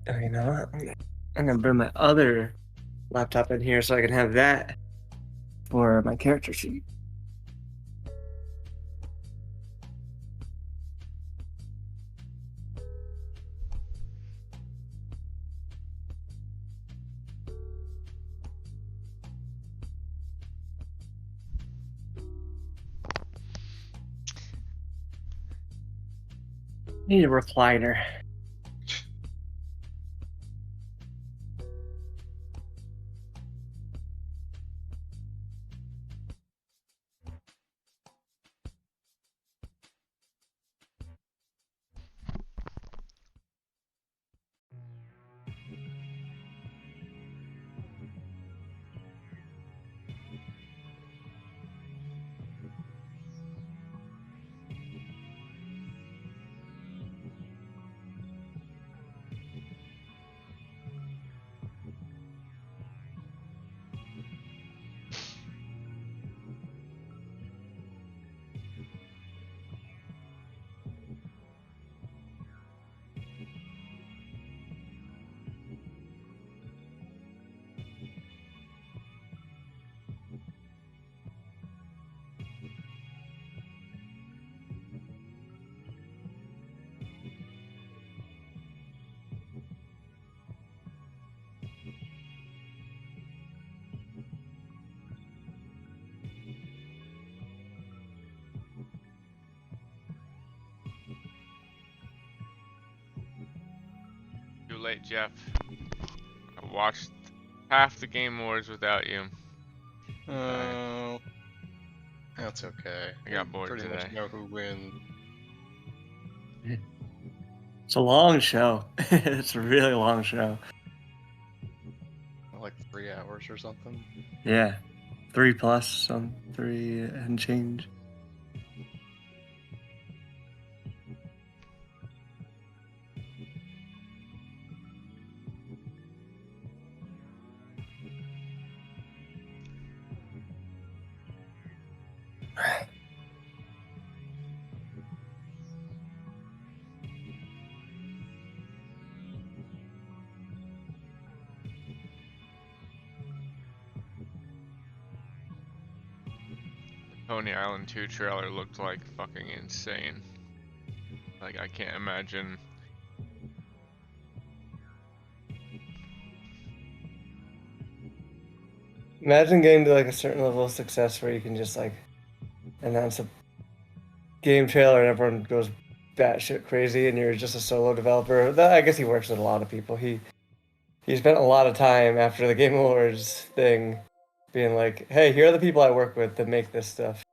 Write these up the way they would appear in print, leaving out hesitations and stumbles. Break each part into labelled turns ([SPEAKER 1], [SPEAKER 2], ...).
[SPEAKER 1] Oh, you know what? I'm gonna bring my other laptop in here so I can have that for my character sheet. Need a recliner.
[SPEAKER 2] Too late, Jeff. I watched half the Game Awards without you.
[SPEAKER 3] Oh, that's okay.
[SPEAKER 2] I got
[SPEAKER 3] We
[SPEAKER 2] bored
[SPEAKER 3] pretty much
[SPEAKER 2] today.
[SPEAKER 3] know who wins.
[SPEAKER 1] It's a long show. It's a really long show.
[SPEAKER 3] Like 3 hours or something.
[SPEAKER 1] Yeah. 3+, some 3 and change.
[SPEAKER 2] Pony Island 2 trailer looked like fucking insane. Like, I can't imagine.
[SPEAKER 1] Imagine getting to like a certain level of success where you can just like announce a game trailer and everyone goes batshit crazy and you're just a solo developer. I guess he works with a lot of people. He spent a lot of time after the Game Awards thing being like, hey, here are the people I work with that make this stuff.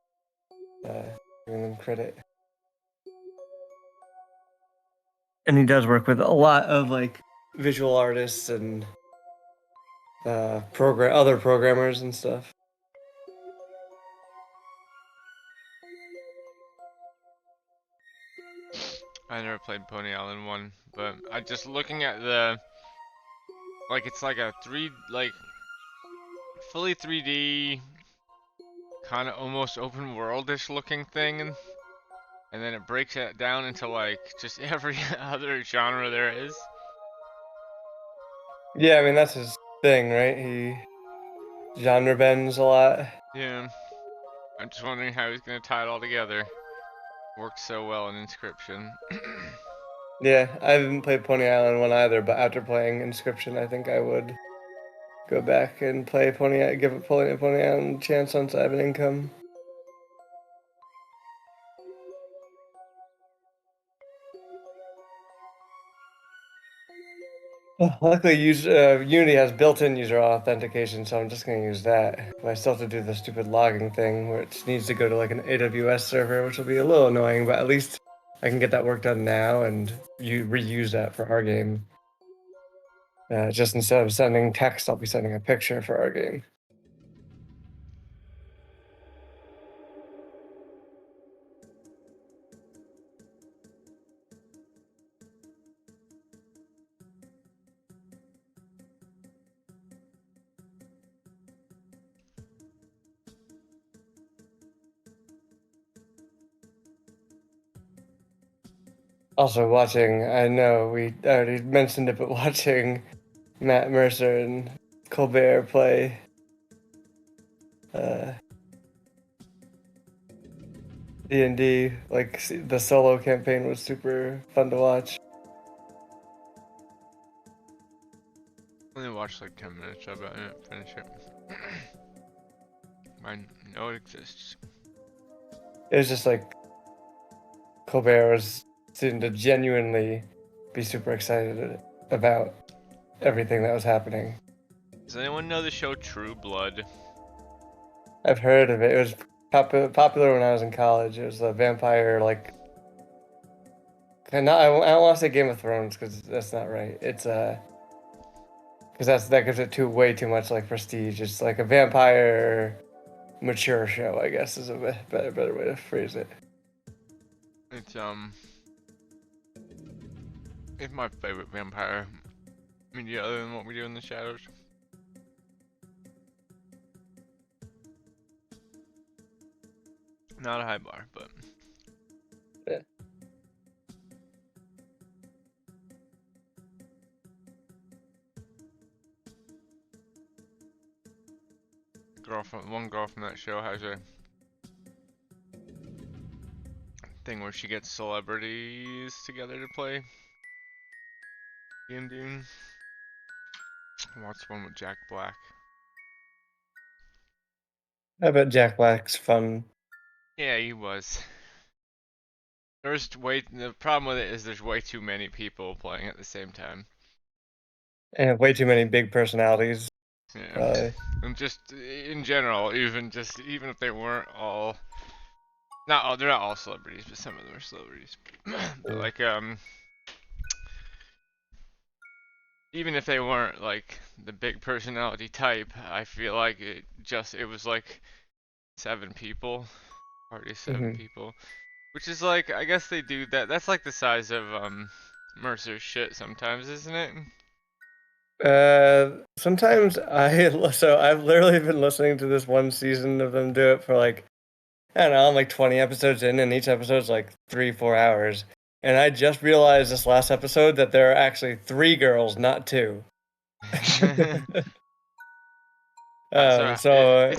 [SPEAKER 1] Uh, Giving them credit. And he does work with a lot of like visual artists and other programmers and stuff.
[SPEAKER 2] I never played Pony Island 1, but I just looking at the. Like, it's like a fully 3D, kind of almost open worldish looking thing. And then it breaks it down into like just every other genre there is.
[SPEAKER 1] Yeah, I mean that's his thing, right? He genre bends a lot.
[SPEAKER 2] Yeah. I'm just wondering how he's gonna tie it all together. Worked so well in Inscription.
[SPEAKER 1] Yeah, I haven't played Pony Island 1 either, but after playing Inscription, I think I would go back and play give it Pony Island a chance once I have an income. Luckily, Unity has built-in user authentication, so I'm just gonna use that. But I still have to do the stupid logging thing, where it needs to go to like an AWS server, which will be a little annoying. But at least I can get that work done now, and you reuse that for our game. Just instead of sending text, I'll be sending a picture for our game. Also watching, I know we already mentioned it, but watching Matt Mercer and Colbert play D&D, like the solo campaign was super fun to watch.
[SPEAKER 2] Only watched like 10 minutes of it. I didn't finish it. I know it exists.
[SPEAKER 1] It was just like Colbert was seemed to genuinely be super excited about everything that was happening.
[SPEAKER 2] Does anyone know the show True Blood?
[SPEAKER 1] I've heard of it. It was popular when I was in college. It was a vampire, like, I don't want to say Game of Thrones because that's not right. It's because that gives it way too much like prestige. It's like a vampire mature show, I guess, is a better way to phrase it.
[SPEAKER 2] It's my favorite vampire media other than What We Do in the Shadows. Not a high bar, but
[SPEAKER 1] Yeah.
[SPEAKER 2] one girl from that show has a thing where she gets celebrities together to play D&D. I watched one with Jack Black.
[SPEAKER 1] I bet Jack Black's fun.
[SPEAKER 2] Yeah, he was. The problem with it is there's way too many people playing at the same time.
[SPEAKER 1] And way too many big personalities.
[SPEAKER 2] Yeah. And just in general, even if they weren't all, they're not all celebrities, but some of them are celebrities. But like even if they weren't like the big personality type, I feel like it was like 7 people, party of 7 people, which is like, I guess they do that. That's like the size of Mercer's shit sometimes, isn't it?
[SPEAKER 1] Sometimes I've literally been listening to this one season of them do it for like, I don't know, I'm like 20 episodes in, and each episode's like 3-4 hours. And I just realized this last episode that there are actually 3 girls, not 2. So
[SPEAKER 2] is it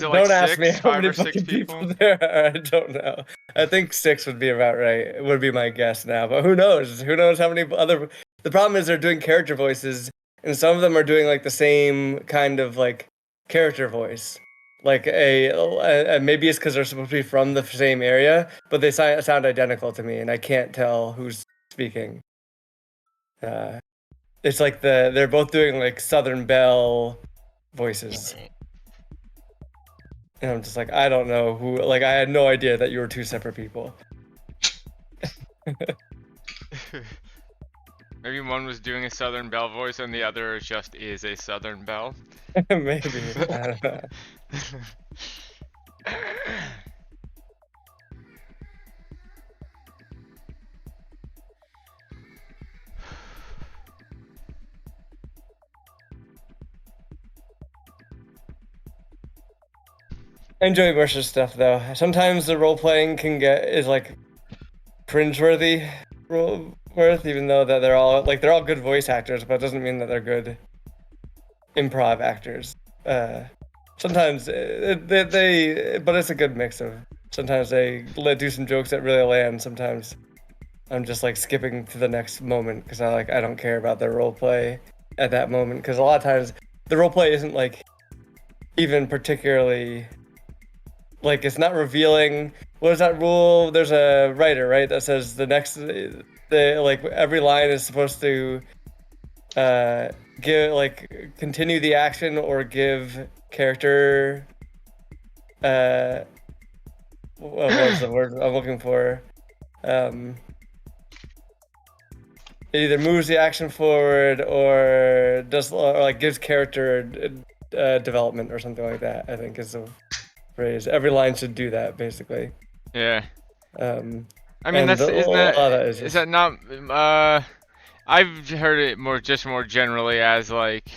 [SPEAKER 2] like
[SPEAKER 1] don't ask me
[SPEAKER 2] 6,
[SPEAKER 1] how
[SPEAKER 2] 5
[SPEAKER 1] many
[SPEAKER 2] or 6
[SPEAKER 1] fucking people
[SPEAKER 2] people?
[SPEAKER 1] there are. I don't know. I think 6 would be about right. It would be my guess now, but who knows? Who knows how many other? The problem is they're doing character voices, and some of them are doing like the same kind of like character voice. Like maybe it's because they're supposed to be from the same area, but they sound identical to me, and I can't tell who's speaking. It's like they're both doing like Southern Belle voices. And I'm just like, I don't know who, like, I had no idea that you were 2 separate people.
[SPEAKER 2] Maybe one was doing a Southern Belle voice and the other just is a Southern Belle.
[SPEAKER 1] Maybe. I don't know. I enjoy Mercer's stuff though. Sometimes the role playing is like cringeworthy even though that they're all good voice actors, but it doesn't mean that they're good improv actors. Sometimes but it's a good mix of. Sometimes they do some jokes that really land. Sometimes I'm just like skipping to the next moment because I don't care about their role play at that moment, because a lot of times the role play isn't like even particularly. Like, it's not revealing. What is that rule? There's a writer, right, that says every line is supposed to continue the action or give character. What was the word I'm looking for? It either moves the action forward or gives character development or something like that, I think is the phrase. Every line should do that, basically.
[SPEAKER 2] Yeah. I mean,
[SPEAKER 1] is
[SPEAKER 2] that not? I've heard it more generally as like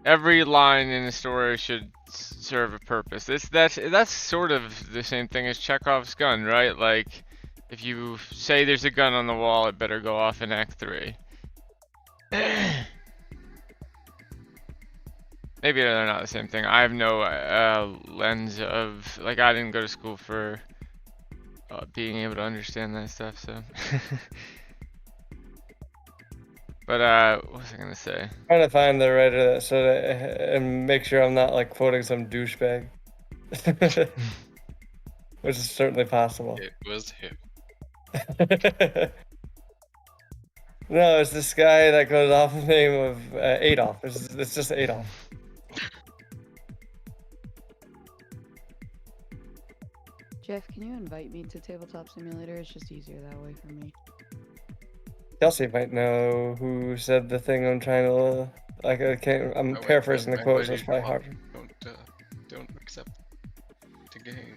[SPEAKER 2] every line in the story should serve a purpose. That's sort of the same thing as Chekhov's gun, right? Like If you say there's a gun on the wall, it better go off in Act 3. Maybe they're not the same thing. I have no lens of, like, I didn't go to school for being able to understand that stuff, so. But what was I gonna say?
[SPEAKER 1] Trying to find the writer that said it and make sure I'm not like quoting some douchebag. Which is certainly possible.
[SPEAKER 3] It was him.
[SPEAKER 1] No, it's this guy that goes off the name of Adolf. It's just Adolf.
[SPEAKER 4] Jeff, can you invite me to Tabletop Simulator? It's just easier that way for me.
[SPEAKER 1] Chelsea might know who said the thing I'm trying to. Like, I can't. I'm
[SPEAKER 3] Oh, wait,
[SPEAKER 1] paraphrasing the
[SPEAKER 3] I
[SPEAKER 1] quote, so
[SPEAKER 3] invited
[SPEAKER 1] it's
[SPEAKER 3] you.
[SPEAKER 1] probably
[SPEAKER 3] Come
[SPEAKER 1] hard.
[SPEAKER 3] on. Don't accept the game.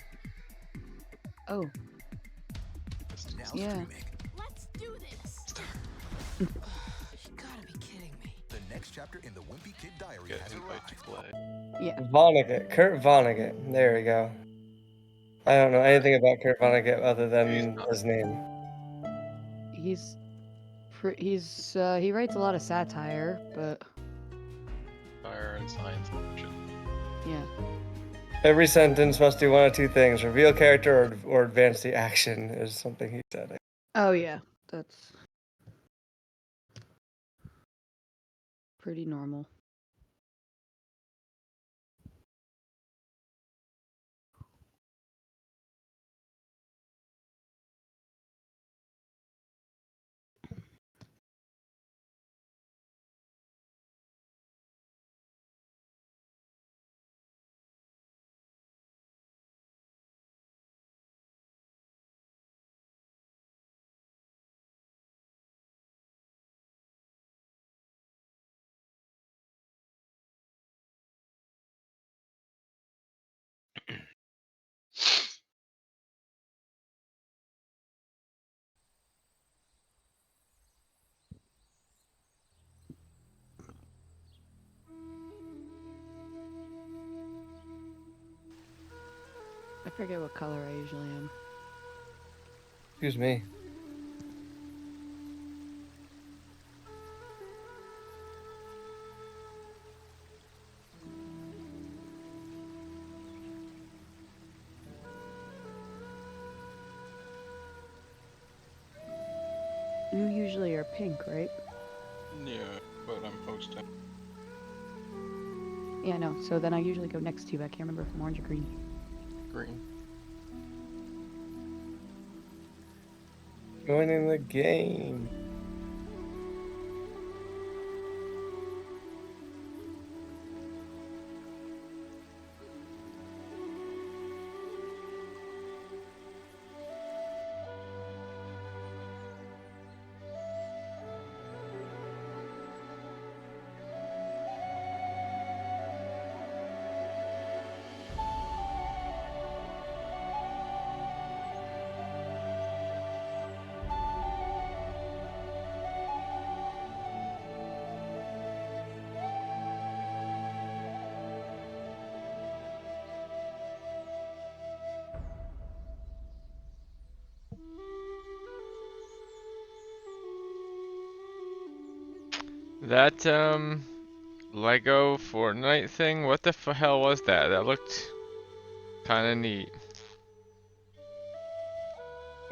[SPEAKER 4] Oh,
[SPEAKER 3] Just-
[SPEAKER 5] Now
[SPEAKER 4] Yeah.
[SPEAKER 5] streaming.
[SPEAKER 6] Let's do this.
[SPEAKER 5] You gotta be kidding me.
[SPEAKER 7] The next chapter in the Wimpy Kid Diary
[SPEAKER 3] Get
[SPEAKER 7] has
[SPEAKER 3] invite to
[SPEAKER 7] arrived.
[SPEAKER 3] play.
[SPEAKER 4] yeah.
[SPEAKER 1] Vonnegut. Kurt Vonnegut. There we go. I don't know anything about Kurt Vonnegut other than his name.
[SPEAKER 4] He writes a lot of satire, but
[SPEAKER 3] Fire and science fiction.
[SPEAKER 4] yeah.
[SPEAKER 1] Every sentence must do one of two things: reveal character or advance the action. Is something he said.
[SPEAKER 4] Oh yeah, that's pretty normal. I forget what color I usually am.
[SPEAKER 1] Excuse me.
[SPEAKER 4] You usually are pink, right?
[SPEAKER 3] Yeah, but I'm hosting.
[SPEAKER 4] Yeah, no. So then I usually go next to you. I can't remember if I'm orange or green.
[SPEAKER 3] Green.
[SPEAKER 1] Joining the game.
[SPEAKER 2] That Lego Fortnite thing, what the hell was that? That looked kind of neat.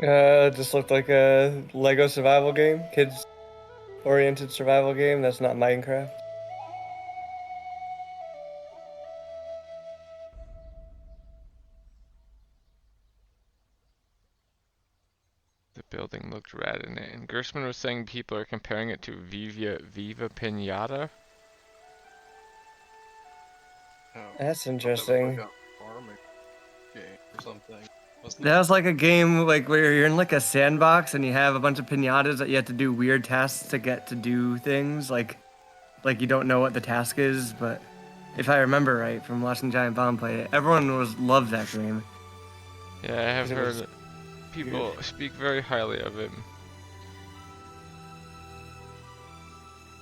[SPEAKER 1] Just looked like a Lego survival game, kids-oriented survival game. That's not Minecraft.
[SPEAKER 2] The building looked rad in it. And Gerstmann was saying people are comparing it to Viva Pinata.
[SPEAKER 3] Oh,
[SPEAKER 1] That's
[SPEAKER 3] that was
[SPEAKER 1] interesting.
[SPEAKER 3] like a farming game or something. Wasn't
[SPEAKER 1] That was like a game like where you're in like a sandbox and you have a bunch of pinatas that you have to do weird tasks to get to do things like you don't know what the task is, but if I remember right from watching Giant Bomb play it, everyone loved that game.
[SPEAKER 2] Yeah, I have
[SPEAKER 1] 'Cause it was
[SPEAKER 2] heard people speak very highly of it.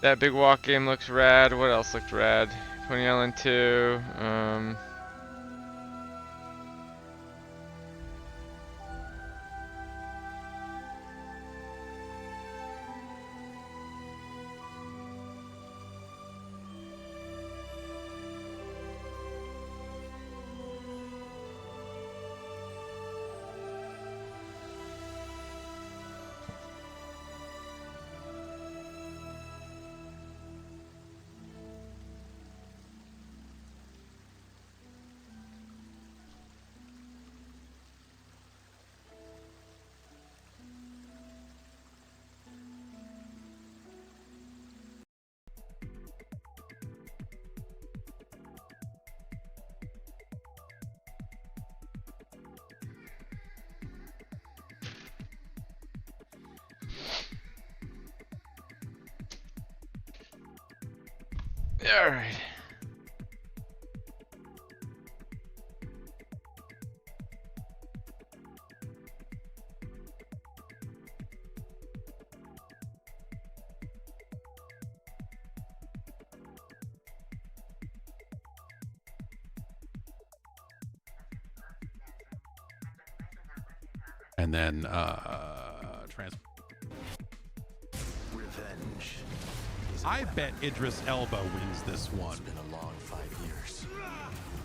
[SPEAKER 2] That Big Walk game looks rad. What else looked rad? Coney Island 2. Alright.
[SPEAKER 6] And then
[SPEAKER 7] Revenge.
[SPEAKER 6] I bet Idris Elba wins this one.
[SPEAKER 7] It's been a long 5 years.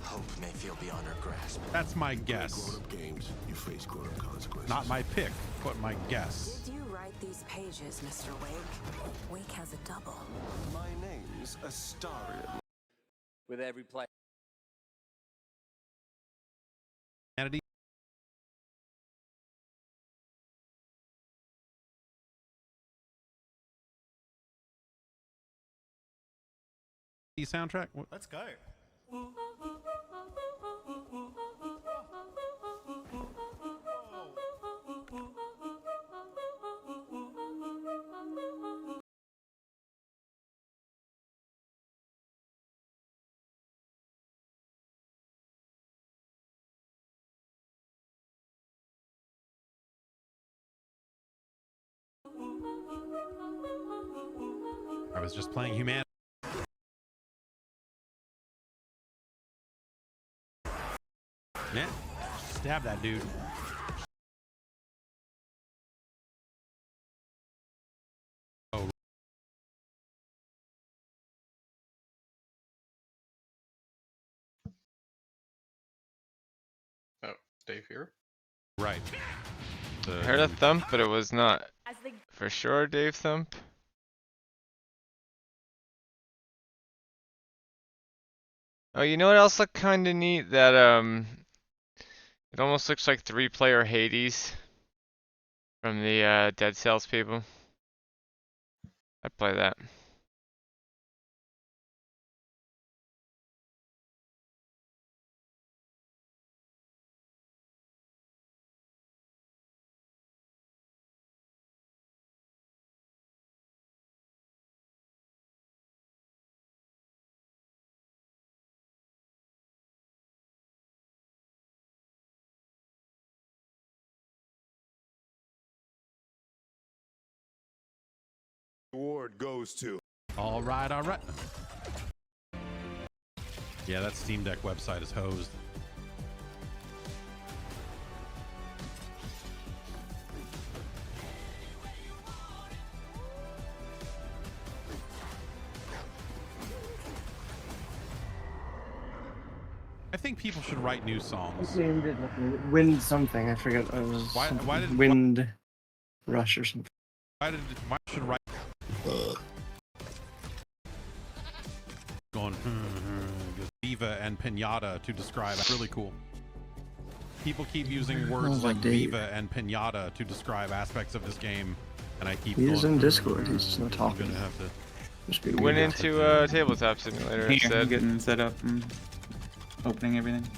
[SPEAKER 7] Hope may feel beyond our grasp.
[SPEAKER 6] That's my guess.
[SPEAKER 8] Grown-up games, you face grown-up consequences.
[SPEAKER 6] Not my pick, but my guess.
[SPEAKER 5] Did you write these pages, Mr. Wake? Wake has a double.
[SPEAKER 8] My name's Astarion.
[SPEAKER 9] With every play.
[SPEAKER 6] Humanity. Soundtrack.
[SPEAKER 7] Let's go.
[SPEAKER 6] I was just playing Humanity. Yeah, stab that dude. Oh.
[SPEAKER 3] Oh, Dave here?
[SPEAKER 6] Right.
[SPEAKER 2] I heard a thump, but it was not for sure Dave Thump. Oh, you know what else looked kinda neat? That, it almost looks like 3-player Hades from the, Dead Cells people. I'd play that.
[SPEAKER 8] Award goes to.
[SPEAKER 6] All right, all right. Yeah, that Steam Deck website is hosed. I think people should write new songs.
[SPEAKER 1] Named it Wind something. I forget. It was
[SPEAKER 6] Why did
[SPEAKER 1] Wind Rush or something.
[SPEAKER 6] Why should write going Viva and Pinata to describe? Really cool. People keep using words like Viva and Pinata to describe aspects of this game, and I keep.
[SPEAKER 1] He's
[SPEAKER 6] going,
[SPEAKER 1] in Discord. He's just not
[SPEAKER 6] I'm
[SPEAKER 1] talking.
[SPEAKER 6] gonna have to.
[SPEAKER 1] Just be
[SPEAKER 2] Went
[SPEAKER 1] weird.
[SPEAKER 2] into Tabletop Simulator instead.
[SPEAKER 9] Getting set up and opening everything.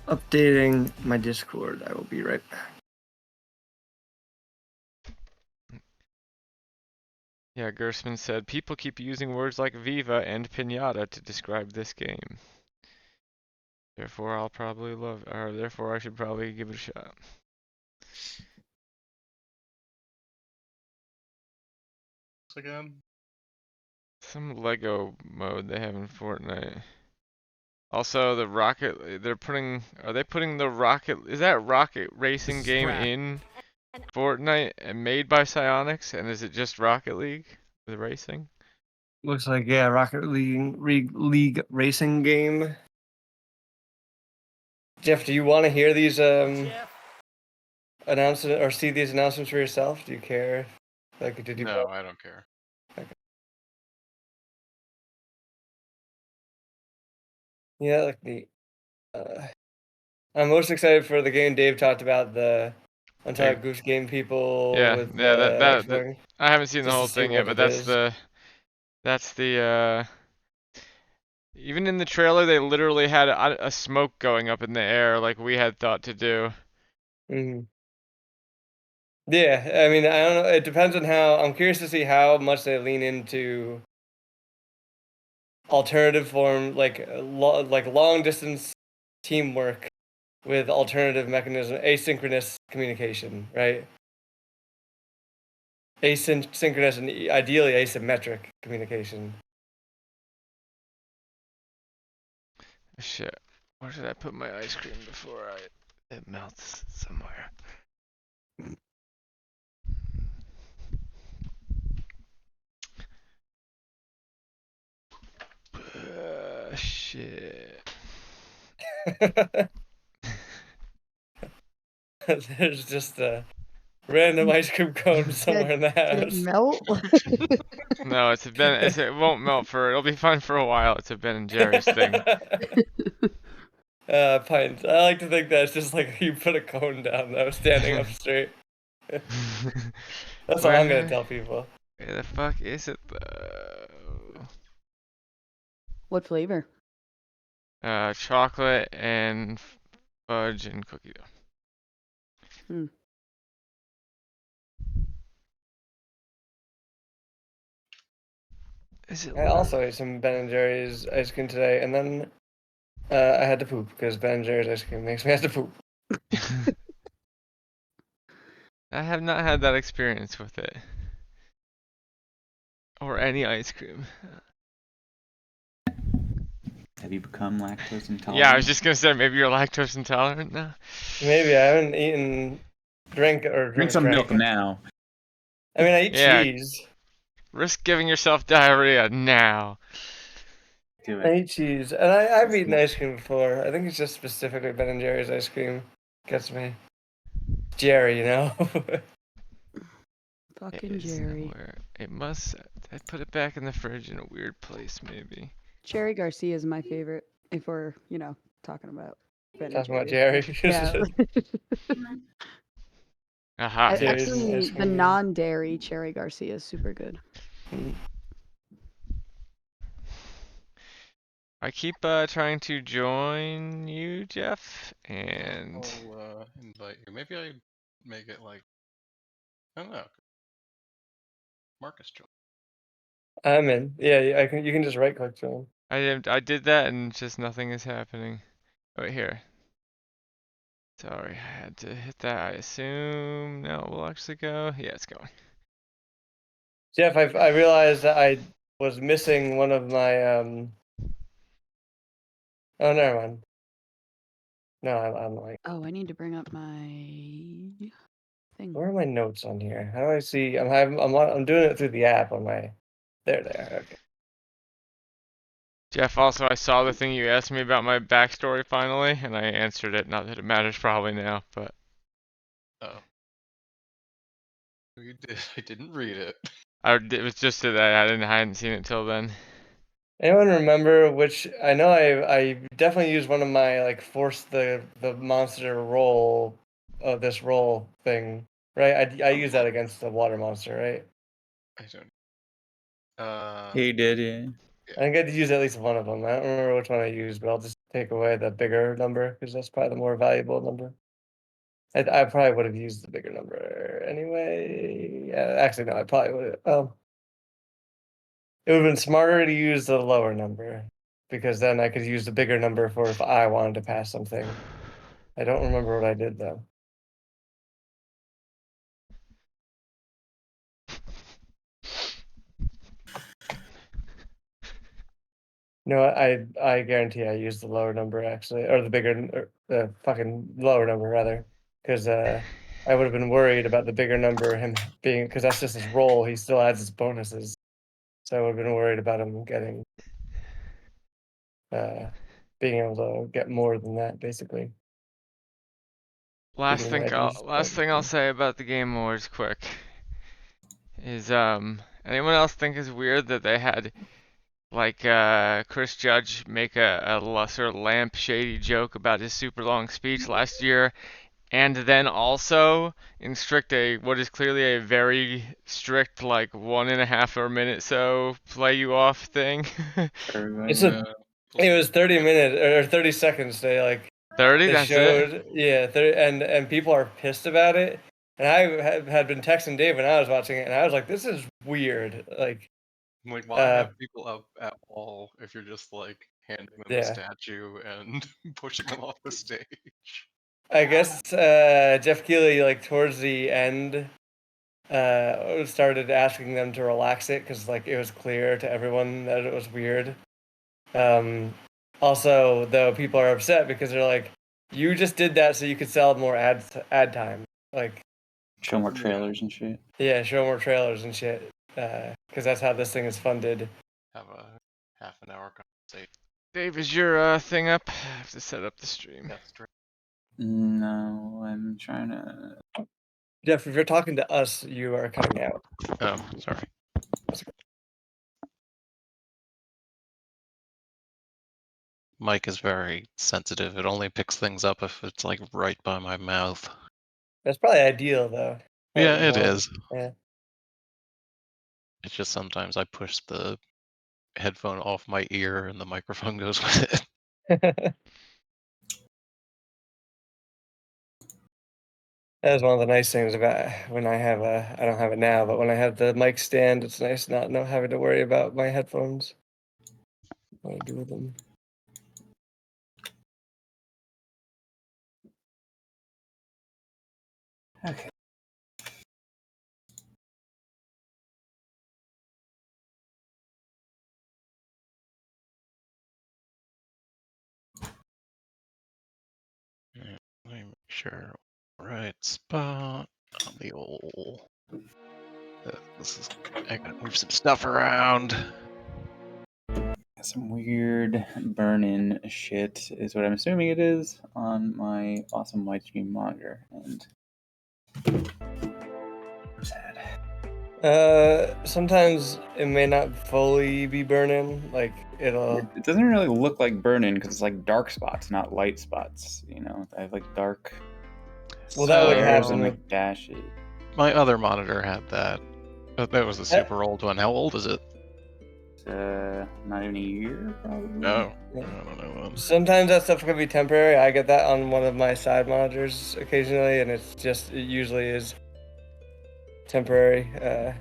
[SPEAKER 1] Updating my Discord. I will be right back.
[SPEAKER 2] Yeah, Gersman said, people keep using words like Viva and Pinata to describe this game. Therefore, I'll probably therefore I should probably give it a shot.
[SPEAKER 3] Again?
[SPEAKER 2] Some Lego mode they have in Fortnite. Also, the rocket, are they putting the rocket, is that rocket racing game in Fortnite and made by Psyonix? And is it just Rocket League with racing?
[SPEAKER 1] Looks like, yeah, Rocket League racing game. Jeff, do you want to hear these announcements or see these announcements for yourself? Do you care? Like, did you?
[SPEAKER 3] No, I don't care.
[SPEAKER 1] Yeah, like the. I'm most excited for the game Dave talked about, the Untitled Goose Game people.
[SPEAKER 2] Yeah,
[SPEAKER 1] with,
[SPEAKER 2] yeah, that
[SPEAKER 1] Xbox.
[SPEAKER 2] I haven't seen the
[SPEAKER 1] Just to
[SPEAKER 2] whole
[SPEAKER 1] see
[SPEAKER 2] thing yet,
[SPEAKER 1] what
[SPEAKER 2] but
[SPEAKER 1] it is.
[SPEAKER 2] that's the even in the trailer they literally had a smoke going up in the air like we had thought to do.
[SPEAKER 1] Mm-hmm. Yeah, I mean, I don't know. It depends on how. I'm curious to see how much they lean into alternative form, like like long distance teamwork with alternative mechanism, asynchronous communication, right? Asynchronous and ideally asymmetric communication.
[SPEAKER 2] Shit. Where did I put my ice cream before it melts somewhere? Shit.
[SPEAKER 1] There's just a random ice cream cone somewhere in the
[SPEAKER 4] Did it
[SPEAKER 1] house.
[SPEAKER 4] melt?
[SPEAKER 2] No, it won't melt it'll be fine for a while. It's a Ben and Jerry's thing.
[SPEAKER 1] Pint. I like to think that it's just like you put a cone down though, standing up straight. That's all I'm gonna tell people.
[SPEAKER 2] Where the fuck is it though?
[SPEAKER 4] What flavor?
[SPEAKER 2] Chocolate and fudge and cookie dough. Is it?
[SPEAKER 1] I also ate some Ben and Jerry's ice cream today, and then I had to poop because Ben and Jerry's ice cream makes me have to poop.
[SPEAKER 2] I have not had that experience with it. Or any ice cream.
[SPEAKER 9] Have you become lactose intolerant?
[SPEAKER 2] Yeah, I was just gonna say maybe you're lactose intolerant now.
[SPEAKER 1] Maybe I haven't eaten
[SPEAKER 9] Drink some milk now.
[SPEAKER 1] I mean, I eat
[SPEAKER 2] Yeah.
[SPEAKER 1] cheese.
[SPEAKER 2] Risk giving yourself diarrhea now.
[SPEAKER 9] Do
[SPEAKER 1] I
[SPEAKER 9] it.
[SPEAKER 1] eat cheese, and I've eaten ice cream before. I think it's just specifically Ben and Jerry's ice cream gets me. Jerry, you know.
[SPEAKER 4] Fucking
[SPEAKER 2] It is
[SPEAKER 4] Jerry.
[SPEAKER 2] nowhere. It must. I put it back in the fridge in a weird place, maybe.
[SPEAKER 4] Cherry Garcia is my favorite. If we're, talking about Ben and
[SPEAKER 1] Talking about
[SPEAKER 4] Jerry's.
[SPEAKER 1] Jerry.
[SPEAKER 4] Yeah.
[SPEAKER 2] Aha.
[SPEAKER 1] Jerry's
[SPEAKER 4] Actually,
[SPEAKER 1] ice
[SPEAKER 4] the
[SPEAKER 1] cream.
[SPEAKER 4] non-dairy Cherry Garcia is super good.
[SPEAKER 2] I keep trying to join you, Jeff, and
[SPEAKER 3] I'll invite you. Maybe I make it like, I don't know. Marcus join.
[SPEAKER 1] I'm in. Yeah, I can. You can just right click to him.
[SPEAKER 2] I did that and just nothing is happening. Wait here. Sorry, I had to hit that. I assume now it will actually go. Yeah, it's going.
[SPEAKER 1] Jeff, I realized that I was missing one of my Oh, never mind. No, I'm like,
[SPEAKER 4] Oh, I need to bring up my thing.
[SPEAKER 1] where are my notes on here? How do I see? I'm doing it through the app on my. There they are. Okay.
[SPEAKER 2] Jeff, also I saw the thing you asked me about my backstory finally, and I answered it. Not that it matters probably now, but
[SPEAKER 3] Oh. You did. I didn't read it.
[SPEAKER 2] it was just that I hadn't seen it till then.
[SPEAKER 1] Anyone remember which? I know I definitely used one of my like force the monster roll, this roll thing, right? I use that against the water monster, right?
[SPEAKER 3] I don't.
[SPEAKER 9] He did, yeah.
[SPEAKER 1] I think I had to use at least one of them. I don't remember which one I used, but I'll just take away the bigger number because that's probably the more valuable number. I probably would have used the bigger number anyway. Yeah, actually, no, I probably would have. It would have been smarter to use the lower number because then I could use the bigger number for if I wanted to pass something. I don't remember what I did though. No, I guarantee I used the lower number actually, or the bigger, or the fucking lower number rather, because I would have been worried about the bigger number, him being, because that's just his roll. He still adds his bonuses, so I would have been worried about him getting, being able to get more than that, basically.
[SPEAKER 2] Last
[SPEAKER 1] Getting
[SPEAKER 2] thing I'll say about the Game Awards quick is anyone else think it's weird that they had like Chris Judge make a lesser lampshady joke about his super long speech last year, and then also instruct what is clearly a very strict like 1.5 or minute so play you off thing.
[SPEAKER 1] It was 30 minutes or 30 seconds. They like
[SPEAKER 2] 30.
[SPEAKER 1] they
[SPEAKER 2] That's
[SPEAKER 1] showed
[SPEAKER 2] it.
[SPEAKER 1] yeah 30, and people are pissed about it. And I had been texting Dave when I was watching it, and I was like, "This is weird." Like,
[SPEAKER 3] Like, why have people up at all if you're just like handing them a
[SPEAKER 1] Yeah.
[SPEAKER 3] statue and pushing them off the stage?
[SPEAKER 1] I guess Jeff Keighley, like towards the end, started asking them to relax it because like it was clear to everyone that it was weird. Also, though, people are upset because they're like, "You just did that so you could sell more ad time." Like,
[SPEAKER 9] Show more trailers and shit.
[SPEAKER 1] yeah, show more trailers and shit. Because that's how this thing is funded.
[SPEAKER 3] Have a half an hour conversation.
[SPEAKER 2] Dave, is your thing up? I have to set up the stream.
[SPEAKER 3] That's true.
[SPEAKER 9] No, I'm trying to.
[SPEAKER 1] Jeff, if you're talking to us, you are cutting out.
[SPEAKER 3] Oh, sorry. Mic is very sensitive. It only picks things up if it's like right by my mouth.
[SPEAKER 1] That's probably ideal, though.
[SPEAKER 3] Yeah, it is.
[SPEAKER 1] Yeah.
[SPEAKER 3] It's just sometimes I push the headphone off my ear and the microphone goes with it.
[SPEAKER 1] That is one of the nice things about when I have I don't have it now, but when I have the mic stand, it's nice not having to worry about my headphones. What I do with them. Okay.
[SPEAKER 3] Let me make sure. Right spot on the old. This is. I gotta move some stuff around.
[SPEAKER 9] Some weird burn-in shit is what I'm assuming it is on my awesome widescreen monitor, and I'm sad.
[SPEAKER 1] Sometimes it may not fully be burning. Like it'll.
[SPEAKER 9] It doesn't really look like burn-in because it's like dark spots, not light spots. You know, I have like dark.
[SPEAKER 1] Well, that would
[SPEAKER 9] squares
[SPEAKER 1] happen
[SPEAKER 9] and
[SPEAKER 1] with-
[SPEAKER 9] like dashes.
[SPEAKER 3] My other monitor had that. That was a super old one. How old is it?
[SPEAKER 9] Not even a year, probably.
[SPEAKER 3] No.
[SPEAKER 1] Yeah.
[SPEAKER 3] I don't know.
[SPEAKER 1] Sometimes that stuff can be temporary. I get that on one of my side monitors occasionally, and it usually is temporary.
[SPEAKER 9] I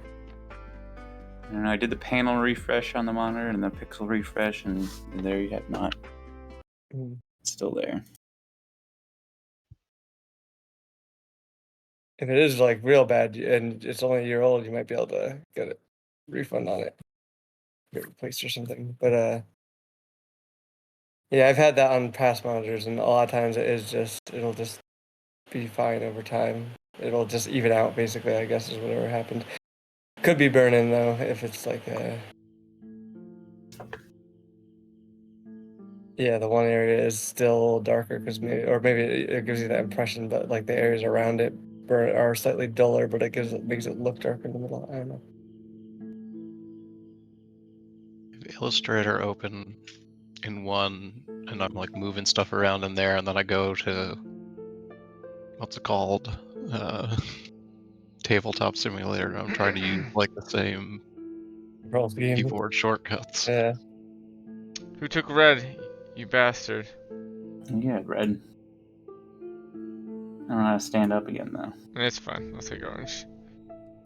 [SPEAKER 9] don't know. I did the panel refresh on the monitor and the pixel refresh, and there you have not. It's still there.
[SPEAKER 1] If it is like real bad and it's only a year old, you might be able to get a refund on it, get replaced or something. But yeah, I've had that on past monitors, and a lot of times it'll just be fine over time. It'll just even out, basically, I guess, is whatever happened. Could be burning though if it's like yeah, the one area is still darker because maybe it gives you that impression, but like the areas around it are slightly duller, but it makes it look darker in the middle. I don't know.
[SPEAKER 3] Illustrator open in one, and I'm like moving stuff around in there, and then I go to what's it called? Tabletop Simulator, and I'm trying to use like the same keyboard shortcuts.
[SPEAKER 1] Yeah.
[SPEAKER 2] Who took red? You bastard.
[SPEAKER 9] Yeah, red. I don't know how to stand up again though.
[SPEAKER 2] It's fine. I'll take orange.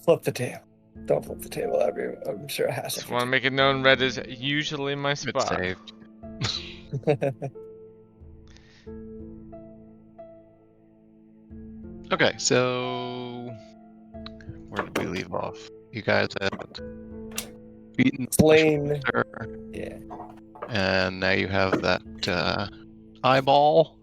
[SPEAKER 1] Flip the table. Don't flip the table. I'm sure it has
[SPEAKER 2] Just want to make it known red is usually my spot.
[SPEAKER 3] It's saved. Okay, so where did we leave off? You guys had beaten
[SPEAKER 1] Slain.
[SPEAKER 3] Master,
[SPEAKER 1] Yeah.
[SPEAKER 3] and now you have that eyeball.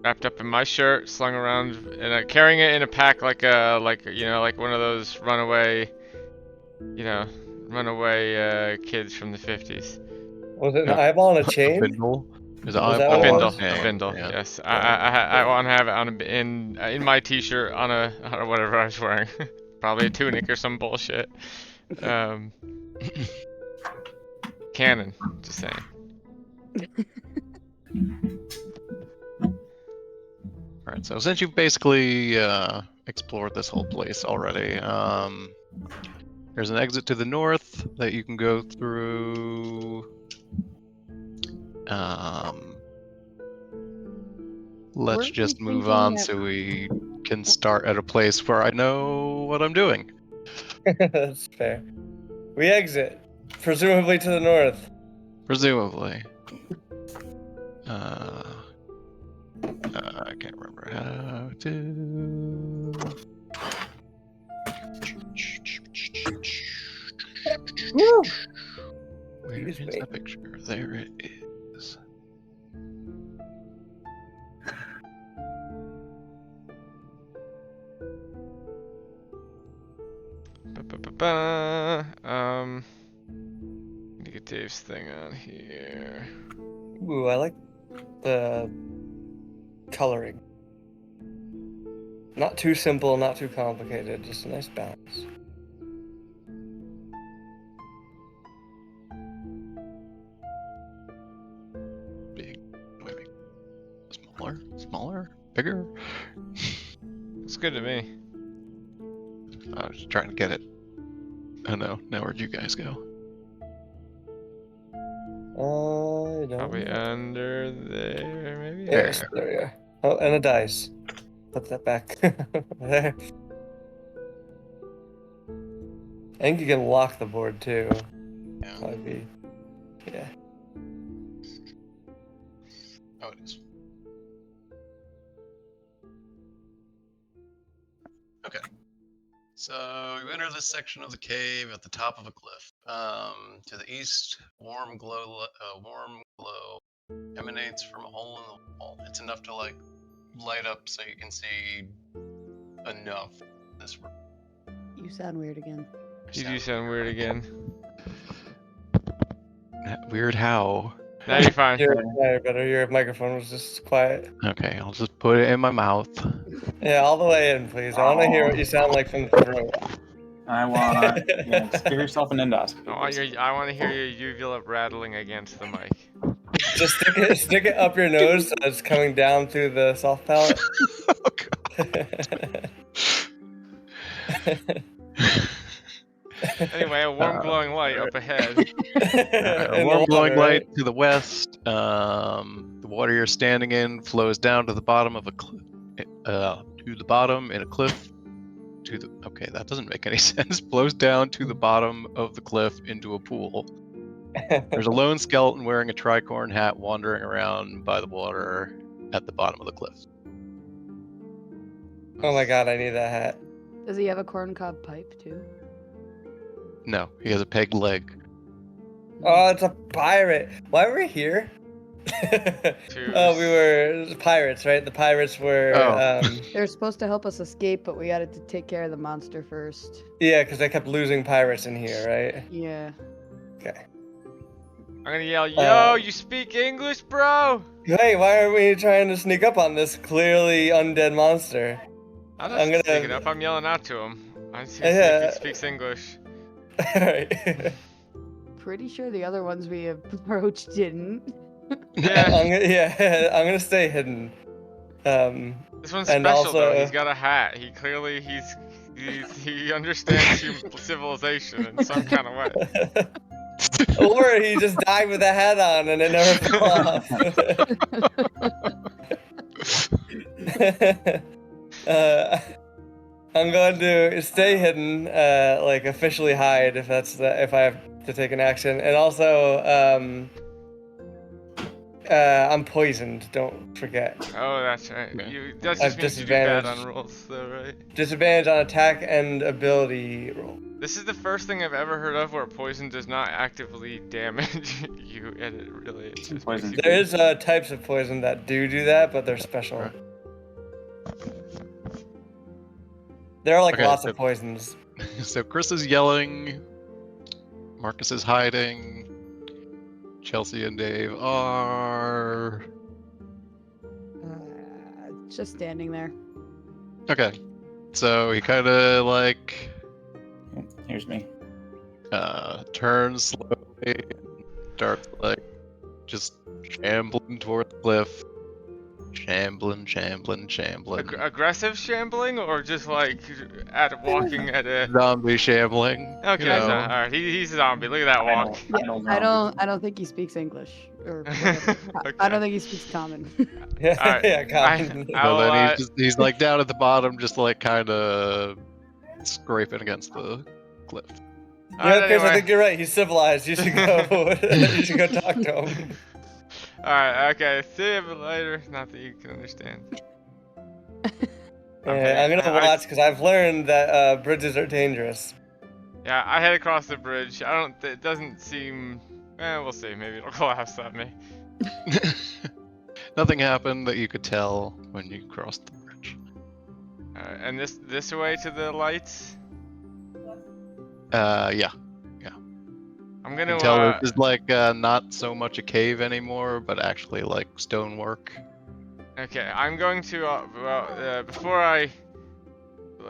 [SPEAKER 2] Wrapped up in my shirt, slung around, and carrying it in a pack like one of those runaway kids from the 50s.
[SPEAKER 1] Was it an eyeball on a chain?
[SPEAKER 3] Bindle. Is it
[SPEAKER 1] Was that
[SPEAKER 3] eyeball?
[SPEAKER 1] what it
[SPEAKER 2] Bindle,
[SPEAKER 1] was?
[SPEAKER 3] Yeah,
[SPEAKER 2] bindle.
[SPEAKER 3] yeah.
[SPEAKER 2] Yes, I want to have it in my t-shirt on a whatever I was wearing, probably a tunic or some bullshit. Canon, just saying.
[SPEAKER 3] Alright, so since you've basically explored this whole place already, there's an exit to the north that you can go through. Let's
[SPEAKER 4] Weren't we
[SPEAKER 3] just move
[SPEAKER 4] thinking
[SPEAKER 3] on
[SPEAKER 4] that-
[SPEAKER 3] so we can start at a place where I know what I'm doing.
[SPEAKER 1] That's fair. We exit, presumably to the north.
[SPEAKER 3] Presumably. I can't remember how to. Where is
[SPEAKER 1] Excuse me.
[SPEAKER 3] that picture? There it is.
[SPEAKER 2] Ba-ba-ba-ba. Need to get Dave's thing on here.
[SPEAKER 1] Ooh, I like the coloring. Not too simple, not too complicated, just a nice balance.
[SPEAKER 3] Big, maybe smaller, bigger.
[SPEAKER 2] It's good to me.
[SPEAKER 3] I was just trying to get it. Oh no, now where'd you guys go?
[SPEAKER 1] I don't
[SPEAKER 2] Probably
[SPEAKER 1] know.
[SPEAKER 2] under there, maybe?
[SPEAKER 1] Yes, there we are. Oh, and a dice. Put that back. There. I think you can lock the board too.
[SPEAKER 3] Yeah.
[SPEAKER 1] Might be. Yeah.
[SPEAKER 3] Oh, it is. Okay. So you enter this section of the cave at the top of a cliff. To the east, warm glow emanates from a hole in the wall. It's enough to like light up so you can see enough. This room.
[SPEAKER 4] You sound weird again.
[SPEAKER 2] You do sound weird again.
[SPEAKER 3] Weird how?
[SPEAKER 2] Now you're fine.
[SPEAKER 1] You're better. Your microphone was just quiet.
[SPEAKER 3] Okay, I'll just put it in my mouth.
[SPEAKER 1] Yeah, all the way in, please. I want to hear what you sound like from the throat.
[SPEAKER 9] I want. Yeah, just give yourself an endoscopy.
[SPEAKER 2] I want to hear your uvula rattling against the mic.
[SPEAKER 1] Just stick it up your nose so it's coming down through the soft palate.
[SPEAKER 3] Oh, God.
[SPEAKER 2] Anyway, a warm glowing light up ahead.
[SPEAKER 3] A
[SPEAKER 1] In
[SPEAKER 3] warm
[SPEAKER 1] the
[SPEAKER 3] glowing
[SPEAKER 1] water, right?
[SPEAKER 3] light to the west. The water you're standing in flows down to the bottom of a cliff. To the bottom in a cliff. Okay, that doesn't make any sense. Flows down to the bottom of the cliff into a pool. There's a lone skeleton wearing a tricorn hat wandering around by the water at the bottom of the cliff.
[SPEAKER 1] Oh my god, I need that hat.
[SPEAKER 4] Does he have a corncob pipe too?
[SPEAKER 3] No, he has a peg leg.
[SPEAKER 1] Oh, it's a pirate. Why were we here? Oh, we were pirates, right? The pirates were.
[SPEAKER 3] Oh.
[SPEAKER 4] They're supposed to help us escape, but we got to take care of the monster first.
[SPEAKER 1] Yeah, because they kept losing pirates in here, right?
[SPEAKER 4] Yeah.
[SPEAKER 1] Okay.
[SPEAKER 2] I'm gonna yell, yo, you speak English, bro?
[SPEAKER 1] Hey, why are we trying to sneak up on this clearly undead monster?
[SPEAKER 2] I'm not
[SPEAKER 1] I'm gonna-
[SPEAKER 2] speaking up, I'm yelling out to him. I'm see
[SPEAKER 1] Yeah.
[SPEAKER 2] if he speaks English.
[SPEAKER 1] Alright.
[SPEAKER 4] Pretty sure the other ones we approached didn't.
[SPEAKER 2] Yeah,
[SPEAKER 1] I'm gonna stay hidden.
[SPEAKER 2] this one's
[SPEAKER 1] and
[SPEAKER 2] special though,
[SPEAKER 1] also-
[SPEAKER 2] he's got a hat. He clearly, he understands civilization in some kind of way.
[SPEAKER 1] Or he just died with a hat on and it never fell off. I'm going to stay hidden, like officially hide if if I have to take an action, and also I'm poisoned. Don't forget.
[SPEAKER 2] Oh, that's right.
[SPEAKER 3] Okay.
[SPEAKER 2] That
[SPEAKER 1] I have
[SPEAKER 2] just means you do bad
[SPEAKER 1] disadvantage.
[SPEAKER 2] on rolls though, right?
[SPEAKER 1] Disadvantage on attack and ability roll.
[SPEAKER 2] This is the first thing I've ever heard of where poison does not actively damage you, and it really it just
[SPEAKER 9] Poison.
[SPEAKER 2] makes you
[SPEAKER 1] There is types of poison that do that, but they're special. There are like
[SPEAKER 3] Okay,
[SPEAKER 1] lots
[SPEAKER 3] so-
[SPEAKER 1] of poisons.
[SPEAKER 3] So Chris is yelling. Marcus is hiding. Chelsea and Dave are.
[SPEAKER 4] Just standing there.
[SPEAKER 3] Okay. So he kind of like
[SPEAKER 9] Here's me.
[SPEAKER 3] turns slowly and starts like just shambling toward the cliff. Shambling.
[SPEAKER 2] aggressive shambling or just like walking at a.
[SPEAKER 3] Zombie shambling.
[SPEAKER 2] Okay,
[SPEAKER 3] you know.
[SPEAKER 2] so, all right, he's a zombie. Look at that walk.
[SPEAKER 4] I don't think he speaks English. Or whatever. I don't think he speaks common.
[SPEAKER 1] Yeah,
[SPEAKER 2] Alright,
[SPEAKER 1] yeah, common.
[SPEAKER 2] I'll,
[SPEAKER 3] So then he's like down at the bottom, just like kind of scraping against the cliff.
[SPEAKER 1] Yeah, Chris, I
[SPEAKER 2] anyway.
[SPEAKER 1] think you're right. He's civilized. You should go. You should go talk to him.
[SPEAKER 2] Alright, okay. See you later. Not that you can understand.
[SPEAKER 1] Yeah, I'm gonna watch because I've learned that bridges are dangerous.
[SPEAKER 2] Yeah, I head across the bridge. I don't. It doesn't seem. We'll see. Maybe it'll collapse on me.
[SPEAKER 3] Nothing happened that you could tell when you crossed the bridge.
[SPEAKER 2] Alright, and this way to the lights.
[SPEAKER 3] Yeah.
[SPEAKER 2] I'm
[SPEAKER 3] You
[SPEAKER 2] gonna.
[SPEAKER 3] can tell this is like not so much a cave anymore, but actually like stonework.
[SPEAKER 2] Okay, I'm going to. Before I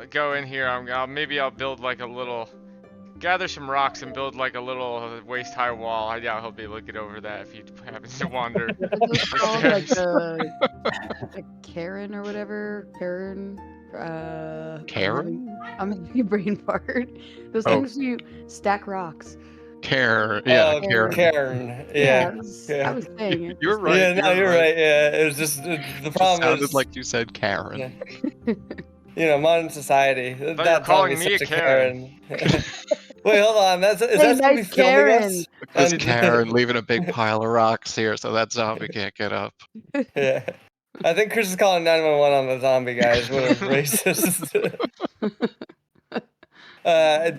[SPEAKER 2] go in here, maybe I'll build like a little. Gather some rocks and build like a little waist-high wall. I doubt he'll be able to get over that if he happens to wander.
[SPEAKER 4] What are those called? Like Karen or whatever. Karen.
[SPEAKER 3] Karen?
[SPEAKER 4] I'm having a brain fart. Those
[SPEAKER 3] Oh.
[SPEAKER 4] things you stack rocks.
[SPEAKER 3] Karen. Yeah, Karen.
[SPEAKER 1] Karen. Yeah.
[SPEAKER 4] I was saying it.
[SPEAKER 3] You're right.
[SPEAKER 1] Yeah, no, you're right. Yeah, it was just the
[SPEAKER 3] It
[SPEAKER 1] problem
[SPEAKER 3] sounded
[SPEAKER 1] is
[SPEAKER 3] like you said Karen.
[SPEAKER 1] Yeah. You know, modern society.
[SPEAKER 2] you're
[SPEAKER 1] That
[SPEAKER 2] calling
[SPEAKER 1] zombie's
[SPEAKER 2] me
[SPEAKER 1] such
[SPEAKER 2] a Karen.
[SPEAKER 1] Wait, hold on. Is
[SPEAKER 4] Hey,
[SPEAKER 1] that somebody
[SPEAKER 4] nice
[SPEAKER 1] filming
[SPEAKER 4] Karen.
[SPEAKER 1] us?
[SPEAKER 3] This
[SPEAKER 1] And-
[SPEAKER 3] Karen leaving a big pile of rocks here so that zombie can't get up.
[SPEAKER 1] Yeah. I think Chris is calling 911 on the zombie guys. What a racist.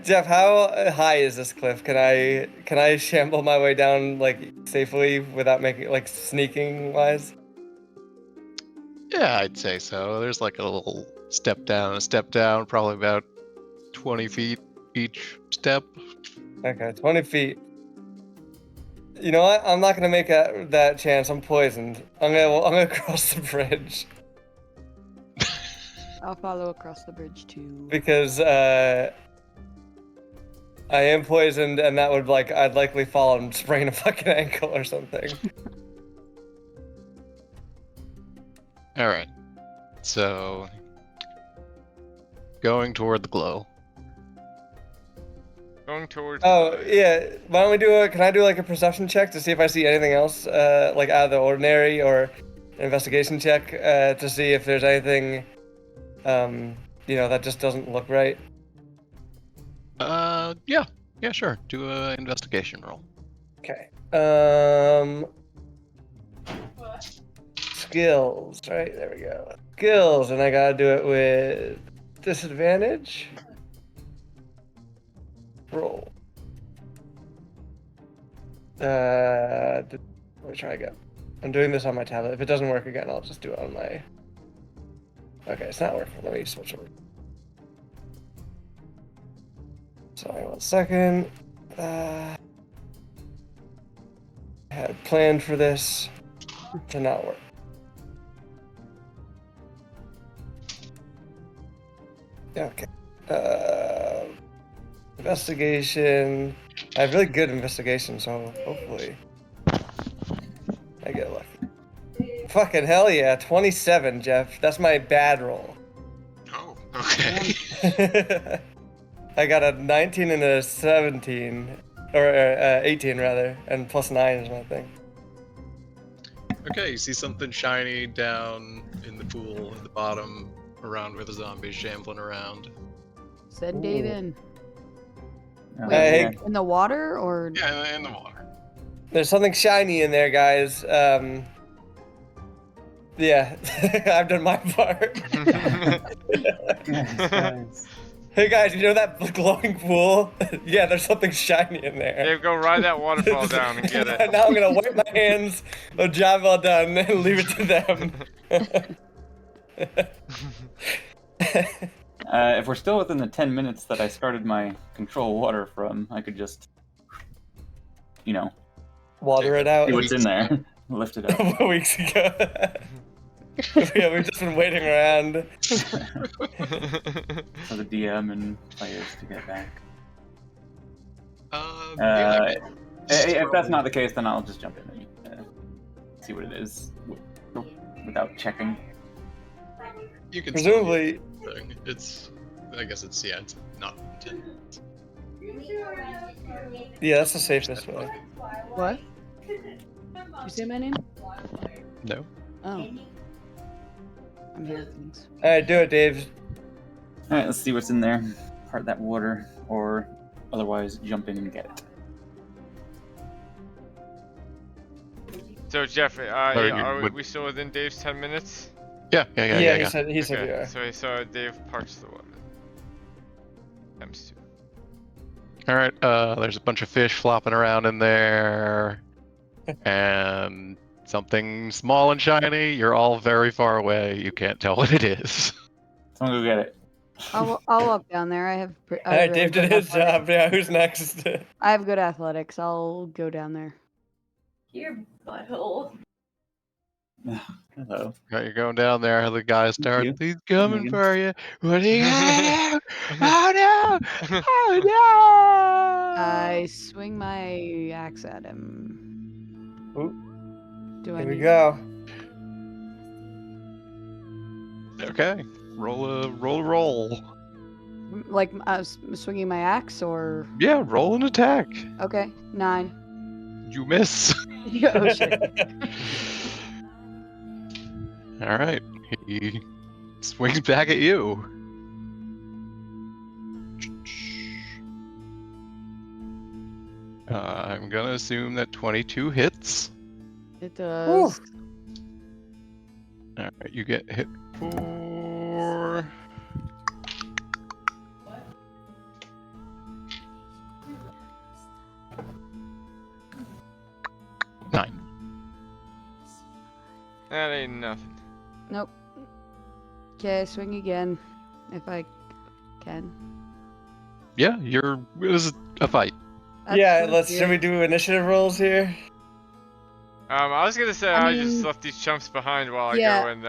[SPEAKER 1] Jeff, how high is this cliff? Can I shamble my way down like safely without making like sneaking wise?
[SPEAKER 3] Yeah, I'd say so. There's like a little step down, probably about 20 feet each step.
[SPEAKER 1] Okay, 20 feet. You know what? I'm not gonna make that chance. I'm poisoned. I'm gonna cross the bridge
[SPEAKER 4] I'll follow across the bridge too.
[SPEAKER 1] because I am poisoned, and that would I'd likely fall and sprain a fucking ankle or something.
[SPEAKER 3] All right. So going toward the glow.
[SPEAKER 2] Going towards.
[SPEAKER 1] Oh yeah. Why don't we do can I do like a perception check to see if I see anything else like out of the ordinary, or an investigation check to see if there's anything that just doesn't look right.
[SPEAKER 3] Yeah, sure. Do a investigation roll.
[SPEAKER 1] Okay. Skills, right? There we go. Skills, and I gotta do it with disadvantage. Roll. Let me try again. I'm doing this on my tablet. If it doesn't work again, I'll just do it on my. Okay, it's not working. Let me switch over. Sorry, 1 second. I had planned for this to not work. Okay. Investigation. I have really good investigation, so hopefully I get lucky. Fucking hell yeah, 27, Jeff. That's my bad roll.
[SPEAKER 3] Oh, okay.
[SPEAKER 1] I got a 19 and a 17, or 18 rather, and plus 9 is my thing.
[SPEAKER 3] Okay, you see something shiny down in the pool at the bottom, around where the zombie's shambling around.
[SPEAKER 4] Send Dave in.
[SPEAKER 9] Oh,
[SPEAKER 1] Hey,
[SPEAKER 9] yeah.
[SPEAKER 4] In the water or?
[SPEAKER 3] Yeah, in the water.
[SPEAKER 1] There's something shiny in there, guys. Yeah, I've done my part. Hey guys, you know that glowing pool? Yeah, there's something shiny in there.
[SPEAKER 2] Dave, go ride that waterfall down and get it.
[SPEAKER 1] Now I'm gonna wipe my hands. A job well done, and leave it to them.
[SPEAKER 9] If we're still within the 10 minutes that I started my control water from, I could just,
[SPEAKER 1] Water it out.
[SPEAKER 9] see what's in there. Lift it up.
[SPEAKER 1] Weeks ago. Yeah, we've just been waiting around.
[SPEAKER 9] For the DM and players to get back.
[SPEAKER 3] Yeah,
[SPEAKER 9] If that's not the case, then I'll just jump in and see what it is without checking.
[SPEAKER 3] you can
[SPEAKER 1] Presumably,
[SPEAKER 3] it's. I guess it's not 10.
[SPEAKER 1] yeah, that's the safest way.
[SPEAKER 4] What? Did you say my name?
[SPEAKER 3] No.
[SPEAKER 4] Oh. I'm here, thanks.
[SPEAKER 1] All right, do it, Dave.
[SPEAKER 9] All right, let's see what's in there. part that water, or otherwise jump in and get it.
[SPEAKER 2] So Jeff,
[SPEAKER 3] you
[SPEAKER 2] are
[SPEAKER 3] would-
[SPEAKER 2] we still within Dave's 10 minutes?
[SPEAKER 3] Yeah.
[SPEAKER 1] He said you
[SPEAKER 2] Okay,
[SPEAKER 1] are.
[SPEAKER 2] so Dave parks the water. Times 2.
[SPEAKER 3] All right. There's a bunch of fish flopping around in there, and something small and shiny. You're all very far away. You can't tell what it is.
[SPEAKER 9] Someone go get it.
[SPEAKER 4] I'll walk down there. I have.
[SPEAKER 1] All right, Dave did his job. Yeah, who's next?
[SPEAKER 4] I have good athletics. I'll go down there.
[SPEAKER 10] Your butthole.
[SPEAKER 9] Hello.
[SPEAKER 3] You're going down there. The guy starts.
[SPEAKER 9] you.
[SPEAKER 3] He's coming
[SPEAKER 9] Megan.
[SPEAKER 3] for you. What are you gonna do? Oh no! Oh no!
[SPEAKER 4] I swing my axe at him.
[SPEAKER 1] Ooh.
[SPEAKER 4] Do I
[SPEAKER 1] Here we
[SPEAKER 4] need-
[SPEAKER 1] go.
[SPEAKER 3] Okay. Roll.
[SPEAKER 4] Like I was swinging my axe, or
[SPEAKER 3] Yeah, roll an attack.
[SPEAKER 4] okay, 9.
[SPEAKER 3] You miss.
[SPEAKER 4] Oh shit.
[SPEAKER 3] All right. He swings back at you. I'm gonna assume that 22 hits.
[SPEAKER 4] It does.
[SPEAKER 3] All right, you get hit for. Nine.
[SPEAKER 2] That ain't nothing.
[SPEAKER 4] Nope. Okay, swing again, if I can.
[SPEAKER 3] Yeah, this is a fight.
[SPEAKER 4] That's
[SPEAKER 1] Should we do initiative rolls here?
[SPEAKER 2] I was gonna say
[SPEAKER 4] I
[SPEAKER 2] I just
[SPEAKER 4] mean-
[SPEAKER 2] left these chumps behind while I
[SPEAKER 4] Yeah.
[SPEAKER 2] go and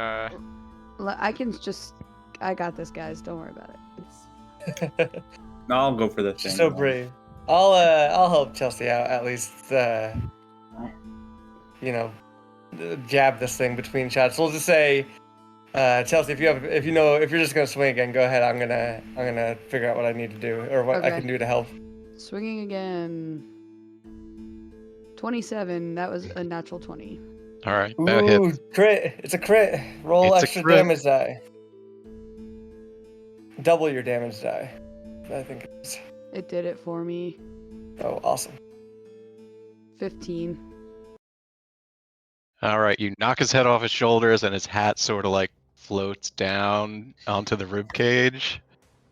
[SPEAKER 4] I can just. I got this, guys. Don't worry about it.
[SPEAKER 9] No, I'll go for the thing.
[SPEAKER 1] She's so brave. I'll help Chelsea out at least. Jab this thing between shots. We'll just say, Chelsea, if you're just gonna swing again, go ahead. I'm gonna figure out what I need to do or what I
[SPEAKER 4] Okay.
[SPEAKER 1] can do to help.
[SPEAKER 4] Swinging again. 27. That was a natural 20.
[SPEAKER 3] All right, that hits.
[SPEAKER 1] Ooh, crit! It's a crit. Roll
[SPEAKER 3] It's a
[SPEAKER 1] extra
[SPEAKER 3] crit.
[SPEAKER 1] damage die. Double your damage die. I think it's.
[SPEAKER 4] It did it for me.
[SPEAKER 1] Oh, awesome.
[SPEAKER 4] 15.
[SPEAKER 3] All right, you knock his head off his shoulders, and his hat sort of like floats down onto the rib cage,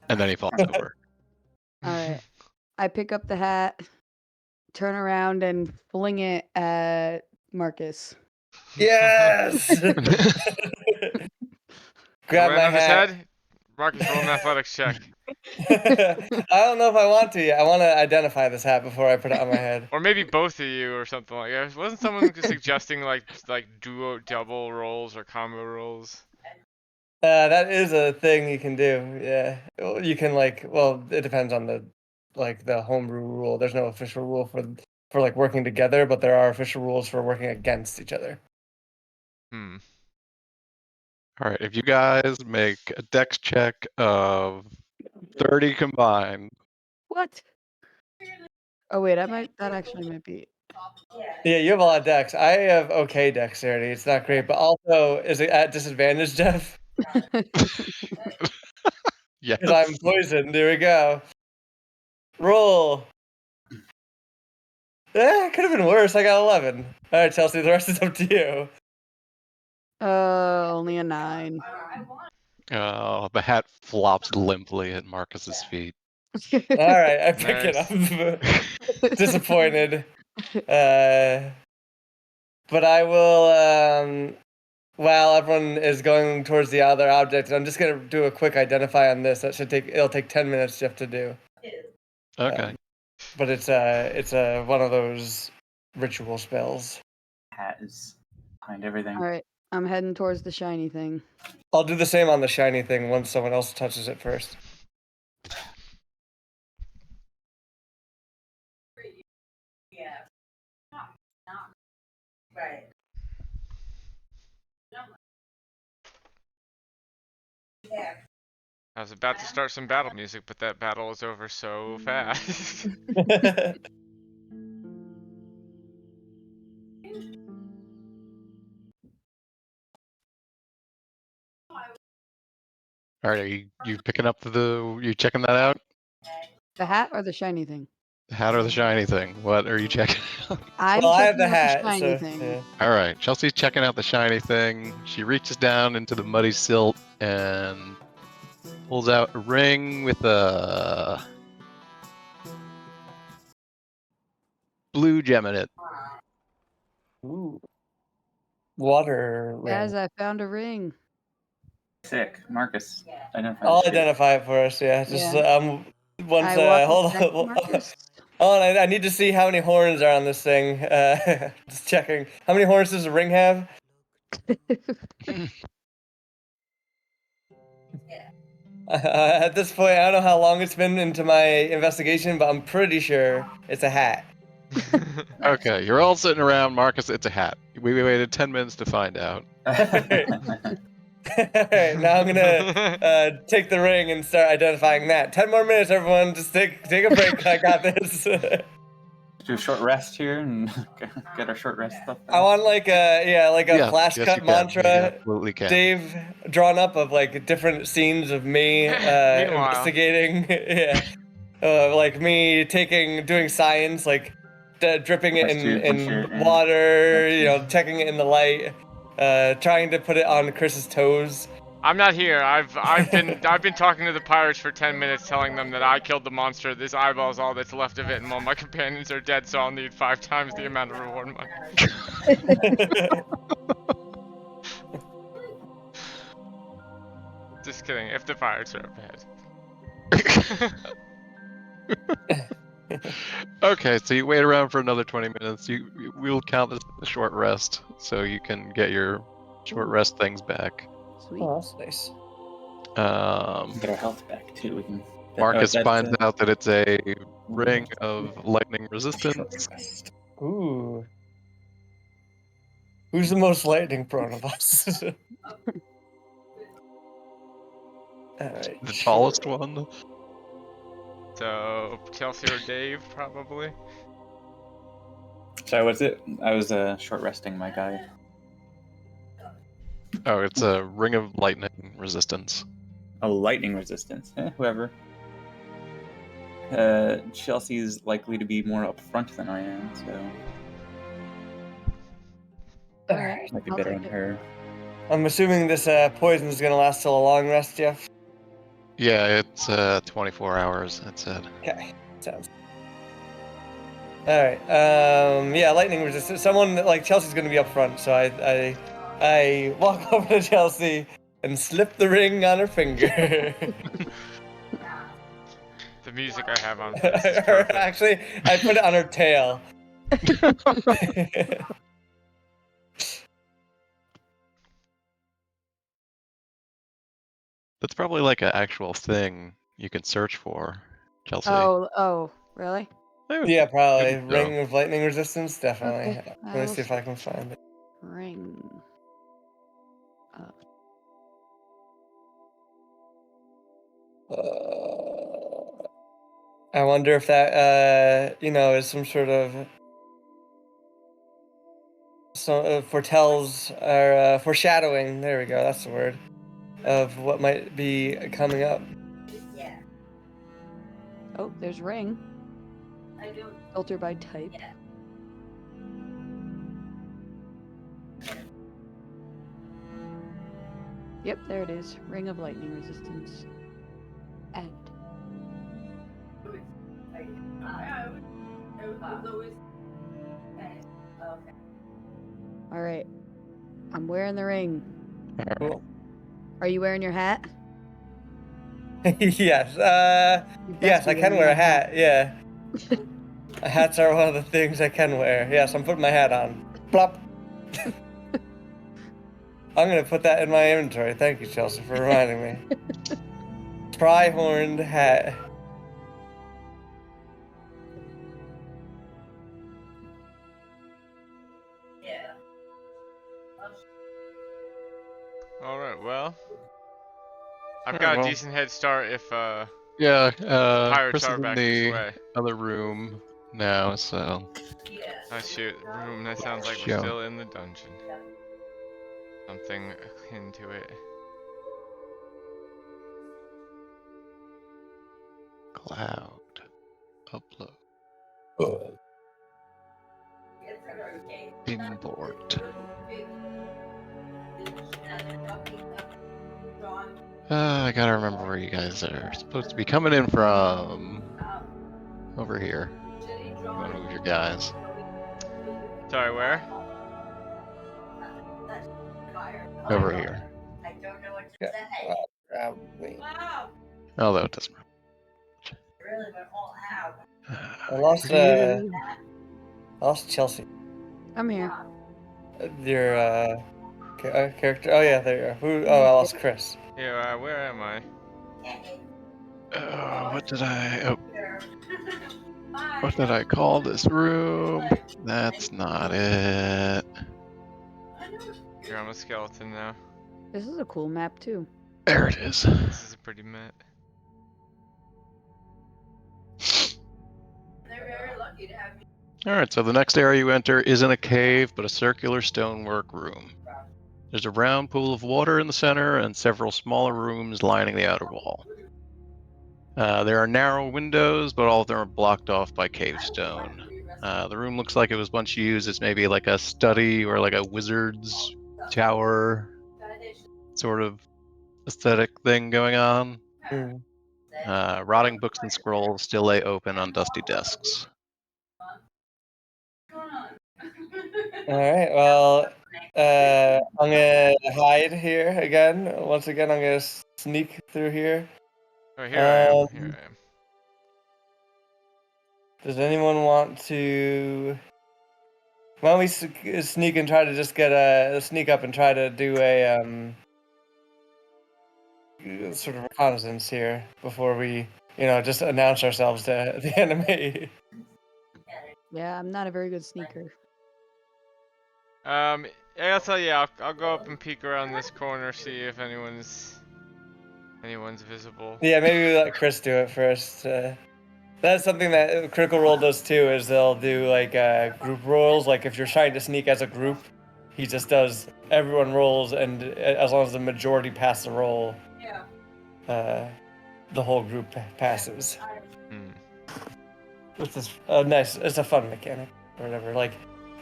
[SPEAKER 3] and then he falls over.
[SPEAKER 4] All right. I pick up the hat, turn around, and fling it at Marcus.
[SPEAKER 1] Yes. Grab
[SPEAKER 2] land
[SPEAKER 1] my
[SPEAKER 2] on his
[SPEAKER 1] hat.
[SPEAKER 2] head. Marcus, roll an athletics check.
[SPEAKER 1] I don't know if I want to yet. I want to identify this hat before I put it on my head.
[SPEAKER 2] Or maybe both of you or something like that. Wasn't someone suggesting like duo double rolls or combo rolls?
[SPEAKER 1] That is a thing you can do. Yeah, you can it depends on the homebrew rule. There's no official rule for like working together, but there are official rules for working against each other.
[SPEAKER 3] All right, if you guys make a dex check of 30 combined.
[SPEAKER 4] What? Oh wait, that actually might be.
[SPEAKER 1] Yeah, you have a lot of dex. I have okay dexterity. It's not great, but also is it at disadvantage, Jeff?
[SPEAKER 3] Yes.
[SPEAKER 1] Because I'm poisoned. There we go. Roll. It could have been worse. I got 11. All right, Chelsea, the rest is up to you.
[SPEAKER 4] Only a 9.
[SPEAKER 3] The hat flops limply at Marcus's feet.
[SPEAKER 1] All right, I pick
[SPEAKER 2] Nice.
[SPEAKER 1] it up. Disappointed. But I will, while everyone is going towards the other object, I'm just going to do a quick identify on this. It'll take 10 minutes, Jeff, to do.
[SPEAKER 3] Okay.
[SPEAKER 1] But it's one of those ritual spells.
[SPEAKER 9] Hat is behind everything.
[SPEAKER 4] All right, I'm heading towards the shiny thing.
[SPEAKER 1] I'll do the same on the shiny thing once someone else touches it first.
[SPEAKER 10] Right.
[SPEAKER 2] I was about to start some battle music, but that battle is over so fast.
[SPEAKER 3] All right, are you picking up you checking that out?
[SPEAKER 4] The hat or the shiny thing?
[SPEAKER 3] The hat or the shiny thing? What are you checking out?
[SPEAKER 4] I'm
[SPEAKER 1] Well, I have
[SPEAKER 4] checking
[SPEAKER 1] the
[SPEAKER 4] out
[SPEAKER 1] hat,
[SPEAKER 4] shiny
[SPEAKER 1] so
[SPEAKER 4] thing.
[SPEAKER 1] yeah.
[SPEAKER 3] All right, Chelsea's checking out the shiny thing. She reaches down into the muddy silt and pulls out a ring with a blue gem in it.
[SPEAKER 1] Ooh. Water ring.
[SPEAKER 4] Guys, I found a ring.
[SPEAKER 9] Sick. Marcus, identify
[SPEAKER 1] I'll
[SPEAKER 9] the shape.
[SPEAKER 1] identify it for us. Yeah, just once.
[SPEAKER 4] I walk
[SPEAKER 1] Hold
[SPEAKER 4] up next to
[SPEAKER 1] on.
[SPEAKER 4] Marcus.
[SPEAKER 1] Oh, and I need to see how many horns are on this thing. Just checking. How many horns does the ring have? At this point, I don't know how long it's been into my investigation, but I'm pretty sure it's a hat.
[SPEAKER 3] Okay, you're all sitting around. Marcus, it's a hat. We waited 10 minutes to find out.
[SPEAKER 1] Alright, now I'm gonna take the ring and start identifying that. 10 more minutes, everyone. Just take a break. I got this.
[SPEAKER 9] Do a short rest here and get our short rest stuff.
[SPEAKER 1] I want like a
[SPEAKER 3] Yeah,
[SPEAKER 1] flash
[SPEAKER 3] yes,
[SPEAKER 1] cut
[SPEAKER 3] you can.
[SPEAKER 1] mantra.
[SPEAKER 3] You absolutely can.
[SPEAKER 1] Dave drawn up of like different scenes of me
[SPEAKER 2] Meanwhile.
[SPEAKER 1] investigating. Yeah, like me doing science, like dripping it
[SPEAKER 9] Test tubes and
[SPEAKER 1] in
[SPEAKER 9] shit, yeah.
[SPEAKER 1] water.
[SPEAKER 9] Test
[SPEAKER 1] You know,
[SPEAKER 9] tubes.
[SPEAKER 1] checking it in the light. Trying to put it on Chris's toes.
[SPEAKER 2] I'm not here. I've been talking to the pirates for 10 minutes, telling them that I killed the monster. This eyeball's all that's left of it, and all my companions are dead, so I'll need 5 times the amount of reward money. Just kidding. If the pirates are up ahead.
[SPEAKER 3] Okay, so you wait around for another 20 minutes. We'll count this as a short rest, so you can get your short rest things back.
[SPEAKER 4] Sweet.
[SPEAKER 1] Oh, that's nice.
[SPEAKER 9] Get our health back too. We can.
[SPEAKER 3] Marcus finds out that it's a ring of lightning resistance.
[SPEAKER 1] Ooh. Who's the most lightning prone of us? Alright.
[SPEAKER 3] The tallest one.
[SPEAKER 2] So Chelsea or Dave, probably.
[SPEAKER 9] Sorry, what's it? I was short resting my guy.
[SPEAKER 3] Oh, it's a ring of lightning resistance.
[SPEAKER 9] Oh, lightning resistance. Whoever. Chelsea's likely to be more upfront than I am, so
[SPEAKER 4] Alright.
[SPEAKER 9] might be
[SPEAKER 4] I'll
[SPEAKER 9] better
[SPEAKER 4] take
[SPEAKER 9] on
[SPEAKER 4] it.
[SPEAKER 9] her.
[SPEAKER 1] I'm assuming this poison is gonna last till a long rest, Jeff.
[SPEAKER 3] Yeah, it's 24 hours, it said.
[SPEAKER 1] Okay, sounds. All right. Yeah, lightning resistance. Someone like Chelsea's gonna be up front, so I walk over to Chelsea and slip the ring on her finger.
[SPEAKER 2] The music I have on. This is perfect.
[SPEAKER 1] Actually, I put it on her tail.
[SPEAKER 3] That's probably like an actual thing you can search for, Chelsea.
[SPEAKER 4] Oh, really?
[SPEAKER 1] Yeah, probably.
[SPEAKER 3] Maybe so.
[SPEAKER 1] Ring of lightning resistance, definitely.
[SPEAKER 4] Okay,
[SPEAKER 1] Let me see if I can find it.
[SPEAKER 4] Ring.
[SPEAKER 1] I wonder if that, is some sort of foretells or foreshadowing. There we go. That's the word of what might be coming up.
[SPEAKER 4] Oh, there's ring. Filter by type. Yep, there it is. Ring of lightning resistance. Add. All right. I'm wearing the ring.
[SPEAKER 1] Cool.
[SPEAKER 4] Are you wearing your hat?
[SPEAKER 1] Yes.
[SPEAKER 4] You best
[SPEAKER 1] Yes,
[SPEAKER 4] be
[SPEAKER 1] I can
[SPEAKER 4] wearing
[SPEAKER 1] wear a
[SPEAKER 4] that
[SPEAKER 1] hat. Yeah. Hats are one of the things I can wear. Yes, I'm putting my hat on. Plop. I'm gonna put that in my inventory. Thank you, Chelsea, for reminding me. Tri-horned hat.
[SPEAKER 2] Alright, well. I've
[SPEAKER 3] Alright,
[SPEAKER 2] got
[SPEAKER 3] well.
[SPEAKER 2] a decent head start if
[SPEAKER 3] Yeah,
[SPEAKER 2] pirates
[SPEAKER 3] Chris is
[SPEAKER 2] are
[SPEAKER 3] in
[SPEAKER 2] back this
[SPEAKER 3] the
[SPEAKER 2] way.
[SPEAKER 3] other room now, so
[SPEAKER 2] Oh shoot, room, that sounds like we're
[SPEAKER 3] Yeah.
[SPEAKER 2] still in the dungeon. Something akin to it.
[SPEAKER 3] Cloud. Upload. Import. I gotta remember where you guys are supposed to be coming in from. Over here. You wanna move your guys.
[SPEAKER 2] Sorry, where?
[SPEAKER 3] Over here.
[SPEAKER 1] Yeah, probably.
[SPEAKER 3] Although it doesn't matter.
[SPEAKER 1] I lost
[SPEAKER 4] Creative.
[SPEAKER 1] Chelsea.
[SPEAKER 4] I'm here.
[SPEAKER 1] Your character. Oh yeah, there you are. Who? Oh, I lost Chris.
[SPEAKER 2] Yeah, where am I?
[SPEAKER 3] What did I? Oh, what did I call this room? That's not it.
[SPEAKER 2] Here, I'm a skeleton now.
[SPEAKER 4] This is a cool map too.
[SPEAKER 3] There it is.
[SPEAKER 2] This is a pretty map.
[SPEAKER 10] They're very lucky to have me.
[SPEAKER 3] All right, so the next area you enter isn't a cave, but a circular stonework room. There's a round pool of water in the center and several smaller rooms lining the outer wall. There are narrow windows, but all of them are blocked off by cave stone. The room looks like it was once used as maybe like a study or like a wizard's tower sort of aesthetic thing going on.
[SPEAKER 1] Mm.
[SPEAKER 3] Rotting books and scrolls still lay open on dusty desks.
[SPEAKER 1] All right. Well, I'm gonna hide here again. Once again, I'm gonna sneak through here.
[SPEAKER 2] Oh, here I am. Here I am.
[SPEAKER 1] Does anyone want to? Why don't we sneak and try to just get a sneak up and try to do a sort of reconnaissance here before we, just announce ourselves to the enemy.
[SPEAKER 4] Yeah, I'm not a very good sneaker.
[SPEAKER 2] I'll tell you, I'll go up and peek around this corner, see if anyone's visible.
[SPEAKER 1] Yeah, maybe we let Chris do it first. That's something that Critical Role does too, is they'll do like group rolls. Like if you're trying to sneak as a group, he just does everyone rolls, and as long as the majority pass the roll, the whole group passes. Which is nice. It's a fun mechanic or whatever. Like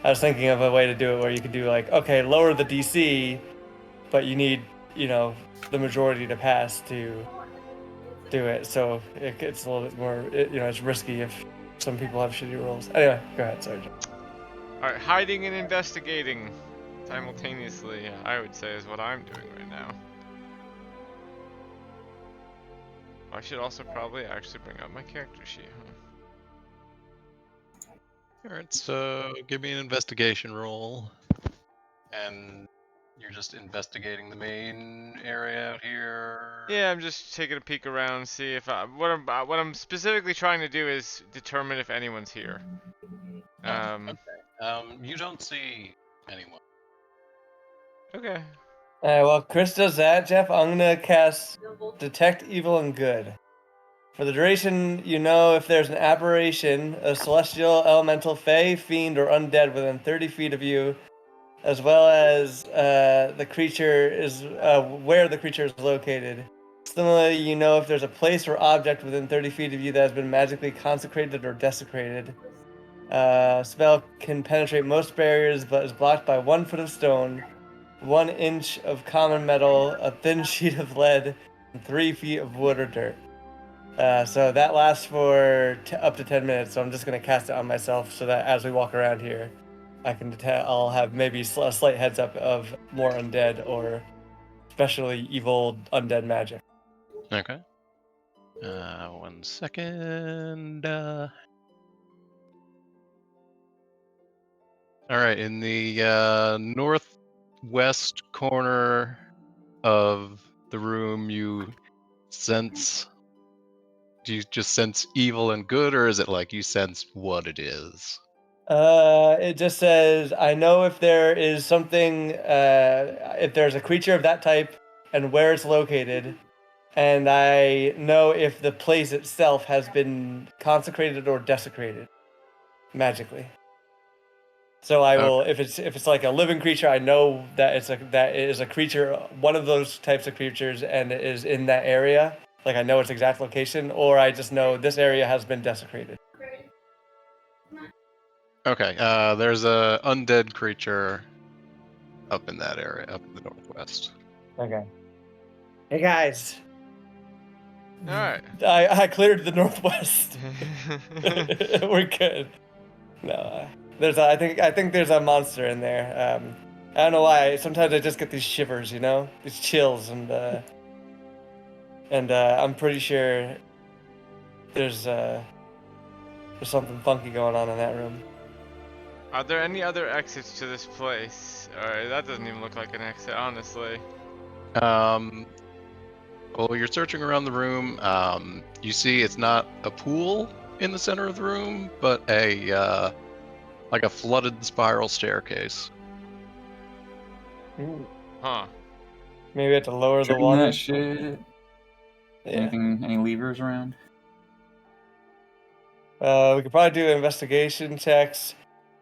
[SPEAKER 1] I was thinking of a way to do it where you could do like, okay, lower the DC, but you need, the majority to pass to do it, so it's a little bit more, it's risky if some people have shitty rolls. Anyway, go ahead, sorry.
[SPEAKER 2] Alright, hiding and investigating simultaneously, I would say, is what I'm doing right now. I should also probably actually bring up my character sheet, huh?
[SPEAKER 3] Alright, so give me an investigation roll. And you're just investigating the main area out here?
[SPEAKER 2] Yeah, I'm just taking a peek around, see if what I'm specifically trying to do is determine if anyone's here.
[SPEAKER 3] You don't see anyone.
[SPEAKER 2] Okay.
[SPEAKER 1] Alright, well, Chris does that. Jeff, I'm gonna cast Detect Evil and Good. For the duration, if there's an aberration, a celestial, elemental, fey, fiend, or undead within 30 feet of you, as well as the creature is where the creature is located. Similarly, if there's a place or object within 30 feet of you that has been magically consecrated or desecrated. Spell can penetrate most barriers, but is blocked by 1 foot of stone, 1 inch of common metal, a thin sheet of lead, and 3 feet of wood or dirt. So that lasts for up to 10 minutes. So I'm just gonna cast it on myself so that as we walk around here, I'll have maybe a slight heads up of more undead or especially evil undead magic.
[SPEAKER 3] Okay. 1 second. Alright, in the northwest corner of the room, you sense. Do you just sense evil and good, or is it like you sense what it is?
[SPEAKER 1] It just says, I know if there is something, if there's a creature of that type and where it's located, and I know if the place itself has been consecrated or desecrated magically. So I will, if it's like a living creature, I know that that is a creature, one of those types of creatures, and it is in that area. Like I know its exact location, or I just know this area has been desecrated.
[SPEAKER 3] Okay, there's a undead creature up in that area, up in the northwest.
[SPEAKER 1] Okay. Hey guys,
[SPEAKER 2] Alright.
[SPEAKER 1] I cleared the northwest. We're good. No, I think there's a monster in there. I don't know why. Sometimes I just get these shivers, you know, these chills, and I'm pretty sure there's something funky going on in that room.
[SPEAKER 2] Are there any other exits to this place? Alright, that doesn't even look like an exit, honestly.
[SPEAKER 3] Well, you're searching around the room. You see it's not a pool in the center of the room, but a like a flooded spiral staircase.
[SPEAKER 1] Ooh.
[SPEAKER 2] Huh.
[SPEAKER 1] Maybe I have to lower the
[SPEAKER 9] Checking
[SPEAKER 1] water.
[SPEAKER 9] that shit.
[SPEAKER 1] Yeah.
[SPEAKER 9] Anything? Any levers around?
[SPEAKER 1] We could probably do investigation checks.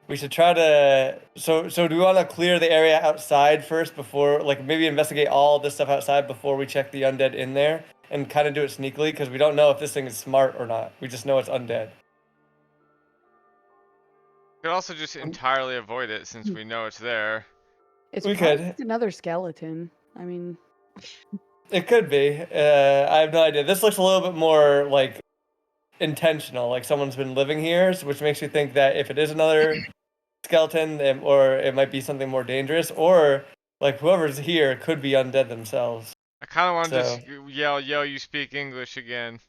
[SPEAKER 1] We should try to. So do we want to clear the area outside first before, like, maybe investigate all this stuff outside before we check the undead in there, and kind of do it sneakily because we don't know if this thing is smart or not. We just know it's undead.
[SPEAKER 2] Could also just entirely avoid it since we know it's there.
[SPEAKER 4] It's
[SPEAKER 1] We
[SPEAKER 4] probably
[SPEAKER 1] could.
[SPEAKER 4] just another skeleton. I mean,
[SPEAKER 1] It could be. I have no idea. This looks a little bit more like intentional, like someone's been living here, which makes me think that if it is another skeleton, or it might be something more dangerous, or like whoever's here could be undead themselves.
[SPEAKER 2] I kind of want to
[SPEAKER 1] So-
[SPEAKER 2] just yell, yo, you speak English again.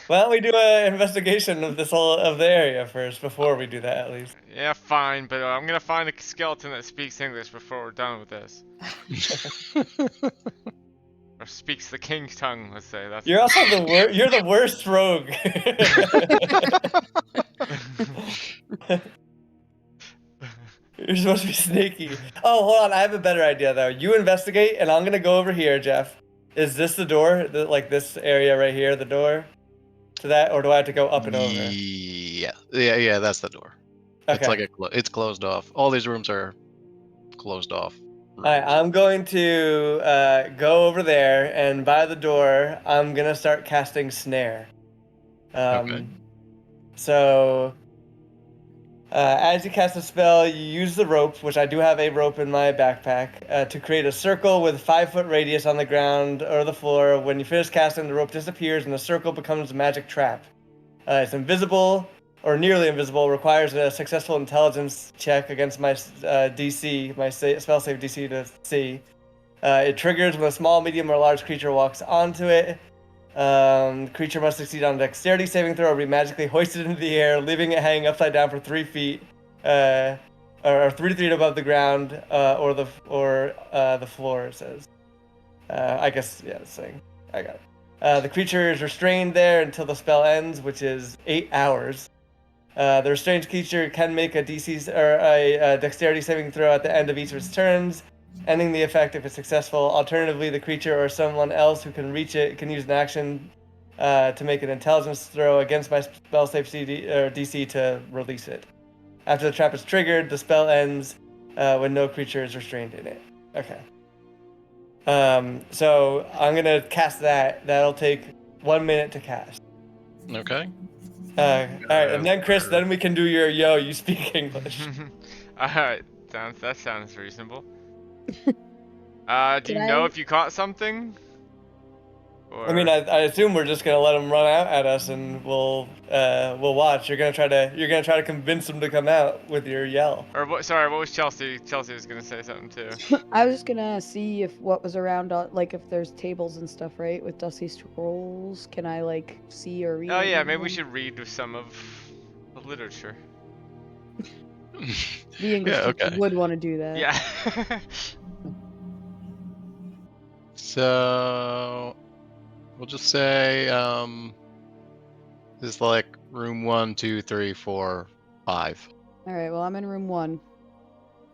[SPEAKER 1] Why don't we do an investigation of the area first before we do that, at least?
[SPEAKER 2] Yeah, fine, but I'm gonna find a skeleton that speaks English before we're done with this. Or speaks the king's tongue, let's say. That's
[SPEAKER 1] You're also you're the worst rogue. You're supposed to be sneaky. Oh, hold on. I have a better idea, though. You investigate, and I'm going to go over here, Jeff. Is this the door? Like this area right here, the door to that? Or do I have to go up and over?
[SPEAKER 3] Yeah, that's the door. It's
[SPEAKER 1] Okay.
[SPEAKER 3] like it's closed off. All these rooms are closed off.
[SPEAKER 1] All right, I'm going to go over there, and by the door, I'm going to start casting Snare.
[SPEAKER 3] Okay.
[SPEAKER 1] So, as you cast a spell, you use the rope, which I do have a rope in my backpack, to create a circle with 5-foot radius on the ground or the floor. When you finish casting, the rope disappears and the circle becomes a magic trap. It's invisible or nearly invisible, requires a successful intelligence check against my DC, my spell save DC to see. It triggers when a small, medium, or large creature walks onto it. The creature must succeed on a dexterity saving throw or be magically hoisted into the air, leaving it hanging upside down for 3 feet, or 3 feet above the ground, or the floor. It says. I guess this thing. I got it. The creature is restrained there until the spell ends, which is 8 hours. The restrained creature can make a dexterity saving throw at the end of each of its turns, ending the effect if it's successful. Alternatively, the creature or someone else who can reach it can use an action to make an intelligence throw against my spell save DC to release it. After the trap is triggered, the spell ends when no creature is restrained in it. Okay. So I'm gonna cast that. That'll take 1 minute to cast.
[SPEAKER 3] Okay.
[SPEAKER 1] All right, and then Chris, then we can do your you speak English.
[SPEAKER 2] Alright, that sounds reasonable. Do you know if you caught something? Or...
[SPEAKER 1] I mean, I assume we're just gonna let them run out at us, and we'll watch. You're gonna try to convince them to come out with your yell.
[SPEAKER 2] Or what? Sorry, what was Chelsea? Chelsea was gonna say something too.
[SPEAKER 4] I was just gonna see if what was around, like if there's tables and stuff, right? With Dusty Scrolls, can I like see or read?
[SPEAKER 2] Oh yeah, maybe we
[SPEAKER 4] anything?
[SPEAKER 2] should read some of the literature.
[SPEAKER 4] The English
[SPEAKER 3] Yeah,
[SPEAKER 4] teacher
[SPEAKER 3] okay.
[SPEAKER 4] would want to do that.
[SPEAKER 2] Yeah.
[SPEAKER 3] So we'll just say this is like room 1, 2, 3, 4, 5.
[SPEAKER 4] All right. Well, I'm in room 1.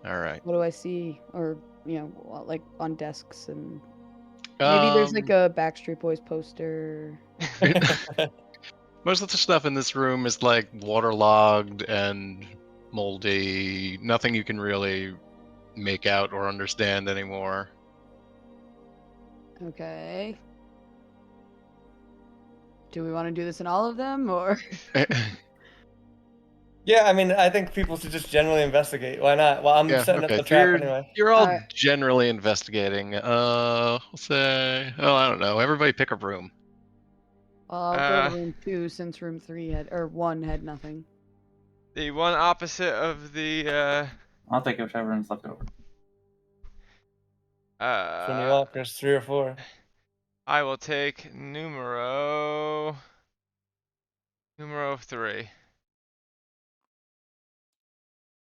[SPEAKER 3] All right.
[SPEAKER 4] What do I see? Or like on desks and maybe there's like a Backstreet Boys poster.
[SPEAKER 3] Most of the stuff in this room is like waterlogged and moldy. Nothing you can really make out or understand anymore.
[SPEAKER 4] Okay. Do we want to do this in all of them, or?
[SPEAKER 1] Yeah, I mean, I think people should just generally investigate. Why not? Well, I'm
[SPEAKER 3] Yeah,
[SPEAKER 1] setting
[SPEAKER 3] okay.
[SPEAKER 1] up the
[SPEAKER 3] So
[SPEAKER 1] trap
[SPEAKER 3] you're,
[SPEAKER 1] anyway.
[SPEAKER 3] you're all
[SPEAKER 4] Alright.
[SPEAKER 3] generally investigating. We'll say, oh, I don't know. Everybody pick a room.
[SPEAKER 4] I'll go to
[SPEAKER 2] Uh,
[SPEAKER 4] room 2 since room 3 had, or 1 had nothing.
[SPEAKER 2] The one opposite of the
[SPEAKER 9] I'll take whichever one's left over.
[SPEAKER 1] Which one do you want, Chris? 3 or 4?
[SPEAKER 2] I will take numero 3.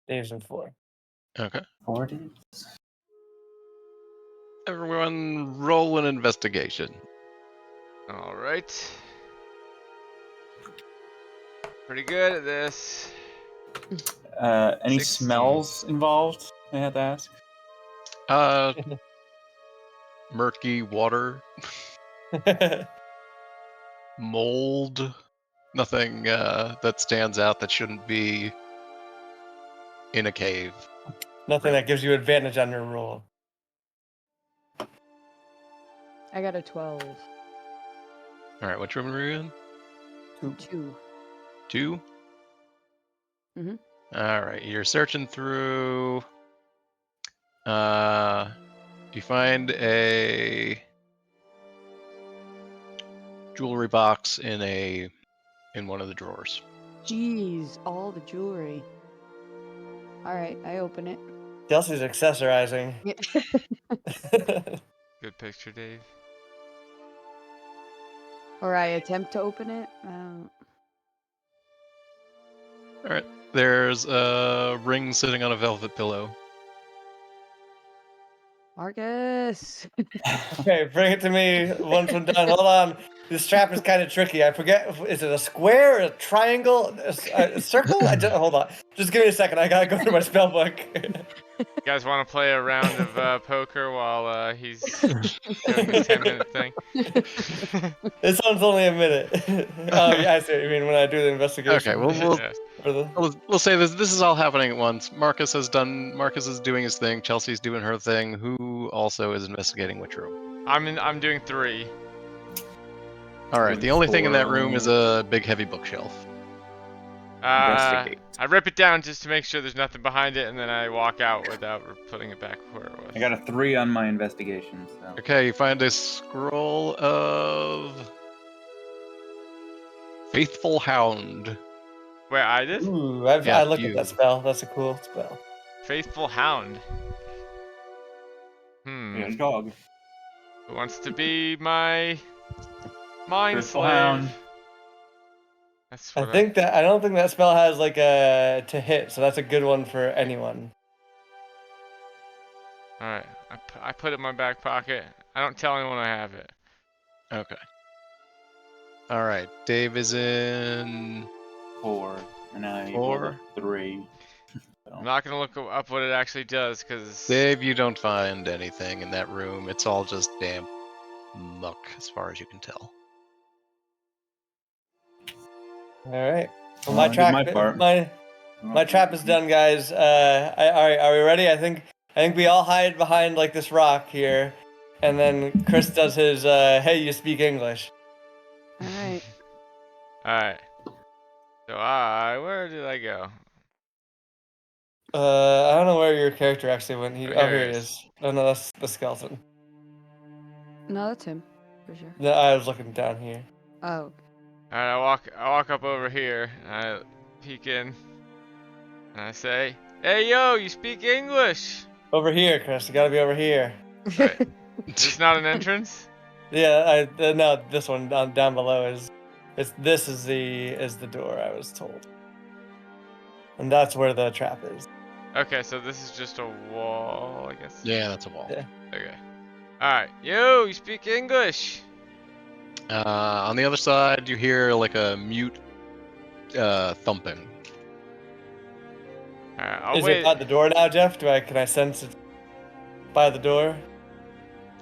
[SPEAKER 1] Dave's in 4.
[SPEAKER 3] Okay.
[SPEAKER 9] 4 dudes.
[SPEAKER 3] Everyone roll an investigation.
[SPEAKER 2] All right. Pretty good at this.
[SPEAKER 9] Any
[SPEAKER 2] 16.
[SPEAKER 9] smells involved? I had to ask.
[SPEAKER 3] Murky water, mold, nothing that stands out that shouldn't be in a cave.
[SPEAKER 1] Nothing that gives you advantage on your roll.
[SPEAKER 4] I got a 12.
[SPEAKER 3] All right, which room are you in?
[SPEAKER 4] 2.
[SPEAKER 3] 2?
[SPEAKER 4] Mhm.
[SPEAKER 3] All right, you're searching through. You find a jewelry box in one of the drawers.
[SPEAKER 4] Jeez, all the jewelry. Alright, I open it.
[SPEAKER 1] Chelsea's accessorizing.
[SPEAKER 2] Good picture, Dave.
[SPEAKER 4] Or I attempt to open it.
[SPEAKER 3] All right, there's a ring sitting on a velvet pillow.
[SPEAKER 4] Marcus!
[SPEAKER 1] Okay, bring it to me once we're done. Hold on. This trap is kind of tricky. I forget. Is it a square, a triangle, a circle? Hold on. Just give me a second. I gotta go through my spell book.
[SPEAKER 2] You guys want to play a round of poker while he's doing his 10-minute thing?
[SPEAKER 1] This one's only a minute. Oh, yeah, I see what you mean when I do the investigation.
[SPEAKER 3] Okay, we'll
[SPEAKER 2] Yes.
[SPEAKER 3] we'll say this. This is all happening at once. Marcus is doing his thing. Chelsea's doing her thing. Who also is investigating which room?
[SPEAKER 2] I'm doing 3.
[SPEAKER 3] All right. The only thing in that
[SPEAKER 9] 4.
[SPEAKER 3] room is a big, heavy bookshelf.
[SPEAKER 9] Investigate.
[SPEAKER 2] I rip it down just to make sure there's nothing behind it, and then I walk out without putting it back where it was.
[SPEAKER 9] I got a 3 on my investigation. So.
[SPEAKER 3] Okay, you find a scroll of Faithful Hound.
[SPEAKER 2] Wait, I did?
[SPEAKER 1] Ooh,
[SPEAKER 3] Yeah,
[SPEAKER 1] I looked
[SPEAKER 3] you.
[SPEAKER 1] at that spell. That's a cool spell.
[SPEAKER 2] Faithful Hound.
[SPEAKER 9] Yeah, dog.
[SPEAKER 2] Who wants to be my mind
[SPEAKER 9] Faithful
[SPEAKER 2] slave?
[SPEAKER 9] Hound.
[SPEAKER 2] That's
[SPEAKER 1] I
[SPEAKER 2] what
[SPEAKER 1] don't think that spell has like a to hit, so that's a good one for anyone.
[SPEAKER 2] Alright, I put it in my back pocket. I don't tell anyone I have it.
[SPEAKER 3] Okay. All right. Dave is in
[SPEAKER 9] 4. And I
[SPEAKER 3] 4.
[SPEAKER 9] rolled a 3.
[SPEAKER 2] I'm not gonna look up what it actually does, because
[SPEAKER 3] Dave, you don't find anything in that room. It's all just damp muck, as far as you can tell.
[SPEAKER 1] All right. Well,
[SPEAKER 9] Well,
[SPEAKER 1] my
[SPEAKER 9] I did
[SPEAKER 1] trap,
[SPEAKER 9] my part.
[SPEAKER 1] my trap is done, guys. All right, are we ready? I think we all hide behind like this rock here, and then Chris does his "Hey, you speak English."
[SPEAKER 4] Alright.
[SPEAKER 2] Alright. So where did I go?
[SPEAKER 1] I don't know where your character actually went.
[SPEAKER 2] Oh,
[SPEAKER 1] Here
[SPEAKER 2] here
[SPEAKER 1] he
[SPEAKER 2] he
[SPEAKER 1] is. Oh no, that's the skeleton.
[SPEAKER 4] No, that's him. For sure.
[SPEAKER 1] No, I was looking down here.
[SPEAKER 4] Oh.
[SPEAKER 2] Alright, I walk up over here, and I peek in, and I say, "Hey yo, you speak English?"
[SPEAKER 1] Over here, Chris. You gotta be over here.
[SPEAKER 2] Right. Is this not an entrance?
[SPEAKER 1] Yeah, no, this one down below is the door, I was told, and that's where the trap is.
[SPEAKER 2] Okay, so this is just a wall, I guess.
[SPEAKER 3] Yeah, that's a wall.
[SPEAKER 1] Yeah.
[SPEAKER 2] Okay. Alright, yo, you speak English?
[SPEAKER 3] On the other side, you hear like a mute thumping.
[SPEAKER 2] Alright, I'll
[SPEAKER 1] Is
[SPEAKER 2] wait.
[SPEAKER 1] it by the door now, Jeff? Can I sense it by the door?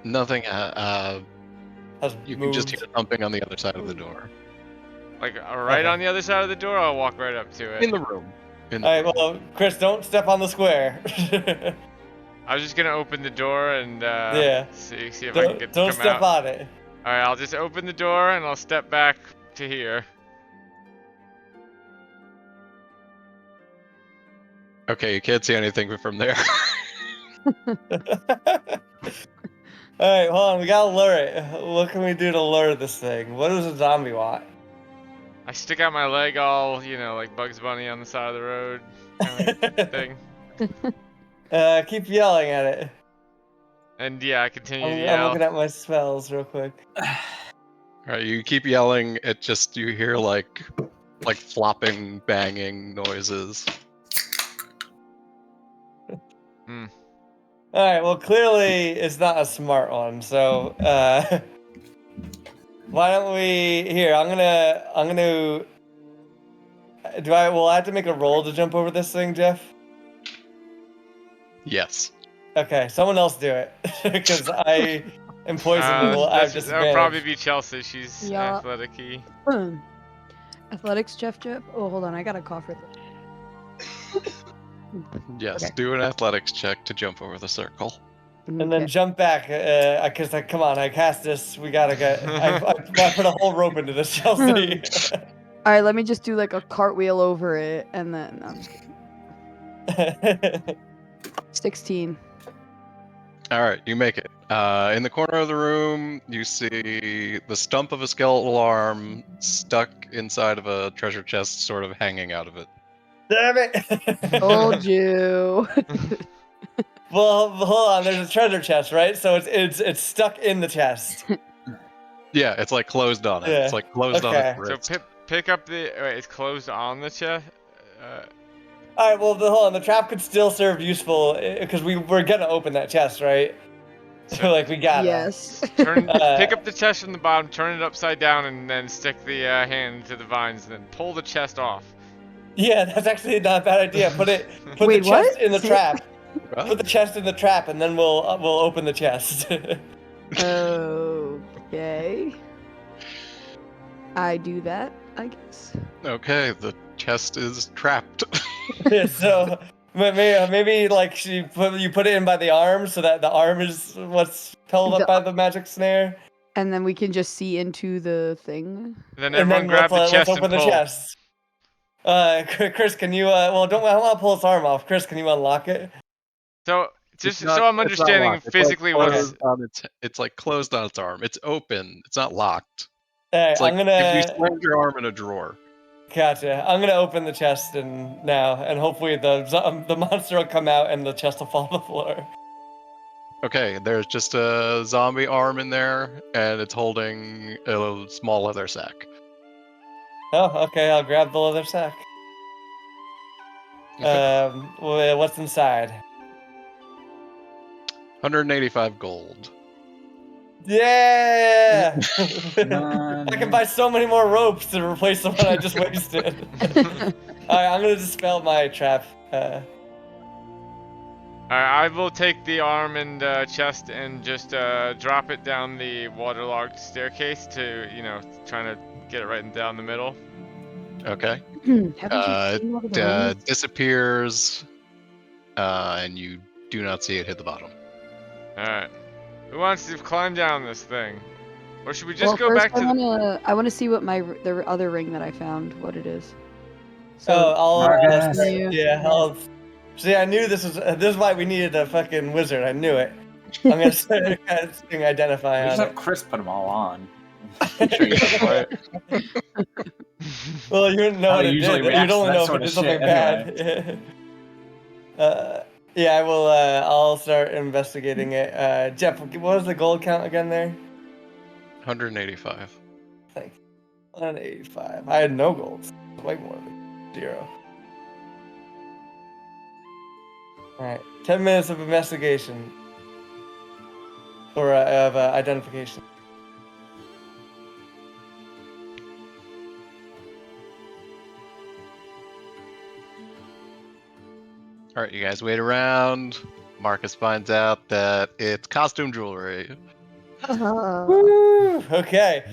[SPEAKER 3] Nothing.
[SPEAKER 1] Has
[SPEAKER 3] You can
[SPEAKER 1] moved.
[SPEAKER 3] just hear thumping on the other side of the door.
[SPEAKER 2] Like, right
[SPEAKER 1] Okay.
[SPEAKER 2] on the other side of the door, I'll walk right up to it.
[SPEAKER 3] In the room. In the
[SPEAKER 1] All right,
[SPEAKER 3] room.
[SPEAKER 1] well, Chris, don't step on the square.
[SPEAKER 2] I was just gonna open the door and
[SPEAKER 1] Yeah.
[SPEAKER 2] see if I can get to
[SPEAKER 1] don't
[SPEAKER 2] come
[SPEAKER 1] step
[SPEAKER 2] out.
[SPEAKER 1] on it.
[SPEAKER 2] Alright, I'll just open the door and I'll step back to here.
[SPEAKER 3] Okay, you can't see anything from there.
[SPEAKER 1] Alright, hold on, we gotta lure it. What can we do to lure this thing? What does a zombie want?
[SPEAKER 2] I stick out my leg all, you know, like Bugs Bunny on the side of the road kind of thing.
[SPEAKER 1] Keep yelling at it.
[SPEAKER 2] And yeah, I continue to
[SPEAKER 1] I'm
[SPEAKER 2] yell.
[SPEAKER 1] looking at my spells real quick.
[SPEAKER 3] Alright, you keep yelling, it just, you hear like flopping, banging noises.
[SPEAKER 1] Alright, well clearly it's not a smart one, so why don't we will I have to make a roll to jump over this thing, Jeff?
[SPEAKER 3] Yes.
[SPEAKER 1] Okay, someone else do it. Because I am poisoned and I have
[SPEAKER 2] That'll probably
[SPEAKER 1] disadvantage.
[SPEAKER 2] be Chelsea. She's
[SPEAKER 4] Yeah.
[SPEAKER 2] athletic-y.
[SPEAKER 4] Athletics, Jeff. Oh, hold on. I got a cough.
[SPEAKER 3] Yes,
[SPEAKER 4] Okay.
[SPEAKER 3] do an athletics check to jump over the circle.
[SPEAKER 1] And then jump back, because come on, I cast this. We gotta get. I put a whole rope into this, Chelsea.
[SPEAKER 4] All right, let me just do like a cartwheel over it, and then I'm just kidding. 16.
[SPEAKER 3] Alright, you make it. In the corner of the room, you see the stump of a skeletal arm stuck inside of a treasure chest, sort of hanging out of it.
[SPEAKER 1] Damn it!
[SPEAKER 4] Told you.
[SPEAKER 1] Well, hold on. There's a treasure chest, right? So it's stuck in the chest.
[SPEAKER 3] Yeah, it's like closed on it.
[SPEAKER 1] Yeah,
[SPEAKER 3] It's like closed on
[SPEAKER 1] okay.
[SPEAKER 3] its
[SPEAKER 2] So
[SPEAKER 3] wrist.
[SPEAKER 2] pick up the. Wait, it's closed on the chest.
[SPEAKER 1] All right. Well, hold on. The trap could still serve useful because we're gonna open that chest, right? So like we gotta.
[SPEAKER 4] Yes.
[SPEAKER 2] Pick up the chest from the bottom, turn it upside down, and then stick the hand to the vines. Then pull the chest off.
[SPEAKER 1] Yeah, that's actually not a bad idea. Put
[SPEAKER 4] Wait,
[SPEAKER 1] the chest
[SPEAKER 4] what?
[SPEAKER 1] in the trap.
[SPEAKER 3] What?
[SPEAKER 1] Put the chest in the trap, and then we'll open the chest.
[SPEAKER 4] Okay. I do that, I guess.
[SPEAKER 3] Okay, the chest is trapped.
[SPEAKER 1] So maybe like you put it in by the arm, so that the arm is what's held up by the magic snare.
[SPEAKER 4] And then we can just see into the thing.
[SPEAKER 2] Then
[SPEAKER 1] And
[SPEAKER 2] everyone
[SPEAKER 1] then
[SPEAKER 2] grab the
[SPEAKER 1] let's
[SPEAKER 2] chest
[SPEAKER 1] open
[SPEAKER 2] and
[SPEAKER 1] the
[SPEAKER 2] pull.
[SPEAKER 1] chest. Chris, can you? I want to pull its arm off. Chris, can you unlock it?
[SPEAKER 2] So just
[SPEAKER 3] It's not-
[SPEAKER 2] so I'm
[SPEAKER 3] it's not
[SPEAKER 2] understanding
[SPEAKER 3] locked. It's like
[SPEAKER 2] physically what's.
[SPEAKER 3] closed on it's like closed on its arm. It's open. It's not locked.
[SPEAKER 1] Hey,
[SPEAKER 3] It's like
[SPEAKER 1] I'm
[SPEAKER 3] if you
[SPEAKER 1] gonna.
[SPEAKER 3] slammed your arm in a drawer.
[SPEAKER 1] Gotcha. I'm gonna open the chest now, and hopefully the monster will come out and the chest will fall on the floor.
[SPEAKER 3] Okay, there's just a zombie arm in there, and it's holding a small leather sack.
[SPEAKER 1] Oh, okay. I'll grab the leather sack.
[SPEAKER 3] Okay.
[SPEAKER 1] What's inside?
[SPEAKER 3] 185 gold.
[SPEAKER 1] Yeah!
[SPEAKER 9] on.
[SPEAKER 1] I can buy so many more ropes to replace the one I just wasted. Alright, I'm gonna dispel my trap.
[SPEAKER 2] Alright, I will take the arm and chest and just drop it down the waterlogged staircase to, trying to get it right down the middle.
[SPEAKER 3] Okay.
[SPEAKER 4] Haven't you seen one of the rooms?
[SPEAKER 3] Disappears, and you do not see it hit the bottom.
[SPEAKER 2] Alright. Who wants to climb down this thing? Or should we just
[SPEAKER 4] Well,
[SPEAKER 2] go
[SPEAKER 4] first
[SPEAKER 2] back to
[SPEAKER 4] I wanna see what the other ring that I found, what it is.
[SPEAKER 9] Marcus.
[SPEAKER 1] See, I knew this is why we needed a fucking wizard. I knew it. I'm gonna start casting identify
[SPEAKER 9] Just
[SPEAKER 1] on
[SPEAKER 9] have
[SPEAKER 1] it.
[SPEAKER 9] Chris put them all on.
[SPEAKER 1] Well, you wouldn't know
[SPEAKER 9] How
[SPEAKER 1] what
[SPEAKER 9] he
[SPEAKER 1] it
[SPEAKER 9] usually
[SPEAKER 1] did. You'd
[SPEAKER 9] reacts to
[SPEAKER 1] only
[SPEAKER 9] that
[SPEAKER 1] know if
[SPEAKER 9] sort
[SPEAKER 1] it
[SPEAKER 9] of
[SPEAKER 1] did something
[SPEAKER 9] shit
[SPEAKER 1] bad. Yeah, I will. I'll start investigating it. Jeff, what was the gold count again there?
[SPEAKER 3] 185.
[SPEAKER 1] Thanks. 185. I had no golds. Way more than 0. Alright, 10 minutes of investigation. Or of identification.
[SPEAKER 3] All right, you guys wait around. Marcus finds out that it's costume jewelry.
[SPEAKER 1] Woo! Okay.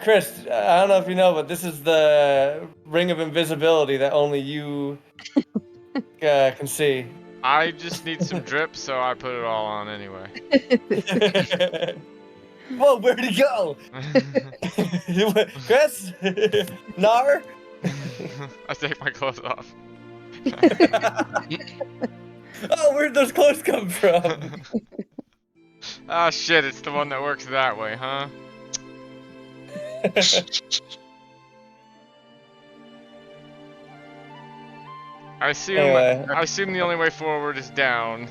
[SPEAKER 1] Chris, I don't know if you know, but this is the ring of invisibility that only you can see.
[SPEAKER 2] I just need some drip, so I put it all on anyway.
[SPEAKER 1] Whoa, where'd he go? Chris? Nar?
[SPEAKER 2] I take my clothes off.
[SPEAKER 1] Oh, where'd those clothes come from?
[SPEAKER 2] Ah, shit, it's the one that works that way, huh? I assume the only way forward is down.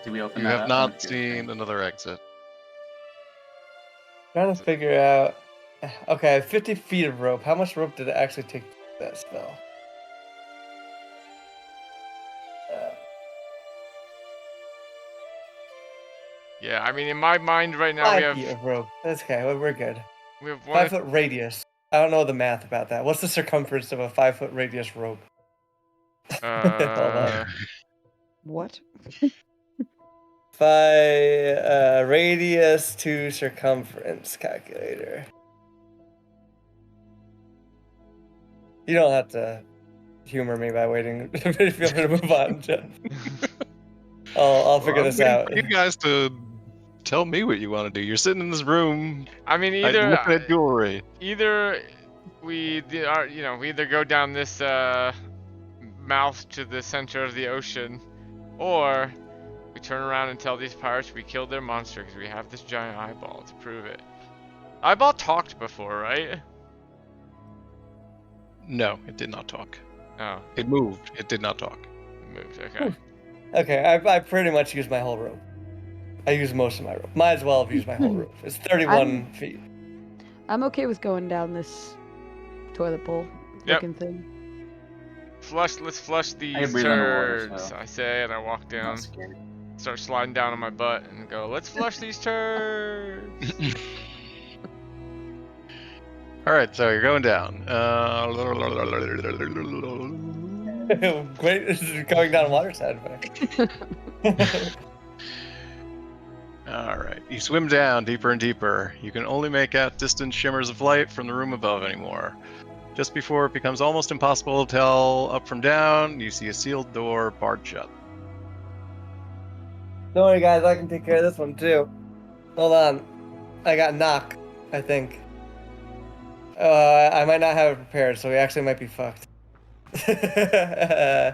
[SPEAKER 9] Did we open
[SPEAKER 3] You
[SPEAKER 9] that
[SPEAKER 3] have
[SPEAKER 9] up?
[SPEAKER 3] not seen another exit.
[SPEAKER 1] Trying to figure out. Okay, I have 50 feet of rope. How much rope did it actually take to do that spell?
[SPEAKER 2] Yeah, I mean, in my mind right now we
[SPEAKER 1] 5 feet
[SPEAKER 2] have
[SPEAKER 1] of rope. That's okay. We're good. 5
[SPEAKER 2] one.
[SPEAKER 1] foot radius. I don't know the math about that. What's the circumference of a 5 foot radius rope? Hold on.
[SPEAKER 4] What?
[SPEAKER 1] Radius to circumference calculator. You don't have to humor me by waiting. Feel free to move on, Jeff. I'll figure this out.
[SPEAKER 3] You guys to tell me what you want to do. You're sitting in this room.
[SPEAKER 2] I mean,
[SPEAKER 3] Looking at jewelry.
[SPEAKER 2] either we either go down this mouth to the center of the ocean, or we turn around and tell these pirates we killed their monster because we have this giant eyeball to prove it. Eyeball talked before, right?
[SPEAKER 3] No, it did not talk.
[SPEAKER 2] Oh,
[SPEAKER 3] It moved. It did not talk.
[SPEAKER 2] it moved. Okay.
[SPEAKER 1] Okay, I pretty much used my whole rope. I used most of my rope. Might as well have used my whole rope. It's 31 feet.
[SPEAKER 4] I'm okay with going down this toilet bowl looking thing.
[SPEAKER 2] Let's flush these
[SPEAKER 9] I can breathe underwater,
[SPEAKER 2] turds.
[SPEAKER 9] so-
[SPEAKER 2] I say, and I walk
[SPEAKER 9] I'm
[SPEAKER 2] down,
[SPEAKER 9] not scared.
[SPEAKER 2] start sliding down on my butt, and go, let's flush these turds.
[SPEAKER 3] All right, so you're going down.
[SPEAKER 1] Great, this is going down water side way.
[SPEAKER 3] All right, you swim down deeper and deeper. You can only make out distant shimmers of light from the room above anymore. Just before it becomes almost impossible to tell up from down, you see a sealed door barred shut.
[SPEAKER 1] Don't worry, guys. I can take care of this one too. Hold on. I got knock, I think. I might not have it prepared, so we actually might be fucked. I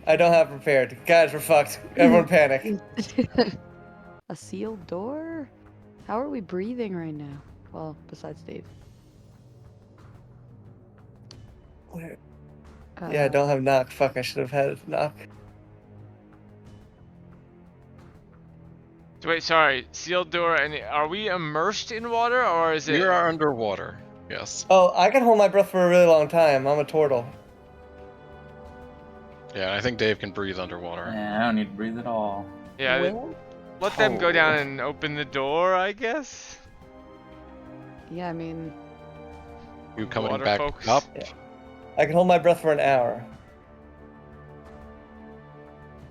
[SPEAKER 1] don't have it prepared. Guys, we're fucked. Everyone panic.
[SPEAKER 4] A sealed door? How are we breathing right now? Well, besides Dave.
[SPEAKER 1] Where? Yeah, I don't have knock. Fuck, I should have had knock.
[SPEAKER 2] Wait, sorry. Sealed door, and are we immersed in water, or is it?
[SPEAKER 3] You are underwater. Yes.
[SPEAKER 1] Oh, I can hold my breath for a really long time. I'm a turtle.
[SPEAKER 3] Yeah, I think Dave can breathe underwater.
[SPEAKER 9] Yeah, I don't need to breathe at all.
[SPEAKER 2] Yeah.
[SPEAKER 4] Well,
[SPEAKER 2] Let them go down and open the door, I guess.
[SPEAKER 4] yeah, I mean,
[SPEAKER 3] You coming
[SPEAKER 2] Water
[SPEAKER 3] back
[SPEAKER 2] folks.
[SPEAKER 3] up?
[SPEAKER 1] Yeah. I can hold my breath for an hour.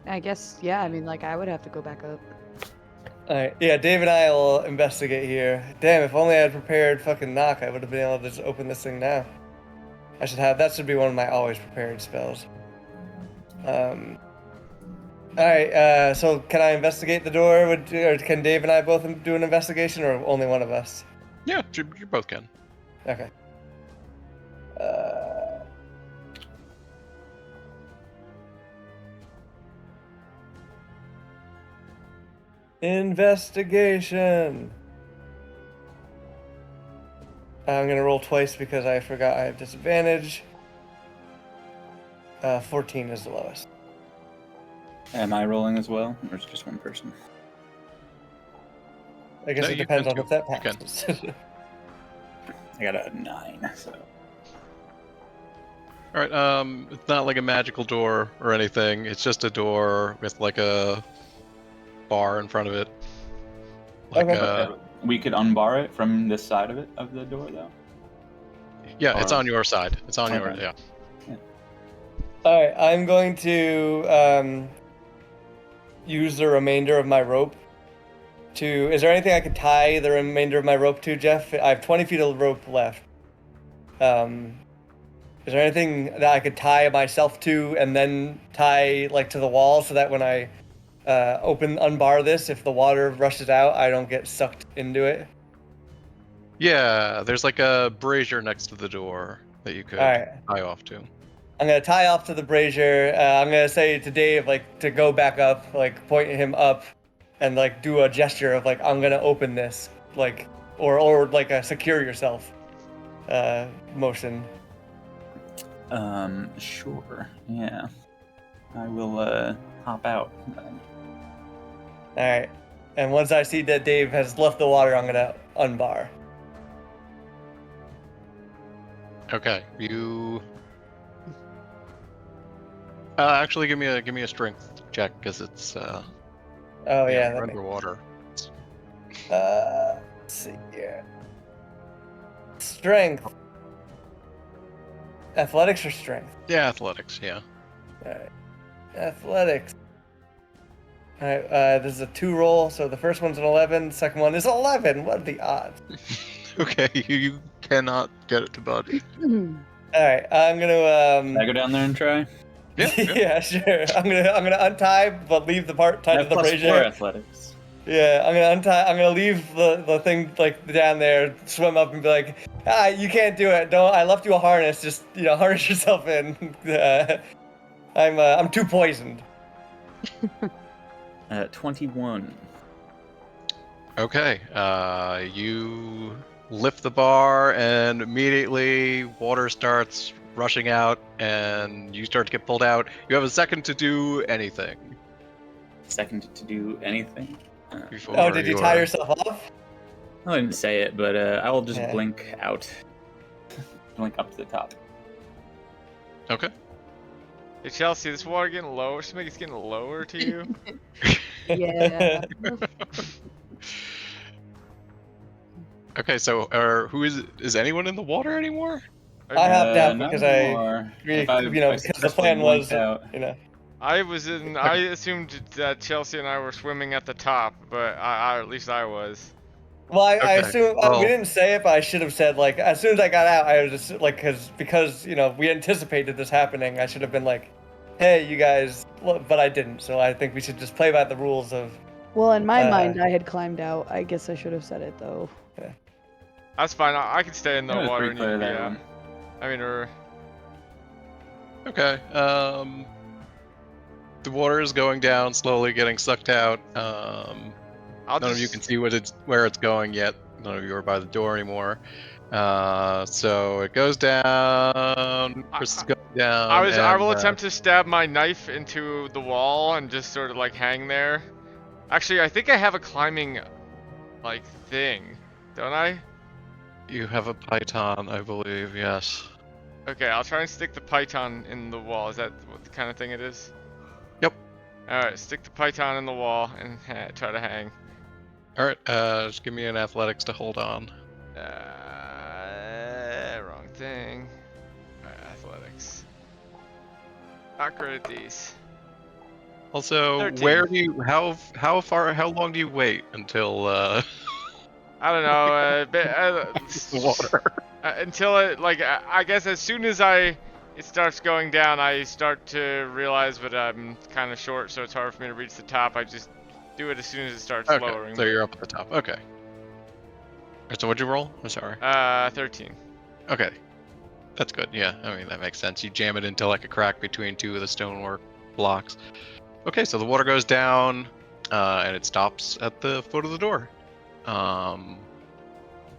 [SPEAKER 4] I guess, yeah, I mean, like, I would have to go back up.
[SPEAKER 1] Alright, yeah, Dave and I will investigate here. Damn, if only I had prepared fucking knock, I would have been able to just open this thing now. That should be one of my always prepared spells. Alright, so can I investigate the door? Or can Dave and I both do an investigation, or only one of us?
[SPEAKER 3] Yeah, you both can.
[SPEAKER 1] Okay. Investigation. I'm gonna roll twice because I forgot I have disadvantage. 14 is the lowest.
[SPEAKER 9] Am I rolling as well, or is it just one person?
[SPEAKER 1] I guess
[SPEAKER 3] No,
[SPEAKER 1] it
[SPEAKER 3] you
[SPEAKER 1] depends
[SPEAKER 3] can
[SPEAKER 1] on if
[SPEAKER 3] too.
[SPEAKER 1] that
[SPEAKER 3] You can.
[SPEAKER 1] passes.
[SPEAKER 9] I got a 9, so.
[SPEAKER 3] All right. It's not like a magical door or anything. It's just a door with like a bar in front of it. Like
[SPEAKER 1] Okay.
[SPEAKER 9] We could unbar it from this side of it, of the door, though.
[SPEAKER 3] yeah, it's
[SPEAKER 9] Or-
[SPEAKER 3] on your side. It's on your
[SPEAKER 9] Okay.
[SPEAKER 3] yeah.
[SPEAKER 1] Alright, I'm going to use the remainder of my rope to... Is there anything I could tie the remainder of my rope to, Jeff? I have 20 feet of rope left. Is there anything that I could tie myself to and then tie like to the wall so that when I unbar this, if the water rushes out, I don't get sucked into it?
[SPEAKER 3] Yeah, there's like a brazier next to the door that you could
[SPEAKER 1] Alright.
[SPEAKER 3] tie off to.
[SPEAKER 1] I'm gonna tie off to the brazier. I'm gonna say to Dave like to go back up, like point him up, and like do a gesture of like I'm gonna open this, like or like a secure yourself motion.
[SPEAKER 9] Sure. Yeah. I will hop out.
[SPEAKER 1] All right. And once I see that Dave has left the water, I'm gonna unbar.
[SPEAKER 3] Okay, you. Actually, give me a strength check because it's
[SPEAKER 1] Oh yeah.
[SPEAKER 3] you're
[SPEAKER 1] that
[SPEAKER 3] underwater.
[SPEAKER 1] Let's see here. Strength. Athletics or strength?
[SPEAKER 3] Yeah, athletics. Yeah.
[SPEAKER 1] Alright. Athletics. Alright, this is a 2 roll, so the first one's an 11, second one is 11. What are the odds?
[SPEAKER 3] Okay, you cannot get it to budge.
[SPEAKER 1] Alright, I'm gonna
[SPEAKER 9] Can I go down there and try?
[SPEAKER 3] Yeah.
[SPEAKER 1] yeah, sure. I'm gonna untie but leave the part
[SPEAKER 9] I
[SPEAKER 1] tied to
[SPEAKER 9] have
[SPEAKER 1] the
[SPEAKER 9] +4
[SPEAKER 1] brazier.
[SPEAKER 9] athletics.
[SPEAKER 1] Yeah, I'm gonna leave the thing like down there, swim up and be like, you can't do it. Don't. I left you a harness. Just harness yourself in. I'm too poisoned.
[SPEAKER 9] 21.
[SPEAKER 3] Okay, you lift the bar and immediately water starts rushing out and you start to get pulled out. You have a second to do anything.
[SPEAKER 9] Second to do anything.
[SPEAKER 3] Before
[SPEAKER 1] Oh, did you tie
[SPEAKER 3] are-
[SPEAKER 1] yourself off?
[SPEAKER 9] I didn't say it, but I will just
[SPEAKER 1] Yeah.
[SPEAKER 9] blink out. Blink up to the top.
[SPEAKER 3] Okay.
[SPEAKER 2] Hey Chelsea, this water getting lower? Something it's getting lower to you?
[SPEAKER 4] Yeah.
[SPEAKER 3] Okay, so who is anyone in the water anymore?
[SPEAKER 1] I hopped out
[SPEAKER 9] not
[SPEAKER 1] because
[SPEAKER 9] anymore. If I
[SPEAKER 1] because the
[SPEAKER 9] successfully
[SPEAKER 1] plan was,
[SPEAKER 9] blinked out.
[SPEAKER 2] I assumed that Chelsea and I were swimming at the top, but I at least I was.
[SPEAKER 1] Well, I
[SPEAKER 3] Okay,
[SPEAKER 1] assume
[SPEAKER 3] well-
[SPEAKER 1] we didn't say it, but I should have said like as soon as I got out, I was just like because we anticipated this happening. I should have been like, hey, you guys, but I didn't. So I think we should just play by the rules of.
[SPEAKER 4] Well, in my mind, I had climbed out. I guess I should have said it though.
[SPEAKER 2] That's fine. I can stay in the
[SPEAKER 9] That was
[SPEAKER 2] water
[SPEAKER 9] pretty
[SPEAKER 2] and you
[SPEAKER 9] clear,
[SPEAKER 2] can
[SPEAKER 9] that
[SPEAKER 2] be
[SPEAKER 9] one.
[SPEAKER 2] out. I mean,
[SPEAKER 3] Okay. The water is going down, slowly getting sucked out. None of you can see where it's going yet. None of you are by the door anymore. So it goes down. Chris is going down.
[SPEAKER 2] I will attempt to stab my knife into the wall and just sort of like hang there. Actually, I think I have a climbing like thing, don't I?
[SPEAKER 3] You have a python, I believe. Yes.
[SPEAKER 2] Okay, I'll try and stick the python in the wall. Is that what the kind of thing it is?
[SPEAKER 3] Yep.
[SPEAKER 2] Alright, stick the python in the wall and try to hang.
[SPEAKER 3] All right. Just give me an athletics to hold on.
[SPEAKER 2] Wrong thing. Alright, athletics. Not good at these.
[SPEAKER 3] Also,
[SPEAKER 2] 13.
[SPEAKER 3] where do you? How long do you wait until
[SPEAKER 2] I don't know,
[SPEAKER 3] the water?
[SPEAKER 2] until it, like, I guess as soon as it starts going down, I start to realize that I'm kind of short, so it's hard for me to reach the top. I just do it as soon as it starts
[SPEAKER 3] Okay,
[SPEAKER 2] lowering.
[SPEAKER 3] so you're up at the top. Okay. So what'd you roll? I'm sorry.
[SPEAKER 2] 13.
[SPEAKER 3] Okay. That's good. Yeah, I mean, that makes sense. You jam it into like a crack between two of the stonework blocks. Okay, so the water goes down, and it stops at the foot of the door.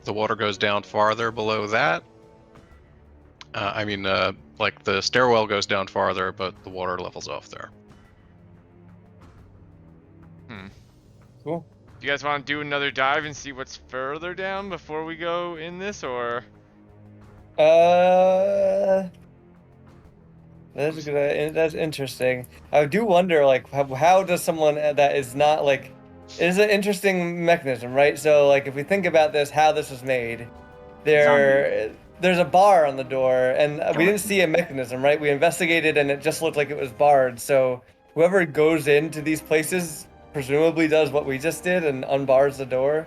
[SPEAKER 3] The water goes down farther below that. Like the stairwell goes down farther, but the water levels off there.
[SPEAKER 1] Cool.
[SPEAKER 2] Do you guys want to do another dive and see what's further down before we go in this, or?
[SPEAKER 1] That's good. That's interesting. I do wonder, like, how does someone that is not like, it is an interesting mechanism, right? So, like, if we think about this, how this was made, there's a bar on the door, and we didn't see a mechanism, right? We investigated, and it just looked like it was barred. So, whoever goes into these places presumably does what we just did and unbars the door,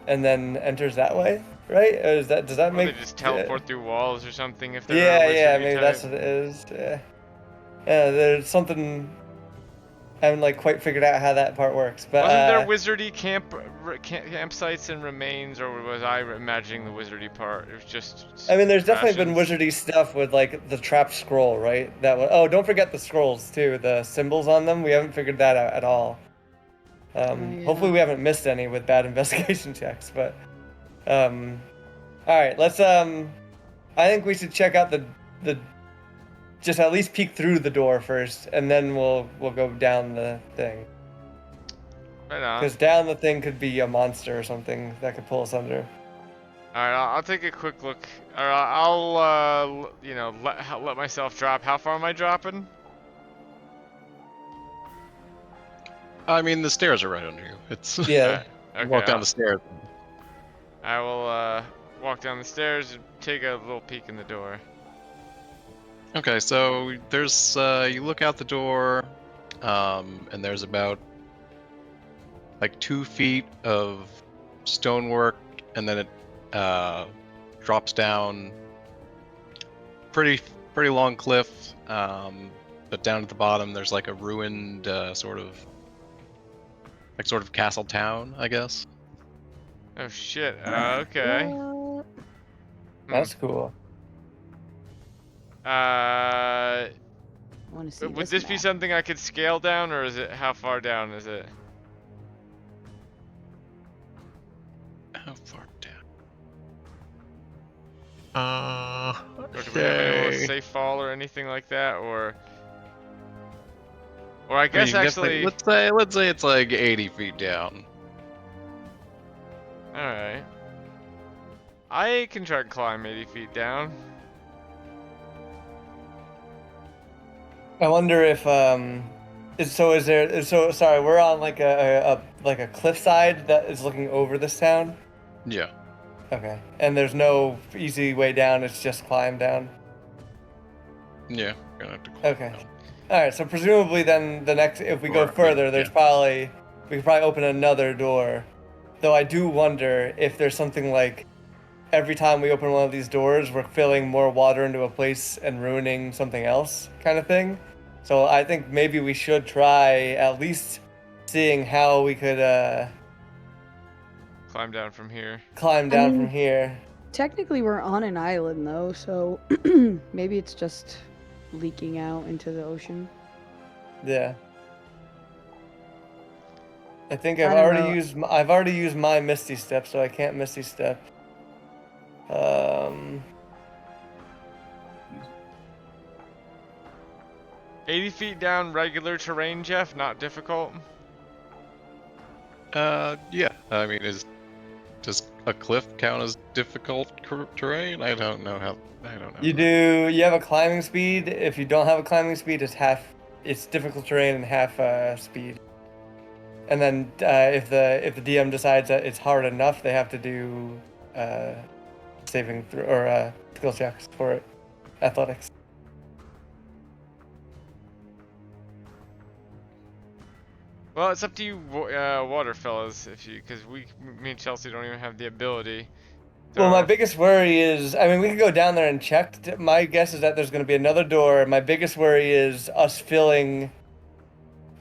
[SPEAKER 1] and then enters that way, right? Or does that
[SPEAKER 2] Or
[SPEAKER 1] make?
[SPEAKER 2] they just teleport through walls or something if they're
[SPEAKER 1] Yeah,
[SPEAKER 2] a wizardy
[SPEAKER 1] maybe
[SPEAKER 2] type?
[SPEAKER 1] that's what it is. Yeah, there's something. I haven't like quite figured out how that part works. But
[SPEAKER 2] Wasn't there wizardy campsites and remains, or was I imagining the wizardy part? It was just.
[SPEAKER 1] I mean, there's definitely been
[SPEAKER 2] rations.
[SPEAKER 1] wizardy stuff with like the trapped scroll, right? That was. Oh, don't forget the scrolls too. The symbols on them. We haven't figured that out at all.
[SPEAKER 4] Yeah.
[SPEAKER 1] Hopefully, we haven't missed any with bad investigation checks. But, all right. Let's. I think we should check out the. Just at least peek through the door first, and then we'll go down the thing.
[SPEAKER 2] Right on.
[SPEAKER 1] Because down the thing could be a monster or something that could pull us under.
[SPEAKER 2] All right, I'll take a quick look. Or I'll you know, let myself drop. How far am I dropping?
[SPEAKER 3] I mean, the stairs are right under you. It's
[SPEAKER 1] Yeah.
[SPEAKER 2] Okay,
[SPEAKER 3] walk down the stairs.
[SPEAKER 2] I will walk down the stairs and take a little peek in the door.
[SPEAKER 3] Okay, so there's you look out the door, and there's about like 2 feet of stonework, and then it drops down pretty long cliff. But down at the bottom, there's like a ruined sort of castle town, I guess.
[SPEAKER 2] Oh shit. Okay.
[SPEAKER 4] What?
[SPEAKER 1] That's cool.
[SPEAKER 4] I want to see.
[SPEAKER 2] Would this be something I could scale down, or is it how far down is it?
[SPEAKER 3] How far down?
[SPEAKER 2] Or do we have any more safe fall or anything like that, or I guess
[SPEAKER 3] You can definitely-
[SPEAKER 2] actually.
[SPEAKER 3] let's say it's like 80 feet down.
[SPEAKER 2] All right. I can try to climb 80 feet down.
[SPEAKER 1] I wonder if sorry, we're on like a cliffside that is looking over this town.
[SPEAKER 3] Yeah.
[SPEAKER 1] Okay. And there's no easy way down, it's just climb down.
[SPEAKER 3] Yeah. Gonna have to
[SPEAKER 1] Okay. Alright, so presumably then the next if we go
[SPEAKER 3] Or,
[SPEAKER 1] further, there's
[SPEAKER 3] yeah.
[SPEAKER 1] we could probably open another door. Though I do wonder if there's something like every time we open one of these doors, we're filling more water into a place and ruining something else kind of thing. So I think maybe we should try at least seeing how we could
[SPEAKER 2] Climb down from here.
[SPEAKER 1] climb down
[SPEAKER 4] mean-
[SPEAKER 1] from here.
[SPEAKER 4] Technically, we're on an island though, so maybe it's just leaking out into the ocean.
[SPEAKER 1] Yeah. I think
[SPEAKER 4] I
[SPEAKER 1] I've
[SPEAKER 4] don't
[SPEAKER 1] already
[SPEAKER 4] know.
[SPEAKER 1] used my Misty Step, so I can't Misty Step.
[SPEAKER 2] 80 feet down, regular terrain, Jeff. Not difficult.
[SPEAKER 3] Yeah. I mean, does a cliff count as difficult terrain? I don't know.
[SPEAKER 1] You have a climbing speed. If you don't have a climbing speed, it's difficult terrain and half speed. And then if the DM decides that it's hard enough, they have to do saving throw or skill checks for it. Athletics.
[SPEAKER 2] Well, it's up to you, water fellas, because me and Chelsea don't even have the ability.
[SPEAKER 1] Well, my
[SPEAKER 2] So-
[SPEAKER 1] biggest worry is, I mean, we could go down there and check. My guess is that there's going to be another door. My biggest worry is us filling,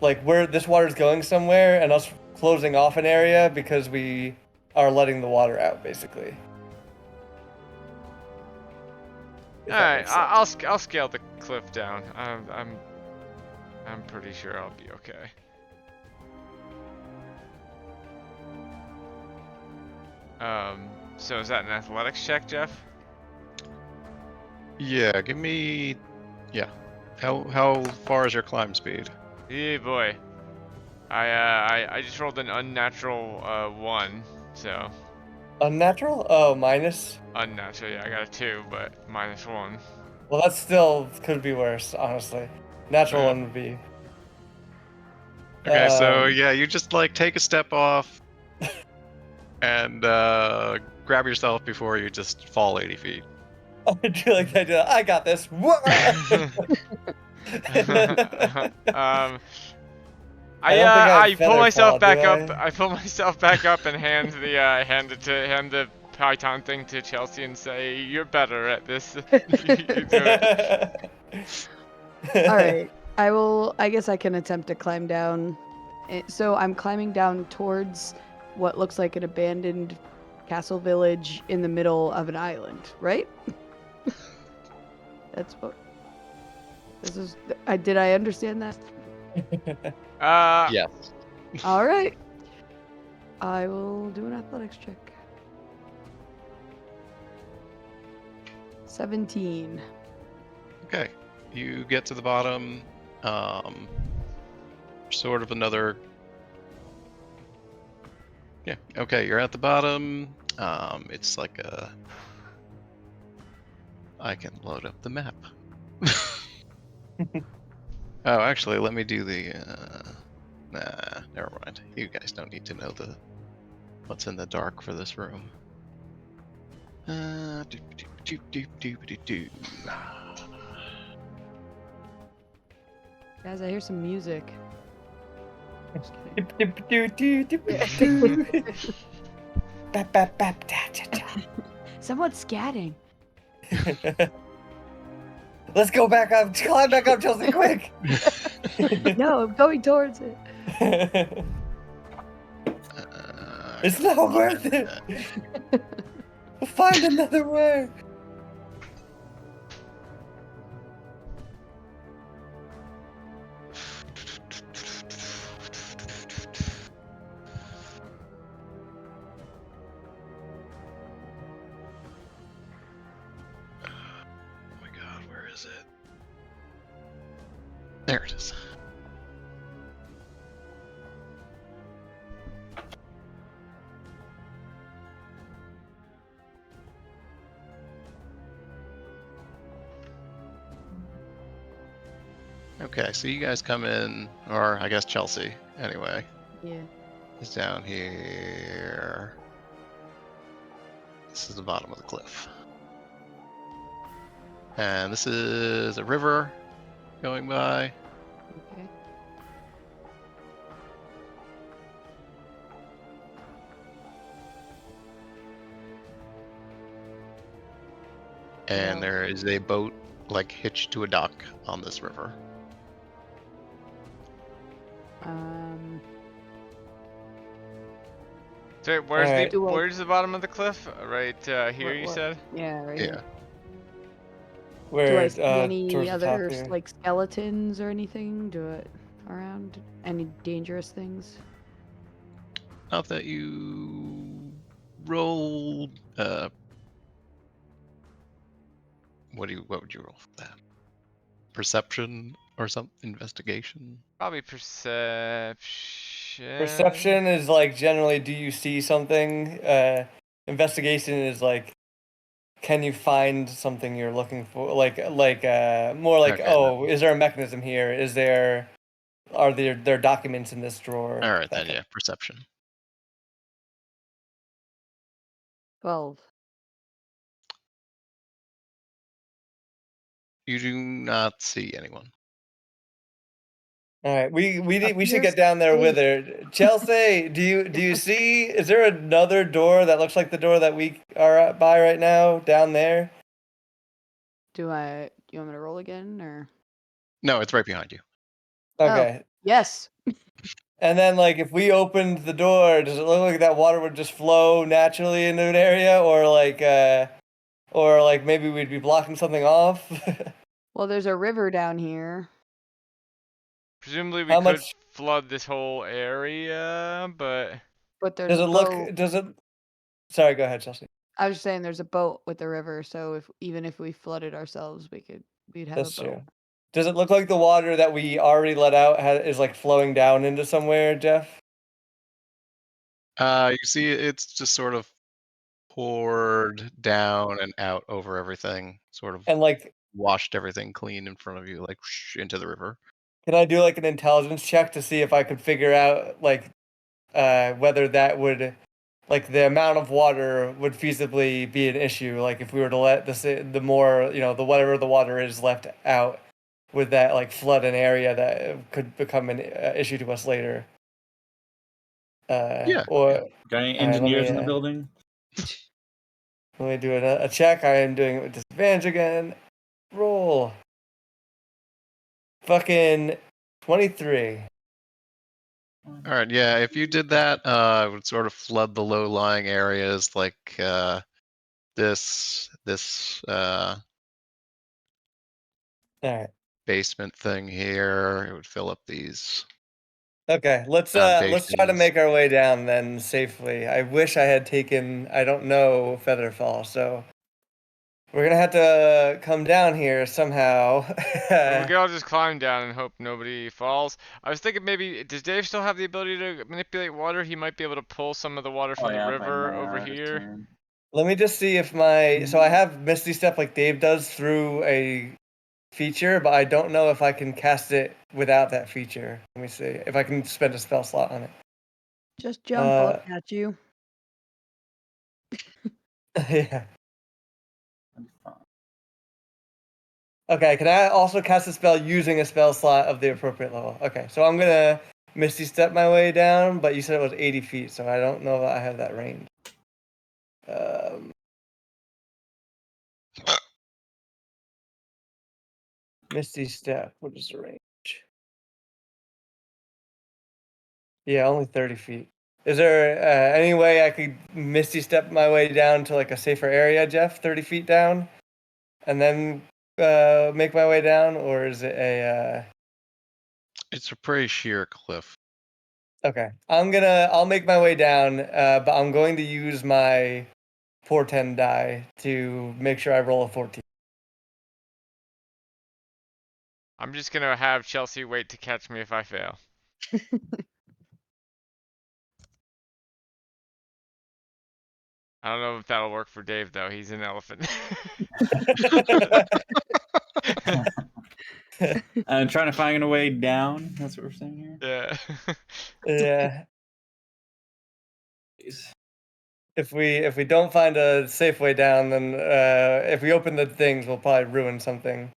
[SPEAKER 1] like, where this water's going somewhere and us closing off an area because we are letting the water out, basically. If that
[SPEAKER 2] Alright,
[SPEAKER 1] makes sense.
[SPEAKER 2] I'll scale the cliff down. I'm pretty sure I'll be okay. So is that an athletics check, Jeff?
[SPEAKER 3] Yeah. Give me. Yeah. How far is your climb speed?
[SPEAKER 2] Yeah, boy. I just rolled an unnatural 1, so
[SPEAKER 1] Unnatural? Oh, minus?
[SPEAKER 2] unnatural. Yeah, I got a 2, but -1.
[SPEAKER 1] Well, that still could be worse, honestly. Natural
[SPEAKER 2] Yeah.
[SPEAKER 1] one would be.
[SPEAKER 3] Okay, so
[SPEAKER 1] Um,
[SPEAKER 3] yeah, you just like take a step off and grab yourself before you just fall 80 feet.
[SPEAKER 1] I do like that. I got this. I don't think I
[SPEAKER 2] I
[SPEAKER 1] have
[SPEAKER 2] pull
[SPEAKER 1] feather
[SPEAKER 2] myself
[SPEAKER 1] fall,
[SPEAKER 2] back
[SPEAKER 1] do
[SPEAKER 2] up.
[SPEAKER 1] I?
[SPEAKER 2] I pull myself back up and hand the Python thing to Chelsea and say, "You're better at this. You do it."
[SPEAKER 4] All right. I guess I can attempt to climb down. So I'm climbing down towards what looks like an abandoned castle village in the middle of an island, right? That's what. This is. Did I understand that?
[SPEAKER 3] Yes.
[SPEAKER 4] All right. I will do an athletics check. 17.
[SPEAKER 3] Okay. You get to the bottom. Sort of another. Yeah. Okay. You're at the bottom. It's like a. I can load up the map. Oh, actually, let me do the. Nah, never mind. You guys don't need to know what's in the dark for this room.
[SPEAKER 4] Guys, I hear some music. Just kidding. Someone's scatting.
[SPEAKER 1] Let's go back up. Climb back up, Chelsea, quick.
[SPEAKER 4] No, I'm going towards it.
[SPEAKER 1] It's not worth it. We'll find another way.
[SPEAKER 3] Oh my god, where is it? There it is. Okay, so you guys come in, or I guess Chelsea, anyway,
[SPEAKER 4] Yeah.
[SPEAKER 3] is down here. This is the bottom of the cliff. And this is a river going by.
[SPEAKER 4] Okay.
[SPEAKER 3] And
[SPEAKER 4] Yeah.
[SPEAKER 3] there is a boat like hitched to a dock on this river.
[SPEAKER 2] So where's
[SPEAKER 1] Alright.
[SPEAKER 2] where's the bottom of the cliff? Right here, you
[SPEAKER 4] What-
[SPEAKER 2] said.
[SPEAKER 4] Yeah, right.
[SPEAKER 3] Yeah.
[SPEAKER 4] Here.
[SPEAKER 1] Where,
[SPEAKER 4] Do I see any
[SPEAKER 1] towards the top
[SPEAKER 4] other
[SPEAKER 1] here.
[SPEAKER 4] like skeletons or anything? Around? Any dangerous things?
[SPEAKER 3] Not that you rolled. What would you roll for that? Perception or some investigation?
[SPEAKER 2] Probably perception.
[SPEAKER 1] Perception is like generally, do you see something? Investigation is like, can you find something you're looking for? More like,
[SPEAKER 3] Okay,
[SPEAKER 1] oh, is there a mechanism here? Are there documents in this drawer?
[SPEAKER 3] All right,
[SPEAKER 1] That
[SPEAKER 3] then,
[SPEAKER 1] kind
[SPEAKER 3] yeah, perception.
[SPEAKER 4] 12.
[SPEAKER 3] You do not see anyone.
[SPEAKER 1] All right, we should
[SPEAKER 4] Appears
[SPEAKER 1] get down there with
[SPEAKER 4] safe.
[SPEAKER 1] her. Chelsea, do you see? Is there another door that looks like the door that we are by right now down there?
[SPEAKER 4] Do you want me to roll again or?
[SPEAKER 3] No, it's right behind you.
[SPEAKER 1] Okay.
[SPEAKER 4] Yes.
[SPEAKER 1] And then, like, if we opened the door, does it look like that water would just flow naturally into an area, or like maybe we'd be blocking something off?
[SPEAKER 4] Well, there's a river down here.
[SPEAKER 2] Presumably we
[SPEAKER 1] How
[SPEAKER 2] could
[SPEAKER 1] much
[SPEAKER 2] flood this whole area, but
[SPEAKER 4] But there's
[SPEAKER 1] does
[SPEAKER 4] a
[SPEAKER 1] it look?
[SPEAKER 4] boat.
[SPEAKER 1] Does it? Sorry, go ahead, Chelsea.
[SPEAKER 4] I was just saying there's a boat with the river, so even if we flooded ourselves, we'd have
[SPEAKER 1] That's
[SPEAKER 4] a boat.
[SPEAKER 1] true. Does it look like the water that we already let out is like flowing down into somewhere, Jeff?
[SPEAKER 3] You see, it's just sort of poured down and out over everything, sort of
[SPEAKER 1] And like,
[SPEAKER 3] washed everything clean in front of you, like into the river.
[SPEAKER 1] can I do like an intelligence check to see if I could figure out like whether that would like the amount of water would feasibly be an issue? Like if we were to let the more the whatever the water is left out, would that like flood an area that could become an issue to us later?
[SPEAKER 3] Yeah.
[SPEAKER 1] Or
[SPEAKER 9] Got any
[SPEAKER 1] All right, let
[SPEAKER 9] engineers
[SPEAKER 1] me,
[SPEAKER 9] in the building?
[SPEAKER 1] let me do a check. I am doing it with disadvantage again. Roll. Fucking 23.
[SPEAKER 3] All right, yeah. If you did that, it would sort of flood the low-lying areas like this
[SPEAKER 1] Alright.
[SPEAKER 3] basement thing here. It would fill up these.
[SPEAKER 1] Okay, let's try to
[SPEAKER 3] Foundations.
[SPEAKER 1] make our way down then safely. I wish I had taken, I don't know, Featherfall, so we're gonna have to come down here somehow.
[SPEAKER 2] We could all just climb down and hope nobody falls. I was thinking maybe, does Dave still have the ability to manipulate water? He might be able to pull some of the water from the river over here.
[SPEAKER 1] Let me just see if my, so I have Misty Step like Dave does through a feature, but I don't know if I can cast it without that feature. Let me see if I can spend a spell slot on it.
[SPEAKER 4] Just jump up at you.
[SPEAKER 1] Yeah. Okay, can I also cast a spell using a spell slot of the appropriate level? Okay, so I'm gonna Misty Step my way down, but you said it was 80 feet, so I don't know if I have that range. Misty Step, what is the range? Yeah, only 30 feet. Is there any way I could Misty Step my way down to like a safer area, Jeff? 30 feet down? And then make my way down? Or is it a...
[SPEAKER 3] It's a pretty sheer cliff.
[SPEAKER 1] Okay, I'll make my way down, but I'm going to use my portend die to make sure I roll a 14.
[SPEAKER 2] I'm just gonna have Chelsea wait to catch me if I fail. I don't know if that'll work for Dave though. He's an elephant.
[SPEAKER 9] Trying to find a way down. That's what we're saying here.
[SPEAKER 2] Yeah.
[SPEAKER 1] Yeah. If we don't find a safe way down, then if we open the things, we'll probably ruin something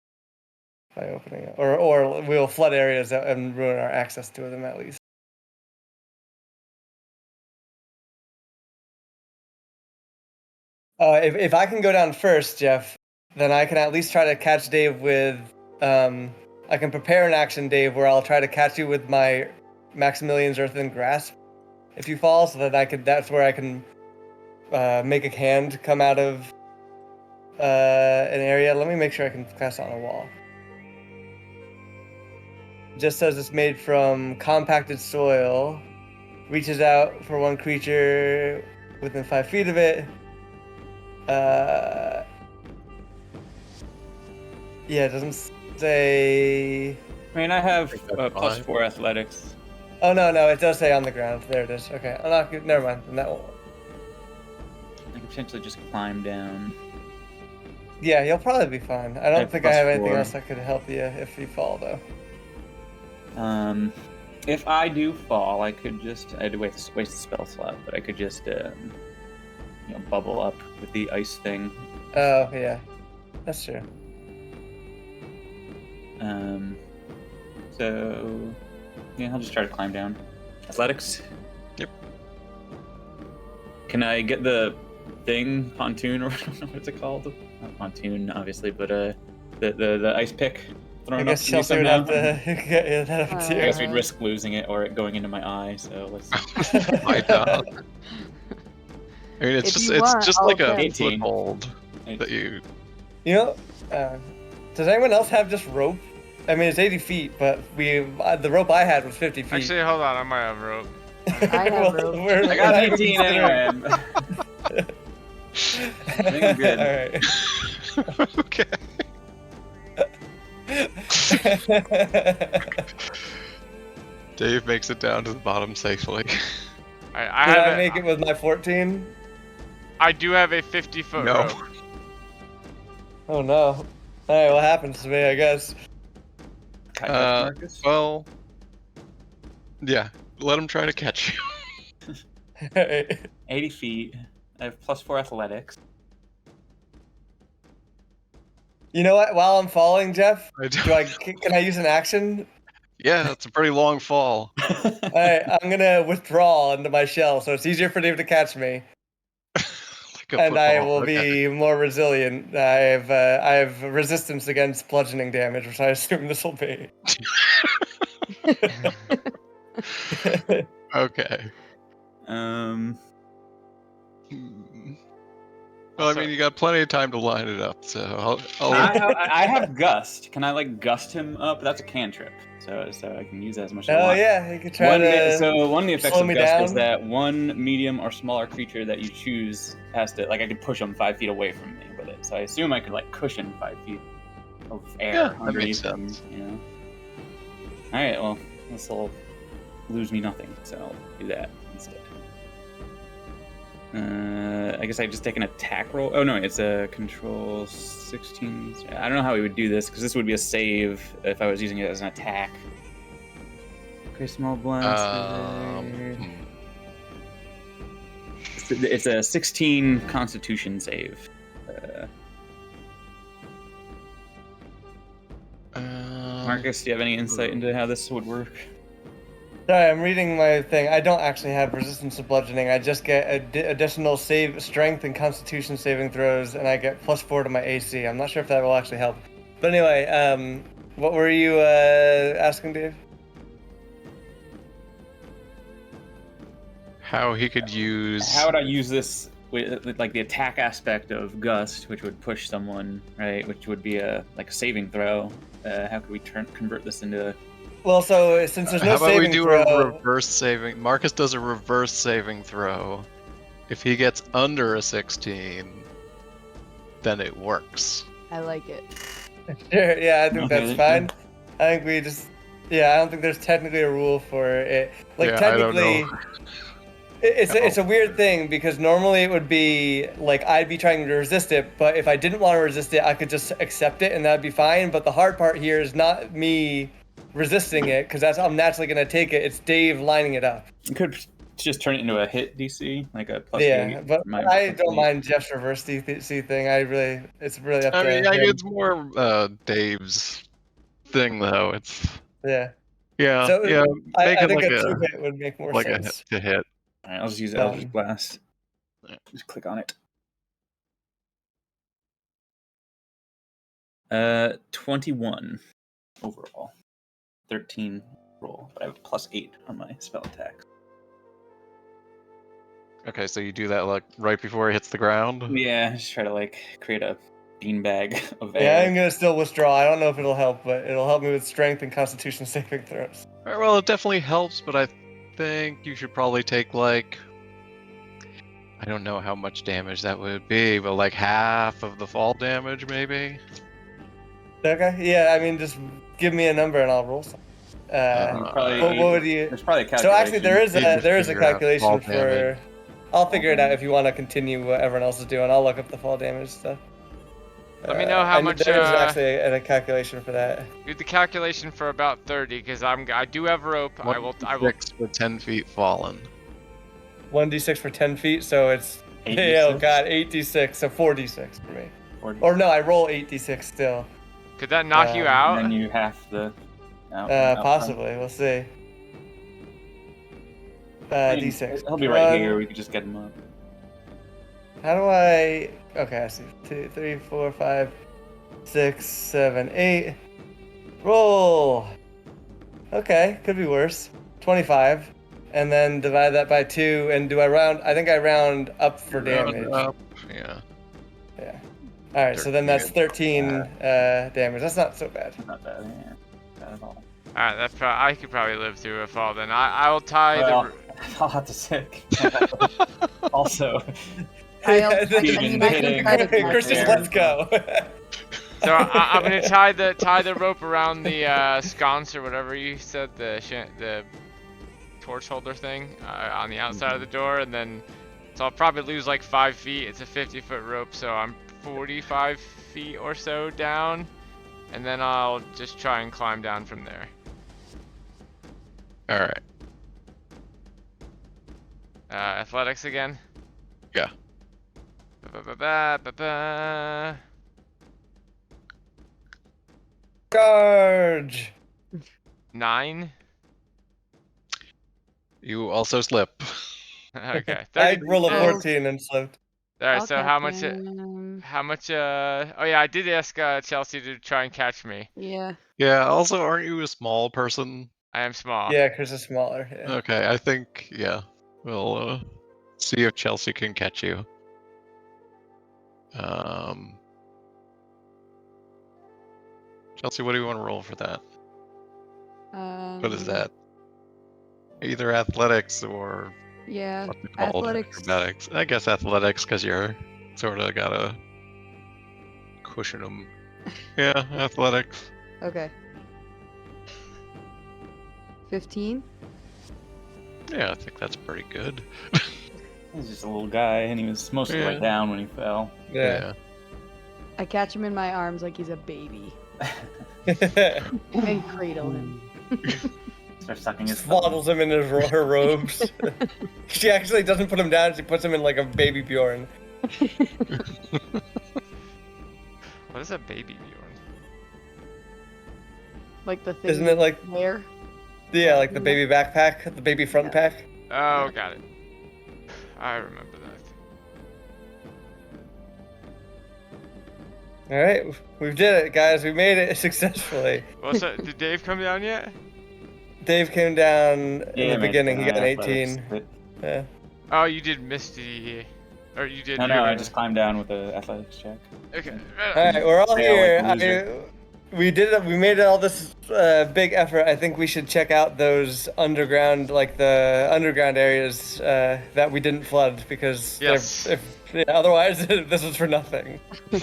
[SPEAKER 1] by opening it, or we'll flood areas and ruin our access to them at least. If I can go down first, Jeff, then I can at least try to catch Dave with. I can prepare an action, Dave, where I'll try to catch you with my Maximilian's Earthen Grasp. If you fall, so that I could. That's where I can make a hand come out of an area. Let me make sure I can cast it on a wall. Just says it's made from compacted soil, reaches out for one creature within 5 feet of it. Yeah, it doesn't say.
[SPEAKER 9] I mean, I have +4 athletics.
[SPEAKER 1] Oh no, it does say on the ground. There it is. Okay, I'm not. Never mind. Then that won't.
[SPEAKER 9] I can potentially just climb down.
[SPEAKER 1] Yeah, you'll probably be fine. I don't think I have anything
[SPEAKER 9] +4.
[SPEAKER 1] else that could help you if you fall, though.
[SPEAKER 9] If I do fall, I could just I'd waste the spell slot, but I could just bubble up with the ice thing.
[SPEAKER 1] Oh yeah, that's true.
[SPEAKER 9] So yeah, I'll just try to climb down. Athletics.
[SPEAKER 3] Yep.
[SPEAKER 9] Can I get the thing pontoon, or I don't know what's it called? Not pontoon, obviously, but the ice pick.
[SPEAKER 1] I guess Chelsea would have to get that up too.
[SPEAKER 9] I guess we'd risk losing it or it going into my eye. So let's.
[SPEAKER 3] My God. I mean, it's just like a foothold that you.
[SPEAKER 1] You know, does anyone else have just rope? I mean, it's 80 feet, but the rope I had was 50 feet.
[SPEAKER 2] Actually, hold on. I might have rope.
[SPEAKER 4] I have rope.
[SPEAKER 9] I got 18 anyway. I think I'm good.
[SPEAKER 1] All right.
[SPEAKER 3] Okay. Dave makes it down to the bottom safely.
[SPEAKER 2] I
[SPEAKER 1] Did
[SPEAKER 2] have
[SPEAKER 1] I make it with my 14?
[SPEAKER 2] I do have a 50-foot
[SPEAKER 3] No.
[SPEAKER 2] rope.
[SPEAKER 1] Oh no. All right, what happens to me? I guess.
[SPEAKER 3] Well, yeah. Let him try to catch you.
[SPEAKER 9] 80 feet. I have +4 athletics.
[SPEAKER 1] You know what? While I'm falling, Jeff, can I use an action?
[SPEAKER 3] Yeah, that's a pretty long fall.
[SPEAKER 1] Alright, I'm gonna withdraw into my shell, so it's easier for Dave to catch me.
[SPEAKER 3] Like kick a
[SPEAKER 1] and I
[SPEAKER 3] football.
[SPEAKER 1] will
[SPEAKER 3] Okay.
[SPEAKER 1] be more resilient. I have resistance against bludgeoning damage, which I assume this will be.
[SPEAKER 3] Okay.
[SPEAKER 9] Um,
[SPEAKER 3] Hmm. Well, I mean, you got plenty of time to line it up, so I'll
[SPEAKER 9] I have gust. Can I like gust him up? That's a cantrip, so I can use that as much as I
[SPEAKER 1] Oh
[SPEAKER 9] want.
[SPEAKER 1] yeah, you could try to.
[SPEAKER 9] So one of the effects
[SPEAKER 1] slow
[SPEAKER 9] of
[SPEAKER 1] me
[SPEAKER 9] gust is
[SPEAKER 1] down.
[SPEAKER 9] that one medium or smaller creature that you choose has to like I could push them 5 feet away from me with it. So I assume I could like cushion 5 feet of air
[SPEAKER 3] Yeah, that makes
[SPEAKER 9] underneath them.
[SPEAKER 3] sense.
[SPEAKER 9] You know. All right. Well, this will lose me nothing, so I'll do that instead. I guess I just take an attack roll. Oh no, it's a control 16. I don't know how we would do this because this would be a save if I was using it as an attack. Okay, small blast. It's a 16 Constitution save. Marcus, do you have any insight into how this would work?
[SPEAKER 1] Sorry, I'm reading my thing. I don't actually have resistance to bludgeoning. I just get additional strength and Constitution saving throws, and I get +4 to my AC. I'm not sure if that will actually help. But anyway, what were you asking, Dave?
[SPEAKER 3] How he could use.
[SPEAKER 9] How would I use this with like the attack aspect of Gust, which would push someone, right? Which would be a saving throw. How could we convert this into?
[SPEAKER 1] Well, so since there's no
[SPEAKER 3] How about we
[SPEAKER 1] saving
[SPEAKER 3] do
[SPEAKER 1] throw,
[SPEAKER 3] a reverse saving? Marcus does a reverse saving throw. If he gets under a 16, then it works.
[SPEAKER 4] I like it.
[SPEAKER 1] Sure, yeah, I think
[SPEAKER 9] Okay,
[SPEAKER 1] that's fine. I think we just, I don't think there's technically a rule for it. Like
[SPEAKER 3] Yeah, I don't
[SPEAKER 1] technically,
[SPEAKER 3] know.
[SPEAKER 1] it's a weird thing because normally it would be like I'd be trying to resist it, but if I didn't want to resist it, I could just accept it and that'd be fine. But the hard part here is not me resisting it because I'm naturally gonna take it. It's Dave lining it up.
[SPEAKER 9] You could just turn it into a hit DC, like a +8.
[SPEAKER 1] Yeah, but I don't
[SPEAKER 9] +8.
[SPEAKER 1] mind Jeff's reverse DC thing. It's really up
[SPEAKER 3] I
[SPEAKER 1] to
[SPEAKER 3] mean,
[SPEAKER 1] him.
[SPEAKER 3] it's more Dave's thing though. It's
[SPEAKER 1] Yeah.
[SPEAKER 3] yeah,
[SPEAKER 1] So
[SPEAKER 3] yeah. Make
[SPEAKER 1] I
[SPEAKER 3] it
[SPEAKER 1] think
[SPEAKER 3] like
[SPEAKER 1] a 2-hit would make more
[SPEAKER 3] like a
[SPEAKER 1] sense.
[SPEAKER 3] hit to hit.
[SPEAKER 9] All right, I'll just use Eldritch Blast.
[SPEAKER 3] Yeah.
[SPEAKER 9] Just click on it. 21 overall. 13 roll, but I have +8 on my spell attack.
[SPEAKER 3] Okay, so you do that like right before it hits the ground.
[SPEAKER 9] Yeah, just try to like create a beanbag of
[SPEAKER 1] Yeah,
[SPEAKER 9] air.
[SPEAKER 1] I'm gonna still withdraw. I don't know if it'll help, but it'll help me with strength and Constitution saving throws.
[SPEAKER 3] Alright, well, it definitely helps, but I think you should probably take like I don't know how much damage that would be, but like half of the fall damage, maybe.
[SPEAKER 1] Okay. Yeah, I mean, just give me a number and I'll roll some. What would you?
[SPEAKER 9] There's probably a calculation.
[SPEAKER 1] So actually, there is
[SPEAKER 3] You
[SPEAKER 1] a
[SPEAKER 3] just
[SPEAKER 1] there is a
[SPEAKER 3] figure out
[SPEAKER 1] calculation
[SPEAKER 3] fall
[SPEAKER 1] for.
[SPEAKER 3] damage.
[SPEAKER 1] I'll figure it out if you want to continue what everyone else is doing. I'll look up the fall damage stuff.
[SPEAKER 2] Let me know how much.
[SPEAKER 1] There is actually a calculation for that.
[SPEAKER 2] Do the calculation for about 30, because I do have rope. I will.
[SPEAKER 3] 6 for 10 feet fallen.
[SPEAKER 1] 1d6 for 10 feet, so it's
[SPEAKER 9] 8d6?
[SPEAKER 1] oh god, 8d6, so 4d6 for me.
[SPEAKER 9] 40.
[SPEAKER 1] Or no, I roll 8d6 still.
[SPEAKER 2] Could that knock you out?
[SPEAKER 9] And then you half the. outcome.
[SPEAKER 1] Possibly, we'll see.
[SPEAKER 9] I mean,
[SPEAKER 1] d6.
[SPEAKER 9] He'll be right here. We could just get him up.
[SPEAKER 1] How do I? Okay, I see. 2, 3, 4, 5, 6, 7, 8. Roll. Okay, could be worse. 25, and then divide that by 2. And do I round? I think I round up for damage.
[SPEAKER 3] Up, yeah.
[SPEAKER 1] Yeah. All right, so then that's 13 damage. That's not so bad.
[SPEAKER 9] Not bad. Yeah. Not at all.
[SPEAKER 2] Alright, I could probably live through a fall then. I will tie
[SPEAKER 9] Well, I'll have to sick. Also.
[SPEAKER 4] I
[SPEAKER 9] mean, I can try to
[SPEAKER 1] Christian, let's go.
[SPEAKER 2] So I'm gonna tie the rope around the sconce or whatever you said, the torch holder thing on the outside of the door, and then so I'll probably lose like 5 feet. It's a 50-foot rope, so I'm 45 feet or so down, and then I'll just try and climb down from there.
[SPEAKER 3] All right.
[SPEAKER 2] Athletics again.
[SPEAKER 3] Yeah.
[SPEAKER 2] Ba-ba-ba-ba-ba.
[SPEAKER 1] Charge.
[SPEAKER 2] 9.
[SPEAKER 3] You also slip.
[SPEAKER 2] Okay.
[SPEAKER 1] I
[SPEAKER 2] 30,
[SPEAKER 1] roll a 14 and slipped.
[SPEAKER 2] Alright,
[SPEAKER 4] I'll
[SPEAKER 2] so
[SPEAKER 4] catch
[SPEAKER 2] how much?
[SPEAKER 4] him.
[SPEAKER 2] How much? Oh yeah, I did ask Chelsea to try and catch me.
[SPEAKER 4] Yeah.
[SPEAKER 3] Yeah. Also, aren't you a small person?
[SPEAKER 2] I am small.
[SPEAKER 1] Yeah, Chris is smaller. Yeah.
[SPEAKER 3] Okay, I think yeah. We'll see if Chelsea can catch you. Chelsea, what do you want to roll for that? What is that? Either athletics or
[SPEAKER 4] Yeah,
[SPEAKER 3] what's it called?
[SPEAKER 4] athletics.
[SPEAKER 3] Acrobatics. I guess athletics, because you're sort of gotta cushion them. Yeah, athletics.
[SPEAKER 4] Okay. 15.
[SPEAKER 3] Yeah, I think that's pretty good.
[SPEAKER 9] He's just a little guy, and he was mostly
[SPEAKER 3] Yeah.
[SPEAKER 9] like down when he fell.
[SPEAKER 1] Yeah.
[SPEAKER 4] I catch him in my arms like he's a baby and cradle him.
[SPEAKER 9] Start sucking his thumb.
[SPEAKER 1] Swaddles him in her robes. She actually doesn't put him down. She puts him in like a baby Bjorn.
[SPEAKER 2] What is a baby Bjorn?
[SPEAKER 4] Like the thing.
[SPEAKER 1] Isn't it like
[SPEAKER 4] where?
[SPEAKER 1] yeah, like the baby backpack, the baby front pack?
[SPEAKER 2] Oh, got it. I remember that.
[SPEAKER 1] All right, we did it, guys. We made it successfully.
[SPEAKER 2] What's that? Did Dave come down yet?
[SPEAKER 1] Dave came down in
[SPEAKER 9] Yeah,
[SPEAKER 1] the
[SPEAKER 9] made
[SPEAKER 1] beginning. He got an
[SPEAKER 9] athletics,
[SPEAKER 1] 18.
[SPEAKER 9] but-
[SPEAKER 1] Yeah.
[SPEAKER 2] Oh, you did Misty, or you did.
[SPEAKER 9] No,
[SPEAKER 2] you
[SPEAKER 9] no,
[SPEAKER 2] were-
[SPEAKER 9] I just climbed down with an athletics check.
[SPEAKER 2] Okay.
[SPEAKER 1] All right, we're all
[SPEAKER 9] Fail
[SPEAKER 1] here.
[SPEAKER 9] like a loser.
[SPEAKER 1] We did it. We made all this big effort. I think we should check out those underground, like the underground areas that we didn't flood because
[SPEAKER 2] Yes.
[SPEAKER 1] otherwise this was for nothing.
[SPEAKER 2] All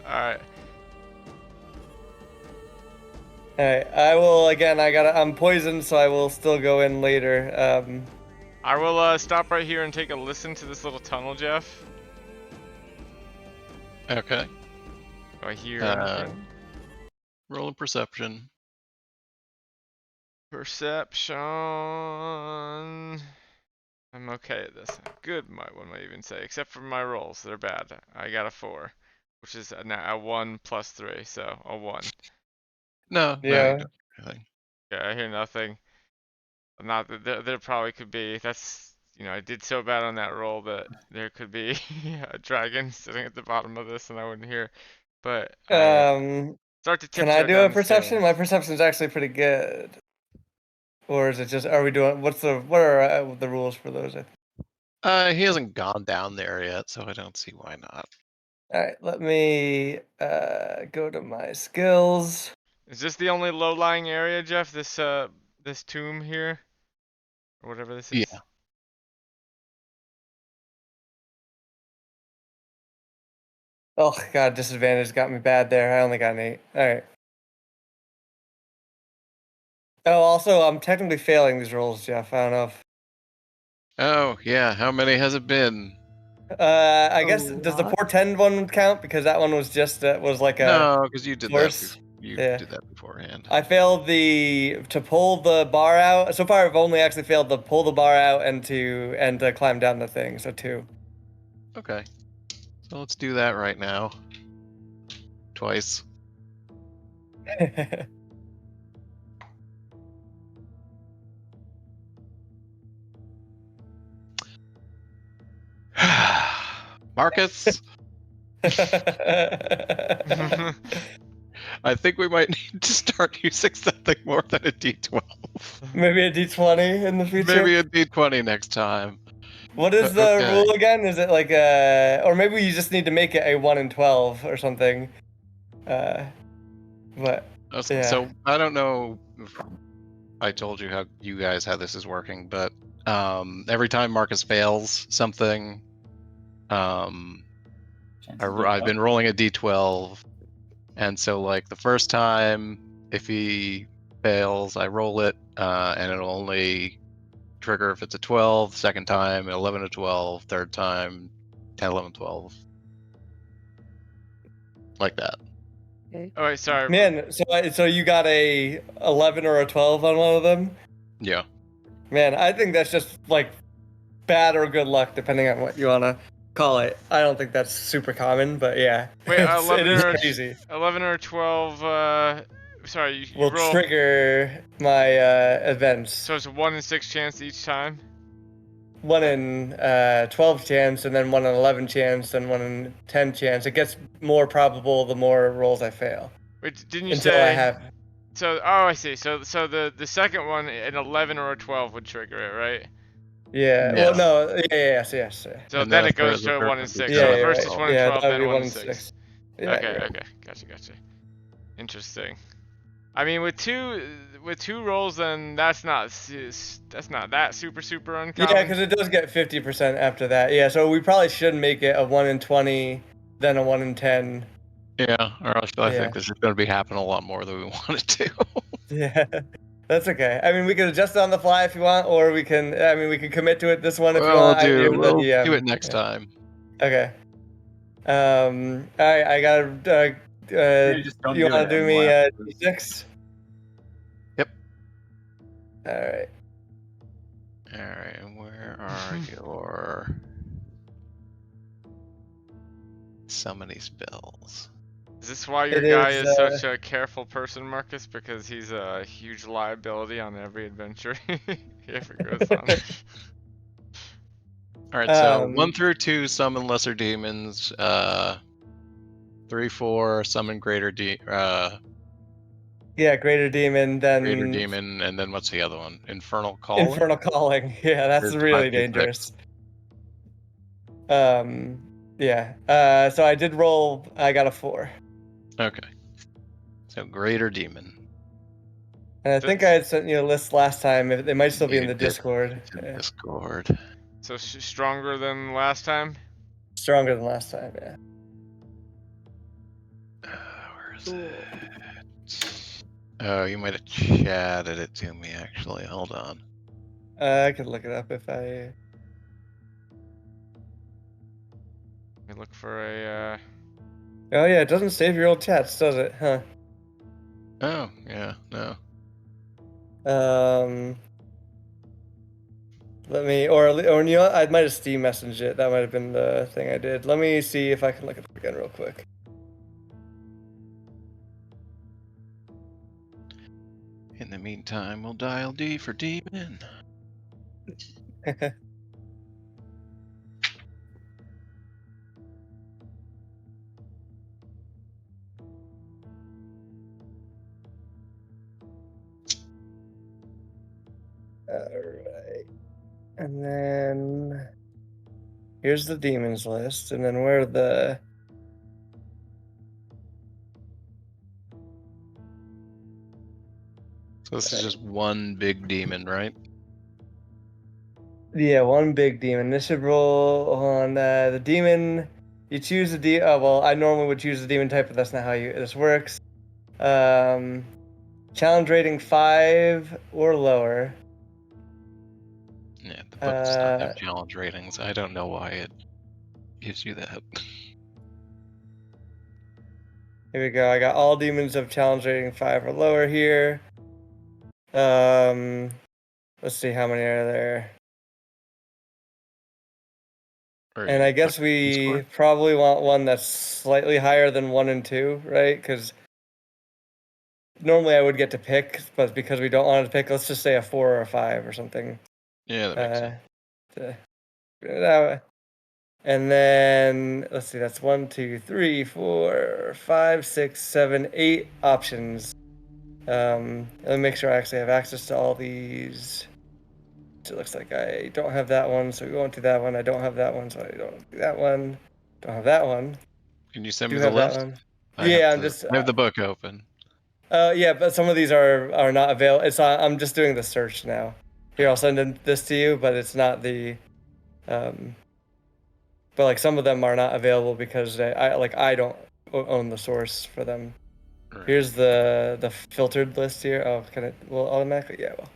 [SPEAKER 2] right.
[SPEAKER 1] All right, I will again. I'm poisoned, so I will still go in later.
[SPEAKER 2] I will stop right here and take a listen to this little tunnel, Jeff.
[SPEAKER 3] Okay.
[SPEAKER 2] Do I hear
[SPEAKER 3] Uh,
[SPEAKER 2] anything?
[SPEAKER 3] Roll a perception.
[SPEAKER 2] Perception. I'm okay at this. Good, one might even say, except for my rolls. They're bad. I got a 4, which is a 1 plus 3, so a 1.
[SPEAKER 3] No.
[SPEAKER 1] Yeah.
[SPEAKER 3] No, you don't hear anything.
[SPEAKER 2] Yeah, I hear nothing. Not that there probably could be. That's, I did so bad on that roll that there could be a dragon sitting at the bottom of this and I wouldn't hear. But I start to
[SPEAKER 1] Can I
[SPEAKER 2] tiptoe
[SPEAKER 1] do
[SPEAKER 2] down
[SPEAKER 1] a
[SPEAKER 2] the
[SPEAKER 1] perception?
[SPEAKER 2] stairs.
[SPEAKER 1] My perception is actually pretty good. Or is it just? Are we doing? What are the rules for those?
[SPEAKER 3] He hasn't gone down there yet, so I don't see why not.
[SPEAKER 1] All right, let me go to my skills.
[SPEAKER 2] Is this the only low-lying area, Jeff? This tomb here, or whatever this is.
[SPEAKER 3] Yeah.
[SPEAKER 1] Oh god, disadvantage got me bad there. I only got an 8. All right. Oh, also, I'm technically failing these rolls, Jeff. I don't know if.
[SPEAKER 3] Oh yeah, how many has it been?
[SPEAKER 1] I guess
[SPEAKER 4] A
[SPEAKER 1] does the
[SPEAKER 4] lot?
[SPEAKER 1] portend one count because that one was just was like a.
[SPEAKER 3] No, because you did
[SPEAKER 1] force?
[SPEAKER 3] that. You
[SPEAKER 1] Yeah.
[SPEAKER 3] did that beforehand.
[SPEAKER 1] I failed to pull the bar out. So far, I've only actually failed to pull the bar out and to climb down the thing. So 2.
[SPEAKER 3] Okay. So let's do that right now. Twice. Marcus, I think we might need to start using something more than a D12.
[SPEAKER 1] Maybe a D20 in the future.
[SPEAKER 3] Maybe a D20 next time.
[SPEAKER 1] What is the
[SPEAKER 3] Okay.
[SPEAKER 1] rule again? Is it like or maybe you just need to make it a 1 in 12 or something. But yeah.
[SPEAKER 3] So I don't know if I told you how you guys how this is working, but every time Marcus fails something, I've been rolling a D12, and so like the first time, if he fails, I roll it, and it'll only trigger if it's a 12. Second time, 11 to 12. Third time, 10, 11, 12. Like that.
[SPEAKER 2] Oh wait, sorry.
[SPEAKER 1] Man, so you got a 11 or a 12 on one of them?
[SPEAKER 3] Yeah.
[SPEAKER 1] Man, I think that's just like bad or good luck, depending on what you want to call it. I don't think that's super common, but yeah.
[SPEAKER 2] Wait,
[SPEAKER 1] it
[SPEAKER 2] 11
[SPEAKER 1] is
[SPEAKER 2] or
[SPEAKER 1] crazy.
[SPEAKER 2] 11 or 12. Sorry, you
[SPEAKER 1] Will
[SPEAKER 2] roll.
[SPEAKER 1] trigger my events.
[SPEAKER 2] So it's a 1 in 6 chance each time.
[SPEAKER 1] in 12 chance, and then 1 in 11 chance, and 1 in 10 chance. It gets more probable the more rolls I fail.
[SPEAKER 2] Wait, didn't you
[SPEAKER 1] Until
[SPEAKER 2] say?
[SPEAKER 1] I have.
[SPEAKER 2] So, oh, I see. So the second one, an 11 or a 12 would trigger it, right?
[SPEAKER 1] Yeah.
[SPEAKER 3] Yeah.
[SPEAKER 1] Well, no. Yeah. Yes. Yes. Yeah.
[SPEAKER 2] So
[SPEAKER 3] And
[SPEAKER 2] then
[SPEAKER 3] the
[SPEAKER 2] it goes
[SPEAKER 3] third
[SPEAKER 2] to 1 in
[SPEAKER 3] would be
[SPEAKER 2] 6.
[SPEAKER 1] Yeah.
[SPEAKER 2] So
[SPEAKER 3] critical
[SPEAKER 1] Yeah.
[SPEAKER 2] first it's
[SPEAKER 1] Right.
[SPEAKER 2] 1 in
[SPEAKER 1] Yeah.
[SPEAKER 2] 12,
[SPEAKER 1] That would
[SPEAKER 2] then
[SPEAKER 1] be
[SPEAKER 2] 1
[SPEAKER 1] 1
[SPEAKER 2] in
[SPEAKER 1] in
[SPEAKER 2] 6.
[SPEAKER 1] 6. Yeah.
[SPEAKER 2] Okay.
[SPEAKER 1] You're right.
[SPEAKER 2] Okay. Gotcha. Interesting. I mean, with two rolls, then that's not that super uncommon.
[SPEAKER 1] Yeah, because it does get 50% after that. Yeah. So we probably should make it a 1 in 20, then a 1 in 10.
[SPEAKER 3] Yeah, or else I
[SPEAKER 1] Yeah.
[SPEAKER 3] think this is going to be happening a lot more than we want it to.
[SPEAKER 1] Yeah. That's okay. I mean, we can adjust it on the fly if you want, or we can. I mean, we can commit to it this one if you want.
[SPEAKER 3] We'll do it next
[SPEAKER 1] Yeah.
[SPEAKER 3] time.
[SPEAKER 1] Okay. All right. I got.
[SPEAKER 9] Just don't
[SPEAKER 1] You
[SPEAKER 9] do
[SPEAKER 1] want
[SPEAKER 9] it
[SPEAKER 1] to do me
[SPEAKER 9] anymore.
[SPEAKER 1] D6?
[SPEAKER 3] Yep.
[SPEAKER 1] All right.
[SPEAKER 3] All right, and where are your summoning spells?
[SPEAKER 2] Is this why your
[SPEAKER 1] It
[SPEAKER 2] guy
[SPEAKER 1] is,
[SPEAKER 2] is such a careful person, Marcus? Because he's a huge liability on every adventure he ever goes on.
[SPEAKER 3] All right, so
[SPEAKER 1] Um,
[SPEAKER 3] 1 through 2 summon lesser demons. 3, 4 summon greater
[SPEAKER 1] Yeah, Greater Demon, then
[SPEAKER 3] greater demon, and then what's the other one? Infernal Calling.
[SPEAKER 1] Infernal Calling. Yeah, that's
[SPEAKER 3] Here's
[SPEAKER 1] really
[SPEAKER 3] 5 through 6.
[SPEAKER 1] dangerous. Yeah. So I did roll. I got a 4,
[SPEAKER 3] Okay. So greater demon.
[SPEAKER 1] and I think I had sent you a list last time. They might still be in
[SPEAKER 3] You
[SPEAKER 1] the
[SPEAKER 3] did.
[SPEAKER 1] Discord.
[SPEAKER 3] It's in
[SPEAKER 1] Yeah.
[SPEAKER 3] Discord.
[SPEAKER 2] So stronger than last time?
[SPEAKER 1] Stronger than last time. Yeah.
[SPEAKER 3] Where is it? Oh, you might have chatted it to me actually. Hold on.
[SPEAKER 1] I could look it up if I.
[SPEAKER 2] Let me look for a.
[SPEAKER 1] Oh yeah, it doesn't save your old chats, does it? Huh.
[SPEAKER 3] Oh, yeah, no.
[SPEAKER 1] Let me, or you know what? I might have Steam messaged it. That might have been the thing I did. Let me see if I can look it up again real quick.
[SPEAKER 3] In the meantime, we'll dial D for demon.
[SPEAKER 1] Alright. And then here's the demons list, and then where the
[SPEAKER 3] So this is just one big demon, right?
[SPEAKER 1] yeah, one big demon. This should roll on the demon. You choose the well, I normally would choose the demon type, but that's not how this works. Challenge rating 5 or lower.
[SPEAKER 3] Yeah, the book does not have challenge ratings. I don't know why it gives you that.
[SPEAKER 1] Here we go. I got all demons of challenge rating 5 or lower here. Let's see how many are there. And I guess we probably want one that's slightly higher than 1 and 2, right? Because normally I would get to pick, but because we don't want to pick, let's just say a 4 or a 5 or something.
[SPEAKER 3] Yeah, that makes sense.
[SPEAKER 1] And then let's see, that's 1, 2, 3, 4, 5, 6, 7, 8 options. Let me make sure I actually have access to all these. So it looks like I don't have that one, so we go into that one. I don't have that one, so I don't do that one. Don't have that one.
[SPEAKER 3] Can you send me
[SPEAKER 1] Do
[SPEAKER 3] the
[SPEAKER 1] have that
[SPEAKER 3] list?
[SPEAKER 1] one.
[SPEAKER 3] I have the book open.
[SPEAKER 1] Yeah, but some of these are not available. I'm just doing the search now. Here, I'll send this to you, but it's not the. But like some of them are not available because I don't own the source for them.
[SPEAKER 3] Right.
[SPEAKER 1] Here's the filtered list here. Oh, can it will automatically? Yeah, well.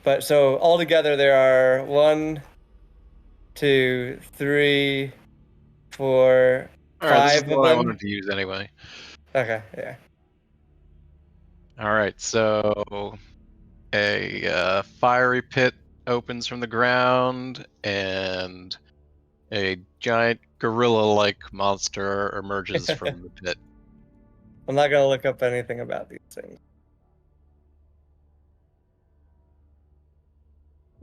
[SPEAKER 1] But so altogether there are 1, 2, 3, 4,
[SPEAKER 3] All right, this is
[SPEAKER 1] 5
[SPEAKER 3] what
[SPEAKER 1] of
[SPEAKER 3] I
[SPEAKER 1] them.
[SPEAKER 3] wanted to use anyway.
[SPEAKER 1] Okay, yeah.
[SPEAKER 3] All right, so a fiery pit opens from the ground, and a giant gorilla-like monster emerges from the pit.
[SPEAKER 1] I'm not gonna look up anything about these things.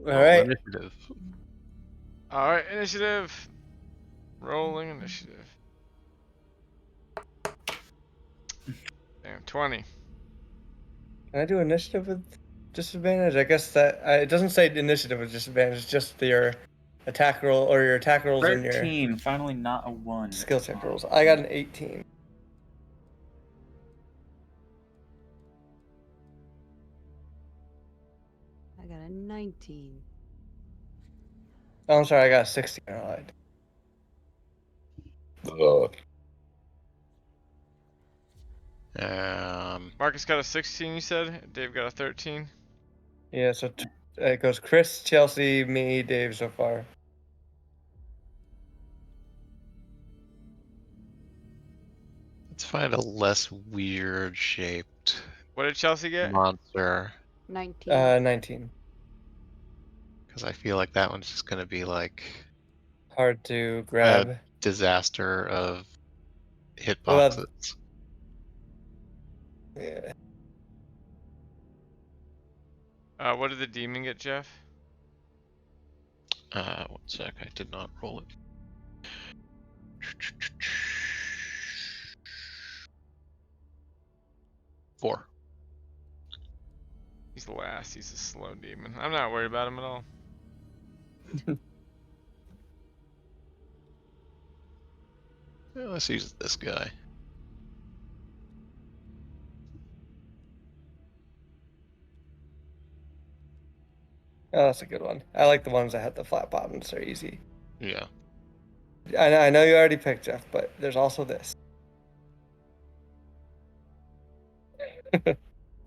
[SPEAKER 1] All right.
[SPEAKER 3] Initiative.
[SPEAKER 2] Alright, initiative. Rolling initiative. Damn, 20.
[SPEAKER 1] Can I do initiative with disadvantage? I guess that it doesn't say initiative with disadvantage. It's just your attack roll or your attack rolls and your
[SPEAKER 9] 13. Finally, not a 1.
[SPEAKER 1] skill check rolls. I got an 18.
[SPEAKER 4] I got a 19.
[SPEAKER 1] Oh, I'm sorry. I got a 16. I lied.
[SPEAKER 2] Marcus got a 16, you said? Dave got a 13?
[SPEAKER 1] Yeah. So it goes Chris, Chelsea, me, Dave so far.
[SPEAKER 3] Let's find a less weird shaped
[SPEAKER 2] What did Chelsea get?
[SPEAKER 3] monster.
[SPEAKER 4] 19.
[SPEAKER 1] 19.
[SPEAKER 3] Because I feel like that one's just gonna be like
[SPEAKER 1] Hard to grab.
[SPEAKER 3] disaster of
[SPEAKER 1] Well,
[SPEAKER 3] hitboxes.
[SPEAKER 1] Yeah.
[SPEAKER 2] What did the demon get, Jeff?
[SPEAKER 3] 1 sec, I did not roll it. Four.
[SPEAKER 2] He's last. He's a slow demon. I'm not worried about him at all.
[SPEAKER 3] Yeah, let's use this guy.
[SPEAKER 1] Oh, that's a good one. I like the ones that have the flat bottoms. They're easy.
[SPEAKER 3] Yeah.
[SPEAKER 1] I know you already picked Jeff, but there's also this.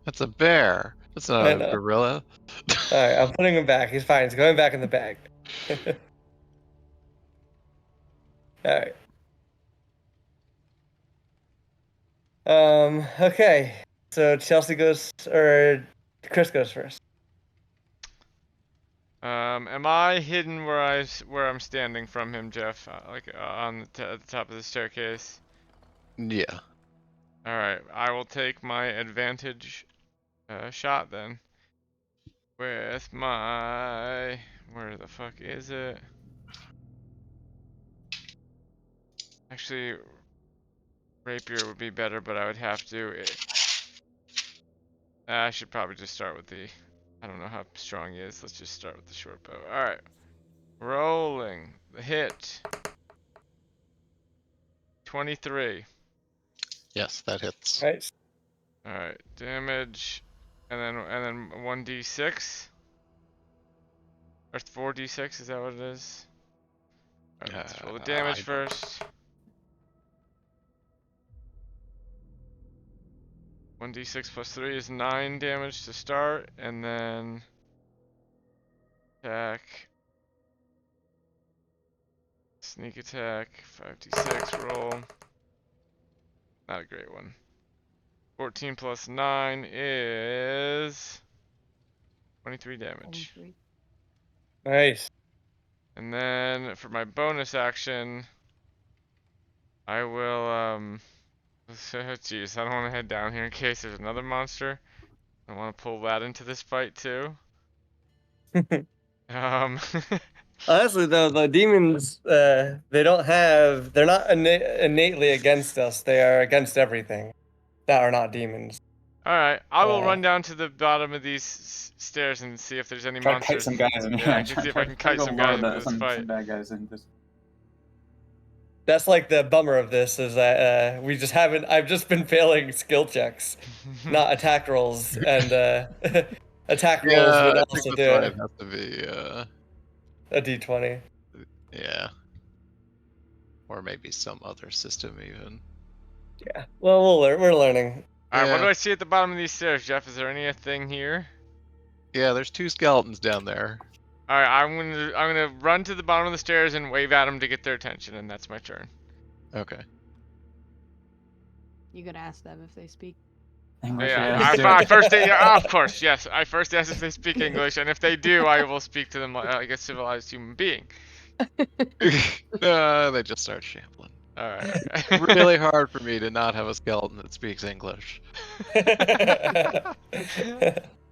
[SPEAKER 3] That's a bear. That's not
[SPEAKER 1] I
[SPEAKER 3] a
[SPEAKER 1] know.
[SPEAKER 3] gorilla.
[SPEAKER 1] All right, I'm putting him back. He's fine. He's going back in the bag. All right. Okay. So Chelsea goes, or Chris goes first.
[SPEAKER 2] Am I hidden where I'm standing from him, Jeff? Like on at the top of the staircase.
[SPEAKER 3] Yeah.
[SPEAKER 2] All right, I will take my advantage shot then. With my, where the fuck is it? Actually, rapier would be better, but I would have to. I should probably just start with the. I don't know how strong he is. Let's just start with the short bow. All right, rolling the hit. 23.
[SPEAKER 3] Yes, that hits.
[SPEAKER 1] Right.
[SPEAKER 2] All right, damage, and then 1d6 or 4d6. Is that what it is? All right, let's roll the damage first. 1d6 plus 3 is 9 damage to start, and then attack, sneak attack, 5d6 roll. Not a great one. 14 plus 9 is 23 damage.
[SPEAKER 4] 23.
[SPEAKER 1] Nice.
[SPEAKER 2] And then for my bonus action, I will jeez, I don't want to head down here in case there's another monster. I want to pull that into this fight too.
[SPEAKER 1] Honestly, though, the demons, they're not innately against us. They are against everything that are not demons.
[SPEAKER 2] Alright, I will run down to the bottom of these stairs and see if there's any
[SPEAKER 9] Try to
[SPEAKER 2] monsters.
[SPEAKER 9] kite some guys in.
[SPEAKER 2] Yeah, I can see if I can kite some guys into this
[SPEAKER 9] some
[SPEAKER 2] fight.
[SPEAKER 9] bad guys in this.
[SPEAKER 1] That's like the bummer of this is that I've just been failing skill checks, not attack rolls, and attack rolls would
[SPEAKER 3] I
[SPEAKER 1] also
[SPEAKER 3] think
[SPEAKER 1] do
[SPEAKER 3] that's why
[SPEAKER 1] it.
[SPEAKER 3] it has to be
[SPEAKER 1] A d20.
[SPEAKER 3] yeah. Or maybe some other system even.
[SPEAKER 1] Yeah. Well, we're learning.
[SPEAKER 2] Alright, what
[SPEAKER 3] Yeah.
[SPEAKER 2] do I see at the bottom of these stairs, Jeff? Is there anything here?
[SPEAKER 3] Yeah, there's 2 skeletons down there.
[SPEAKER 2] Alright, I'm gonna run to the bottom of the stairs and wave at them to get their attention, and that's my turn.
[SPEAKER 3] Okay.
[SPEAKER 4] You could ask them if they speak.
[SPEAKER 9] English,
[SPEAKER 2] Yeah, of course, yes. I first ask if they speak English, and if they do, I will speak to them like a civilized human being.
[SPEAKER 3] They just start shambling.
[SPEAKER 2] Alright.
[SPEAKER 3] Really hard for me to not have a skeleton that speaks English.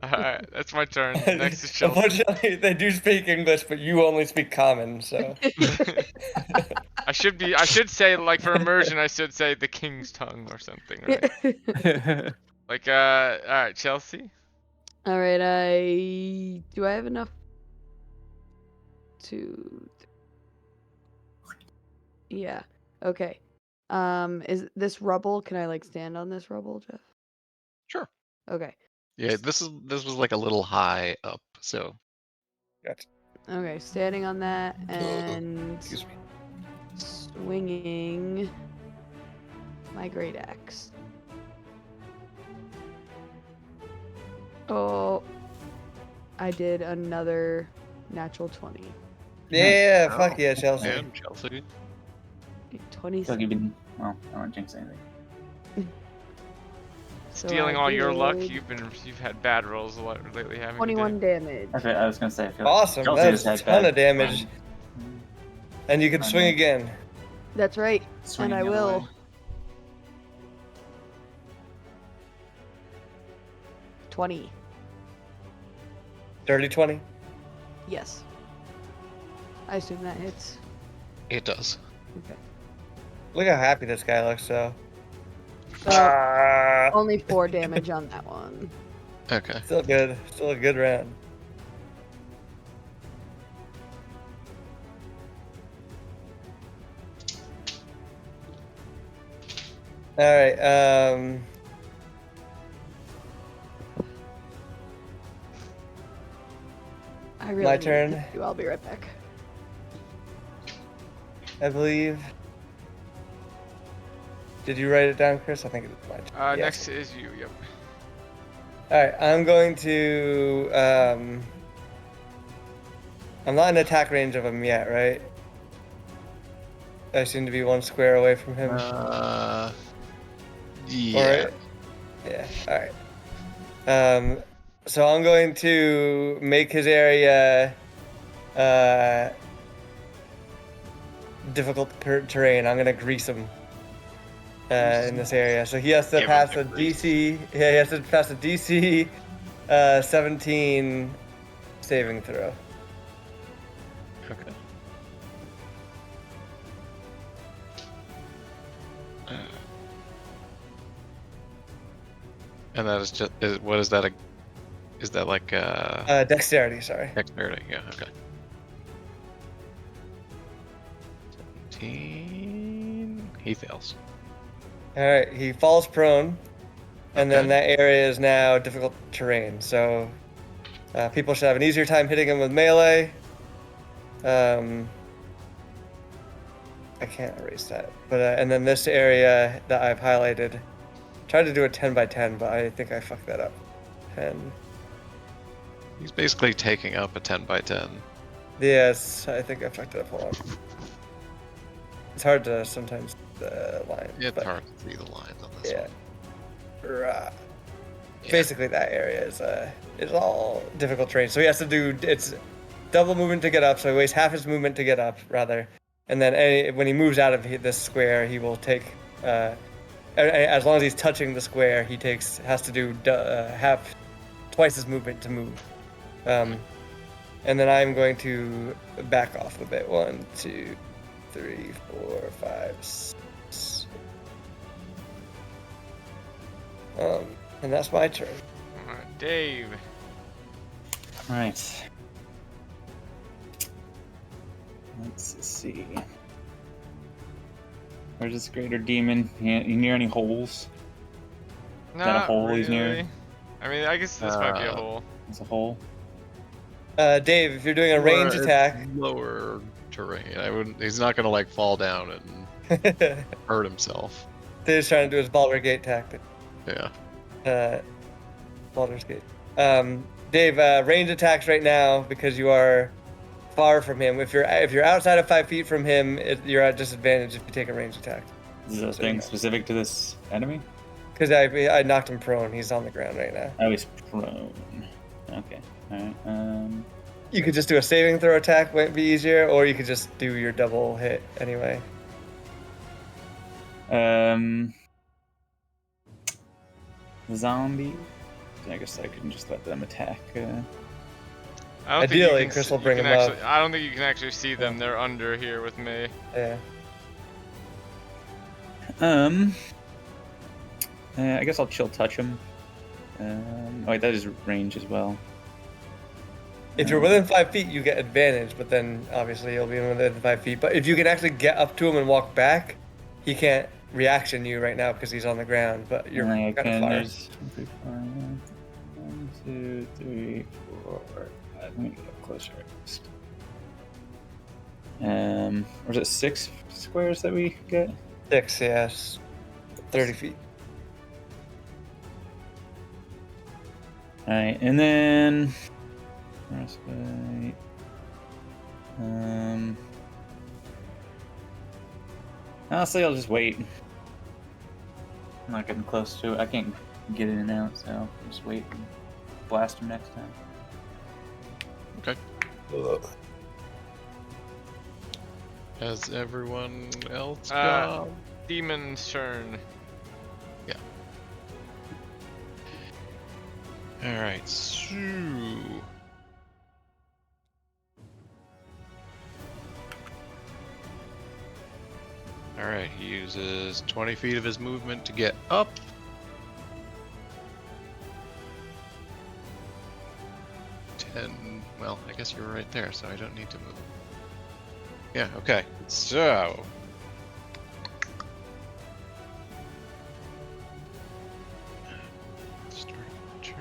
[SPEAKER 2] Alright, that's my turn. Next is Chelsea.
[SPEAKER 1] Unfortunately, they do speak English, but you only speak common, so.
[SPEAKER 2] I should say, like, for immersion, I should say the king's tongue or something, right? Like, alright, Chelsea?
[SPEAKER 4] All right, do I have enough to? Yeah. Okay. Is this rubble? Can I like stand on this rubble, Jeff?
[SPEAKER 3] Sure.
[SPEAKER 4] Okay.
[SPEAKER 3] Yeah, this was like a little high up, so
[SPEAKER 1] Gotcha.
[SPEAKER 4] Okay, standing on that and
[SPEAKER 1] Excuse me.
[SPEAKER 4] swinging my great axe. Oh, I did another natural 20.
[SPEAKER 1] Yeah,
[SPEAKER 3] Nice.
[SPEAKER 1] fuck yeah, Chelsea.
[SPEAKER 3] and Chelsea.
[SPEAKER 4] 27.
[SPEAKER 9] You've been, well, I won't jinx anything.
[SPEAKER 4] So
[SPEAKER 2] Stealing
[SPEAKER 4] I
[SPEAKER 2] all your luck,
[SPEAKER 4] did
[SPEAKER 2] you've had bad rolls a lot lately, haven't
[SPEAKER 4] 21
[SPEAKER 2] you?
[SPEAKER 4] damage.
[SPEAKER 9] That's what I was gonna say. I feel
[SPEAKER 1] Awesome,
[SPEAKER 9] Chelsea
[SPEAKER 1] that is
[SPEAKER 9] just
[SPEAKER 1] a
[SPEAKER 9] had
[SPEAKER 1] ton
[SPEAKER 9] bad
[SPEAKER 1] of damage.
[SPEAKER 9] run.
[SPEAKER 1] And you can
[SPEAKER 9] I
[SPEAKER 1] swing
[SPEAKER 9] know.
[SPEAKER 1] again.
[SPEAKER 4] That's right,
[SPEAKER 9] Swinging
[SPEAKER 4] and I
[SPEAKER 9] the other
[SPEAKER 4] will.
[SPEAKER 9] way.
[SPEAKER 4] 20.
[SPEAKER 1] Dirty 20.
[SPEAKER 4] Yes. I assume that hits.
[SPEAKER 3] It does.
[SPEAKER 4] Okay.
[SPEAKER 1] Look how happy this guy looks, though.
[SPEAKER 4] Only 4 damage on that one.
[SPEAKER 3] Okay.
[SPEAKER 1] Still good. Still a good round. Alright,
[SPEAKER 4] I really
[SPEAKER 1] My
[SPEAKER 4] need to
[SPEAKER 1] turn.
[SPEAKER 4] do- I'll be right back.
[SPEAKER 1] I believe. Did you write it down, Chris? I think it's my turn. Yes.
[SPEAKER 2] Next is you, yep.
[SPEAKER 1] Alright, I'm going to, I'm not in attack range of him yet, right? I seem to be 1 square away from him.
[SPEAKER 3] Yeah.
[SPEAKER 1] Alright. Yeah, alright. So I'm going to make his area, difficult terrain. I'm gonna grease him in this area. So he has to
[SPEAKER 3] Give him
[SPEAKER 1] pass
[SPEAKER 3] the
[SPEAKER 1] a
[SPEAKER 3] grease.
[SPEAKER 1] DC. Yeah, he has to pass a DC 17 saving throw.
[SPEAKER 3] Okay. And that is just what is that? Is that like
[SPEAKER 1] Dexterity. Sorry.
[SPEAKER 3] dexterity? Yeah. Okay. 17. He fails.
[SPEAKER 1] All right. He falls prone, and then
[SPEAKER 3] Okay.
[SPEAKER 1] that area is now difficult terrain. So people should have an easier time hitting him with melee. I can't erase that. But and then this area that I've highlighted, tried to do a 10 by 10, but I think I fucked that up. 10.
[SPEAKER 3] He's basically taking up a 10 by 10.
[SPEAKER 1] Yes, I think I fucked it up. Hold on. It's hard to sometimes the line.
[SPEAKER 3] It's
[SPEAKER 1] but
[SPEAKER 3] hard to see the lines on this
[SPEAKER 1] yeah.
[SPEAKER 3] one.
[SPEAKER 1] Rah.
[SPEAKER 3] Yeah.
[SPEAKER 1] Basically, that area is all difficult terrain. So he has to do it's double movement to get up. So he wastes half his movement to get up, rather. And then when he moves out of this square, he will take. As long as he's touching the square, he has to do twice his movement to move. And then I'm going to back off a bit. 1, 2, 3, 4, 5, 6. And that's my turn.
[SPEAKER 2] Alright, Dave.
[SPEAKER 9] Alright. Let's see. Where's this greater demon? You near any holes? that a
[SPEAKER 2] Not
[SPEAKER 9] hole he's near?
[SPEAKER 2] really. I mean, I guess this might be a
[SPEAKER 3] Uh,
[SPEAKER 2] hole.
[SPEAKER 9] It's a hole.
[SPEAKER 1] Dave, if you're doing a range
[SPEAKER 3] Or
[SPEAKER 1] attack,
[SPEAKER 3] lower terrain. I wouldn't. He's not gonna like fall down and hurt himself.
[SPEAKER 1] Dave's trying to do his Baldur's Gate tactic.
[SPEAKER 3] Yeah.
[SPEAKER 1] Baldur's Gate. Dave, range attacks right now because you are far from him. If you're outside of 5 feet from him, you're at disadvantage if you take a range attack.
[SPEAKER 9] Is this a thing specific to this enemy?
[SPEAKER 1] Because I knocked him prone. He's on the ground right now.
[SPEAKER 9] Oh, he's prone. Okay. Alright.
[SPEAKER 1] You could just do a saving throw attack, might be easier, or you could just do your double hit anyway.
[SPEAKER 9] Zombie I guess I couldn't just let them attack.
[SPEAKER 2] I don't
[SPEAKER 1] Ideally,
[SPEAKER 2] think you can,
[SPEAKER 1] Chris will
[SPEAKER 2] you
[SPEAKER 1] bring
[SPEAKER 2] can
[SPEAKER 1] him up.
[SPEAKER 2] actually, I don't think you can actually see them. They're under here with me.
[SPEAKER 1] Yeah.
[SPEAKER 9] I guess I'll chill touch him. Wait, that is range as well.
[SPEAKER 1] If you're within 5 feet, you get advantage, but then obviously you'll be within 5 feet. But if you can actually get up to him and walk back, he can't reaction you right now because he's on the ground. But you're
[SPEAKER 9] I
[SPEAKER 1] kind of
[SPEAKER 9] can.
[SPEAKER 1] far.
[SPEAKER 9] There's 1, 2, 3, 4, 5. Let me get up closer. Or is it 6 squares that we get?
[SPEAKER 1] 6, yes. 30 feet.
[SPEAKER 9] Alright, and then frostbite. Honestly, I'll just wait. I'm not getting close to it. I can't get in and out, so I'll just wait and blast him next time.
[SPEAKER 3] Okay. Has everyone else gone?
[SPEAKER 2] Demon's turn.
[SPEAKER 3] Yeah. Alright, so... Alright, he uses 20 feet of his movement to get up. Well, I guess you're right there, so I don't need to move. Yeah, okay. So... Start turn.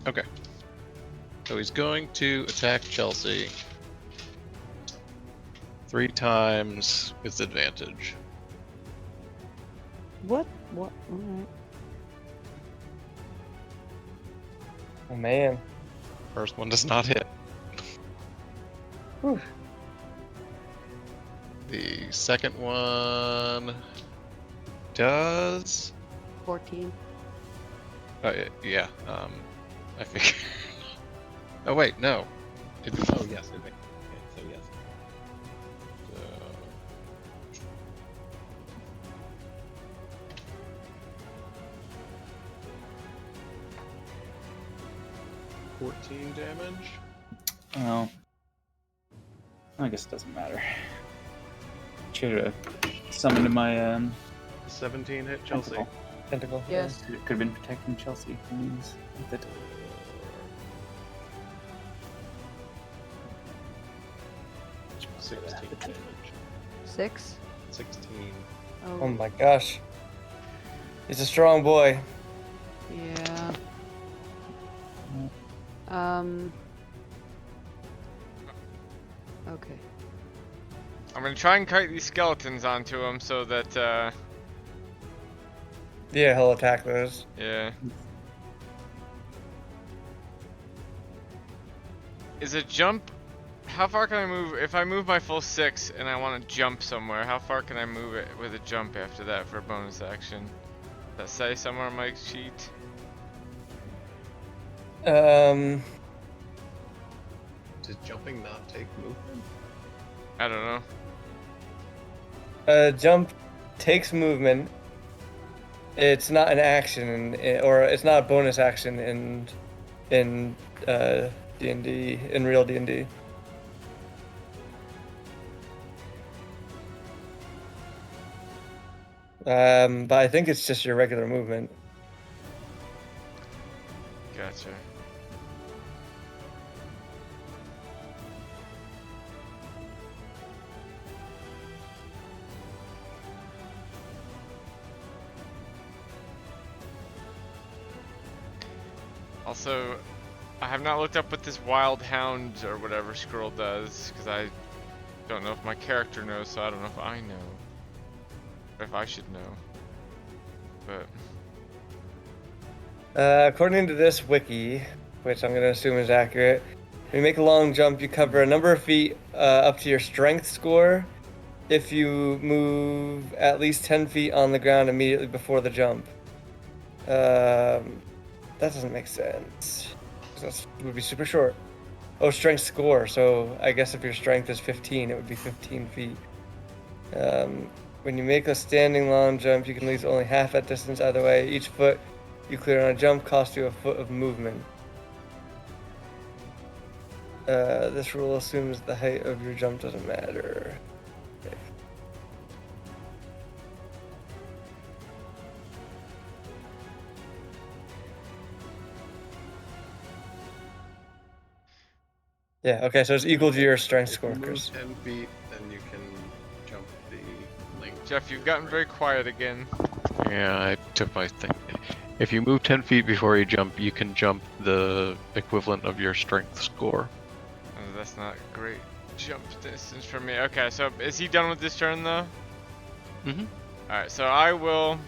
[SPEAKER 3] Okay. So he's going to attack Chelsea 3 times with advantage.
[SPEAKER 4] What? What? Alright.
[SPEAKER 1] Oh man.
[SPEAKER 3] First one does not hit.
[SPEAKER 1] Whew.
[SPEAKER 3] The second one does.
[SPEAKER 4] 14.
[SPEAKER 3] Yeah. I figured. Oh wait, no. Oh yes, it makes. Okay, so yes. So. $14 damage.
[SPEAKER 9] Oh. I guess it doesn't matter. Should have summoned my
[SPEAKER 3] 17 hit Chelsea.
[SPEAKER 1] Tentacle.
[SPEAKER 4] Yes.
[SPEAKER 9] Could have been protecting Chelsea from these. With it.
[SPEAKER 3] Damage.
[SPEAKER 4] 6?
[SPEAKER 3] 16.
[SPEAKER 1] Oh my gosh. He's a strong boy.
[SPEAKER 4] Yeah. Okay.
[SPEAKER 2] I'm gonna try and kite these skeletons onto him so that,
[SPEAKER 1] Yeah, he'll attack those.
[SPEAKER 2] yeah. Is a jump... How far can I move? If I move my full 6 and I want to jump somewhere, how far can I move it with a jump after that for a bonus action? Does that say somewhere on my sheet?
[SPEAKER 3] Does jumping not take movement?
[SPEAKER 2] I don't know.
[SPEAKER 1] Jump takes movement. It's not an action, or it's not a bonus action in D&D, in real D&D. But I think it's just your regular movement.
[SPEAKER 2] Gotcha. Also, I have not looked up what this Wild Hound or whatever scroll does, because I don't know if my character knows, so I don't know if I know. Or if I should know. But...
[SPEAKER 1] According to this wiki, which I'm going to assume is accurate, when you make a long jump, you cover a number of feet up to your strength score if you move at least 10 feet on the ground immediately before the jump. That doesn't make sense. That would be super short. Oh, strength score. So I guess if your strength is 15, it would be 15 feet. When you make a standing long jump, you can lose only half that distance either way. Each foot you clear on a jump costs you a foot of movement. This rule assumes the height of your jump doesn't matter. Okay. Yeah, okay, so it's equal to your strength score,
[SPEAKER 3] If you move
[SPEAKER 1] Chris.
[SPEAKER 3] 10 feet, then you can jump the link.
[SPEAKER 2] Jeff, you've gotten very quiet again.
[SPEAKER 3] Yeah, I took my thing. If you move 10 feet before you jump, you can jump the equivalent of your strength score.
[SPEAKER 2] Oh, that's not great jump distance for me. Okay, so is he done with this turn though?
[SPEAKER 3] Mhm.
[SPEAKER 2] Alright, so I will.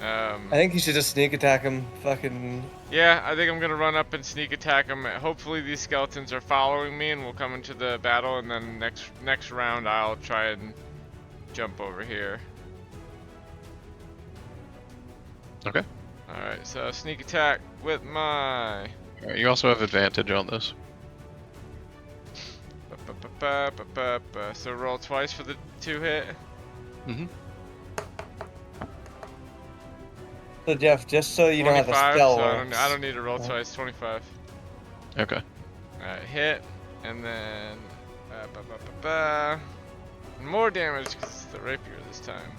[SPEAKER 1] I think you should just sneak attack him. Fucking.
[SPEAKER 2] Yeah, I think I'm gonna run up and sneak attack him. Hopefully these skeletons are following me and we'll come into the battle, and then next round I'll try and jump over here.
[SPEAKER 3] Okay.
[SPEAKER 2] Alright, so sneak attack with my...
[SPEAKER 3] Alright, you also have advantage on this.
[SPEAKER 2] So roll twice for the 2 hit.
[SPEAKER 3] Mm-hmm.
[SPEAKER 1] So Jeff, just so you don't have to
[SPEAKER 2] 25,
[SPEAKER 1] spell
[SPEAKER 2] so
[SPEAKER 1] works.
[SPEAKER 2] I don't need to roll twice. 25.
[SPEAKER 3] Okay.
[SPEAKER 2] Alright, hit, and then more damage because it's the rapier this time.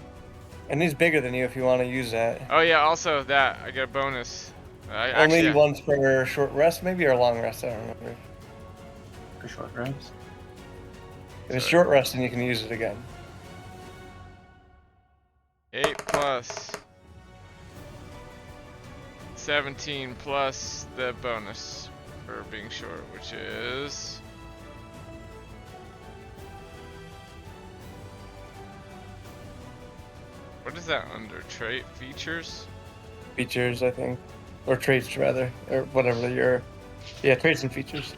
[SPEAKER 1] And he's bigger than you if you want to use that.
[SPEAKER 2] Oh yeah, also that I get a bonus.
[SPEAKER 1] Only once for short rest, maybe, or long rest. I don't remember.
[SPEAKER 9] For short rest.
[SPEAKER 1] If it's short rest, then you can use it again.
[SPEAKER 2] 8 plus 17 plus the bonus for being short, which is what is that under trait features?
[SPEAKER 1] Features, I think, or traits rather, or whatever your, yeah, traits and features.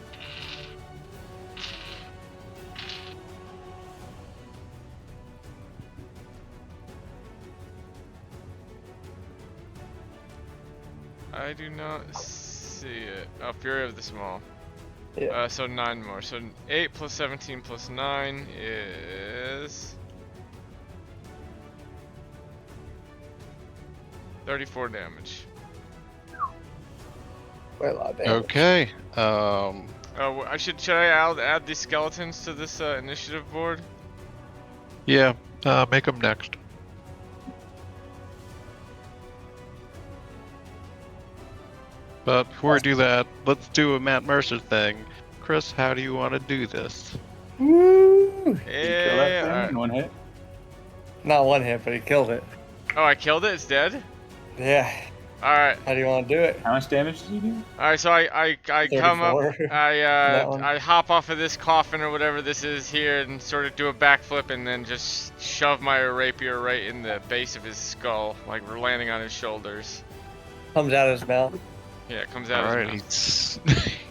[SPEAKER 2] I do not see it. Oh, Fury of the Small.
[SPEAKER 1] Yeah.
[SPEAKER 2] So 9 more. So 8 plus 17 plus 9 is 34 damage.
[SPEAKER 1] Quite a lot of damage.
[SPEAKER 3] Okay.
[SPEAKER 2] Oh, should I add these skeletons to this initiative board?
[SPEAKER 3] Yeah. Make them next. But before we do that, let's do a Matt Mercer thing. Chris, how do you want to do this?
[SPEAKER 1] Woo!
[SPEAKER 2] Yeah. Alright.
[SPEAKER 9] In one hit.
[SPEAKER 1] Not one hit, but he killed it.
[SPEAKER 2] Oh, I killed it. It's dead.
[SPEAKER 1] Yeah.
[SPEAKER 2] All right.
[SPEAKER 1] How do you want to do it?
[SPEAKER 9] How much damage did you do?
[SPEAKER 2] All right. So I come up.
[SPEAKER 1] 34.
[SPEAKER 2] I hop off of this coffin or whatever this is here and sort of do a backflip and then just shove my rapier right in the base of his skull, like we're landing on his shoulders.
[SPEAKER 1] Comes out of his mouth.
[SPEAKER 2] Yeah, it comes out.
[SPEAKER 3] Alright,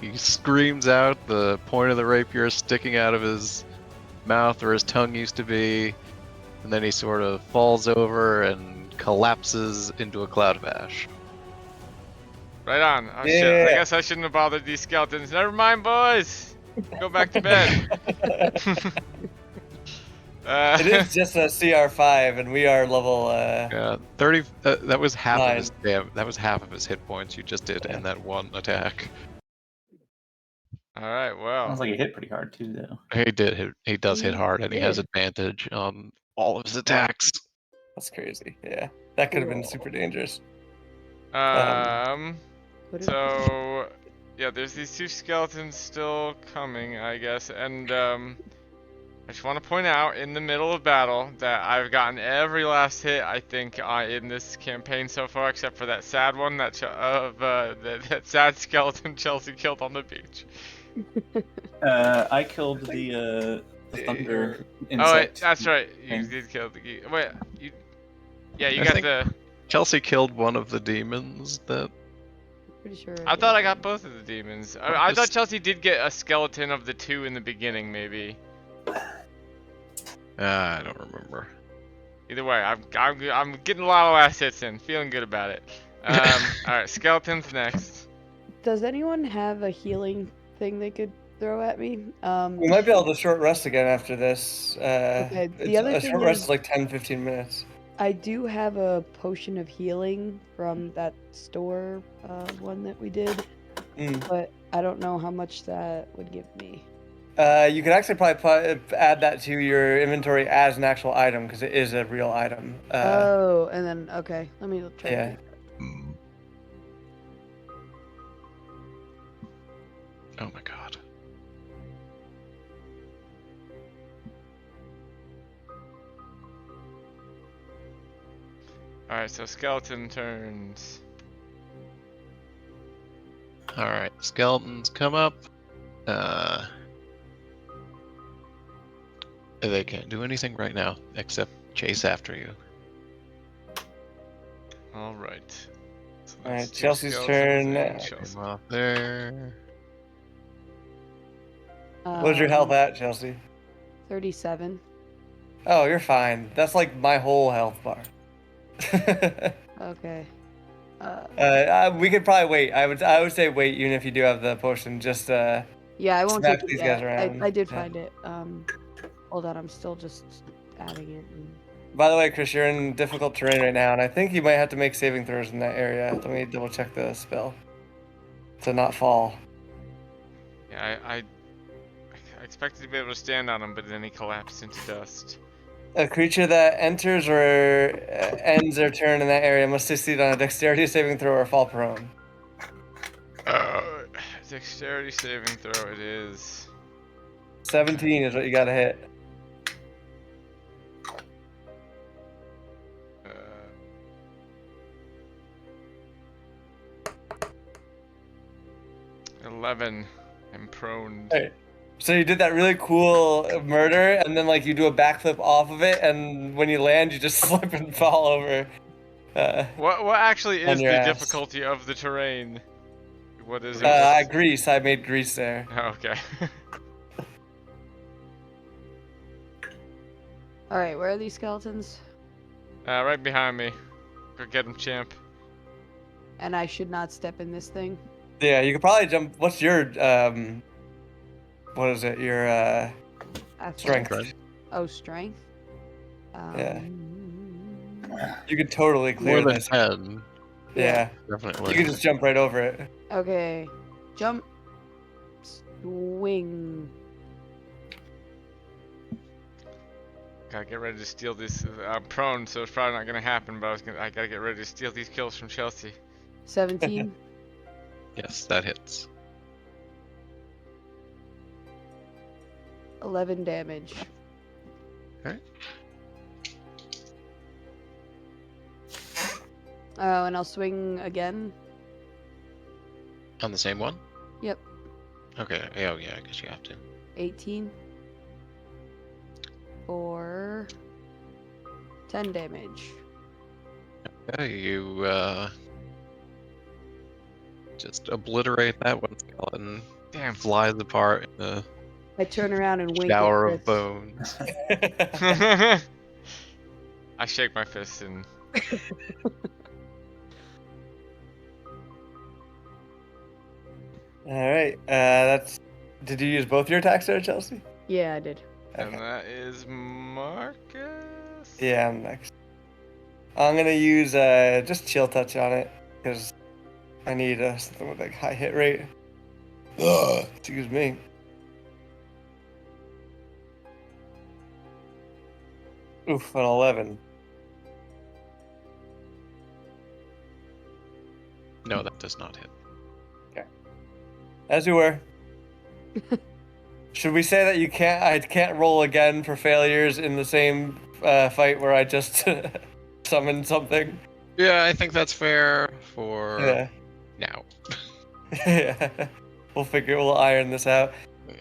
[SPEAKER 3] he screams out, the point of the rapier sticking out of his mouth where his tongue used to be, and then he sort of falls over and collapses into a cloud of ash.
[SPEAKER 2] Right on. Oh,
[SPEAKER 1] Yeah.
[SPEAKER 2] shit. I guess I shouldn't have bothered these skeletons. Never mind, boys. Go back to bed.
[SPEAKER 1] It is just a CR5, and we are level.
[SPEAKER 3] Yeah, 30. That was half
[SPEAKER 1] 9.
[SPEAKER 3] of his that was half of his hit points you just did in that one attack.
[SPEAKER 2] All right. Well.
[SPEAKER 9] Sounds like it hit pretty hard too, though.
[SPEAKER 3] He did hit. He does hit hard, and he has
[SPEAKER 4] did.
[SPEAKER 3] advantage on all of his attacks.
[SPEAKER 1] That's crazy. Yeah, that could have been super dangerous.
[SPEAKER 4] What is-
[SPEAKER 2] So, yeah, there's these 2 skeletons still coming, I guess, and I just want to point out in the middle of battle that I've gotten every last hit I think in this campaign so far, except for that sad one that that sad skeleton Chelsea killed on the beach.
[SPEAKER 9] I killed the thunder insect.
[SPEAKER 2] Oh, wait, that's right. You
[SPEAKER 9] thing.
[SPEAKER 2] did kill the geek. Wait, you? Yeah, you
[SPEAKER 3] I
[SPEAKER 2] got
[SPEAKER 3] think-
[SPEAKER 2] the.
[SPEAKER 3] Chelsea killed one of the demons that.
[SPEAKER 4] Pretty sure.
[SPEAKER 2] I thought I got both of the demons. I thought
[SPEAKER 3] Just-
[SPEAKER 2] Chelsea did get a skeleton of the 2 in the beginning, maybe.
[SPEAKER 3] I don't remember.
[SPEAKER 2] Either way, I'm getting a lot of last hits in, feeling good about it. All right, skeletons next.
[SPEAKER 4] Does anyone have a healing thing they could throw at me.
[SPEAKER 1] We might be able to short rest again after this.
[SPEAKER 4] Okay, the other
[SPEAKER 1] a
[SPEAKER 4] thing
[SPEAKER 1] short rest
[SPEAKER 4] is-
[SPEAKER 1] is like 10-15 minutes.
[SPEAKER 4] I do have a potion of healing from that store one that we did, but I don't know how much that would give me.
[SPEAKER 1] You could actually probably add that to your inventory as an actual item because it is a real item.
[SPEAKER 4] Oh, and then okay, let me try.
[SPEAKER 1] Yeah.
[SPEAKER 4] To do that.
[SPEAKER 3] Oh my god.
[SPEAKER 2] Alright, so skeleton turns.
[SPEAKER 3] Alright, skeletons come up. They can't do anything right now except chase after you.
[SPEAKER 2] Alright. So
[SPEAKER 1] Alright,
[SPEAKER 2] that's two
[SPEAKER 1] Chelsea's
[SPEAKER 2] skeletons
[SPEAKER 1] turn.
[SPEAKER 2] and Chelsea.
[SPEAKER 3] Come off there.
[SPEAKER 1] What's your health at, Chelsea?
[SPEAKER 4] 37.
[SPEAKER 1] Oh, you're fine. That's like my whole health bar.
[SPEAKER 4] Okay.
[SPEAKER 1] We could probably wait. I would say wait, even if you do have the potion. Just
[SPEAKER 4] Yeah, I won't
[SPEAKER 1] smack
[SPEAKER 4] take it
[SPEAKER 1] these
[SPEAKER 4] yet.
[SPEAKER 1] guys around.
[SPEAKER 4] I did
[SPEAKER 1] Yeah.
[SPEAKER 4] find it. Hold on, I'm still just adding it.
[SPEAKER 1] By the way, Chris, you're in difficult terrain right now, and I think you might have to make saving throws in that area. Let me double check the spell to not fall.
[SPEAKER 2] Yeah, I expected to be able to stand on him, but then he collapsed into dust.
[SPEAKER 1] A creature that enters or ends their turn in that area must succeed on a dexterity saving throw or fall prone.
[SPEAKER 2] Dexterity saving throw it is.
[SPEAKER 1] 17 is what you gotta hit.
[SPEAKER 2] Uh, 11. I'm prone.
[SPEAKER 1] Right. So you did that really cool murder, and then like you do a backflip off of it, and when you land, you just slip and fall over.
[SPEAKER 2] What actually
[SPEAKER 1] on
[SPEAKER 2] is
[SPEAKER 1] your
[SPEAKER 2] the
[SPEAKER 1] ass.
[SPEAKER 2] difficulty of the terrain? What is it?
[SPEAKER 1] Grease. I made grease there.
[SPEAKER 2] Oh, okay.
[SPEAKER 4] All right, where are these skeletons?
[SPEAKER 2] Right behind me. Go get him, champ.
[SPEAKER 4] And I should not step in this thing.
[SPEAKER 1] Yeah, you could probably jump. What's your what is it? Your strength.
[SPEAKER 4] Athletics. Oh, strength.
[SPEAKER 1] Yeah. You could totally clear
[SPEAKER 3] More than
[SPEAKER 1] this.
[SPEAKER 3] 10.
[SPEAKER 1] Yeah.
[SPEAKER 3] Definitely.
[SPEAKER 1] You could just jump right over it.
[SPEAKER 4] Okay, jump, swing.
[SPEAKER 2] Gotta get ready to steal this. I'm prone, so it's probably not gonna happen. But I gotta get ready to steal these kills from Chelsea.
[SPEAKER 4] 17.
[SPEAKER 3] Yes, that hits.
[SPEAKER 4] 11 damage.
[SPEAKER 3] Okay.
[SPEAKER 4] Oh, and I'll swing again.
[SPEAKER 3] On the same one?
[SPEAKER 4] Yep.
[SPEAKER 3] Okay. Oh, yeah, I guess you have to.
[SPEAKER 4] 18. For 10 damage.
[SPEAKER 3] Okay, you just obliterate that one skeleton.
[SPEAKER 2] Damn.
[SPEAKER 3] Flies apart in a
[SPEAKER 4] I turn around and wink
[SPEAKER 3] shower
[SPEAKER 4] at
[SPEAKER 3] of
[SPEAKER 4] Chris.
[SPEAKER 3] bones.
[SPEAKER 2] I shake my fist and.
[SPEAKER 1] All right. That's. Did you use both your attacks there, Chelsea?
[SPEAKER 4] Yeah, I did.
[SPEAKER 2] And
[SPEAKER 1] Okay.
[SPEAKER 2] that is Marcus.
[SPEAKER 1] Yeah, I'm next. I'm gonna use just chill touch on it because I need something with like high hit rate. Excuse me. Oof, an 11.
[SPEAKER 3] No, that does not hit.
[SPEAKER 1] As you were. Should we say that I can't roll again for failures in the same fight where I just summoned something?
[SPEAKER 3] Yeah, I think that's fair for
[SPEAKER 1] Yeah.
[SPEAKER 3] now.
[SPEAKER 1] Yeah. We'll iron this out.
[SPEAKER 3] Yeah.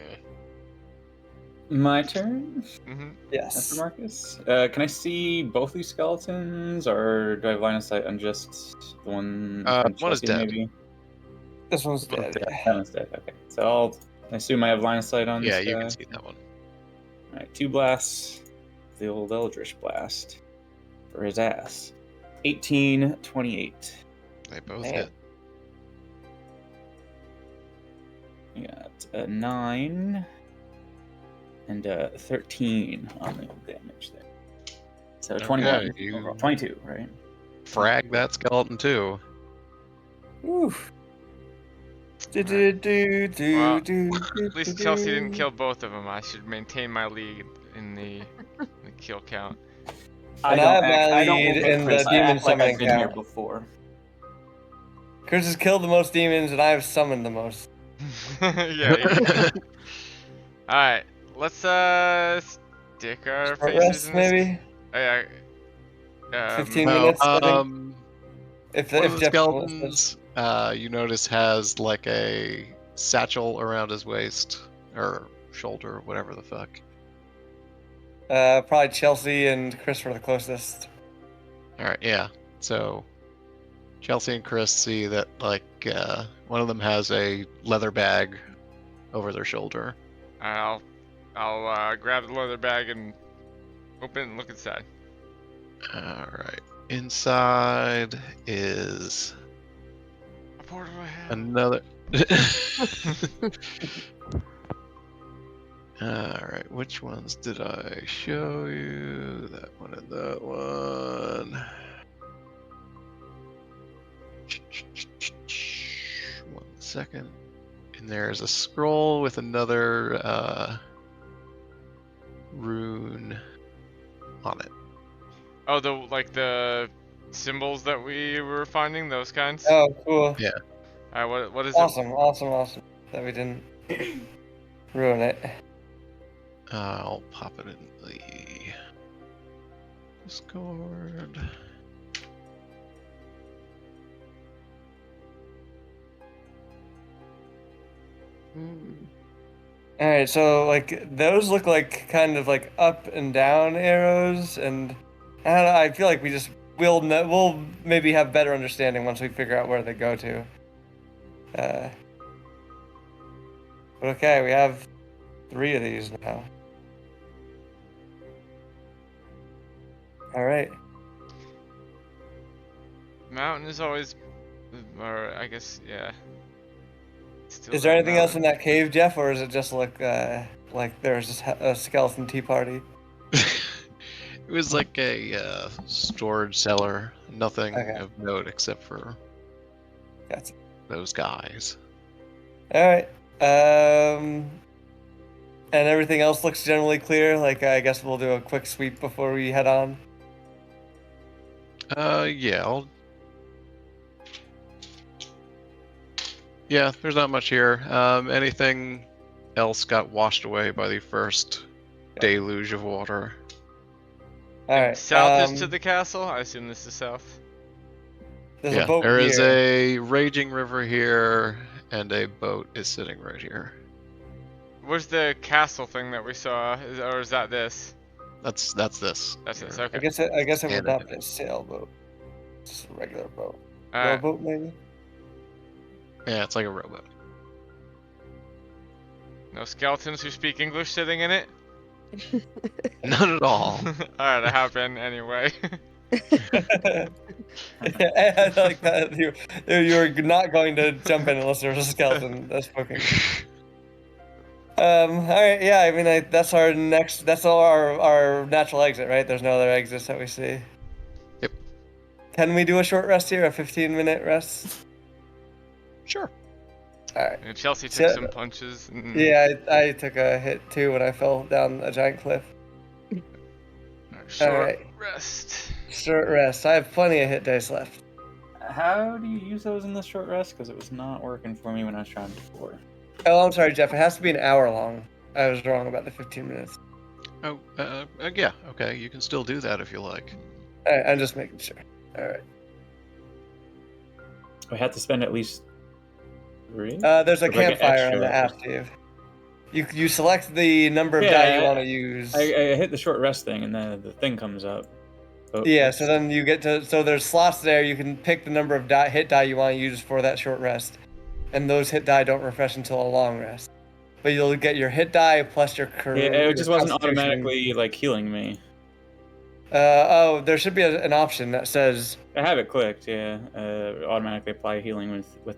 [SPEAKER 9] My turn?
[SPEAKER 2] Mm-hmm.
[SPEAKER 1] Yes.
[SPEAKER 9] After Marcus? Can I see both these skeletons, or do I have line of sight on just the one? from
[SPEAKER 3] One is
[SPEAKER 9] Chelsea,
[SPEAKER 3] dead.
[SPEAKER 9] Maybe?
[SPEAKER 1] This one's
[SPEAKER 3] Both
[SPEAKER 1] dead.
[SPEAKER 3] dead.
[SPEAKER 9] That one's dead. Okay. So I assume I have line of sight on
[SPEAKER 3] Yeah,
[SPEAKER 9] this
[SPEAKER 3] you
[SPEAKER 9] guy.
[SPEAKER 3] can see that one.
[SPEAKER 9] Alright, 2 blasts. The old Eldritch Blast. For his ass. 18, 28.
[SPEAKER 3] They both
[SPEAKER 1] Man.
[SPEAKER 3] hit.
[SPEAKER 9] We got a 9 and a 13 on the damage there. So 21
[SPEAKER 3] Okay, you-
[SPEAKER 9] overall. 22, right?
[SPEAKER 3] Frag that skeleton too.
[SPEAKER 1] Oof.
[SPEAKER 2] At least Chelsea didn't kill both of them. I should maintain my lead in the kill count.
[SPEAKER 1] And I have my
[SPEAKER 9] I don't
[SPEAKER 1] lead
[SPEAKER 9] look at
[SPEAKER 1] in the
[SPEAKER 9] Chris. I
[SPEAKER 1] demon
[SPEAKER 9] act like I've
[SPEAKER 1] summoning
[SPEAKER 9] been here
[SPEAKER 1] count.
[SPEAKER 9] before.
[SPEAKER 1] Chris has killed the most demons, and I have summoned the most.
[SPEAKER 2] Yeah. Alright, let's stick our
[SPEAKER 1] Short
[SPEAKER 2] faces
[SPEAKER 1] rest,
[SPEAKER 2] in this.
[SPEAKER 1] maybe?
[SPEAKER 2] Oh, yeah.
[SPEAKER 1] 15
[SPEAKER 3] No,
[SPEAKER 1] minutes, I think.
[SPEAKER 3] one of the
[SPEAKER 1] Jeff wants this.
[SPEAKER 3] skeletons, you notice, has like a satchel around his waist or shoulder, whatever the fuck.
[SPEAKER 1] Probably Chelsea and Chris were the closest.
[SPEAKER 3] All right, yeah. So Chelsea and Chris see that like one of them has a leather bag over their shoulder.
[SPEAKER 2] I'll grab the leather bag and open it and look inside.
[SPEAKER 3] All right. Inside is
[SPEAKER 2] What portal do I have?
[SPEAKER 3] another. Alright, which ones did I show you? That one and that one. 1 second. And there's a scroll with another rune on it.
[SPEAKER 2] Oh, the symbols that we were finding, those kinds?
[SPEAKER 1] Oh, cool.
[SPEAKER 3] Yeah.
[SPEAKER 2] Alright, what is
[SPEAKER 1] Awesome. That we didn't ruin it.
[SPEAKER 3] I'll pop it in the Discord.
[SPEAKER 1] Alright, so like those look like kind of like up and down arrows, and I don't know, I feel like we'll maybe have better understanding once we figure out where they go to. But okay, we have 3 of these now. Alright.
[SPEAKER 2] Mountain is always, or I guess, yeah. Still
[SPEAKER 1] Is there
[SPEAKER 2] that
[SPEAKER 1] anything else in
[SPEAKER 2] mountain.
[SPEAKER 1] that cave, Jeff, or does it just look like there's just a skeleton tea party?
[SPEAKER 3] It was like a storage cellar. Nothing
[SPEAKER 1] Okay.
[SPEAKER 3] of note except for
[SPEAKER 1] Gotcha.
[SPEAKER 3] those guys.
[SPEAKER 1] Alright. And everything else looks generally clear. Like, I guess we'll do a quick sweep before we head on.
[SPEAKER 3] Yeah, yeah, there's not much here. Anything else got washed away by the first deluge of water.
[SPEAKER 1] Alright.
[SPEAKER 2] South is to the castle? I assume this is south.
[SPEAKER 1] There's
[SPEAKER 3] Yeah,
[SPEAKER 1] a boat
[SPEAKER 3] there is
[SPEAKER 1] here.
[SPEAKER 3] a raging river here, and a boat is sitting right here.
[SPEAKER 2] Where's the castle thing that we saw? Or is that this?
[SPEAKER 3] That's this.
[SPEAKER 2] That's this,
[SPEAKER 3] Here.
[SPEAKER 2] okay.
[SPEAKER 1] I guess it would
[SPEAKER 3] Standard.
[SPEAKER 1] not be a sailboat. Just a regular boat.
[SPEAKER 2] Alright.
[SPEAKER 1] Rowboat, maybe?
[SPEAKER 3] Yeah, it's like a rowboat.
[SPEAKER 2] No skeletons who speak English sitting in it?
[SPEAKER 3] None at all.
[SPEAKER 2] Alright, I hop in anyway.
[SPEAKER 1] I like that. You were not going to jump in unless there was a skeleton that's spoken. Alright, yeah, I mean, that's our next, that's all our natural exit, right? There's no other exits that we see.
[SPEAKER 3] Yep.
[SPEAKER 1] Can we do a short rest here? A 15-minute rest?
[SPEAKER 3] Sure.
[SPEAKER 1] Alright.
[SPEAKER 2] And Chelsea took
[SPEAKER 1] So-
[SPEAKER 2] some punches. And
[SPEAKER 1] Yeah, I took a hit too when I fell down a giant cliff.
[SPEAKER 2] Short
[SPEAKER 1] Alright.
[SPEAKER 2] rest.
[SPEAKER 1] Short rest. I have plenty of hit dice left.
[SPEAKER 9] How do you use those in the short rest? Because it was not working for me when I was trying before.
[SPEAKER 1] Oh, I'm sorry, Jeff. It has to be an hour long. I was wrong about the 15 minutes.
[SPEAKER 3] Oh, yeah. Okay, you can still do that if you like.
[SPEAKER 1] Alright, I'm just making sure. Alright.
[SPEAKER 9] I had to spend at least 3.
[SPEAKER 1] There's a
[SPEAKER 9] Or like an
[SPEAKER 1] campfire on the
[SPEAKER 9] extra-
[SPEAKER 1] app, Steve. You select the number of
[SPEAKER 9] Yeah,
[SPEAKER 1] die you want to use.
[SPEAKER 9] I hit the short rest thing, and then the thing comes up. But
[SPEAKER 1] Yeah, so then you get to, so there's slots there. You can pick the number of hit die you want to use for that short rest, and those hit die don't refresh until a long rest. But you'll get your hit die plus your
[SPEAKER 9] yeah, it
[SPEAKER 1] your
[SPEAKER 9] just wasn't
[SPEAKER 1] constitution.
[SPEAKER 9] automatically like healing me.
[SPEAKER 1] Oh, there should be an option that says
[SPEAKER 9] I have it clicked. Yeah, automatically apply healing with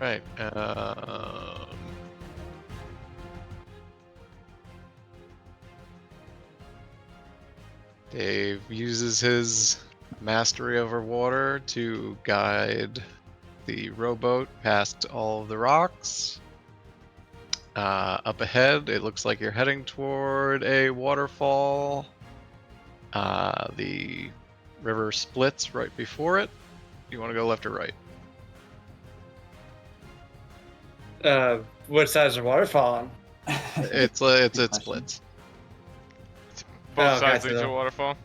[SPEAKER 3] All right. Dave uses his mastery over water to guide the rowboat past all of the rocks. Up ahead, it looks like you're heading toward a waterfall. The river splits right before it. You want to go left or right?
[SPEAKER 1] What size of waterfall on?
[SPEAKER 3] It
[SPEAKER 9] question.
[SPEAKER 3] splits.
[SPEAKER 2] Both
[SPEAKER 1] okay,
[SPEAKER 2] sides
[SPEAKER 1] so
[SPEAKER 2] lead to
[SPEAKER 1] the-
[SPEAKER 2] a waterfall.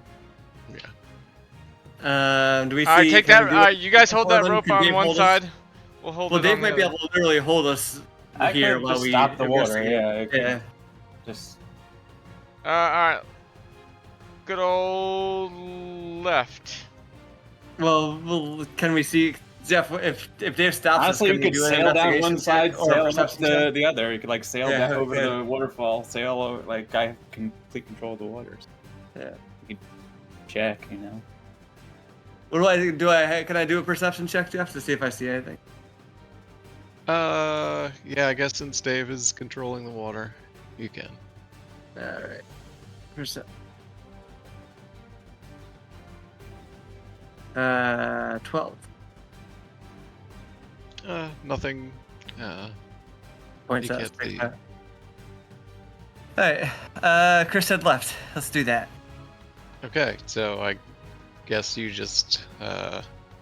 [SPEAKER 1] Do we see?
[SPEAKER 2] Alright, take
[SPEAKER 1] can
[SPEAKER 2] that.
[SPEAKER 1] we do-
[SPEAKER 2] Alright, you guys hold that
[SPEAKER 1] them?
[SPEAKER 2] rope
[SPEAKER 1] Can
[SPEAKER 2] on
[SPEAKER 1] Dave
[SPEAKER 2] one
[SPEAKER 1] hold us?
[SPEAKER 2] side. We'll hold
[SPEAKER 1] Well,
[SPEAKER 2] it
[SPEAKER 1] Dave
[SPEAKER 2] on
[SPEAKER 1] might
[SPEAKER 2] the
[SPEAKER 1] be
[SPEAKER 2] other.
[SPEAKER 1] able to literally hold us
[SPEAKER 9] I
[SPEAKER 1] here
[SPEAKER 9] could
[SPEAKER 1] while
[SPEAKER 9] just
[SPEAKER 1] we
[SPEAKER 9] stop the water.
[SPEAKER 1] investigate.
[SPEAKER 9] Yeah. I could
[SPEAKER 1] Yeah.
[SPEAKER 9] Just.
[SPEAKER 2] Alright. Good old left.
[SPEAKER 1] Well, can we see Jeff? If Dave stops
[SPEAKER 9] Honestly,
[SPEAKER 1] us,
[SPEAKER 9] you
[SPEAKER 1] can we
[SPEAKER 9] could
[SPEAKER 1] do an
[SPEAKER 9] sail down
[SPEAKER 1] investigation
[SPEAKER 9] one
[SPEAKER 1] check
[SPEAKER 9] side,
[SPEAKER 1] or a
[SPEAKER 9] sail up
[SPEAKER 1] perception check?
[SPEAKER 9] the other. You could like sail
[SPEAKER 1] Yeah,
[SPEAKER 9] back over
[SPEAKER 1] okay.
[SPEAKER 9] the waterfall, sail over, like I have complete control of the waters.
[SPEAKER 1] Yeah.
[SPEAKER 9] You could check, you know.
[SPEAKER 1] What do? Can I do a perception check, Jeff, to see if I see anything?
[SPEAKER 3] Yeah, I guess since Dave is controlling the water, you can.
[SPEAKER 1] All right. 12
[SPEAKER 3] Nothing.
[SPEAKER 1] points
[SPEAKER 3] You
[SPEAKER 1] out.
[SPEAKER 3] get the-
[SPEAKER 1] All right. Chris said left. Let's do that.
[SPEAKER 3] Okay, so I guess you just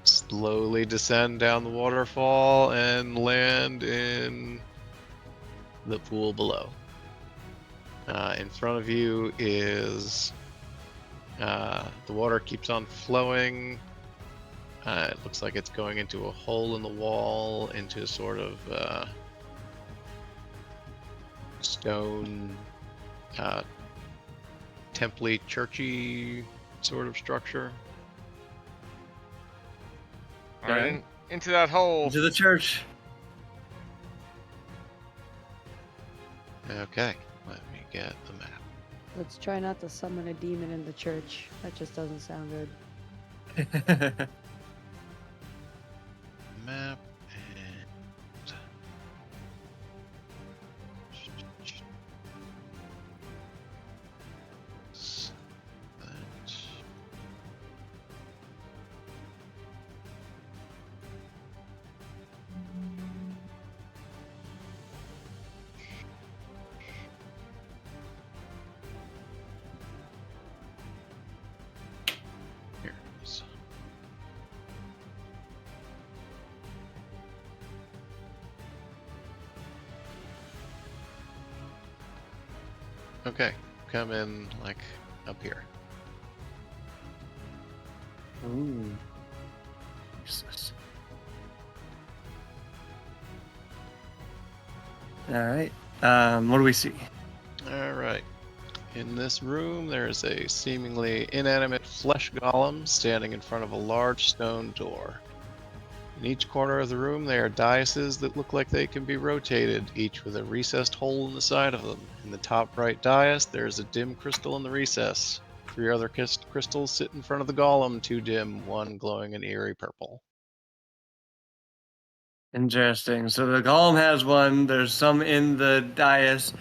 [SPEAKER 3] slowly descend down the waterfall and land in the pool below. In front of you is the water keeps on flowing. It looks like it's going into a hole in the wall, into sort of stone, temple-y, churchy sort of structure.
[SPEAKER 2] Alright, into that hole.
[SPEAKER 1] Into the church.
[SPEAKER 3] Okay, let me get the map.
[SPEAKER 4] Let's try not to summon a demon in the church. That just doesn't sound good.
[SPEAKER 3] Map and that. Here it is. Okay, come in like up here.
[SPEAKER 1] Ooh. Jesus. All right. What do we see?
[SPEAKER 3] All right. In this room, there is a seemingly inanimate flesh golem standing in front of a large stone door. In each corner of the room, there are daises that look like they can be rotated, each with a recessed hole in the side of them. In the top right dais, there is a dim crystal in the recess. 3 other crystals sit in front of the golem, 2 dim, 1 glowing an eerie purple.
[SPEAKER 1] Interesting. So the golem has one. There's some in the dais.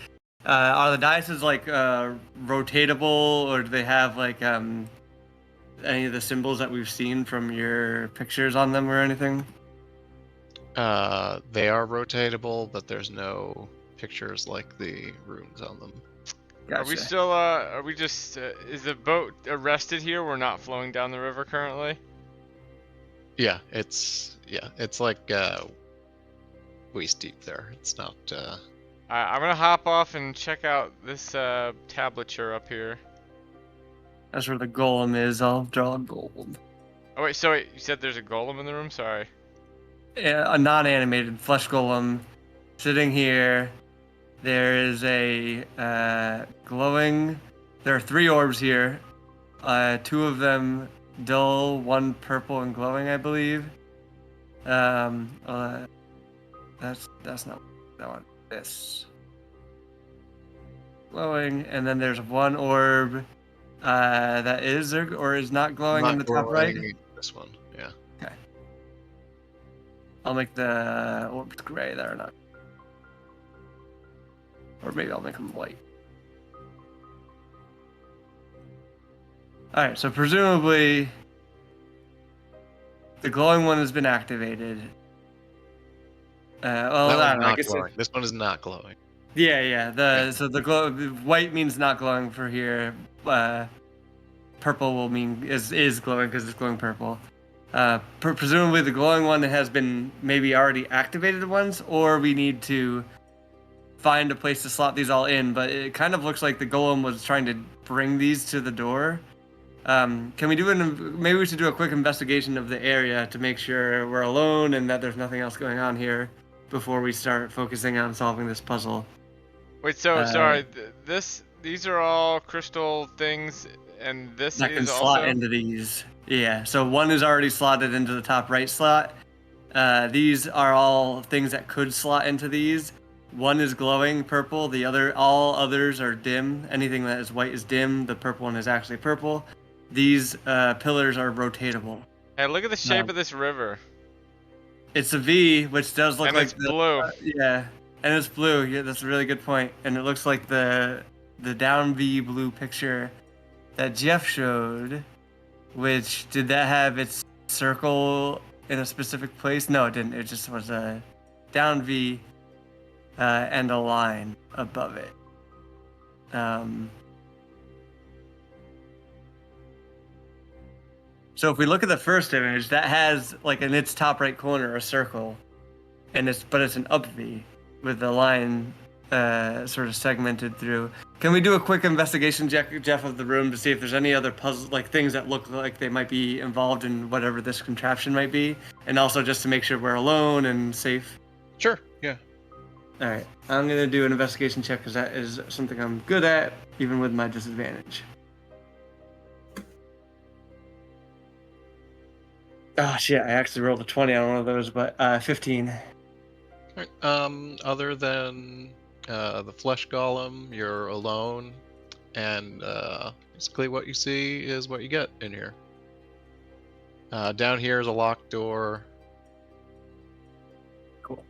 [SPEAKER 1] Are the daises like rotatable, or do they have like any of the symbols that we've seen from your pictures on them or anything?
[SPEAKER 3] They are rotatable, but there's no pictures like the runes on them.
[SPEAKER 1] Gotcha.
[SPEAKER 2] Are we still, are we just, is the boat arrested here? We're not flowing down the river currently?
[SPEAKER 3] Yeah, it's like waist deep there. It's not.
[SPEAKER 2] I'm gonna hop off and check out this tablature up here.
[SPEAKER 1] That's where the golem is. I'll draw gold.
[SPEAKER 2] Oh wait, so wait, you said there's a golem in the room? Sorry.
[SPEAKER 1] A non-animated flesh golem sitting here. There is a glowing. There are 3 orbs here. 2 of them dull, 1 purple and glowing, I believe. That's not that one. This glowing, and then there's 1 orb that is or is not glowing
[SPEAKER 3] not
[SPEAKER 1] in the top right.
[SPEAKER 3] glowing, This one, yeah.
[SPEAKER 1] I'll make the orbs gray there, not. Or maybe I'll make them white. Alright, so presumably the glowing one has been activated. Well,
[SPEAKER 3] That
[SPEAKER 1] I
[SPEAKER 3] one's
[SPEAKER 1] don't know. I
[SPEAKER 3] not
[SPEAKER 1] guess
[SPEAKER 3] glowing. This one is not glowing.
[SPEAKER 1] yeah. So the white means not glowing for here. Purple will mean is glowing because it's glowing purple. Presumably the glowing one has been maybe already activated once, or we need to find a place to slot these all in. But it kind of looks like the golem was trying to bring these to the door. Can we do maybe we should do a quick investigation of the area to make sure we're alone and that there's nothing else going on here before we start focusing on solving this puzzle.
[SPEAKER 2] Wait, so sorry. These are all crystal things, and this
[SPEAKER 1] That can
[SPEAKER 2] is
[SPEAKER 1] slot
[SPEAKER 2] also.
[SPEAKER 1] into these. Yeah, so one is already slotted into the top right slot. These are all things that could slot into these. One is glowing purple. All others are dim. Anything that is white is dim. The purple one is actually purple. These pillars are rotatable.
[SPEAKER 2] Hey, look at the shape of this river.
[SPEAKER 1] It's a V, which does look
[SPEAKER 2] And
[SPEAKER 1] like
[SPEAKER 2] it's blue.
[SPEAKER 1] yeah, and it's blue. Yeah, that's a really good point. And it looks like the down V blue picture that Jeff showed. Which did that have its circle in a specific place? No, it didn't. It just was a down V and a line above it. So if we look at the first image, that has like in its top right corner a circle, and it's an up V with the line sort of segmented through. Can we do a quick investigation, Jeff, of the room to see if there's any other puzzle, like things that look like they might be involved in whatever this contraption might be, and also just to make sure we're alone and safe?
[SPEAKER 3] Sure. Yeah.
[SPEAKER 1] All right, I'm gonna do an investigation check because that is something I'm good at, even with my disadvantage. Oh shit! I actually rolled a 20 on one of those, but 15.
[SPEAKER 3] Alright, other than the flesh golem, you're alone, and basically what you see is what you get in here. Down here is a locked door.
[SPEAKER 1] Cool.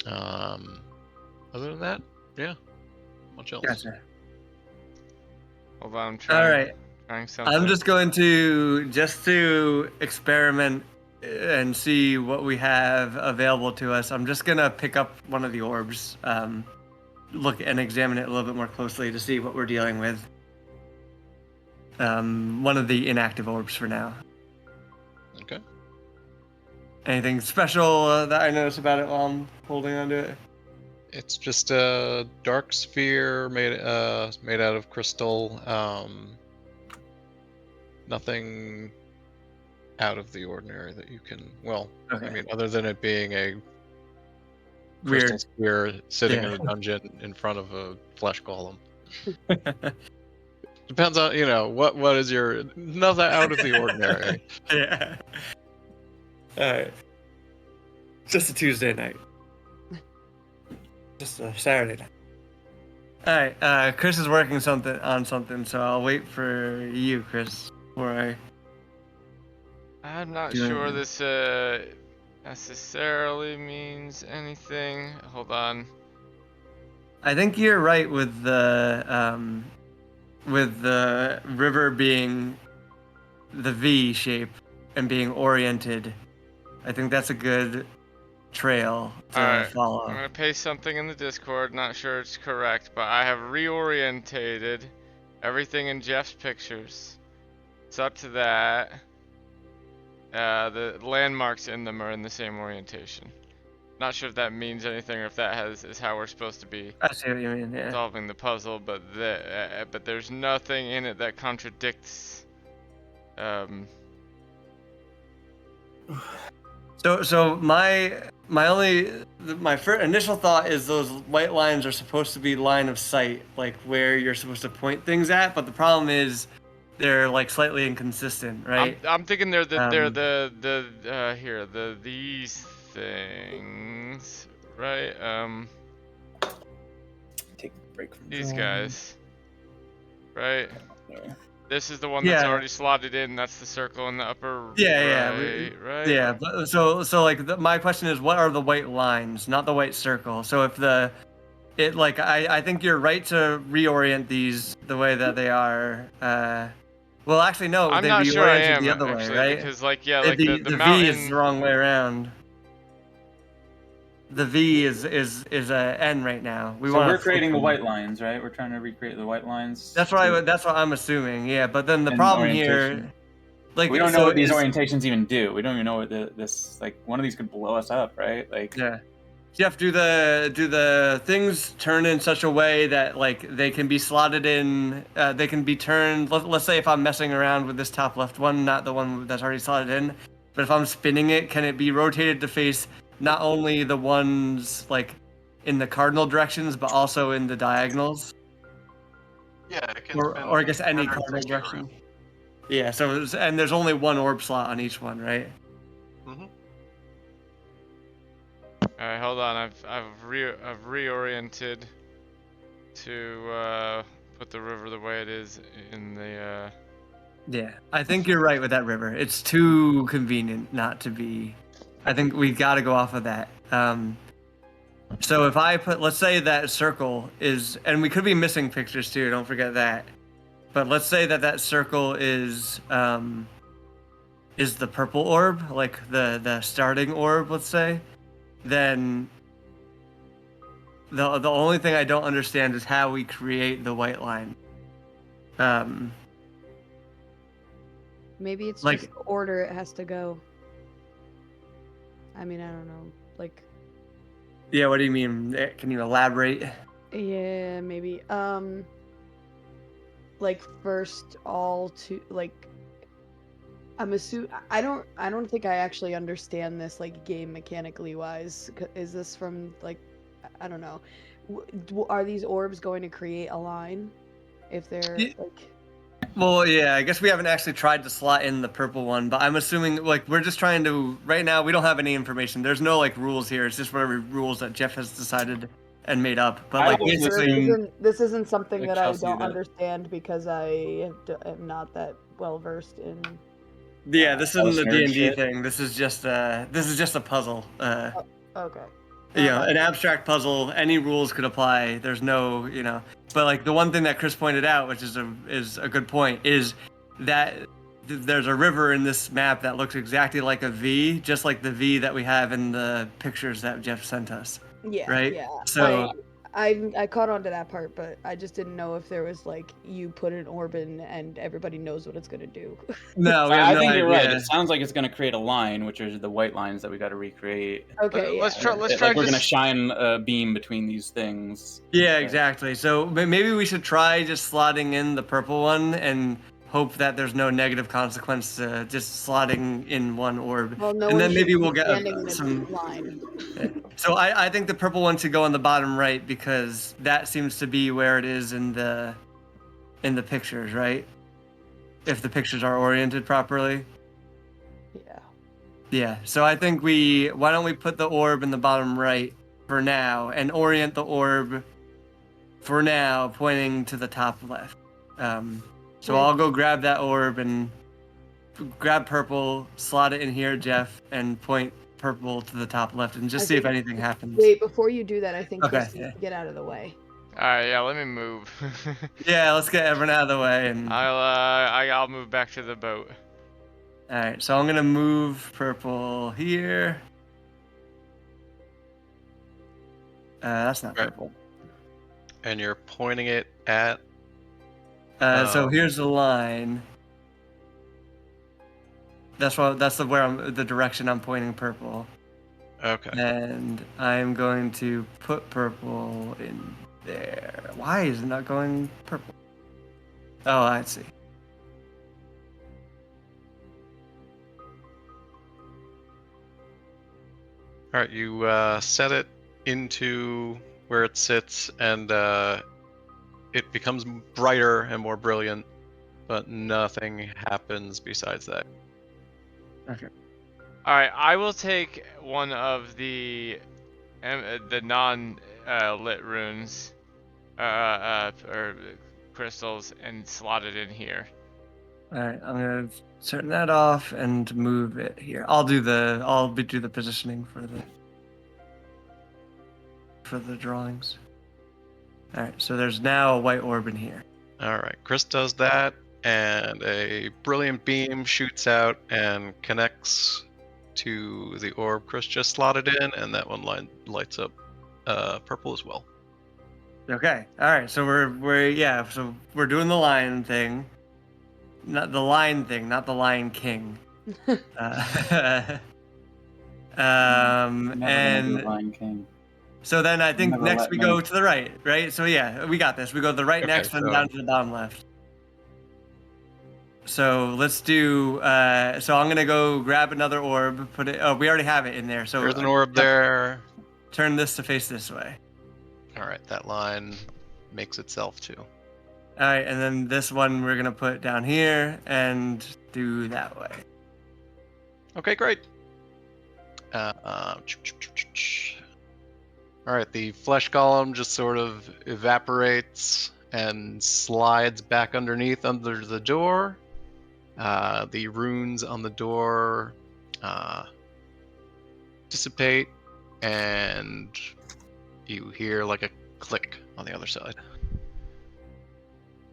[SPEAKER 3] Other than that, yeah, much else.
[SPEAKER 1] Gotcha.
[SPEAKER 2] Hold on, I'm trying.
[SPEAKER 1] All right.
[SPEAKER 2] Trying something.
[SPEAKER 1] I'm just going to experiment and see what we have available to us. I'm just gonna pick up one of the orbs, look and examine it a little bit more closely to see what we're dealing with. One of the inactive orbs for now.
[SPEAKER 3] Okay.
[SPEAKER 1] Anything special that I notice about it while I'm holding onto it?
[SPEAKER 3] It's just a dark sphere made out of crystal. Nothing out of the ordinary that you can. Well,
[SPEAKER 1] Okay.
[SPEAKER 3] I mean, other than it being a
[SPEAKER 1] Weird.
[SPEAKER 3] crystal sphere sitting
[SPEAKER 1] Yeah.
[SPEAKER 3] in a dungeon in front of a flesh golem. Depends on what is your nothing out of the ordinary.
[SPEAKER 1] Yeah. All right. Just a Tuesday night. Just a Saturday night. All right. Chris is working on something, so I'll wait for you, Chris, before
[SPEAKER 2] I'm not
[SPEAKER 1] Do you-
[SPEAKER 2] sure this necessarily means anything. Hold on.
[SPEAKER 1] I think you're right with the river being the V shape and being oriented. I think that's a good trail to
[SPEAKER 2] Alright,
[SPEAKER 1] follow.
[SPEAKER 2] I'm gonna paste something in the Discord. Not sure it's correct, but I have reorientated everything in Jeff's pictures. It's up to that. The landmarks in them are in the same orientation. Not sure if that means anything or if that is how we're supposed to be
[SPEAKER 1] I see what you mean. Yeah.
[SPEAKER 2] solving the puzzle, but there's nothing in it that contradicts.
[SPEAKER 1] So my first initial thought is those white lines are supposed to be line of sight, like where you're supposed to point things at. But the problem is they're like slightly inconsistent, right?
[SPEAKER 2] I'm thinking they're these things, right?
[SPEAKER 9] Take a break from
[SPEAKER 2] These guys, right?
[SPEAKER 9] there.
[SPEAKER 2] This is the one
[SPEAKER 1] Yeah.
[SPEAKER 2] that's already slotted in. That's the circle in the upper
[SPEAKER 1] Yeah,
[SPEAKER 2] right.
[SPEAKER 1] yeah. But so like my question is, what are the white lines, not the white circle? So if I think you're right to reorient these the way that they are. Well, actually, no,
[SPEAKER 2] I'm
[SPEAKER 1] they
[SPEAKER 2] not sure I
[SPEAKER 1] reoriented
[SPEAKER 2] am
[SPEAKER 1] the other way,
[SPEAKER 2] actually,
[SPEAKER 1] right?
[SPEAKER 2] because like yeah,
[SPEAKER 1] The
[SPEAKER 2] like the
[SPEAKER 1] V is
[SPEAKER 2] mountain.
[SPEAKER 1] the wrong way around. The V is a N right now. We
[SPEAKER 9] So
[SPEAKER 1] want
[SPEAKER 9] we're creating the white lines, right? We're trying to recreate the white lines.
[SPEAKER 1] That's what I'm assuming. Yeah, but then the
[SPEAKER 9] And
[SPEAKER 1] problem
[SPEAKER 9] orientation.
[SPEAKER 1] here, like,
[SPEAKER 9] We don't know
[SPEAKER 1] so
[SPEAKER 9] what these
[SPEAKER 1] is-
[SPEAKER 9] orientations even do. We don't even know what this like. One of these could blow us up, right? Like.
[SPEAKER 1] Yeah. Jeff, do the things turn in such a way that like they can be slotted in? They can be turned. Let's say if I'm messing around with this top left one, not the one that's already slotted in, but if I'm spinning it, can it be rotated to face not only the ones like in the cardinal directions, but also in the diagonals?
[SPEAKER 3] Yeah, it can
[SPEAKER 1] Or I guess any cardinal direction. Yeah. So and there's only one orb slot on each one, right?
[SPEAKER 2] All right, hold on. I've reoriented to put the river the way it is in the.
[SPEAKER 1] Yeah, I think you're right with that river. It's too convenient not to be. I think we got to go off of that. So if I put, let's say that circle is, and we could be missing pictures too. Don't forget that. But let's say that circle is the purple orb, like the starting orb. Let's say, then the only thing I don't understand is how we create the white line.
[SPEAKER 4] Maybe it's
[SPEAKER 1] Like-
[SPEAKER 4] just the order it has to go. I mean, I don't know. Like,
[SPEAKER 1] Yeah, what do you mean? Can you elaborate?
[SPEAKER 4] yeah, maybe. Like first all to like. I'm assuming I don't think I actually understand this like game mechanically wise. Is this from like I don't know. Are these orbs going to create a line if they're like?
[SPEAKER 1] Well, yeah, I guess we haven't actually tried to slot in the purple one, but I'm assuming like we're just trying to. Right now, we don't have any information. There's no like rules here. It's just whatever rules that Jeff has decided and made up. But like basically,
[SPEAKER 4] This isn't something
[SPEAKER 9] Like
[SPEAKER 4] that I
[SPEAKER 9] Chelsea,
[SPEAKER 4] don't
[SPEAKER 9] that-
[SPEAKER 4] understand because I am not that well versed in.
[SPEAKER 1] yeah, this isn't the
[SPEAKER 9] nerd
[SPEAKER 1] D&D
[SPEAKER 9] shit.
[SPEAKER 1] thing. This is just a puzzle.
[SPEAKER 4] Okay.
[SPEAKER 1] An abstract puzzle. Any rules could apply. There's no, But like the one thing that Chris pointed out, which is a good point, is that there's a river in this map that looks exactly like a V, just like the V that we have in the pictures that Jeff sent us.
[SPEAKER 4] Yeah.
[SPEAKER 1] Right?
[SPEAKER 4] Yeah.
[SPEAKER 1] So
[SPEAKER 4] I caught on to that part, but I just didn't know if there was like you put an orb in and everybody knows what it's gonna do.
[SPEAKER 1] no, we have
[SPEAKER 9] I
[SPEAKER 1] no
[SPEAKER 9] think you're right.
[SPEAKER 1] idea.
[SPEAKER 9] It sounds like it's going to create a line, which are the white lines that we got to recreate.
[SPEAKER 4] Okay.
[SPEAKER 2] Let's
[SPEAKER 4] yeah.
[SPEAKER 2] try. Let's try.
[SPEAKER 9] Like we're going to
[SPEAKER 2] Just,
[SPEAKER 9] shine a beam between these things.
[SPEAKER 1] Yeah, exactly. So maybe we should try just slotting in the purple one and hope that there's no negative consequence to just slotting in one orb.
[SPEAKER 4] Well, no
[SPEAKER 1] and
[SPEAKER 4] one
[SPEAKER 1] then
[SPEAKER 4] should
[SPEAKER 1] maybe
[SPEAKER 4] be
[SPEAKER 1] we'll get
[SPEAKER 4] standing in a
[SPEAKER 1] some.
[SPEAKER 4] line.
[SPEAKER 1] So I think the purple one should go on the bottom right because that seems to be where it is in the pictures, right? If the pictures are oriented properly.
[SPEAKER 4] Yeah.
[SPEAKER 1] Yeah. So I think why don't we put the orb in the bottom right for now and orient the orb for now pointing to the top left. So
[SPEAKER 4] Okay.
[SPEAKER 1] I'll go grab that orb and grab purple, slot it in here, Jeff, and point purple to the top left and just
[SPEAKER 4] I
[SPEAKER 1] see if
[SPEAKER 4] think-
[SPEAKER 1] anything happens.
[SPEAKER 4] Wait, before you do that, I think
[SPEAKER 1] Okay,
[SPEAKER 4] Chris needs
[SPEAKER 1] yeah.
[SPEAKER 4] to get out of the way.
[SPEAKER 2] all right, yeah. Let me move.
[SPEAKER 1] Yeah, let's get everyone out of the way. And
[SPEAKER 2] I'll move back to the boat.
[SPEAKER 1] all right, so I'm gonna move purple here. That's not
[SPEAKER 3] Right.
[SPEAKER 1] purple.
[SPEAKER 3] And you're pointing it at.
[SPEAKER 1] So
[SPEAKER 3] Oh.
[SPEAKER 1] here's the line. That's the direction I'm pointing purple.
[SPEAKER 3] Okay.
[SPEAKER 1] And I'm going to put purple in there. Why is it not going purple? Oh, I see.
[SPEAKER 3] All right, you set it into where it sits, and it becomes brighter and more brilliant, but nothing happens besides that.
[SPEAKER 1] Okay.
[SPEAKER 2] All right, I will take one of the non lit runes, or crystals, and slot it in here.
[SPEAKER 1] All right, I'm gonna turn that off and move it here. I'll do the positioning for the drawings. All right, so there's now a white orb in here.
[SPEAKER 3] All right, Chris does that, and a brilliant beam shoots out and connects to the orb Chris just slotted in, and that one lights up purple as well.
[SPEAKER 1] Okay. All right. So we're doing the lion thing, not the line thing, not the Lion King.
[SPEAKER 9] Never gonna do
[SPEAKER 1] And
[SPEAKER 9] Lion King.
[SPEAKER 1] so then I think
[SPEAKER 9] Never
[SPEAKER 1] next
[SPEAKER 9] let
[SPEAKER 1] we
[SPEAKER 9] me.
[SPEAKER 1] go to the right, right? So yeah, we got this. We go to the right
[SPEAKER 3] Okay,
[SPEAKER 1] next, and
[SPEAKER 3] so-
[SPEAKER 1] down to the bottom left. So let's do. So I'm gonna go grab another orb. Put it. Oh, we already have it in there. So
[SPEAKER 3] There's an orb there.
[SPEAKER 1] Turn this to face this way.
[SPEAKER 3] All right, that line makes itself too.
[SPEAKER 1] All right, and then this one we're gonna put down here and do that way.
[SPEAKER 3] Okay, great. All right, the flesh golem just sort of evaporates and slides back underneath under the door. The runes on the door dissipate, and you hear like a click on the other side.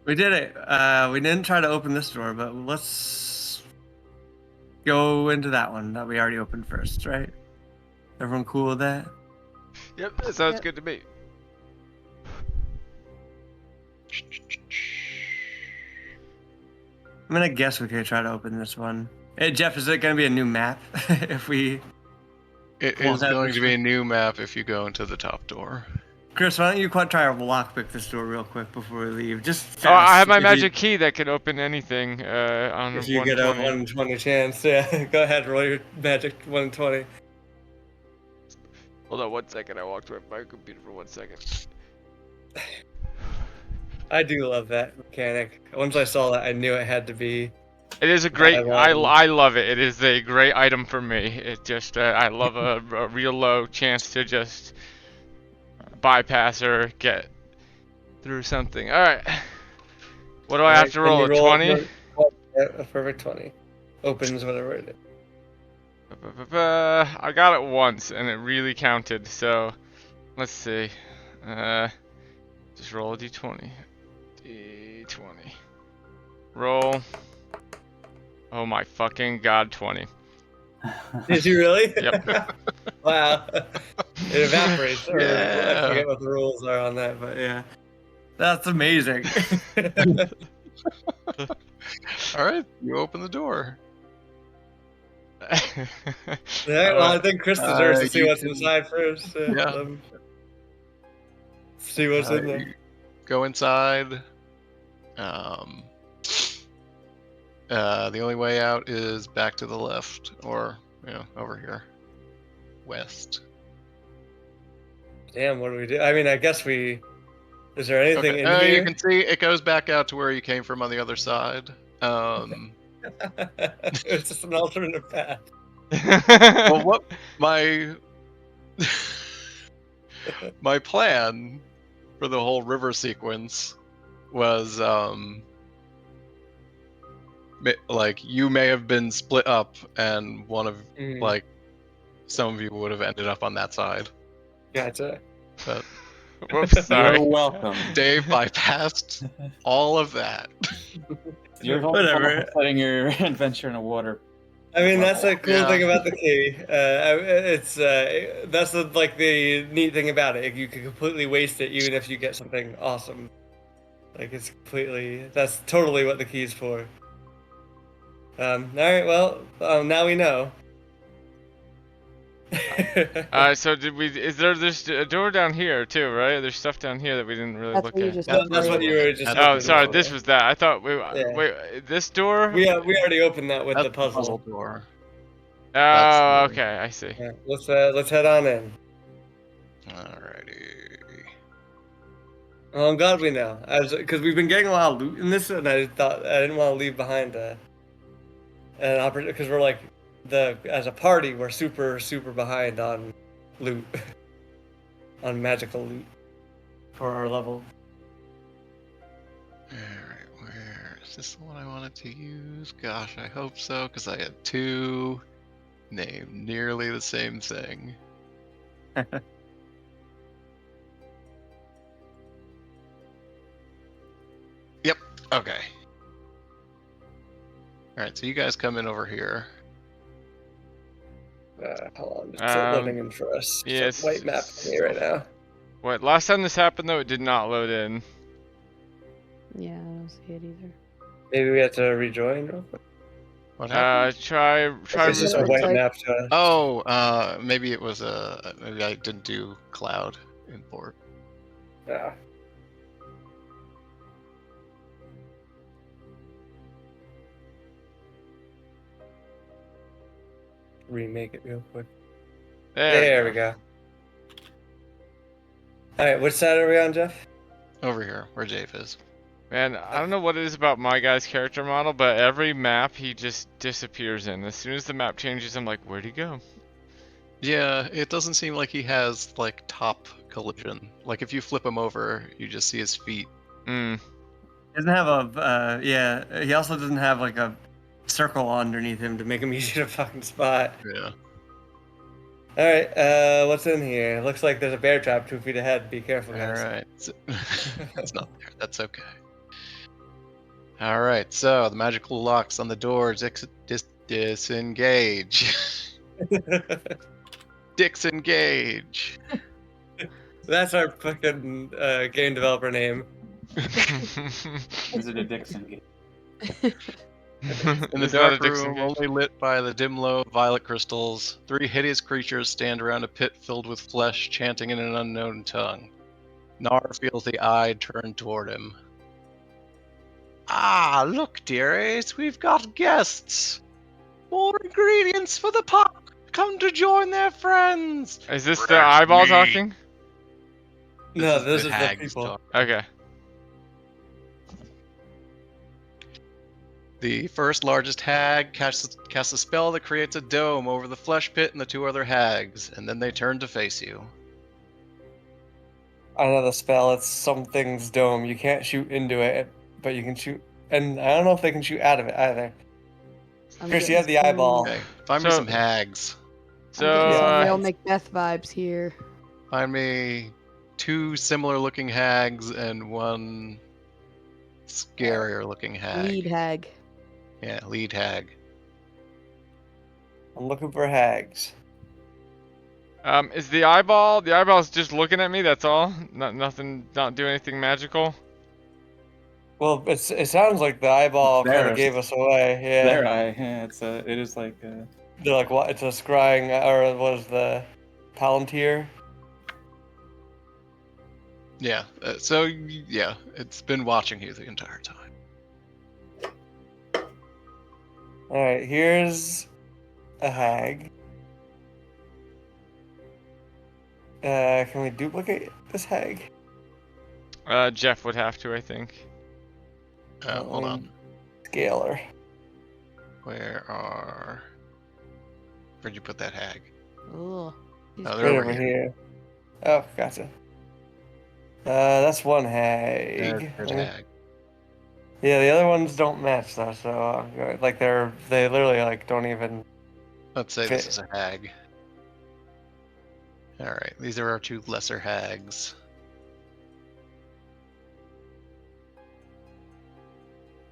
[SPEAKER 1] We did it. We didn't try to open this door, but let's go into that one that we already opened first, right? Everyone cool with that?
[SPEAKER 2] Yep, that sounds
[SPEAKER 4] Yep.
[SPEAKER 2] good to me.
[SPEAKER 1] I'm gonna guess we could try to open this one. Hey, Jeff, is it gonna be a new map if we?
[SPEAKER 3] It
[SPEAKER 1] Well,
[SPEAKER 3] is
[SPEAKER 1] that
[SPEAKER 3] going
[SPEAKER 1] was-
[SPEAKER 3] to be a new map if you go into the top door.
[SPEAKER 1] Chris, why don't you try to lockpick this door real quick before we leave? Just
[SPEAKER 2] Oh, I have my
[SPEAKER 1] if you-
[SPEAKER 2] magic key that can open anything on
[SPEAKER 1] If you get a
[SPEAKER 2] 120.
[SPEAKER 1] 120 chance, yeah, go ahead, roll your magic 120.
[SPEAKER 2] Hold on 1 second. I walked away from my computer for 1 second.
[SPEAKER 1] I do love that mechanic. Once I saw that, I knew it had to be.
[SPEAKER 2] It is a great.
[SPEAKER 1] I love
[SPEAKER 2] I love it. It is a great item for me. It just I love a real low chance to just bypass or get through something. All right. What do I have to
[SPEAKER 1] Can
[SPEAKER 2] roll?
[SPEAKER 1] you
[SPEAKER 2] A 20?
[SPEAKER 1] Yeah, a perfect 20. Opens whatever it is.
[SPEAKER 2] I got it once and it really counted. So let's see. Just roll a d20. D20. Roll. Oh my fucking god, 20.
[SPEAKER 1] Did you really?
[SPEAKER 2] Yep.
[SPEAKER 1] Wow. It evaporates. Or
[SPEAKER 3] Yeah.
[SPEAKER 1] I forget what the rules are on that, but yeah. That's amazing.
[SPEAKER 3] All right, you open the door.
[SPEAKER 1] Yeah, well, I think Chris deserves to see
[SPEAKER 3] you
[SPEAKER 1] what's
[SPEAKER 3] can-
[SPEAKER 1] inside first.
[SPEAKER 3] Yeah.
[SPEAKER 1] See what's in there.
[SPEAKER 3] You go inside. The only way out is back to the left, or over here, west.
[SPEAKER 1] Damn, what do we do? I mean, I guess we. Is there anything in
[SPEAKER 3] You
[SPEAKER 1] here?
[SPEAKER 3] can see it goes back out to where you came from on the other side.
[SPEAKER 1] It's just an alternative path.
[SPEAKER 3] Well, what my my plan for the whole river sequence was like you may have been split up, and one of like some of you would have ended up on that side.
[SPEAKER 1] Gotcha.
[SPEAKER 3] But
[SPEAKER 2] Whoops, sorry.
[SPEAKER 9] You're welcome.
[SPEAKER 3] Dave bypassed all of that.
[SPEAKER 9] You're
[SPEAKER 1] Whatever.
[SPEAKER 9] putting your adventure in a water.
[SPEAKER 1] I mean, that's the cool
[SPEAKER 3] Yeah.
[SPEAKER 1] thing about the key. It's that's the neat thing about it. You can completely waste it, even if you get something awesome. Like it's completely. That's totally what the key's for. All right. Well, now we know.
[SPEAKER 2] So did we? There's a door down here too, right? There's stuff down here that we didn't really
[SPEAKER 4] That's
[SPEAKER 2] look
[SPEAKER 4] what you
[SPEAKER 2] at.
[SPEAKER 4] just
[SPEAKER 1] That's what you were just.
[SPEAKER 2] Oh,
[SPEAKER 1] looking
[SPEAKER 2] sorry.
[SPEAKER 1] for.
[SPEAKER 2] This was that. I thought we.
[SPEAKER 1] Yeah.
[SPEAKER 2] Wait, this door?
[SPEAKER 1] We already opened that with
[SPEAKER 3] That's
[SPEAKER 1] the puzzle.
[SPEAKER 3] door.
[SPEAKER 2] Oh,
[SPEAKER 3] that's the-
[SPEAKER 2] okay. I see.
[SPEAKER 1] Yeah, let's head on in.
[SPEAKER 3] Alrighty.
[SPEAKER 1] Well, I'm glad we know, because we've been getting a lot of loot in this, and I thought I didn't want to leave behind an opportunity, because we're like as a party we're super behind on loot, on magical loot for our level.
[SPEAKER 3] Alright, where's Is this the one I wanted to use? Gosh, I hope so, because I had two named nearly the same thing. Yep, okay. Alright, so you guys come in over here.
[SPEAKER 1] Hold on, just loading in for us. It's a white map for me right now.
[SPEAKER 2] What? Last time this happened though, it did not load in.
[SPEAKER 4] Yeah, I don't see it either.
[SPEAKER 1] Maybe we have to rejoin real quick.
[SPEAKER 3] What happened?
[SPEAKER 2] Try.
[SPEAKER 1] It's just a
[SPEAKER 4] looks
[SPEAKER 1] white
[SPEAKER 4] like.
[SPEAKER 1] map to us.
[SPEAKER 3] Oh, maybe it was maybe I didn't do cloud import.
[SPEAKER 1] Yeah. Remake it real quick. There we go. Alright, which side are we on, Jeff?
[SPEAKER 3] Over here, where Jave is.
[SPEAKER 2] Man, I don't know what it is about my guy's character model, but every map he just disappears in. As soon as the map changes, I'm like, where'd he go?
[SPEAKER 3] Yeah, it doesn't seem like he has like top collision. Like if you flip him over, you just see his feet.
[SPEAKER 2] Hmm.
[SPEAKER 1] He doesn't have a, yeah, he also doesn't have like a circle underneath him to make him easy to fucking spot.
[SPEAKER 3] Yeah.
[SPEAKER 1] Alright, what's in here? Looks like there's a bear trap 2 feet ahead. Be careful, guys.
[SPEAKER 3] Alright. It's not there. That's okay. Alright, so the magical locks on the doors disengage. Disengage.
[SPEAKER 1] That's our fucking game developer name.
[SPEAKER 9] Is it a Dixon game?
[SPEAKER 3] In the
[SPEAKER 2] It's not a
[SPEAKER 3] dark room,
[SPEAKER 2] disengage.
[SPEAKER 3] only lit by the dim glow of violet crystals, 3 hideous creatures stand around a pit filled with flesh, chanting in an unknown tongue. Nar feels the eye turn toward him. Ah, look, dearies, we've got guests. More ingredients for the pot. Come to join their friends.
[SPEAKER 2] Is this the eyeball talking?
[SPEAKER 1] No, this is the
[SPEAKER 3] hags
[SPEAKER 1] people.
[SPEAKER 3] talk.
[SPEAKER 2] Okay.
[SPEAKER 3] The first largest hag casts a spell that creates a dome over the flesh pit and the 2 other hags, and then they turn to face you.
[SPEAKER 1] I know the spell, it's something's dome. You can't shoot into it, but you can shoot. And I don't know if they can shoot out of it either. Chris, you have the eyeball.
[SPEAKER 3] Okay, find me
[SPEAKER 2] So-
[SPEAKER 3] some hags.
[SPEAKER 2] So,
[SPEAKER 4] I'm getting some
[SPEAKER 1] uh,
[SPEAKER 4] real Macbeth vibes here.
[SPEAKER 3] Find me 2 similar looking hags and 1 scarier looking hag.
[SPEAKER 4] Lead hag.
[SPEAKER 3] Yeah, lead hag.
[SPEAKER 1] I'm looking for hags.
[SPEAKER 2] is the eyeball's just looking at me, that's all? Nothing, not do anything magical?
[SPEAKER 1] Well, it sounds like the eyeball kind
[SPEAKER 9] There.
[SPEAKER 1] of gave us away. Yeah.
[SPEAKER 9] There, yeah, it is like
[SPEAKER 1] They're like, what? It's a scrying, or it was the Palantir?
[SPEAKER 3] Yeah, yeah, it's been watching you the entire time.
[SPEAKER 1] Alright, here's a hag. Can we duplicate this hag?
[SPEAKER 2] Jeff would have to, I think.
[SPEAKER 3] Hold on.
[SPEAKER 1] Scaler.
[SPEAKER 3] Where'd you put that hag?
[SPEAKER 4] Ugh.
[SPEAKER 3] Oh, they're
[SPEAKER 1] Right
[SPEAKER 3] over
[SPEAKER 1] over
[SPEAKER 3] here.
[SPEAKER 1] here. Oh, gotcha. That's one hag.
[SPEAKER 3] There's a hag.
[SPEAKER 1] Yeah, the other ones don't match though, so like they literally like don't even.
[SPEAKER 3] Let's say this
[SPEAKER 1] fit.
[SPEAKER 3] is a hag. Alright, these are our 2 lesser hags.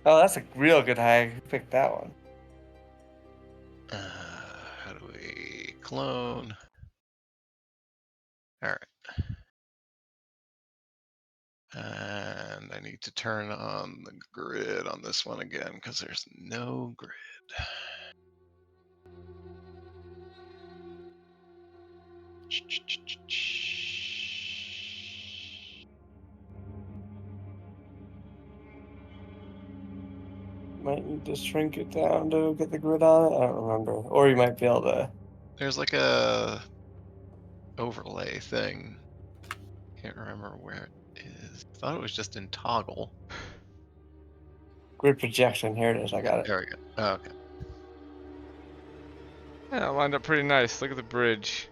[SPEAKER 1] Oh, that's a real good hag. Who picked that one?
[SPEAKER 3] How do we clone? Alright. And I need to turn on the grid on this one again because there's no grid.
[SPEAKER 1] Might need to shrink it down to get the grid on it. I don't remember. Or you might be able to.
[SPEAKER 3] There's like a overlay thing. Can't remember where it is. I thought it was just in toggle.
[SPEAKER 1] Grid projection. Here it is. I got it.
[SPEAKER 3] There we go. Oh, okay.
[SPEAKER 2] Yeah, it lined up pretty nice. Look at the bridge.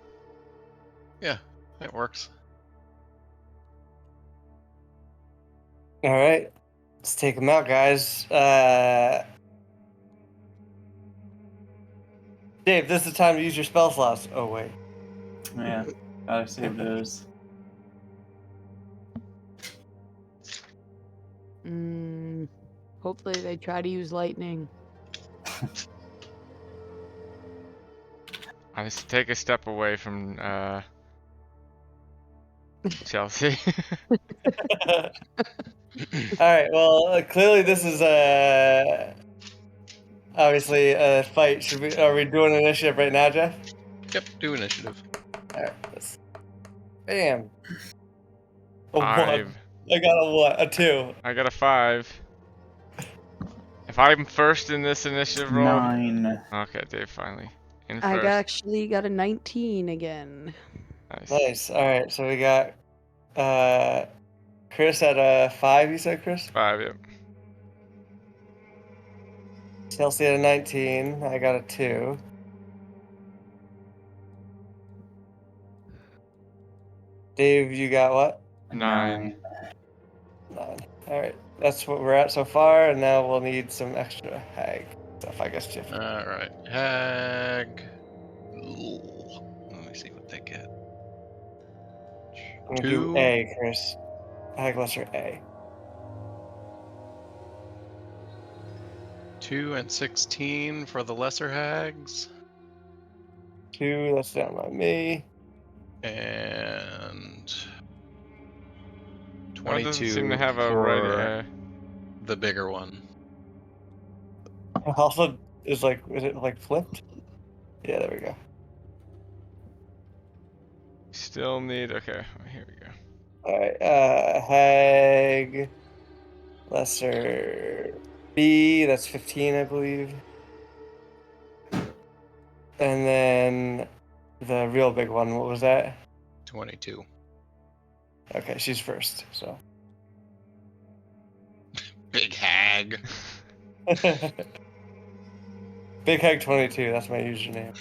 [SPEAKER 3] Yeah, it works.
[SPEAKER 1] All right. Let's take him out, guys. Dave, this is the time to use your spell slots. Oh, wait.
[SPEAKER 9] Yeah, gotta save those.
[SPEAKER 4] Hopefully they try to use lightning.
[SPEAKER 2] I just take a step away from Chelsea.
[SPEAKER 1] All right. Well, clearly this is obviously a fight. Are we doing initiative right now, Jeff?
[SPEAKER 3] Yep, do initiative.
[SPEAKER 1] All right. Bam. A 1.
[SPEAKER 2] 5.
[SPEAKER 1] I got a what? A 2.
[SPEAKER 2] I got a 5. If I'm first in this initiative roll.
[SPEAKER 9] 9.
[SPEAKER 2] Okay, Dave finally in
[SPEAKER 4] I
[SPEAKER 2] first.
[SPEAKER 4] actually got a 19 again.
[SPEAKER 2] Nice.
[SPEAKER 1] Nice. All right. So we got Chris at a 5. You said, Chris?
[SPEAKER 2] 5. Yep.
[SPEAKER 1] Chelsea at a 19. I got a 2. Dave, you got what?
[SPEAKER 2] 9.
[SPEAKER 1] 9. All right. That's what we're at so far, and now we'll need some extra hag stuff, I guess, Jeff.
[SPEAKER 3] Alright, hag. Ooh. Let me see what they get.
[SPEAKER 1] I'm gonna do
[SPEAKER 3] 2.
[SPEAKER 1] A, Chris. Hag lesser A.
[SPEAKER 3] 2 and 16 for the lesser hags.
[SPEAKER 1] 2, that's down by me.
[SPEAKER 3] And
[SPEAKER 2] One doesn't
[SPEAKER 3] 22
[SPEAKER 2] seem to have a
[SPEAKER 3] for
[SPEAKER 2] right.
[SPEAKER 3] the bigger one.
[SPEAKER 1] Also, is it like flipped? Yeah, there we go.
[SPEAKER 2] Still need. Okay, here we go.
[SPEAKER 1] Alright, hag lesser B, that's 15, I believe. And then the real big one, what was that?
[SPEAKER 3] 22.
[SPEAKER 1] Okay, she's first, so.
[SPEAKER 3] Big hag.
[SPEAKER 1] Big Hag 22, that's my username.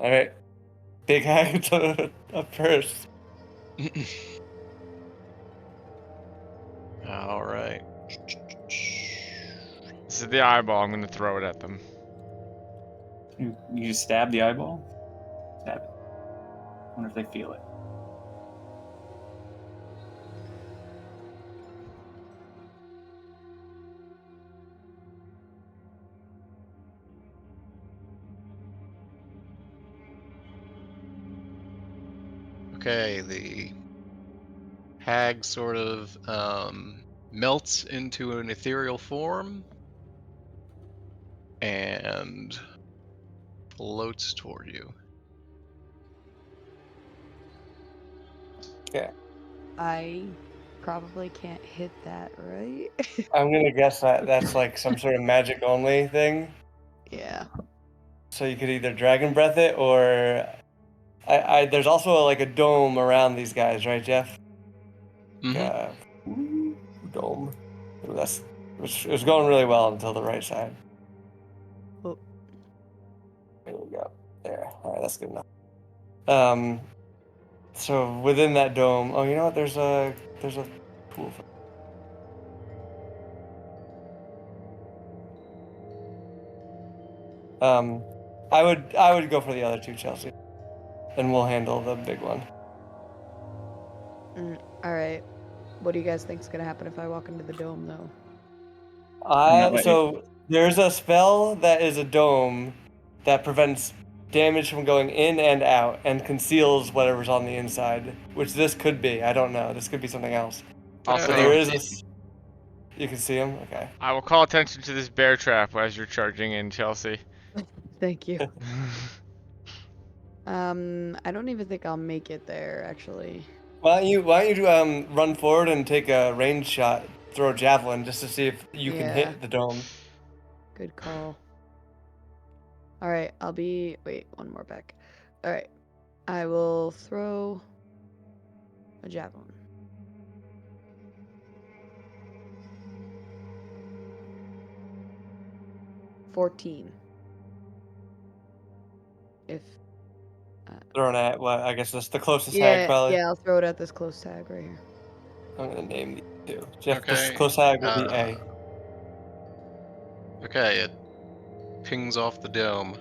[SPEAKER 1] Alright. Big Hag up first.
[SPEAKER 3] Alright.
[SPEAKER 2] This is the eyeball. I'm gonna throw it at them.
[SPEAKER 9] You just stab the eyeball? Stab it. Wonder if they feel it.
[SPEAKER 3] Okay, the hag sort of melts into an ethereal form and floats toward you.
[SPEAKER 1] Yeah.
[SPEAKER 4] I probably can't hit that, right?
[SPEAKER 1] I'm gonna guess that that's like some sort of magic only thing.
[SPEAKER 4] Yeah.
[SPEAKER 1] So you could either dragon breath it or there's also like a dome around these guys, right, Jeff? Dome. Ooh, it was going really well until the right side.
[SPEAKER 4] Oh.
[SPEAKER 1] There we go. There. All right, that's good enough. So within that dome, oh, you know what? There's a pool. I would go for the other two, Chelsea, and we'll handle the big one.
[SPEAKER 4] All right. What do you guys think's gonna happen if I walk into the dome, though?
[SPEAKER 1] So there's a spell that is a dome that prevents damage from going in and out and conceals whatever's on the inside, which this could be. I don't know. This could be something else.
[SPEAKER 2] Also,
[SPEAKER 1] But there is you can see him? Okay.
[SPEAKER 2] I will call attention to this bear trap as you're charging in, Chelsea.
[SPEAKER 4] Thank you. I don't even think I'll make it there, actually.
[SPEAKER 1] Why don't you run forward and take a range shot, throw a javelin just to see if you can hit the dome.
[SPEAKER 4] Good call. All right, wait, one more back. All right. I will throw a javelin. $14. If
[SPEAKER 1] Thrown at what? I guess that's the closest hag,
[SPEAKER 4] Yeah,
[SPEAKER 1] probably.
[SPEAKER 4] yeah, I'll throw it at this close tag right here.
[SPEAKER 1] I'm gonna name these two. Jeff, this
[SPEAKER 3] Okay,
[SPEAKER 1] close hag will be A.
[SPEAKER 3] Okay, it pings off the dome.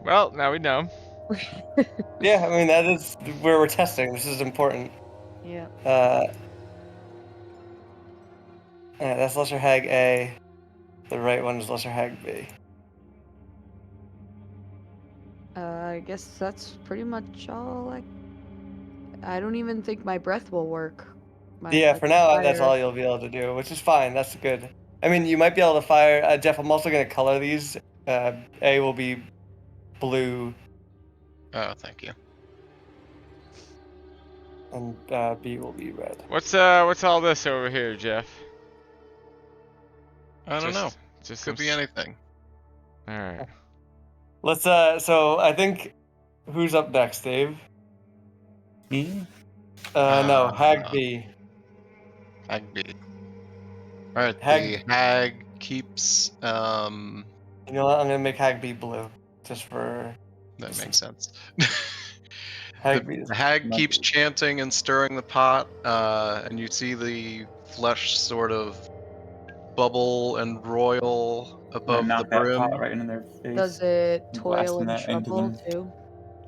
[SPEAKER 2] Well, now we know.
[SPEAKER 1] Yeah, I mean that is where we're testing. This is important.
[SPEAKER 4] Yeah.
[SPEAKER 1] That's lesser hag A. The right one is lesser hag B.
[SPEAKER 4] I guess that's pretty much all I don't even think my breath will work.
[SPEAKER 1] Yeah, for now that's
[SPEAKER 4] fire-
[SPEAKER 1] all you'll be able to do, which is fine. That's good. I mean, you might be able to fire. Jeff, I'm also gonna color these. A will be blue,
[SPEAKER 3] Oh, thank you.
[SPEAKER 1] and B will be red.
[SPEAKER 2] What's all this over here, Jeff?
[SPEAKER 3] I don't know.
[SPEAKER 2] Just
[SPEAKER 3] Could be anything.
[SPEAKER 2] All right.
[SPEAKER 1] Let's. So I think, who's up next, Dave?
[SPEAKER 9] Me?
[SPEAKER 1] No, hag B.
[SPEAKER 3] Hag B. Alright,
[SPEAKER 1] Hag-
[SPEAKER 3] the hag keeps,
[SPEAKER 1] You know what? I'm gonna make hag B blue, just for
[SPEAKER 3] that makes sense.
[SPEAKER 1] hag B.
[SPEAKER 3] The hag keeps chanting and stirring the pot, and you see the flesh sort of bubble and roil above the
[SPEAKER 9] knock that
[SPEAKER 3] brim.
[SPEAKER 9] pot right into their face.
[SPEAKER 4] Does it toil
[SPEAKER 9] Blasting
[SPEAKER 4] and
[SPEAKER 9] that into
[SPEAKER 4] trouble
[SPEAKER 9] them.
[SPEAKER 4] too?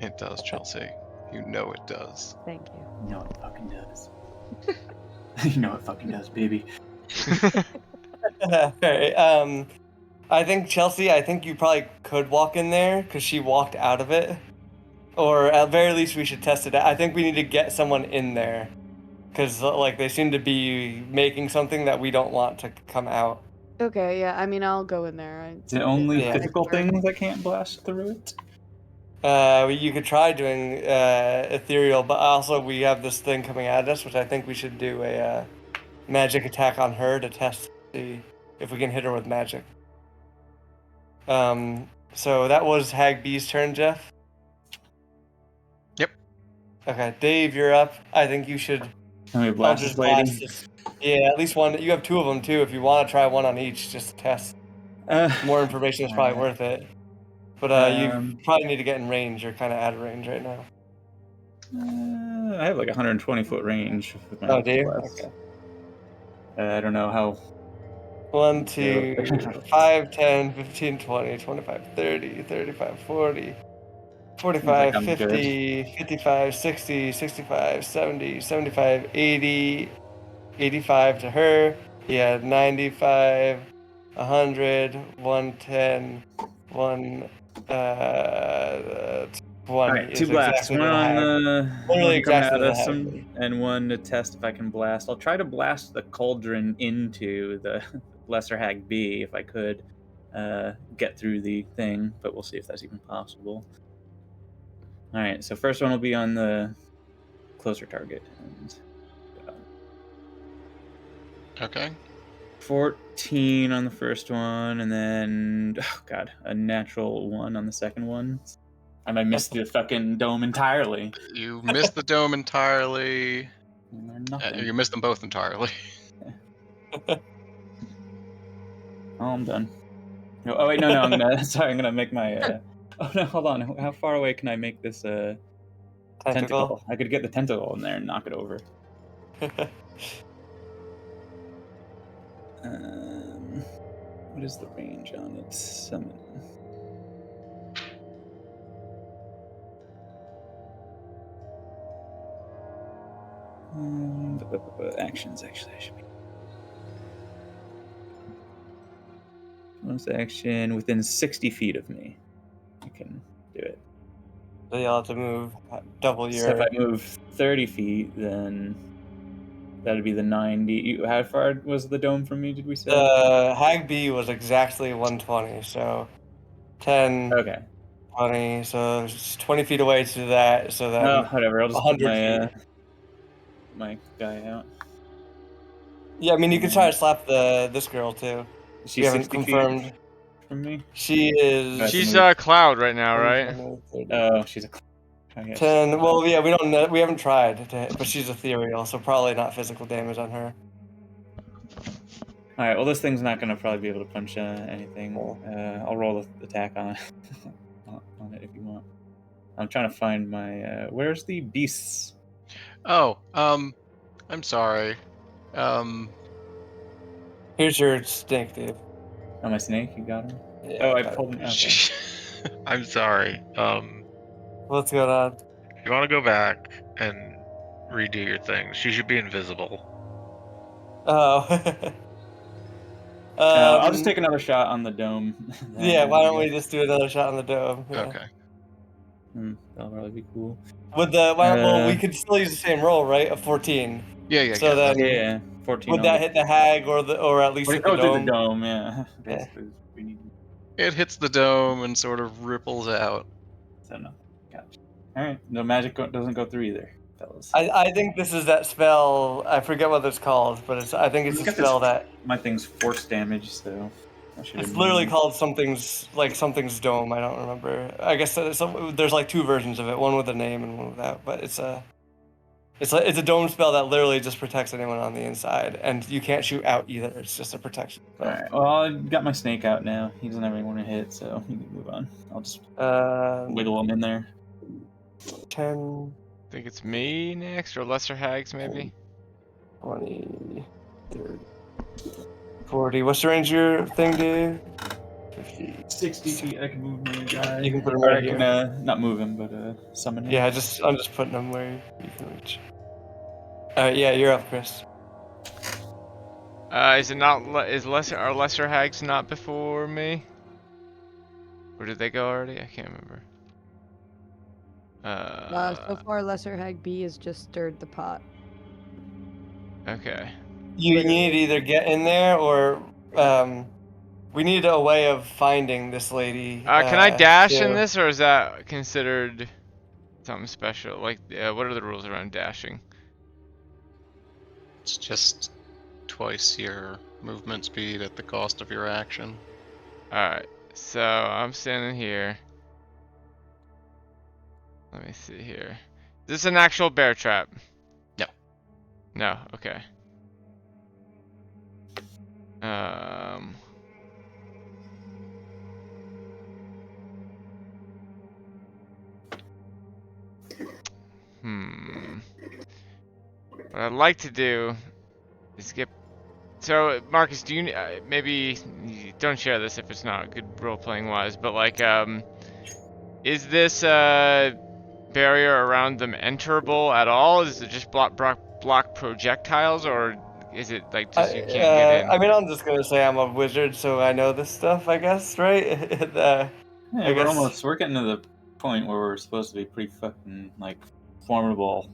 [SPEAKER 3] It does, Chelsea. You know it does.
[SPEAKER 4] Thank you.
[SPEAKER 9] You know it fucking does. You know it fucking does, baby.
[SPEAKER 1] Okay. I think Chelsea. I think you probably could walk in there because she walked out of it, or at very least we should test it out. I think we need to get someone in there, because like they seem to be making something that we don't want to come out.
[SPEAKER 4] Okay, yeah. I mean, I'll go in there.
[SPEAKER 9] Is it only
[SPEAKER 1] Yeah.
[SPEAKER 9] physical things that can't blast through it?
[SPEAKER 1] You could try doing ethereal, but also we have this thing coming at us, which I think we should do a magic attack on her to test see if we can hit her with magic. So that was Hag B's turn, Jeff.
[SPEAKER 3] Yep.
[SPEAKER 1] Okay, Dave, you're up. I think you should.
[SPEAKER 9] Can we blast this lady?
[SPEAKER 1] this. Yeah, at least one. You have two of them too. If you want to try one on each, just to test. More information is probably worth it. But you probably need to get in range. You're kind of out of range right now.
[SPEAKER 9] I have like 120 foot range. With my
[SPEAKER 1] Oh, do you?
[SPEAKER 9] blast.
[SPEAKER 1] Okay.
[SPEAKER 9] I don't know how.
[SPEAKER 1] 1, 2, 5, 10, 15, 20, 25, 30, 35, 40, 45,
[SPEAKER 9] I'm
[SPEAKER 1] 50, 55, 60, 65, 70, 75, 80, 85 to her. Yeah, 95, 100, 110, 120.
[SPEAKER 9] Alright, two
[SPEAKER 1] is
[SPEAKER 9] blasts.
[SPEAKER 1] exactly
[SPEAKER 9] One
[SPEAKER 1] the
[SPEAKER 9] on
[SPEAKER 1] hag.
[SPEAKER 9] the
[SPEAKER 1] Literally
[SPEAKER 9] one coming
[SPEAKER 1] exactly
[SPEAKER 9] at
[SPEAKER 1] the
[SPEAKER 9] us,
[SPEAKER 1] hag.
[SPEAKER 9] and one to test if I can blast. I'll try to blast the cauldron into the lesser hag B if I could get through the thing, but we'll see if that's even possible. Alright, so first one will be on the closer target. And,
[SPEAKER 3] Okay.
[SPEAKER 9] 14 on the first one, and then, oh god, a natural 1 on the second one. I might miss the fucking dome entirely.
[SPEAKER 3] You missed the dome entirely.
[SPEAKER 9] Nothing.
[SPEAKER 3] You missed them both entirely.
[SPEAKER 9] Oh, I'm done. No, oh wait, no, I'm gonna. Sorry, I'm gonna make my. Oh no, hold on. How far away can I make this tentacle? I could get the tentacle in there and knock it over. What is the range on its summon? Actions, actually, I should be. Bonus action within 60 feet of me. I can do it.
[SPEAKER 1] So you'll have to move double your.
[SPEAKER 9] So if I move 30 feet, then that'd be the 90. How far was the dome from me, did we say?
[SPEAKER 1] Hag B was exactly 120, so 10,
[SPEAKER 9] Okay.
[SPEAKER 1] 20, so it's 20 feet away to that, so then
[SPEAKER 9] Oh, whatever. I'll just put
[SPEAKER 1] 100 feet.
[SPEAKER 9] my guy out.
[SPEAKER 1] Yeah, I mean, you could try to slap this girl too.
[SPEAKER 9] She's
[SPEAKER 1] We haven't
[SPEAKER 9] 60
[SPEAKER 1] confirmed.
[SPEAKER 9] feet from me?
[SPEAKER 1] She is.
[SPEAKER 2] She's Cloud right now, right?
[SPEAKER 9] Oh, she's a...
[SPEAKER 1] 10. Well, yeah, we don't know. We haven't tried, but she's ethereal, so probably not physical damage on her.
[SPEAKER 9] Alright, well, this thing's not going to probably be able to punch anything. I'll roll the attack on it. on it if you want. I'm trying to find my. Where's the beasts?
[SPEAKER 3] Oh, I'm sorry.
[SPEAKER 1] Here's your snake, Dave.
[SPEAKER 9] Oh, my snake. You got him.
[SPEAKER 1] Yeah,
[SPEAKER 9] Oh, I
[SPEAKER 1] got it.
[SPEAKER 9] pulled him. Okay.
[SPEAKER 3] I'm sorry.
[SPEAKER 1] What's going on?
[SPEAKER 3] You want to go back and redo your things. She should be invisible.
[SPEAKER 1] Oh.
[SPEAKER 9] I'll just take another shot on the dome.
[SPEAKER 1] Yeah, why don't we just do another shot on the dome? Yeah.
[SPEAKER 3] Okay.
[SPEAKER 9] That'll probably be cool.
[SPEAKER 1] With the well, we could still use the same roll, right? A 14.
[SPEAKER 3] Yeah.
[SPEAKER 1] So then,
[SPEAKER 9] Yeah, 14.
[SPEAKER 1] would that hit the hag or at least hit the
[SPEAKER 9] To
[SPEAKER 1] dome?
[SPEAKER 9] the dome, yeah.
[SPEAKER 1] Yeah.
[SPEAKER 9] Basically, we need.
[SPEAKER 3] It hits the dome and sort of ripples out.
[SPEAKER 9] So no, gotcha. All right, no magic doesn't go through either, fellas.
[SPEAKER 1] I think this is that spell. I forget what it's called, but I think it's a spell that
[SPEAKER 9] My thing's force damage, so.
[SPEAKER 1] it's literally called something's dome. I don't remember. I guess there's like two versions of it, one with a name and one without. But it's a dome spell that literally just protects anyone on the inside, and you can't shoot out either. It's just a protection spell.
[SPEAKER 9] All right. Well, I got my snake out now. He doesn't have anyone to hit, so we can move on. I'll just wiggle him in there.
[SPEAKER 1] 10,
[SPEAKER 2] I think it's me next, or lesser hags maybe.
[SPEAKER 1] 20, 30, 40. What's the range of your thing, Dave? 50.
[SPEAKER 9] 60 feet. I can move my guy.
[SPEAKER 1] You can put him
[SPEAKER 9] Or
[SPEAKER 1] right
[SPEAKER 9] I
[SPEAKER 1] here.
[SPEAKER 9] can not move him, but summon him.
[SPEAKER 1] Yeah, I'm just putting them where you can reach. Alright, yeah, you're up, Chris.
[SPEAKER 2] Is it not? Are lesser hags not before me? Or did they go already? I can't remember.
[SPEAKER 4] So far, Lesser Hag B has just stirred the pot.
[SPEAKER 2] Okay.
[SPEAKER 1] You need to either get in there or we need a way of finding this lady.
[SPEAKER 2] Can I dash in
[SPEAKER 1] too.
[SPEAKER 2] this, or is that considered something special? Like, what are the rules around dashing?
[SPEAKER 3] It's just twice your movement speed at the cost of your action.
[SPEAKER 2] Alright, so I'm standing here. Let me see here. Is this an actual bear trap?
[SPEAKER 3] No.
[SPEAKER 2] No, okay. What I'd like to do is get. So, Marcus, do you maybe don't share this if it's not good role playing wise, but like, is this barrier around them enterable at all? Is it just block projectiles, or is it like just you can't get in?
[SPEAKER 1] I mean, I'm just gonna say I'm a wizard, so I know this stuff, I guess, right?
[SPEAKER 9] We're getting to the point where we're supposed to be pretty fucking like formidable.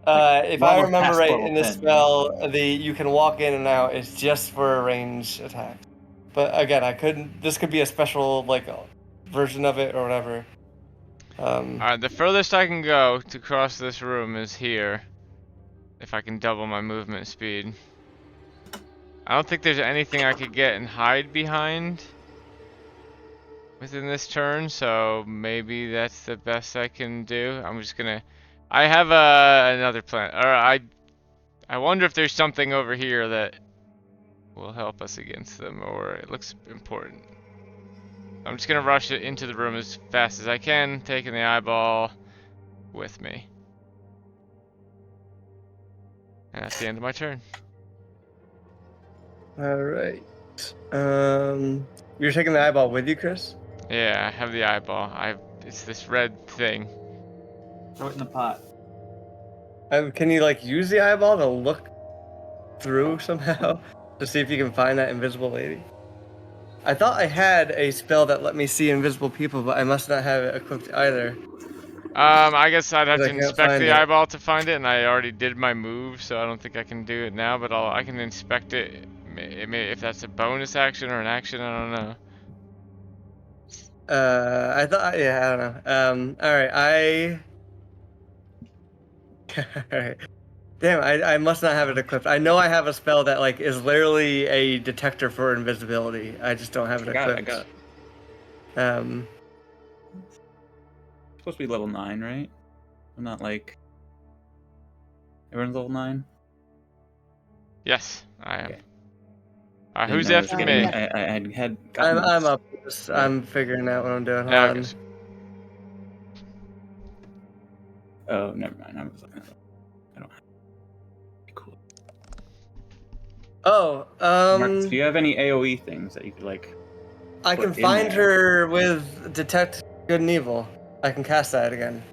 [SPEAKER 1] If I remember
[SPEAKER 9] past
[SPEAKER 1] right,
[SPEAKER 9] level
[SPEAKER 1] in this
[SPEAKER 9] 10,
[SPEAKER 1] spell, you can walk in and out. It's just for a range attack. But again, this could be a special like version of it or whatever.
[SPEAKER 2] Alright, the furthest I can go to cross this room is here. If I can double my movement speed. I don't think there's anything I could get and hide behind within this turn, so maybe that's the best I can do. I'm just gonna. I have another plan. Or I wonder if there's something over here that will help us against them, or it looks important. I'm just gonna rush it into the room as fast as I can, taking the eyeball with me. And that's the end of my turn.
[SPEAKER 1] Alright. You're taking the eyeball with you, Chris?
[SPEAKER 2] Yeah, I have the eyeball. It's this red thing.
[SPEAKER 9] Throw it in the pot.
[SPEAKER 1] Can you like use the eyeball to look through somehow to see if you can find that invisible lady? I thought I had a spell that let me see invisible people, but I must not have it equipped either.
[SPEAKER 2] I guess I'd have to
[SPEAKER 1] I can't
[SPEAKER 2] inspect
[SPEAKER 1] find
[SPEAKER 2] the
[SPEAKER 1] it.
[SPEAKER 2] eyeball to find it, and I already did my move, so I don't think I can do it now. But I can inspect it. If that's a bonus action or an action, I don't know.
[SPEAKER 1] I don't know. Alright, Alright. Damn, I must not have it equipped. I know I have a spell that like is literally a detector for invisibility. I just don't have it equipped.
[SPEAKER 9] I got it. Supposed to be level 9, right? I'm not like. Everyone's level 9?
[SPEAKER 2] Yes, I am.
[SPEAKER 9] Okay.
[SPEAKER 2] Alright,
[SPEAKER 9] Didn't
[SPEAKER 2] who's
[SPEAKER 9] know
[SPEAKER 2] after
[SPEAKER 9] this
[SPEAKER 2] me?
[SPEAKER 9] I had gotten
[SPEAKER 1] I'm up. I'm figuring out what I'm doing. Hold
[SPEAKER 2] Yeah,
[SPEAKER 1] on.
[SPEAKER 2] okay.
[SPEAKER 9] Oh, never mind. I was looking at it. I don't have. Cool.
[SPEAKER 1] Oh,
[SPEAKER 9] Marcus, do you have any AOE things that you could like?
[SPEAKER 1] I
[SPEAKER 9] put
[SPEAKER 1] can
[SPEAKER 9] in
[SPEAKER 1] find
[SPEAKER 9] there?
[SPEAKER 1] her with Detect Good and Evil. I can cast that again.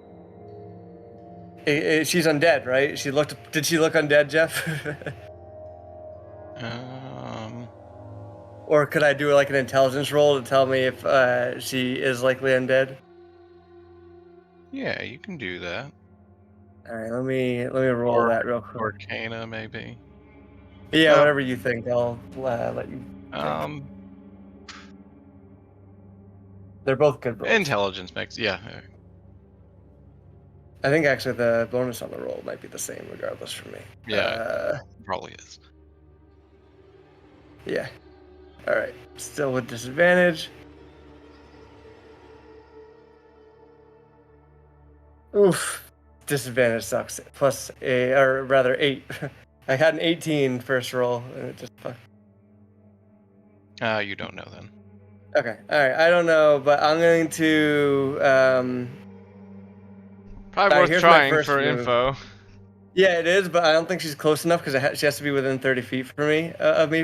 [SPEAKER 1] She's undead, right? Did she look undead, Jeff? Or could I do like an intelligence roll to tell me if she is likely undead?
[SPEAKER 3] Yeah, you can do that.
[SPEAKER 1] All right, let me roll
[SPEAKER 3] Or
[SPEAKER 1] that real quick.
[SPEAKER 3] Arcana, maybe.
[SPEAKER 1] Yeah,
[SPEAKER 3] Oh.
[SPEAKER 1] whatever you think. I'll let you. They're both good rolls.
[SPEAKER 3] Intelligence makes, yeah.
[SPEAKER 1] I think actually the bonus on the roll might be the same regardless for me.
[SPEAKER 3] Yeah, probably is.
[SPEAKER 1] Yeah. All right. Still with disadvantage. Oof. Disadvantage sucks. Plus a, or rather 8. I had an 18 first roll and it just fucked.
[SPEAKER 3] You don't know then.
[SPEAKER 1] Okay. All right. I don't know, but I'm going to
[SPEAKER 2] Probably worth
[SPEAKER 1] here's my
[SPEAKER 2] trying
[SPEAKER 1] first
[SPEAKER 2] for
[SPEAKER 1] move.
[SPEAKER 2] info.
[SPEAKER 1] Yeah, it is, but I don't think she's close enough because she has to be within 30 feet for me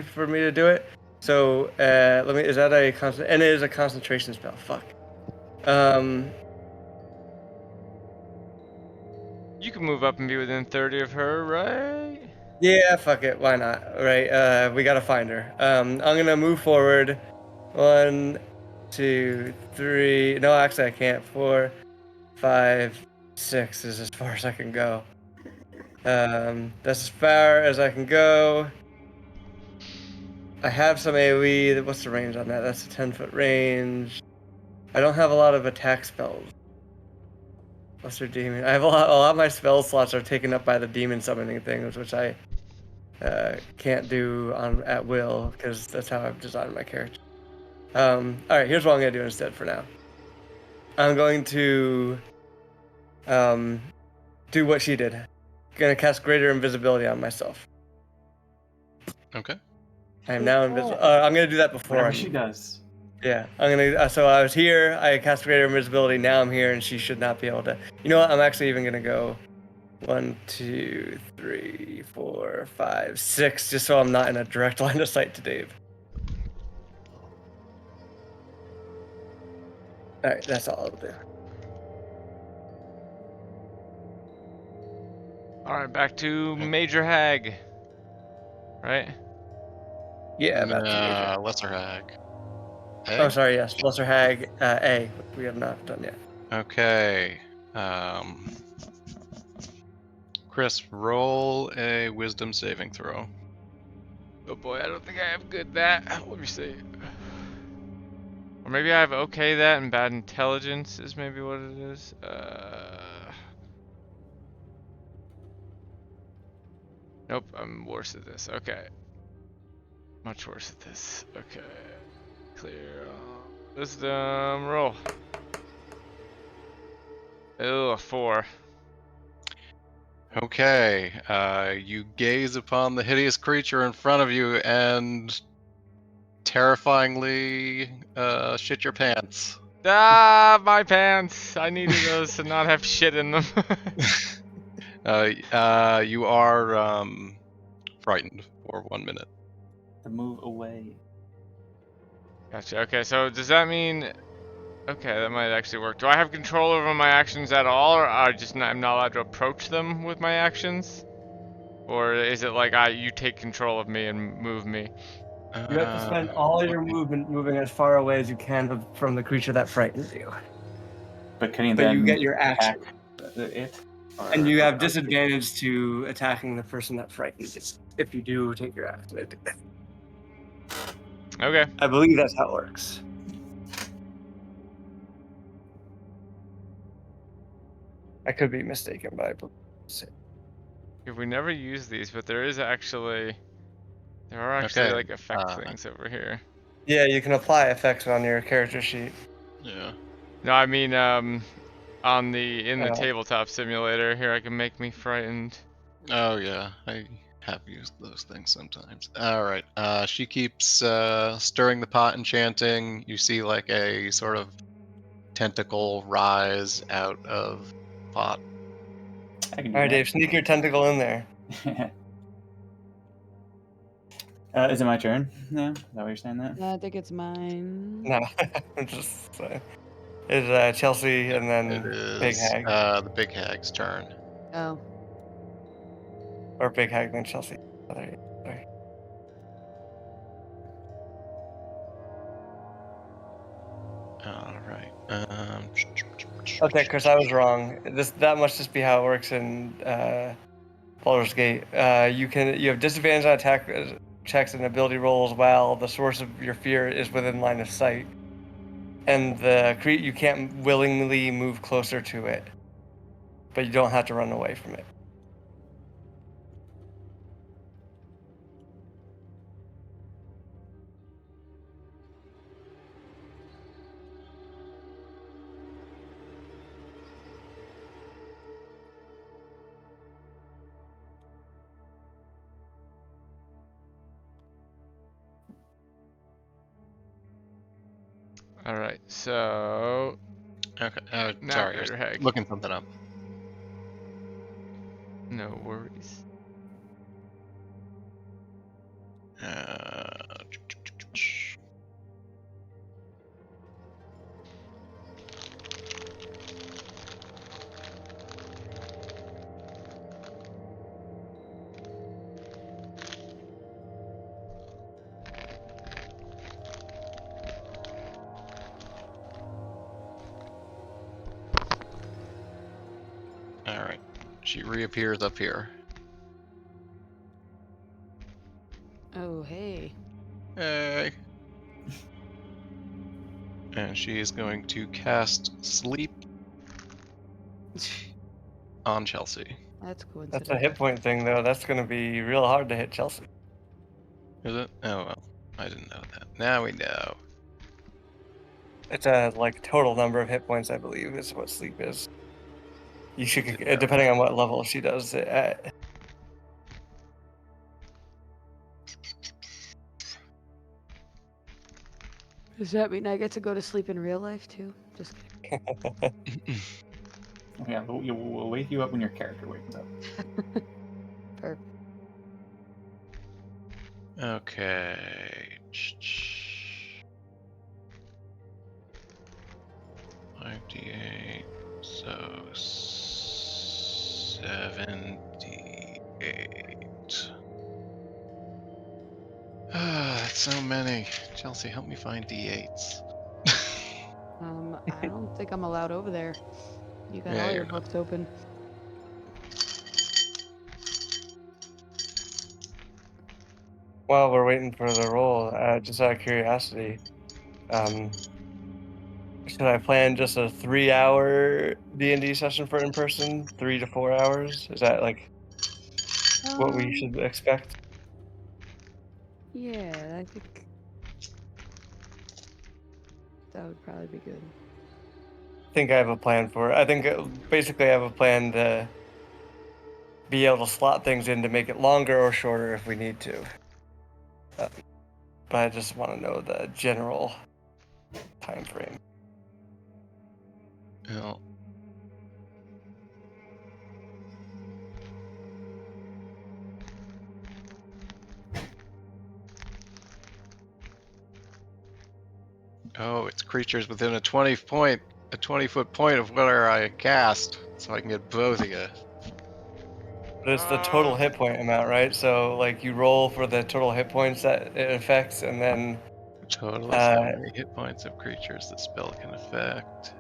[SPEAKER 1] for me to do it. So let me. Is that a constant? And it is a concentration spell. Fuck.
[SPEAKER 2] You can move up and be within 30 of her, right?
[SPEAKER 1] Yeah, fuck it. Why not? Right. We gotta find her. I'm gonna move forward. 1, 2, 3. No, actually, I can't. 4, 5, 6 is as far as I can go. That's as far as I can go. I have some AoE. What's the range on that? That's a 10-foot range. I don't have a lot of attack spells. Lesser Demon. I have a lot of my spell slots are taken up by the demon summoning things, which I can't do at will because that's how I've designed my character. All right, here's what I'm gonna do instead for now. I'm going to do what she did. Gonna cast Greater Invisibility on myself.
[SPEAKER 3] Okay.
[SPEAKER 1] I am now invisible. I'm gonna do that before.
[SPEAKER 9] Whatever she does.
[SPEAKER 1] Yeah, I'm gonna. So I was here. I cast Greater Invisibility. Now I'm here, and she should not be able to. You know what? I'm actually even gonna go 1, 2, 3, 4, 5, 6, just so I'm not in a direct line of sight to Dave. All right, that's all I'll do.
[SPEAKER 2] All right, back to Major Hag. Right?
[SPEAKER 1] Yeah, back to Major.
[SPEAKER 3] Lesser Hag. A?
[SPEAKER 1] Oh, sorry. Yes, Lesser Hag. A. We have not done yet.
[SPEAKER 3] Okay. Chris, roll a Wisdom saving throw.
[SPEAKER 2] Oh boy, I don't think I have good that. Let me see. Or maybe I have okay that and bad intelligence is maybe what it is. Nope, I'm worse at this. Okay. Much worse at this. Okay. Clear. Wisdom roll. Ew, a 4.
[SPEAKER 3] Okay. You gaze upon the hideous creature in front of you and terrifyingly shit your pants.
[SPEAKER 2] Ah, my pants! I needed those to not have shit in them.
[SPEAKER 3] You are frightened for 1 minute.
[SPEAKER 9] To move away.
[SPEAKER 2] Gotcha. Okay, so does that mean... Okay, that might actually work. Do I have control over my actions at all, or I'm not allowed to approach them with my actions? Or is it like you take control of me and move me?
[SPEAKER 1] You have to spend all your movement moving as far away as you can from the creature that frightens you.
[SPEAKER 9] But can you
[SPEAKER 1] But
[SPEAKER 9] then
[SPEAKER 1] you get your action.
[SPEAKER 9] it?
[SPEAKER 1] And you have disadvantage to attacking the person that frightens you if you do take your action.
[SPEAKER 2] Okay.
[SPEAKER 1] I believe that's how it works. I could be mistaken, but I believe it's it.
[SPEAKER 2] If we never use these, but there are actually like effect things over here.
[SPEAKER 1] Yeah, you can apply effects on your character sheet.
[SPEAKER 3] Yeah.
[SPEAKER 2] No, I mean in the tabletop simulator here, I can make me frightened.
[SPEAKER 3] Oh yeah, I have used those things sometimes. All right. She keeps stirring the pot and chanting. You see like a sort of tentacle rise out of pot.
[SPEAKER 9] I can do
[SPEAKER 1] All right,
[SPEAKER 9] that.
[SPEAKER 1] Dave, sneak your tentacle in there.
[SPEAKER 9] Is it my turn? No, is that what you're saying? That
[SPEAKER 4] I think it's mine.
[SPEAKER 1] No, I'm just saying. It's Chelsea and then
[SPEAKER 3] It
[SPEAKER 1] Big
[SPEAKER 3] is
[SPEAKER 1] Hag,
[SPEAKER 3] the Big Hag's turn.
[SPEAKER 4] Oh.
[SPEAKER 1] or Big Hag then Chelsea. Sorry.
[SPEAKER 3] All right.
[SPEAKER 1] Okay, Chris, I was wrong. That must just be how it works in Baldur's Gate. You have disadvantage on attack checks and ability rolls while the source of your fear is within line of sight, and you can't willingly move closer to it, but you don't have to run away from it.
[SPEAKER 2] All right, so
[SPEAKER 3] Okay.
[SPEAKER 2] now
[SPEAKER 3] Sorry, I was
[SPEAKER 2] Greater Hag.
[SPEAKER 3] looking something up.
[SPEAKER 2] No worries.
[SPEAKER 3] All right. She reappears up here.
[SPEAKER 4] Oh, hey.
[SPEAKER 3] Hey. And she is going to cast Sleep on Chelsea.
[SPEAKER 4] That's coincidence.
[SPEAKER 1] That's a hit point thing, though. That's going to be real hard to hit Chelsea.
[SPEAKER 3] Is it? Oh well, I didn't know that. Now we know.
[SPEAKER 1] It's a total number of hit points, I believe, is what sleep is. You should,
[SPEAKER 3] Didn't know
[SPEAKER 1] depending on what level she does it at.
[SPEAKER 4] Does that mean I get to go to sleep in real life too? Just kidding.
[SPEAKER 9] Yeah, we'll wake you up when your character wakes up.
[SPEAKER 4] Perfect.
[SPEAKER 3] Okay. 5d8, so 78. Ah, that's so many. Chelsea, help me find d8s.
[SPEAKER 4] I don't think I'm allowed over there. You got
[SPEAKER 3] Yeah,
[SPEAKER 4] all your
[SPEAKER 3] you're not.
[SPEAKER 4] books open.
[SPEAKER 1] While we're waiting for the roll, just out of curiosity, should I plan just a 3-hour D&D session for in person, 3 to 4 hours? Is that what we should expect?
[SPEAKER 4] Yeah, I think that would probably be good.
[SPEAKER 1] I think I have a plan for it. I think basically I have a plan to be able to slot things in to make it longer or shorter if we need to. But I just want to know the general time frame.
[SPEAKER 3] Well, oh, it's creatures within a 20-foot point of where I cast, so I can get both of you.
[SPEAKER 1] But it's the total hit point amount, right? So you roll for the total hit points that it affects, and then
[SPEAKER 3] Total is how many hit points of creatures the spell can affect.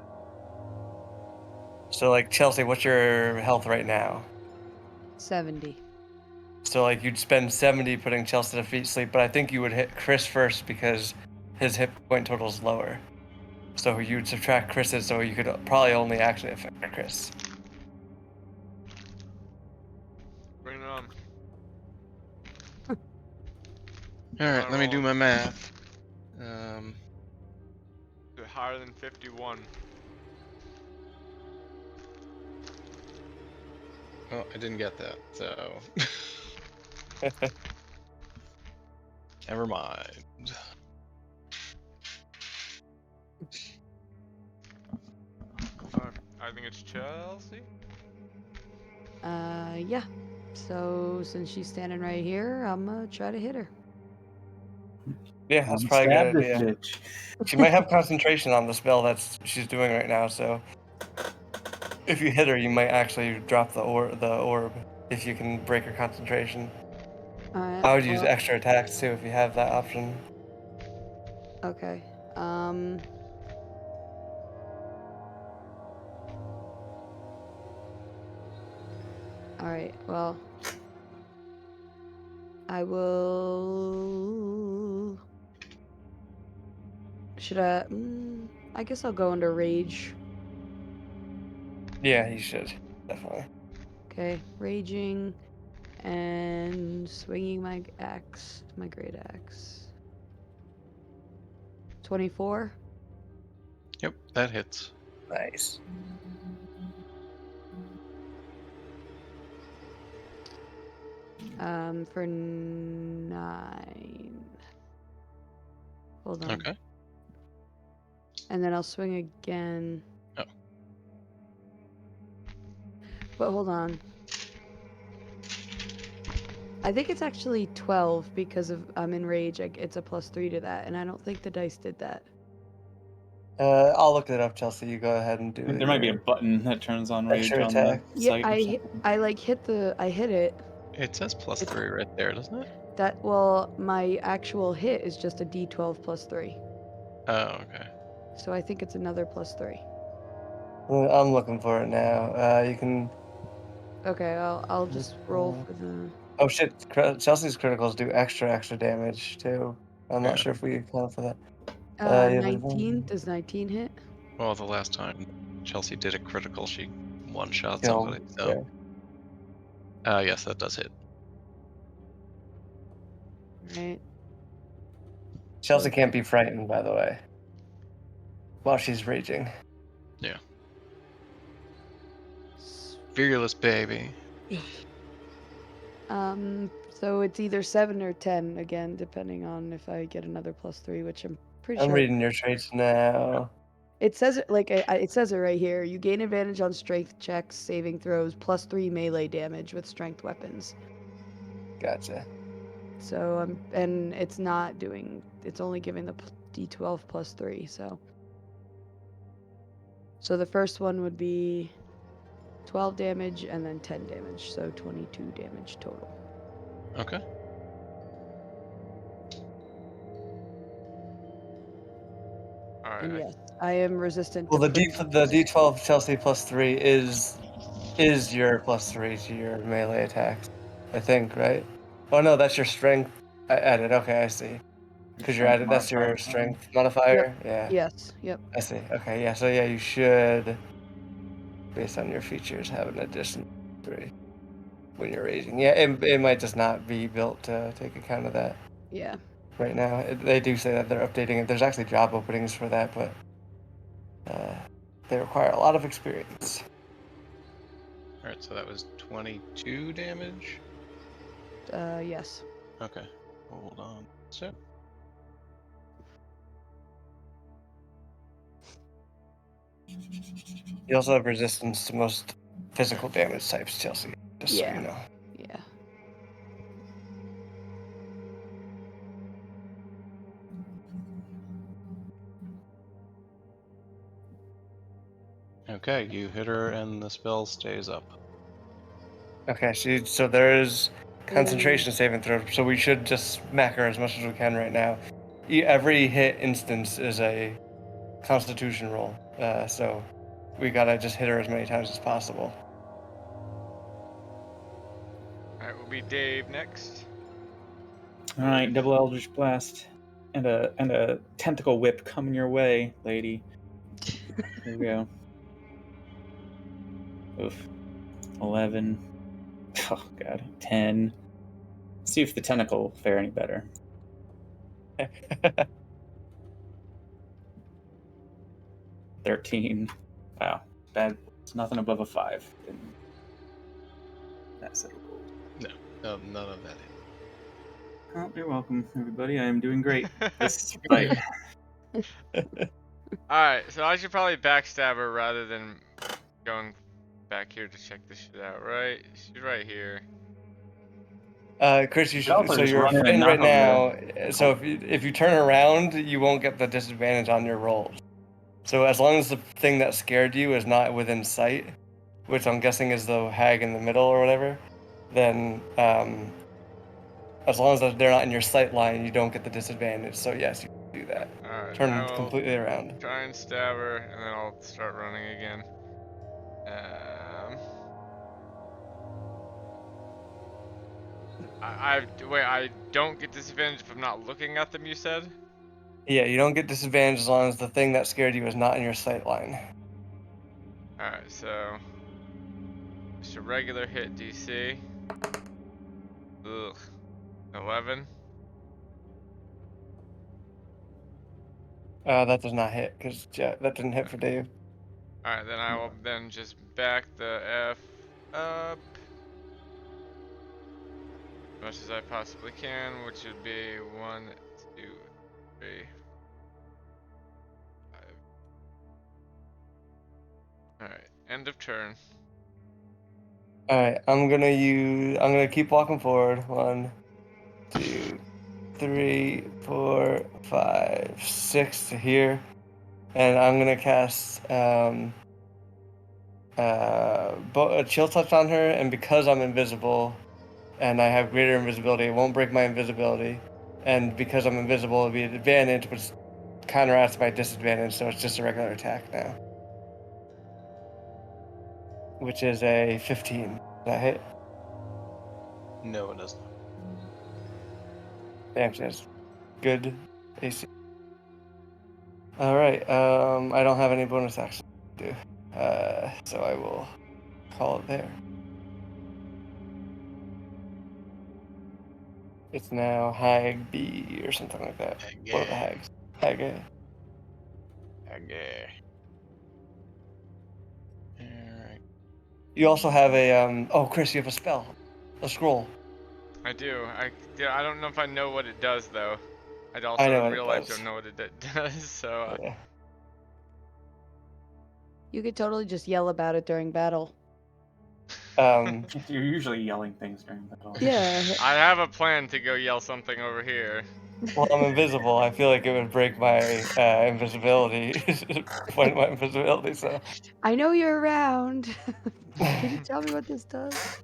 [SPEAKER 1] so Chelsea, what's your health right now?
[SPEAKER 4] 70.
[SPEAKER 1] So you'd spend 70 putting Chelsea to feet sleep, but I think you would hit Chris first because his hit point total is lower. So you'd subtract Chris's, so you could probably only actually affect Chris.
[SPEAKER 2] Bring it on.
[SPEAKER 3] Alright, let me do my math.
[SPEAKER 2] Do it higher than 51.
[SPEAKER 3] Well, I didn't get that, so... Never mind.
[SPEAKER 2] I think it's Chelsea.
[SPEAKER 4] Yeah. So since she's standing right here, I'm gonna try to hit her.
[SPEAKER 1] Yeah, that's probably a
[SPEAKER 9] Stab
[SPEAKER 1] good
[SPEAKER 9] this
[SPEAKER 1] idea.
[SPEAKER 9] bitch.
[SPEAKER 1] She might have concentration on the spell she's doing right now, so if you hit her, you might actually drop the orb if you can break her concentration.
[SPEAKER 4] Alright.
[SPEAKER 1] I would use
[SPEAKER 4] well,
[SPEAKER 1] extra attacks too if you have that option.
[SPEAKER 4] Okay. Alright, well. I will. Should I? I guess I'll go under rage.
[SPEAKER 1] Yeah, you should definitely.
[SPEAKER 4] Okay, raging and swinging my axe, my great axe. 24.
[SPEAKER 3] Yep, that hits.
[SPEAKER 1] Nice.
[SPEAKER 4] For 9. Hold on.
[SPEAKER 3] Okay.
[SPEAKER 4] And then I'll swing again.
[SPEAKER 3] Oh.
[SPEAKER 4] But hold on. I think it's actually 12 because I'm in rage. It's a +3 to that, and I don't think the dice did that.
[SPEAKER 1] I'll look it up, Chelsea. You go ahead and do
[SPEAKER 9] There might be a button that turns on rage
[SPEAKER 1] extra
[SPEAKER 9] on the
[SPEAKER 1] attack.
[SPEAKER 4] Yeah,
[SPEAKER 9] site. or something.
[SPEAKER 4] I hit it.
[SPEAKER 3] It says +3 right there, doesn't it?
[SPEAKER 4] My actual hit is just a D12 +3.
[SPEAKER 3] Oh, okay.
[SPEAKER 4] So I think it's another +3.
[SPEAKER 1] I'm looking for it now. You can.
[SPEAKER 4] Okay, I'll just roll for the.
[SPEAKER 1] Oh shit! Chelsea's criticals do extra damage too. I'm
[SPEAKER 3] Yeah.
[SPEAKER 1] not sure if we account for that.
[SPEAKER 4] 19. Does 19 hit?
[SPEAKER 3] Well, the last time Chelsea did a critical, she one-shot
[SPEAKER 1] Killed,
[SPEAKER 3] somebody. So, yes, that does hit.
[SPEAKER 4] Right.
[SPEAKER 1] Chelsea can't be frightened, by the way, while she's raging.
[SPEAKER 3] Yeah. Fearless baby.
[SPEAKER 4] So it's either 7 or 10 again, depending on if I get another +3, which I'm pretty
[SPEAKER 1] I'm
[SPEAKER 4] sure.
[SPEAKER 1] reading your traits now.
[SPEAKER 4] It says it it says it right here. You gain advantage on strength checks, saving throws, +3 melee damage with strength weapons.
[SPEAKER 1] Gotcha.
[SPEAKER 4] So and it's not doing. It's only giving the D12 +3. So the first one would be 12 damage and then 10 damage, so 22 damage total.
[SPEAKER 3] Okay.
[SPEAKER 2] Alright.
[SPEAKER 4] And yes, I am resistant.
[SPEAKER 1] Well,
[SPEAKER 4] to
[SPEAKER 1] the D12 Chelsea +3 is your +3 to your melee attacks, I think, right? Oh no, that's your strength added. Okay, I see. Because you're added. That's your strength modifier. Yeah.
[SPEAKER 4] Yes. Yep.
[SPEAKER 1] I see. Okay. Yeah. So yeah, you should, based on your features, have an addition 3 when you're raising. Yeah. It might just not be built to take account of that.
[SPEAKER 4] Yeah.
[SPEAKER 1] Right now, they do say that they're updating it. There's actually job openings for that, but they require a lot of experience.
[SPEAKER 3] Alright, so that was 22 damage?
[SPEAKER 4] Yes.
[SPEAKER 3] Okay. Hold on. So.
[SPEAKER 1] You also have resistance to most physical damage types, Chelsea. Just so you know.
[SPEAKER 4] Yeah.
[SPEAKER 3] Okay, you hit her and the spell stays up.
[SPEAKER 1] Okay, so there's concentration saving throw, so we should just smack her as much as we can right now. Every hit instance is a constitution roll, so we gotta just hit her as many times as possible.
[SPEAKER 2] Alright, will be Dave next.
[SPEAKER 9] All right, double Eldritch Blast and a tentacle whip coming your way, lady. Here we go. Oof. 11. Oh god. 10. Let's see if the tentacle will fare any better. 13. Wow. Bad. It's nothing above a 5. That's it.
[SPEAKER 3] No, none of that.
[SPEAKER 9] Oh, you're welcome, everybody. I am doing great. This fight.
[SPEAKER 2] Alright, so I should probably backstab her rather than going back here to check this shit out, right? She's right here.
[SPEAKER 1] Chris, you
[SPEAKER 9] You
[SPEAKER 1] should.
[SPEAKER 9] also
[SPEAKER 1] So
[SPEAKER 9] just
[SPEAKER 1] you're
[SPEAKER 9] run in and
[SPEAKER 1] in
[SPEAKER 9] knock
[SPEAKER 1] right
[SPEAKER 9] on
[SPEAKER 1] now. So if you turn around, you won't get the disadvantage on your rolls. So as long as the thing that scared you is not within sight, which I'm guessing is the hag in the middle or whatever, then as long as they're not in your sight line, you don't get the disadvantage. So yes, you can do that.
[SPEAKER 2] Alright,
[SPEAKER 1] Turn
[SPEAKER 2] I will
[SPEAKER 1] completely around.
[SPEAKER 2] try and stab her, and then I'll start running again. Wait, I don't get disadvantage if I'm not looking at them, you said?
[SPEAKER 1] Yeah, you don't get disadvantage as long as the thing that scared you is not in your sight line.
[SPEAKER 2] Alright, so just a regular hit DC. Ugh. 11.
[SPEAKER 1] That does not hit because that didn't hit for Dave.
[SPEAKER 2] Alright, then I will then just back the F up as much as I possibly can, which would be 1, 2, 3, 5. Alright, end of turn.
[SPEAKER 1] All right, I'm gonna keep walking forward. 1, 2, 3, 4, 5, 6 to here, and I'm gonna cast a chill touch on her. And because I'm invisible, and I have greater invisibility, it won't break my invisibility. And because I'm invisible, it'll be an advantage, which counteracts my disadvantage. So it's just a regular attack now, which is a 15. Does that hit?
[SPEAKER 3] No, it doesn't.
[SPEAKER 1] Actually, that's good AC. All right. I don't have any bonus action to do, so I will call it there. It's now Hag B or something like that. What are the hags? Hag A.
[SPEAKER 3] Okay. Alright.
[SPEAKER 1] You also have a oh, Chris, you have a spell, a scroll.
[SPEAKER 2] I do. Yeah, I don't know if I know what it does though. I
[SPEAKER 1] I
[SPEAKER 2] also
[SPEAKER 1] know
[SPEAKER 2] in
[SPEAKER 1] what
[SPEAKER 2] real
[SPEAKER 1] it
[SPEAKER 2] life
[SPEAKER 1] does.
[SPEAKER 2] don't know what it does, so
[SPEAKER 1] Yeah.
[SPEAKER 4] You could totally just yell about it during battle.
[SPEAKER 9] You're usually yelling things during battle.
[SPEAKER 4] Yeah.
[SPEAKER 2] I have a plan to go yell something over here.
[SPEAKER 1] Well, I'm invisible. I feel like it would break my invisibility, point my invisibility. So.
[SPEAKER 4] I know you're around. Can you tell me what this does?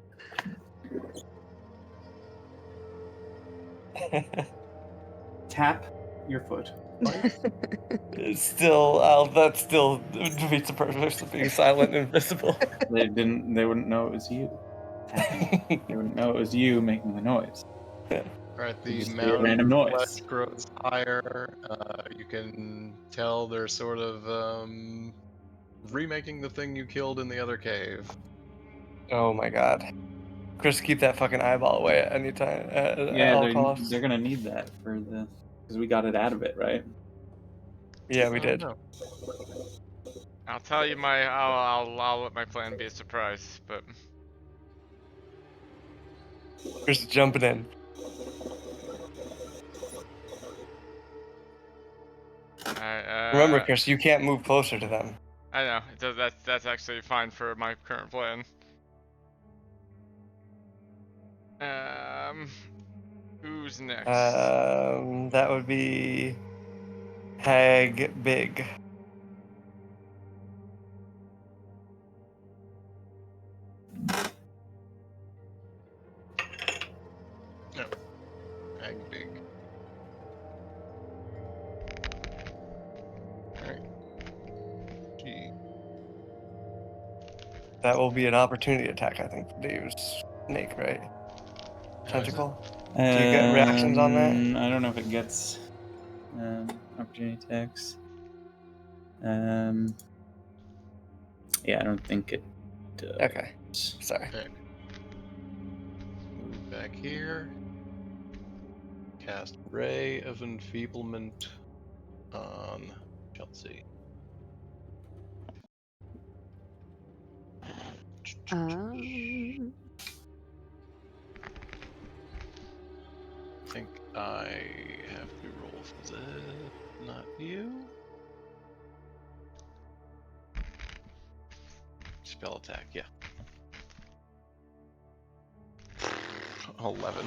[SPEAKER 9] Tap your foot.
[SPEAKER 1] That still defeats the purpose of being silent and invisible.
[SPEAKER 9] They wouldn't know it was you. They wouldn't know it was you making the noise.
[SPEAKER 3] Alright, the
[SPEAKER 9] Just a
[SPEAKER 3] mound
[SPEAKER 9] random
[SPEAKER 3] of
[SPEAKER 9] noise.
[SPEAKER 3] flesh grows higher. You can tell they're sort of remaking the thing you killed in the other cave.
[SPEAKER 1] Oh my god. Chris, keep that fucking eyeball away at any time, at all costs.
[SPEAKER 9] They're gonna need that for the because we got it out of it, right?
[SPEAKER 1] Yeah, we
[SPEAKER 3] Oh,
[SPEAKER 1] did.
[SPEAKER 3] no.
[SPEAKER 2] I'll tell you I'll let my plan be a surprise, but
[SPEAKER 1] Chris is jumping in. Remember, Chris, you can't move closer to them.
[SPEAKER 2] I know. That's actually fine for my current plan. Who's next?
[SPEAKER 1] That would be Hag Big.
[SPEAKER 3] No. Hag big. Alright. Gee.
[SPEAKER 1] That will be an opportunity attack, I think, to use Snake, right? Tentacle? Do you get reactions on that?
[SPEAKER 9] I don't know if it gets opportunity attacks. Yeah, I don't think it does.
[SPEAKER 1] Okay. Sorry.
[SPEAKER 3] Okay. Move back here. Cast Ray of Enfeeblement on Chelsea. I think I have to roll for this, not you. Spell attack, yeah. 11.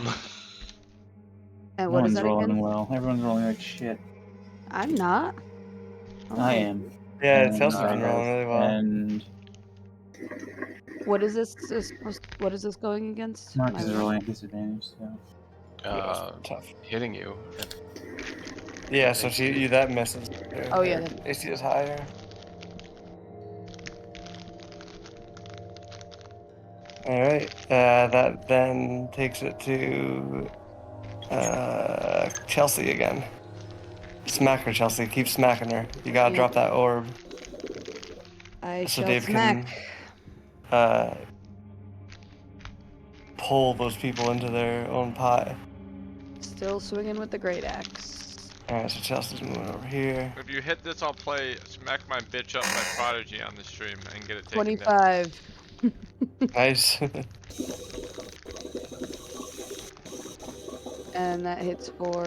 [SPEAKER 4] And
[SPEAKER 9] No
[SPEAKER 4] what is
[SPEAKER 9] one's
[SPEAKER 4] that
[SPEAKER 9] rolling
[SPEAKER 4] again?
[SPEAKER 9] well. Everyone's rolling like shit.
[SPEAKER 4] I'm not.
[SPEAKER 9] I
[SPEAKER 4] Oh.
[SPEAKER 9] am.
[SPEAKER 1] Yeah,
[SPEAKER 9] And
[SPEAKER 1] Chelsea's
[SPEAKER 9] Nara
[SPEAKER 1] been rolling
[SPEAKER 9] does.
[SPEAKER 1] really well.
[SPEAKER 9] And
[SPEAKER 4] What is this? What is this going against?
[SPEAKER 9] Marcus is
[SPEAKER 4] My-
[SPEAKER 9] rolling at disadvantage. So.
[SPEAKER 1] Tough.
[SPEAKER 3] Hitting you.
[SPEAKER 1] Yeah, so that misses.
[SPEAKER 4] Oh, yeah,
[SPEAKER 1] Her
[SPEAKER 4] that-
[SPEAKER 1] AC is higher. All right. That then takes it to Chelsea again. Smack her, Chelsea. Keep smacking her. You gotta
[SPEAKER 4] Yeah.
[SPEAKER 1] drop that orb
[SPEAKER 4] I
[SPEAKER 1] so
[SPEAKER 4] shall
[SPEAKER 1] Dave
[SPEAKER 4] smack.
[SPEAKER 1] can pull those people into their own pie.
[SPEAKER 4] Still swinging with the great axe.
[SPEAKER 1] All right, so Chelsea's moving over here.
[SPEAKER 2] If you hit this, I'll play Smack My Bitch Up by Prodigy on the stream and get it taken down.
[SPEAKER 4] 25.
[SPEAKER 1] Nice.
[SPEAKER 4] And that hits for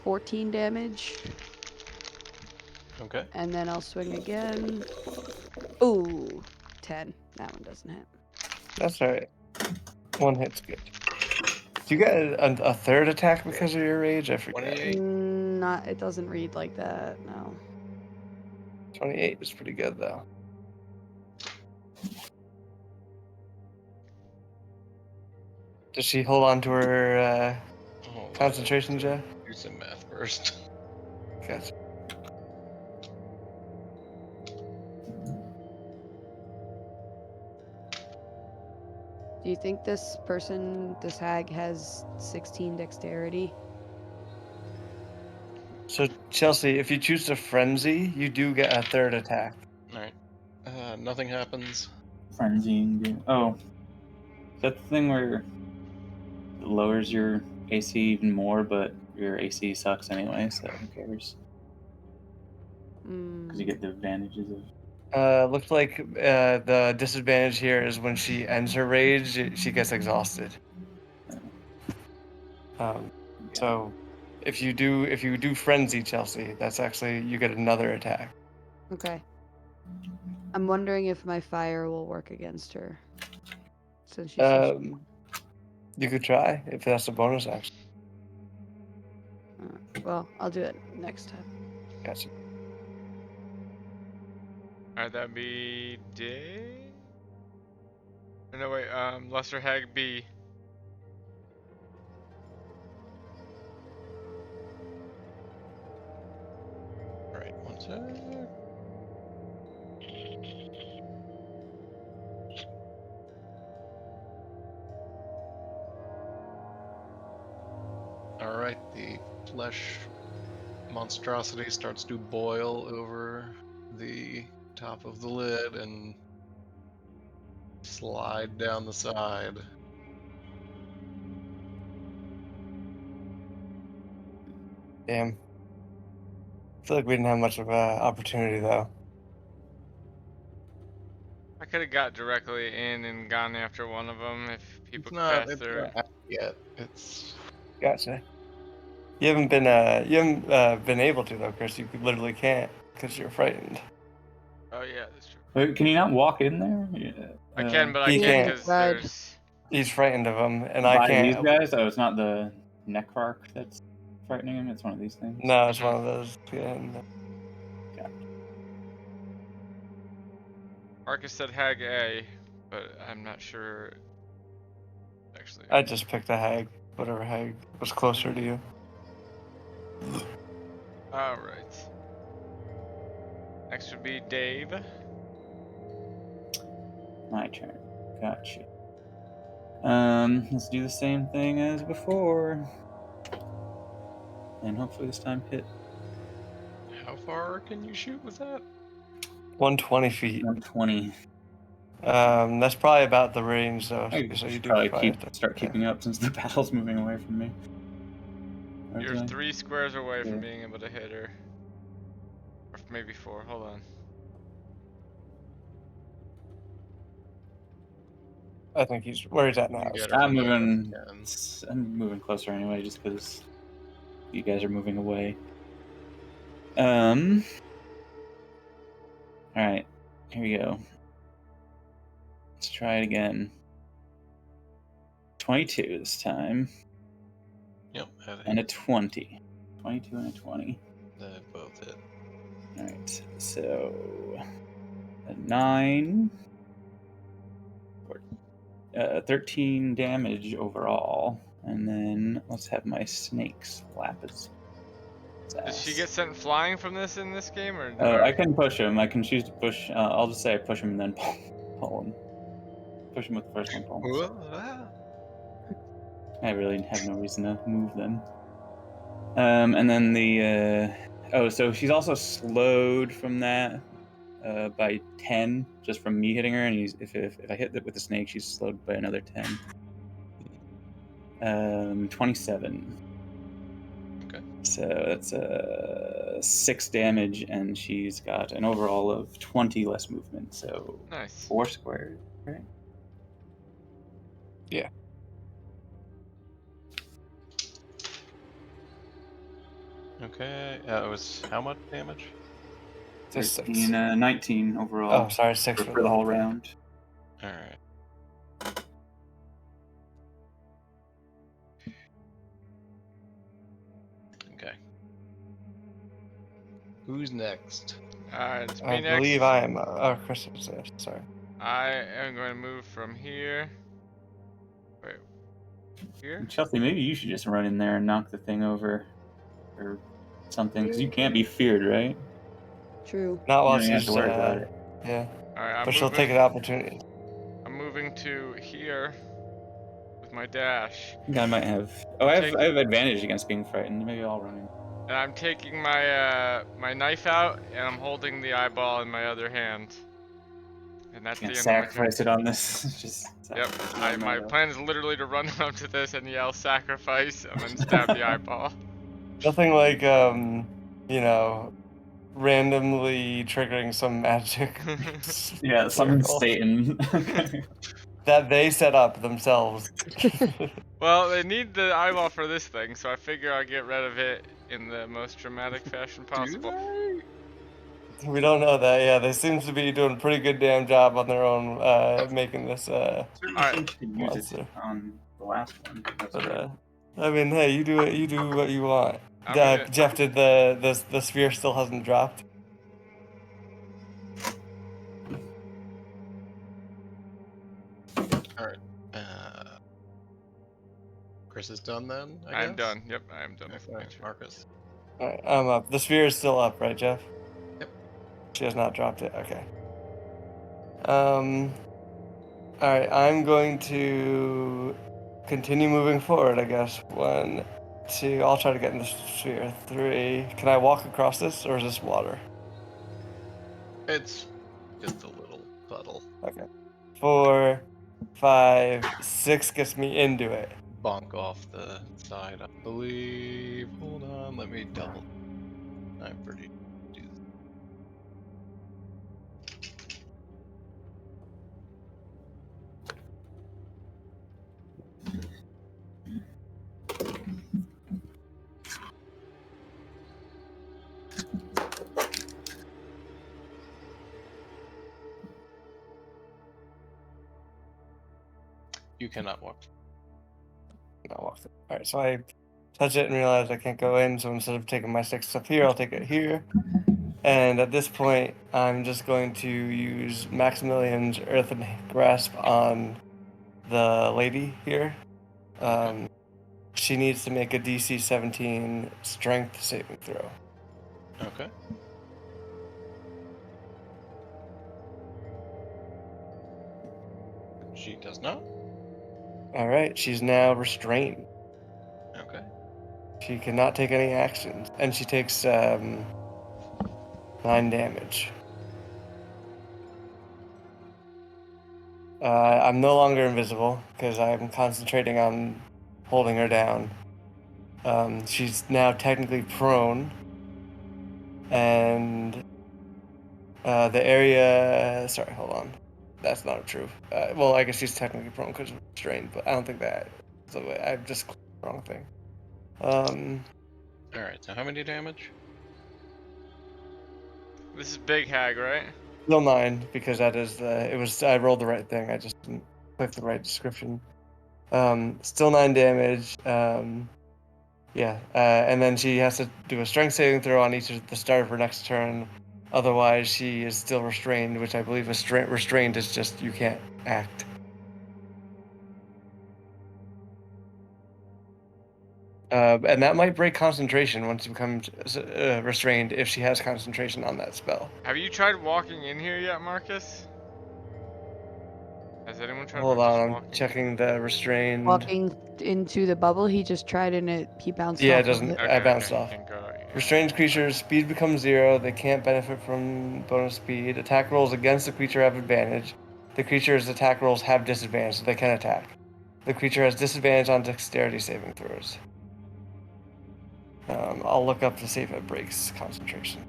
[SPEAKER 4] 14 damage.
[SPEAKER 3] Okay.
[SPEAKER 4] And then I'll swing again. Ooh, 10. That one doesn't hit.
[SPEAKER 1] That's all right. One hit's good. Do you get a third attack because of your rage? I forget.
[SPEAKER 3] 28.
[SPEAKER 4] Not. It doesn't read like that. No.
[SPEAKER 1] 28 is pretty good though. Does she hold on to her concentration, Jeff?
[SPEAKER 3] Do some math first.
[SPEAKER 1] Gotcha.
[SPEAKER 4] Do you think this person, this hag, has 16 dexterity?
[SPEAKER 1] So Chelsea, if you choose to frenzy, you do get a third attack.
[SPEAKER 3] Alright. Nothing happens.
[SPEAKER 9] Frenzying. Oh. Is that the thing where it lowers your AC even more, but your AC sucks anyway, so who cares? Because you get the advantages of.
[SPEAKER 1] Looks like the disadvantage here is when she ends her rage, she gets exhausted. So if you do frenzy, Chelsea, that's actually you get another attack.
[SPEAKER 4] Okay. I'm wondering if my fire will work against her. Since she's so strong.
[SPEAKER 1] You could try if that's a bonus action.
[SPEAKER 4] Well, I'll do it next time.
[SPEAKER 1] Gotcha.
[SPEAKER 2] Alright, that'd be Dave? No, wait, Lesser Hag B.
[SPEAKER 3] Alright, one sec. Alright, the flesh monstrosity starts to boil over the top of the lid and slide down the side.
[SPEAKER 1] Damn. I feel like we didn't have much of an opportunity though.
[SPEAKER 2] I could have got directly in and gone after one of them if people could
[SPEAKER 3] Not
[SPEAKER 2] pass through.
[SPEAKER 3] yet. It's
[SPEAKER 1] Gotcha. You haven't been able to though, Chris. You literally can't because you're frightened.
[SPEAKER 2] Oh yeah, that's true.
[SPEAKER 9] Wait, can you not walk in there? Yeah.
[SPEAKER 2] I can, but I
[SPEAKER 1] he
[SPEAKER 2] can't
[SPEAKER 1] can't.
[SPEAKER 2] because there's...
[SPEAKER 1] He's frightened of him, and I
[SPEAKER 9] by
[SPEAKER 1] can't.
[SPEAKER 9] these guys? Oh, it's not the Necrarch that's frightening him. It's one of these things.
[SPEAKER 1] No, it's one of those. Yeah.
[SPEAKER 2] Marcus said Hag A, but I'm not sure. Actually,
[SPEAKER 1] I just picked a hag, whatever hag was closer to you.
[SPEAKER 2] alright. Next would be Dave.
[SPEAKER 9] My turn. Gotcha. Let's do the same thing as before. And hopefully this time hit.
[SPEAKER 3] how far can you shoot with that?
[SPEAKER 1] 120 feet.
[SPEAKER 9] 120.
[SPEAKER 1] That's probably about the range though.
[SPEAKER 9] I
[SPEAKER 1] So you
[SPEAKER 9] should
[SPEAKER 1] do
[SPEAKER 9] probably
[SPEAKER 1] have to-
[SPEAKER 9] start keeping up since the battle's moving away from me.
[SPEAKER 2] You're
[SPEAKER 9] Okay.
[SPEAKER 2] 3 squares away from
[SPEAKER 9] Yeah.
[SPEAKER 2] being able to hit her. Or maybe 4, hold on.
[SPEAKER 1] I think he's where he's at now.
[SPEAKER 3] You gotta
[SPEAKER 9] I'm
[SPEAKER 3] remember
[SPEAKER 9] moving.
[SPEAKER 3] that.
[SPEAKER 9] I'm moving closer anyway, just because you guys are moving away. All right, here we go. Let's try it again. 22 this time.
[SPEAKER 3] Yep. I think
[SPEAKER 9] And a 20. 22 and a 20.
[SPEAKER 3] they both hit.
[SPEAKER 9] Alright, so a 9. 13 damage overall. And then let's have my snakes flap his
[SPEAKER 2] Does she
[SPEAKER 9] ass.
[SPEAKER 2] get sent flying from this in this game, or?
[SPEAKER 9] I can push him. I can choose to push. I'll just say I push him and then pull him. Push him with the first one, pull him. I really have no reason to move them. And then the so she's also slowed from that by 10 just from me hitting her, and if I hit it with the snake, she's slowed by another 10. 27.
[SPEAKER 3] Okay.
[SPEAKER 9] So that's 6 damage, and she's got an overall of 20 less movement. So
[SPEAKER 2] Nice.
[SPEAKER 9] 4 squared, right?
[SPEAKER 1] Yeah.
[SPEAKER 3] Okay. It was how much damage?
[SPEAKER 1] Just 6.
[SPEAKER 9] 19 overall.
[SPEAKER 1] Oh, sorry, 6
[SPEAKER 9] for the whole round.
[SPEAKER 3] All right. Okay. Who's next?
[SPEAKER 2] Alright, it's me
[SPEAKER 1] I
[SPEAKER 2] next.
[SPEAKER 1] believe I am. Chris is there. Sorry.
[SPEAKER 2] I am going to move from here. Wait. Here?
[SPEAKER 9] Chelsea, maybe you should just run in there and knock the thing over, or something, because you can't be feared, right?
[SPEAKER 4] True.
[SPEAKER 1] Not while
[SPEAKER 9] You don't have
[SPEAKER 1] she's.
[SPEAKER 9] to worry about it.
[SPEAKER 1] Yeah.
[SPEAKER 2] Alright,
[SPEAKER 1] But she'll take an opportunity.
[SPEAKER 2] I'm moving to here with my dash.
[SPEAKER 9] I think I might have. Oh, I have advantage against being frightened. Maybe I'll run in.
[SPEAKER 2] And I'm taking my my knife out, and I'm holding the eyeball in my other hand. And that's the
[SPEAKER 9] Can't
[SPEAKER 2] end of my turn.
[SPEAKER 9] sacrifice it on this. Just
[SPEAKER 2] Yep. My plan is literally to run up to this and yell sacrifice, and then stab the eyeball.
[SPEAKER 1] Nothing like you know, randomly triggering some magic.
[SPEAKER 9] Yeah, summon Satan.
[SPEAKER 1] That they set up themselves.
[SPEAKER 2] Well, they need the eyeball for this thing, so I figure I'll get rid of it in the most dramatic fashion possible.
[SPEAKER 1] We don't know that. Yeah, they seem to be doing a pretty good damn job on their own making this.
[SPEAKER 2] Alright.
[SPEAKER 9] Use it on the last one.
[SPEAKER 1] But, I mean, hey, you do it. You do what you want.
[SPEAKER 2] I'm gonna-
[SPEAKER 1] Jeff, did the sphere still hasn't dropped?
[SPEAKER 3] All right. Chris is done then. I
[SPEAKER 2] I'm
[SPEAKER 3] guess?
[SPEAKER 2] done. Yep, I am done with my
[SPEAKER 3] Okay,
[SPEAKER 2] turn.
[SPEAKER 3] Marcus.
[SPEAKER 1] All right, I'm up. The sphere is still up, right, Jeff?
[SPEAKER 3] Yep.
[SPEAKER 1] She has not dropped it. Okay. All right, I'm going to continue moving forward. I guess 1, 2. I'll try to get in the sphere. 3. Can I walk across this, or is this water?
[SPEAKER 3] It's just a little puddle.
[SPEAKER 1] Okay. 4, 5, 6 gets me into it.
[SPEAKER 3] Bonk off the side, I believe. Hold on, let me double. I'm pretty. You cannot walk.
[SPEAKER 1] Not walk. All right, so I touch it and realize I can't go in. So instead of taking my 6 up here, I'll take it here. And at this point, I'm just going to use Maximilian's Earthen Grasp on the lady here. She needs to make a DC 17 Strength saving throw.
[SPEAKER 3] Okay. She does not.
[SPEAKER 1] All right, she's now restrained.
[SPEAKER 3] Okay.
[SPEAKER 1] She cannot take any actions, and she takes 9 damage. I'm no longer invisible because I'm concentrating on holding her down. She's now technically prone, and the area. Sorry, hold on. That's not true. Well, I guess she's technically prone because of restraint, but I don't think that. So I just clicked the wrong thing.
[SPEAKER 3] All right. So how many damage?
[SPEAKER 2] This is Big Hag, right?
[SPEAKER 1] Still 9 because that is the. It was. I rolled the right thing. I just didn't click the right description. Still 9 damage. Yeah, and then she has to do a strength saving throw on each of the start of her next turn. Otherwise, she is still restrained, which I believe restrained is just you can't act. And that might break concentration once you become restrained if she has concentration on that spell.
[SPEAKER 2] Have you tried walking in here yet, Marcus? Has anyone tried
[SPEAKER 1] Hold
[SPEAKER 2] just
[SPEAKER 1] on, I'm
[SPEAKER 2] walking?
[SPEAKER 1] checking the restrained.
[SPEAKER 4] Walking into the bubble, he just tried and he bounced
[SPEAKER 1] Yeah,
[SPEAKER 4] off
[SPEAKER 1] it doesn't.
[SPEAKER 4] of it.
[SPEAKER 1] I bounced
[SPEAKER 2] Okay,
[SPEAKER 1] off.
[SPEAKER 2] you can go. Yeah.
[SPEAKER 1] Restrained creatures, speed becomes 0. They can't benefit from bonus speed. Attack rolls against the creature have advantage. The creature's attack rolls have disadvantage, so they can attack. The creature has disadvantage on dexterity saving throws. I'll look up to see if it breaks concentration.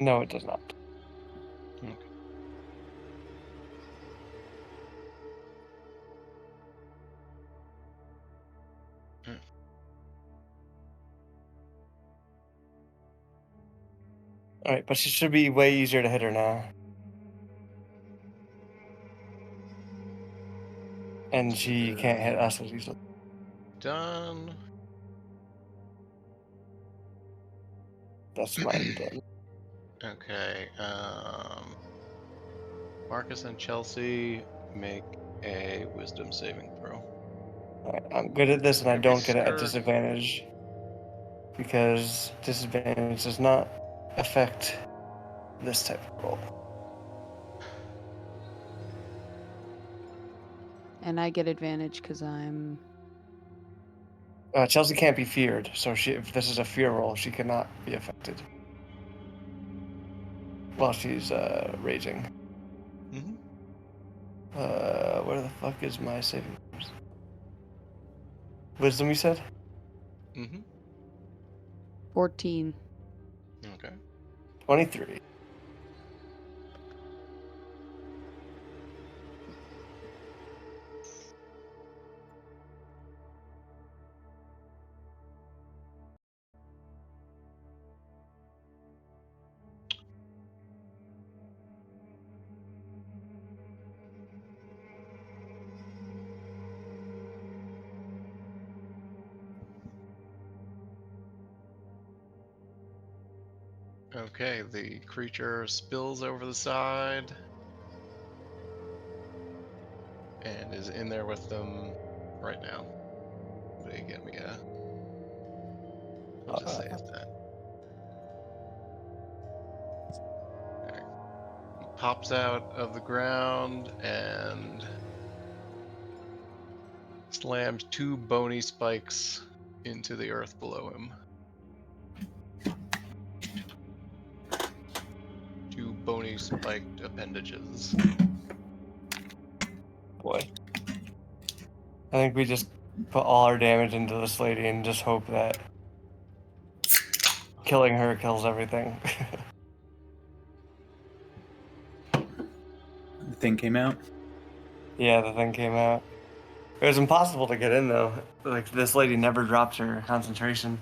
[SPEAKER 1] No, it does not.
[SPEAKER 3] Okay.
[SPEAKER 1] Alright, but she should be way easier to hit her now. And she can't hit us as easily.
[SPEAKER 3] Done.
[SPEAKER 1] That's mine done.
[SPEAKER 3] Okay. Marcus and Chelsea make a wisdom saving throw.
[SPEAKER 1] Alright, I'm good at this and I
[SPEAKER 2] Don't be
[SPEAKER 1] don't get it at
[SPEAKER 2] scared.
[SPEAKER 1] disadvantage. Because disadvantage does not affect this type of roll.
[SPEAKER 4] And I get advantage because I'm.
[SPEAKER 1] Chelsea can't be feared, so if this is a fear roll, she cannot be affected while she's raging.
[SPEAKER 3] Mm-hmm.
[SPEAKER 1] Where the fuck is my saving throws? Wisdom, you said?
[SPEAKER 3] Mm-hmm.
[SPEAKER 4] 14.
[SPEAKER 3] Okay.
[SPEAKER 1] 23.
[SPEAKER 3] Okay, the creature spills over the side and is in there with them right now. They get me a. I'll just say it's that. Alright. He pops out of the ground and slams 2 bony spikes into the earth below him. 2 bony spiked appendages.
[SPEAKER 1] Boy. I think we just put all our damage into this lady and just hope that killing her kills everything.
[SPEAKER 9] The thing came out.
[SPEAKER 1] Yeah, the thing came out. It was impossible to get in though. Like this lady never dropped her concentration.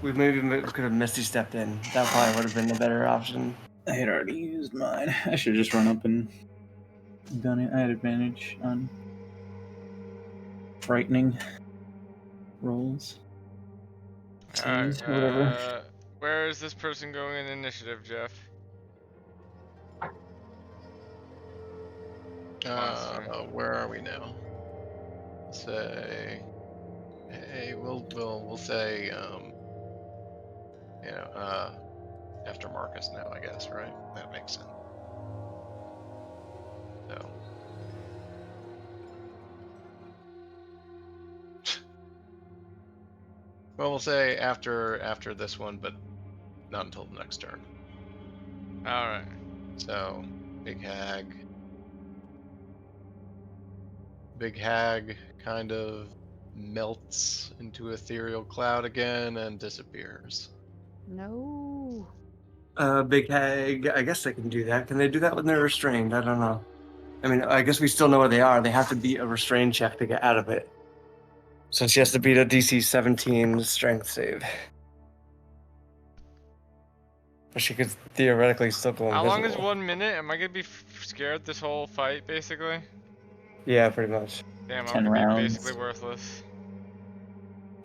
[SPEAKER 1] We maybe could have Misty stepped in. That probably would have been the better option.
[SPEAKER 9] I had already used mine. I should have just run up and done it. I had advantage on frightening rolls.
[SPEAKER 2] Alright,
[SPEAKER 9] Saves, whatever.
[SPEAKER 2] where is this person going in initiative, Jeff? Monster.
[SPEAKER 3] Where are we now? Say, hey, we'll say, after Marcus now, I guess, right? That makes sense. So. Well, we'll say after this one, but not until the next turn.
[SPEAKER 2] Alright.
[SPEAKER 3] So, Big Hag kind of melts into ethereal cloud again and disappears.
[SPEAKER 4] No.
[SPEAKER 1] Big Hag, I guess they can do that. Can they do that when they're restrained? I don't know. I mean, I guess we still know where they are. They have to beat a restraint check to get out of it. So she has to beat a DC 17 strength save. But she could theoretically still go invisible.
[SPEAKER 2] How long is 1 minute? Am I gonna be scared this whole fight, basically?
[SPEAKER 1] Yeah, pretty much.
[SPEAKER 2] Damn,
[SPEAKER 9] 10
[SPEAKER 2] I'm gonna
[SPEAKER 9] rounds.
[SPEAKER 2] be basically worthless.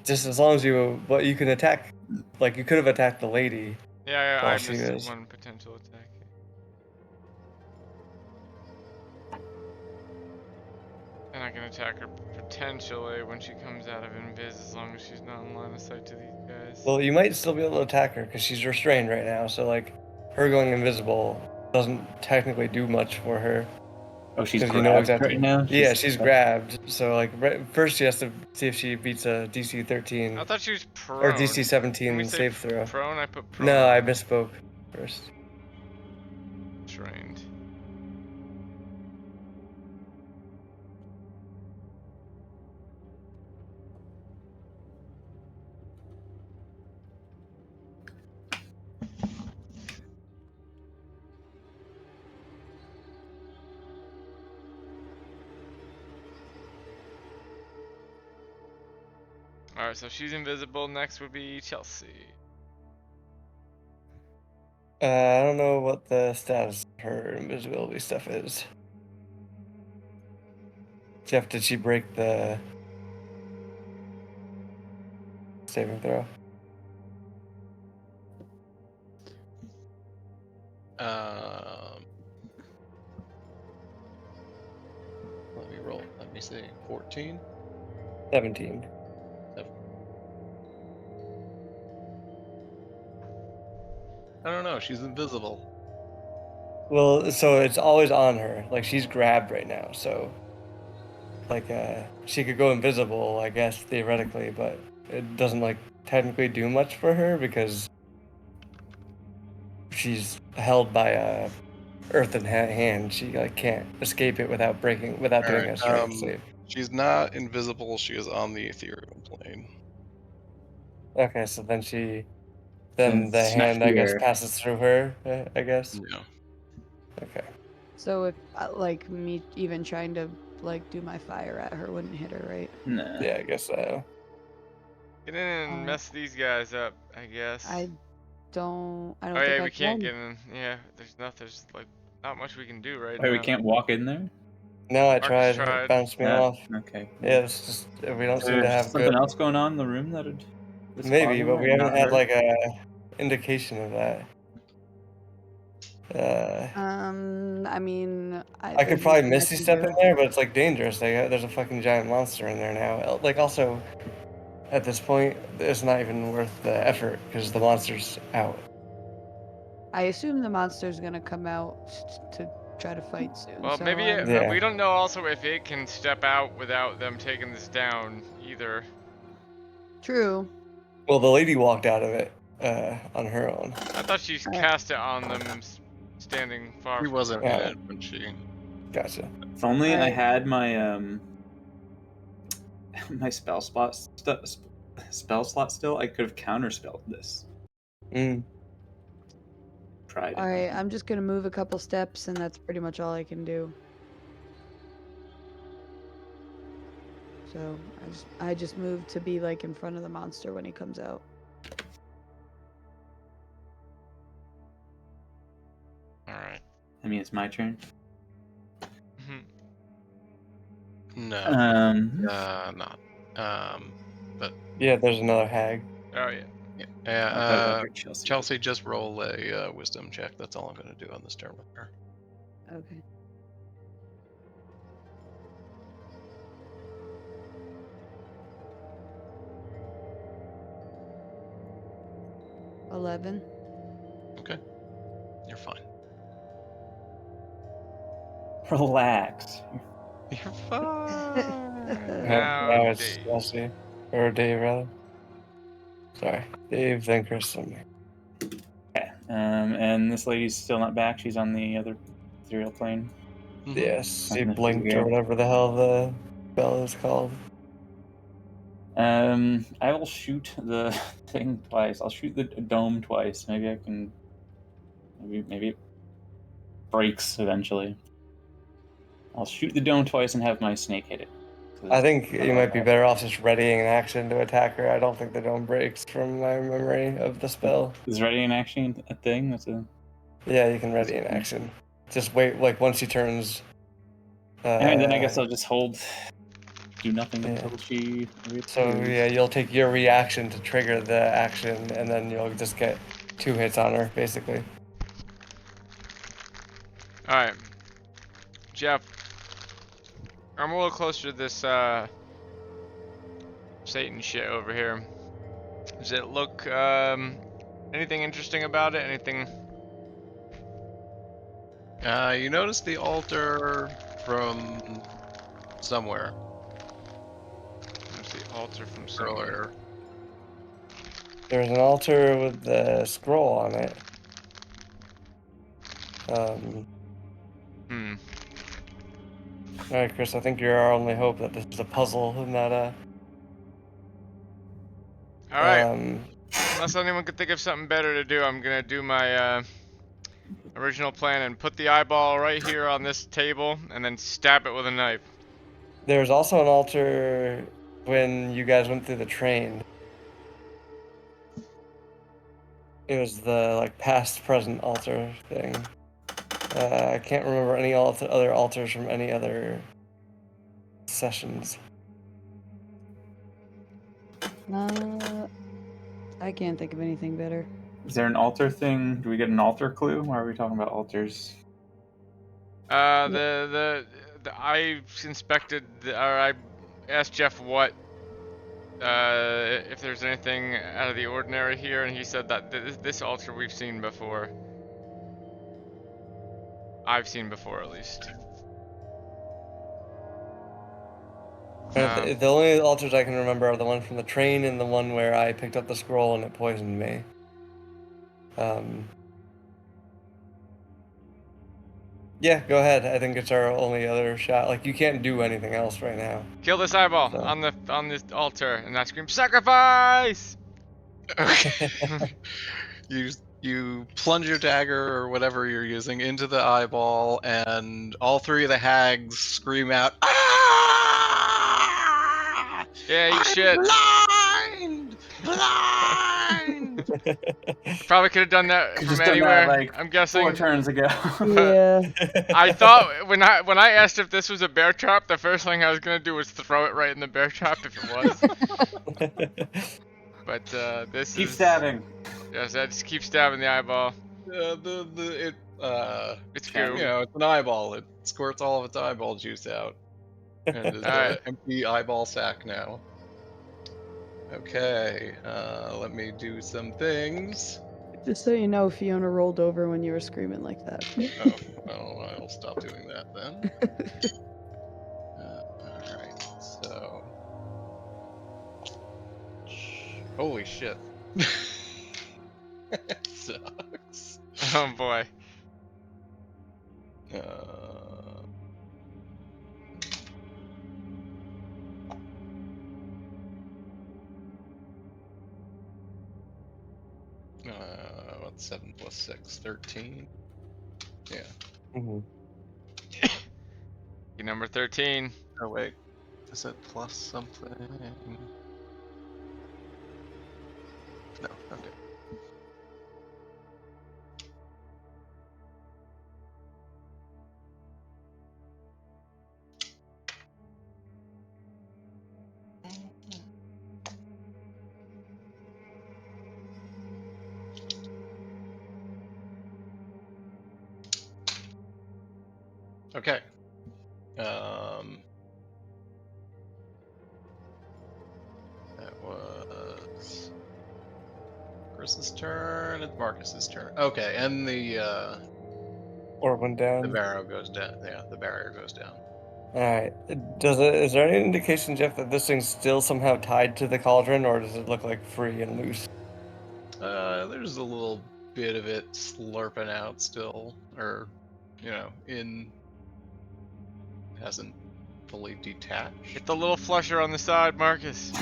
[SPEAKER 1] Just as long as you, but you can attack, like you could have attacked the lady.
[SPEAKER 2] Yeah,
[SPEAKER 1] While
[SPEAKER 2] I
[SPEAKER 1] she
[SPEAKER 2] missed
[SPEAKER 1] is.
[SPEAKER 2] one potential attack. And I can attack her potentially when she comes out of invis, as long as she's not in line of sight to these guys.
[SPEAKER 1] Well, you might still be able to attack her because she's restrained right now. So like, her going invisible doesn't technically do much for her.
[SPEAKER 9] Oh, she's
[SPEAKER 1] 'Cause
[SPEAKER 9] grabbed
[SPEAKER 1] you know exactly.
[SPEAKER 9] right now?
[SPEAKER 1] Yeah, she's grabbed. So like, first she has to see if she beats a DC 13
[SPEAKER 2] I thought she was prone.
[SPEAKER 1] or DC
[SPEAKER 2] When
[SPEAKER 1] 17
[SPEAKER 2] we say
[SPEAKER 1] save throw.
[SPEAKER 2] prone, I put prone.
[SPEAKER 1] No, I
[SPEAKER 2] on
[SPEAKER 1] misspoke first.
[SPEAKER 2] Trained. Alright, so she's invisible. Next would be Chelsea.
[SPEAKER 1] I don't know what the status of her invisibility stuff is. Jeff, did she break the saving throw?
[SPEAKER 3] Let me roll. Let me see. 14.
[SPEAKER 1] 17.
[SPEAKER 3] I don't know. She's invisible.
[SPEAKER 1] Well, so it's always on her. Like she's grabbed right now, so like she could go invisible, I guess theoretically, but it doesn't like technically do much for her because she's held by a earthen hand. She like can't escape it without doing a strength save.
[SPEAKER 3] She's not invisible. She is on the ethereal plane.
[SPEAKER 1] Okay, so then then the
[SPEAKER 9] It's not
[SPEAKER 1] hand I guess
[SPEAKER 9] here.
[SPEAKER 1] passes through her. I guess.
[SPEAKER 3] Yeah.
[SPEAKER 1] Okay.
[SPEAKER 4] So if like me even trying to like do my fire at her wouldn't hit her, right?
[SPEAKER 9] Nah.
[SPEAKER 1] Yeah, I guess so.
[SPEAKER 2] Get in and mess these guys up, I guess.
[SPEAKER 4] I don't
[SPEAKER 2] Oh
[SPEAKER 4] think
[SPEAKER 2] yeah,
[SPEAKER 4] I
[SPEAKER 2] we can't
[SPEAKER 4] can.
[SPEAKER 2] get in. Yeah, there's like not much we can do right
[SPEAKER 9] Wait,
[SPEAKER 2] now.
[SPEAKER 9] we can't walk in there?
[SPEAKER 1] No, I
[SPEAKER 2] Marcus
[SPEAKER 1] tried.
[SPEAKER 2] tried.
[SPEAKER 1] It bounced me
[SPEAKER 9] Yeah,
[SPEAKER 1] off.
[SPEAKER 9] okay.
[SPEAKER 1] Yeah, it's just we don't
[SPEAKER 9] Is
[SPEAKER 1] seem to
[SPEAKER 9] there
[SPEAKER 1] have
[SPEAKER 9] something
[SPEAKER 1] good.
[SPEAKER 9] else going on in the room that's
[SPEAKER 1] Maybe,
[SPEAKER 9] causing
[SPEAKER 1] but
[SPEAKER 9] that?
[SPEAKER 1] we haven't
[SPEAKER 9] Not
[SPEAKER 1] had
[SPEAKER 9] her?
[SPEAKER 1] like a indication of that.
[SPEAKER 4] I mean,
[SPEAKER 1] I could
[SPEAKER 4] there's
[SPEAKER 1] probably
[SPEAKER 4] nothing I
[SPEAKER 1] misty
[SPEAKER 4] can
[SPEAKER 1] step
[SPEAKER 4] do.
[SPEAKER 1] in there, but it's like dangerous. There's a fucking giant monster in there now. Like also, at this point, it's not even worth the effort because the monster's out.
[SPEAKER 4] I assume the monster's gonna come out to try to fight soon.
[SPEAKER 2] Well,
[SPEAKER 4] so
[SPEAKER 2] maybe
[SPEAKER 1] Yeah.
[SPEAKER 2] we don't know also if it can step out without them taking this down either.
[SPEAKER 4] True.
[SPEAKER 1] Well, the lady walked out of it on her own.
[SPEAKER 2] I thought she cast it on them standing far
[SPEAKER 3] She
[SPEAKER 2] from
[SPEAKER 3] wasn't
[SPEAKER 2] her.
[SPEAKER 3] in it when she.
[SPEAKER 1] Gotcha.
[SPEAKER 9] If only I
[SPEAKER 4] Alright.
[SPEAKER 9] had my my spell slot still, I could have counterspelled this.
[SPEAKER 1] Mm.
[SPEAKER 9] Tried it.
[SPEAKER 4] All right, I'm just gonna move a couple steps, and that's pretty much all I can do. So I just moved to be like in front of the monster when he comes out.
[SPEAKER 2] Alright.
[SPEAKER 9] I mean, it's my turn.
[SPEAKER 3] No. Not. But
[SPEAKER 1] Yeah, there's another hag.
[SPEAKER 2] Oh yeah.
[SPEAKER 3] yeah.
[SPEAKER 9] Chelsea.
[SPEAKER 3] Chelsea, just roll a wisdom check. That's all I'm going to do on this turn with her.
[SPEAKER 4] Okay. $11.
[SPEAKER 3] Okay. You're fine.
[SPEAKER 9] Relax.
[SPEAKER 3] You're fine.
[SPEAKER 1] Now it's
[SPEAKER 2] Dave.
[SPEAKER 1] Chelsea. Or Dave, rather. Sorry. Dave, then Kristen.
[SPEAKER 9] Okay. And this lady's still not back. She's on the other ethereal plane.
[SPEAKER 1] Yes, he
[SPEAKER 9] Nothing
[SPEAKER 1] blinked
[SPEAKER 9] here.
[SPEAKER 1] or whatever the hell the spell is called.
[SPEAKER 9] I will shoot the thing twice. I'll shoot the dome twice. Maybe I can. Maybe it breaks eventually. I'll shoot the dome twice and have my snake hit it.
[SPEAKER 1] I think you might be better off just readying an action to attack her. I don't think the dome breaks from my memory of the spell.
[SPEAKER 9] Is ready in action a thing? That's a.
[SPEAKER 1] Yeah, you can ready an action. Just wait, like once she turns.
[SPEAKER 9] And then I guess I'll just hold, do nothing
[SPEAKER 1] yeah.
[SPEAKER 9] until she.
[SPEAKER 1] So yeah, you'll take your reaction to trigger the action, and then you'll just get 2 hits on her, basically.
[SPEAKER 2] Alright. Jeff. I'm a little closer to this Satan shit over here. Does it look anything interesting about it? Anything?
[SPEAKER 3] You notice the altar from somewhere
[SPEAKER 2] There's the altar from somewhere.
[SPEAKER 3] earlier.
[SPEAKER 1] There's an altar with the scroll on it. Alright, Chris, I think you're our only hope that this is a puzzle and not a...
[SPEAKER 2] Alright. Unless anyone could think of something better to do, I'm gonna do my original plan and put the eyeball right here on this table and then stab it with a knife.
[SPEAKER 1] There's also an altar when you guys went through the train. It was the like past present altar thing. I can't remember any other altars from any other sessions.
[SPEAKER 4] I can't think of anything better.
[SPEAKER 9] Is there an altar thing? Do we get an altar clue? Why are we talking about altars?
[SPEAKER 2] I inspected, or I asked Jeff what, if there's anything out of the ordinary here, and he said that this altar we've seen before. I've seen before, at least.
[SPEAKER 1] The only altars I can remember are the one from the train and the one where I picked up the scroll and it poisoned me. Yeah, go ahead. I think it's our only other shot. Like, you can't do anything else right now.
[SPEAKER 2] Kill this eyeball
[SPEAKER 1] So.
[SPEAKER 2] on this altar, and I scream sacrifice.
[SPEAKER 3] Okay. You plunge your dagger or whatever you're using into the eyeball, and all 3 of the hags scream out, "Ah!
[SPEAKER 2] Yeah, you
[SPEAKER 3] I'm
[SPEAKER 2] shit.
[SPEAKER 3] blind! Blind!"
[SPEAKER 2] Probably could have done that
[SPEAKER 9] Could've
[SPEAKER 2] from
[SPEAKER 9] just done
[SPEAKER 2] anywhere.
[SPEAKER 9] that, like,
[SPEAKER 2] I'm guessing.
[SPEAKER 9] 4 turns ago.
[SPEAKER 4] Yeah.
[SPEAKER 2] I thought when I asked if this was a bear trap, the first thing I was gonna do was throw it right in the bear trap if it was. But this
[SPEAKER 9] Keep
[SPEAKER 2] is.
[SPEAKER 9] stabbing.
[SPEAKER 2] Yes, I just keep stabbing the eyeball.
[SPEAKER 3] It's
[SPEAKER 2] goo.
[SPEAKER 3] You know, it's an eyeball. It squirts all of its eyeball juice out. And it's an
[SPEAKER 2] Alright.
[SPEAKER 3] empty eyeball sack now. Okay, let me do some things.
[SPEAKER 4] Just so you know, Fiona rolled over when you were screaming like that.
[SPEAKER 3] Oh, well, I'll stop doing that then. Alright, so... Holy shit. Sucks.
[SPEAKER 2] Oh boy.
[SPEAKER 3] What's 7 plus 6? 13? Yeah.
[SPEAKER 1] Mhm.
[SPEAKER 2] You're number 13.
[SPEAKER 3] Oh wait. Is it plus something? No, okay. Okay. That was Chris's turn. It's Marcus's turn. Okay, and the
[SPEAKER 1] Or went down.
[SPEAKER 3] barrow goes down. Yeah, the barrier goes down.
[SPEAKER 1] Alright. Is there any indication, Jeff, that this thing's still somehow tied to the cauldron, or does it look like free and loose?
[SPEAKER 3] There's a little bit of it slurping out still, or hasn't fully detached.
[SPEAKER 2] Get the little flusher on the side, Marcus.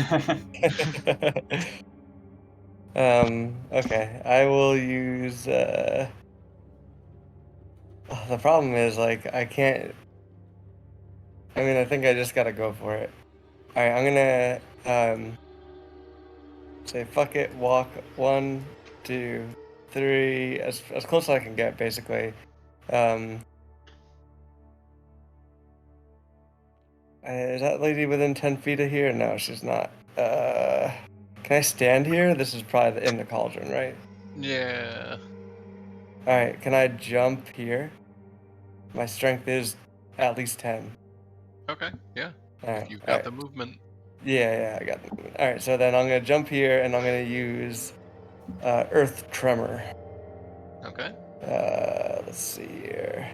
[SPEAKER 1] Okay. I will use, the problem is, like, I can't... I mean, I think I just gotta go for it. Alright, I'm gonna say fuck it, walk 1, 2, 3, as close as I can get, basically. Is that lady within 10 feet of here? No, she's not. Can I stand here? This is probably in the cauldron, right?
[SPEAKER 3] Yeah.
[SPEAKER 1] Alright, can I jump here? My strength is at least 10.
[SPEAKER 3] Okay. Yeah.
[SPEAKER 1] Alright,
[SPEAKER 3] If you've got
[SPEAKER 1] alright.
[SPEAKER 3] the movement.
[SPEAKER 1] Yeah, I got the movement. Alright, so then I'm gonna jump here and I'm gonna use Earth Tremor.
[SPEAKER 3] Okay.
[SPEAKER 1] Let's see here.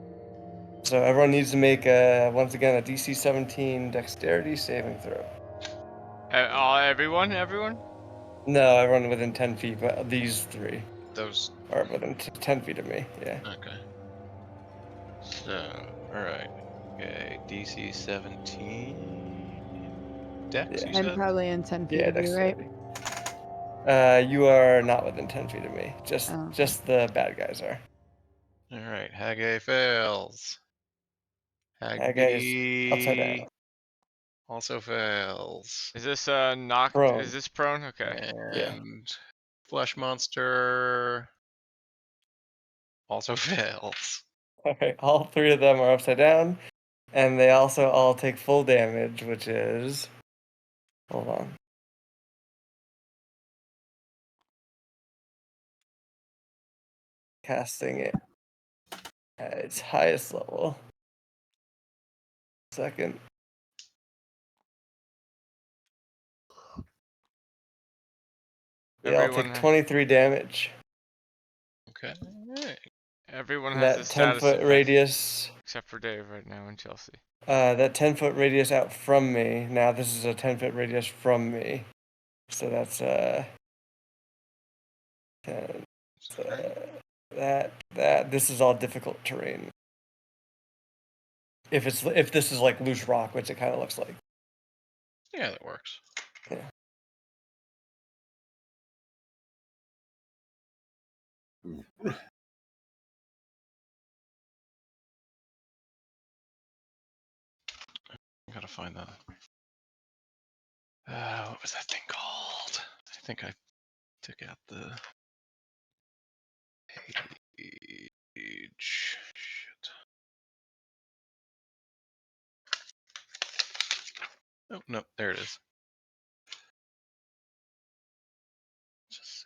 [SPEAKER 1] So everyone needs to make once again a DC 17 Dexterity saving throw.
[SPEAKER 2] Everyone?
[SPEAKER 3] Uh,
[SPEAKER 1] No, everyone within 10 feet, but these 3
[SPEAKER 3] those.
[SPEAKER 1] are within 10 feet of me. Yeah.
[SPEAKER 3] Okay. So, alright. Okay, DC 17. Dex,
[SPEAKER 1] Yeah.
[SPEAKER 3] you
[SPEAKER 4] I'm
[SPEAKER 3] said?
[SPEAKER 4] probably in 10 feet
[SPEAKER 1] Yeah,
[SPEAKER 4] of you, right?
[SPEAKER 1] Dexterity. You are not within 10 feet of me. Just
[SPEAKER 4] Oh.
[SPEAKER 1] just the bad guys are.
[SPEAKER 3] Alright, Haggai fails.
[SPEAKER 1] That guy is upside down.
[SPEAKER 3] Hagby also fails.
[SPEAKER 2] Is this knocked?
[SPEAKER 1] Prone.
[SPEAKER 2] Is this prone? Okay.
[SPEAKER 1] Yeah.
[SPEAKER 3] And Flesh Monster also fails.
[SPEAKER 1] Alright, all 3 of them are upside down. And they also all take full damage, which is. Hold on. Casting it at its highest level. Second. They all take 23 damage.
[SPEAKER 3] Okay.
[SPEAKER 2] Everyone
[SPEAKER 1] And
[SPEAKER 2] has
[SPEAKER 1] that
[SPEAKER 2] a status
[SPEAKER 1] 10-foot
[SPEAKER 2] effect,
[SPEAKER 1] radius.
[SPEAKER 2] except for Dave right now and Chelsea.
[SPEAKER 1] That 10-foot radius out from me. Now this is a 10-foot radius from me. So that's 10. That this is all difficult terrain. If this is like loose rock, which it kind of looks like.
[SPEAKER 3] Yeah, that works.
[SPEAKER 1] Yeah.
[SPEAKER 3] Gotta find that. What was that thing called? I think I took out the page. Shit. Oh, no, there it is. Just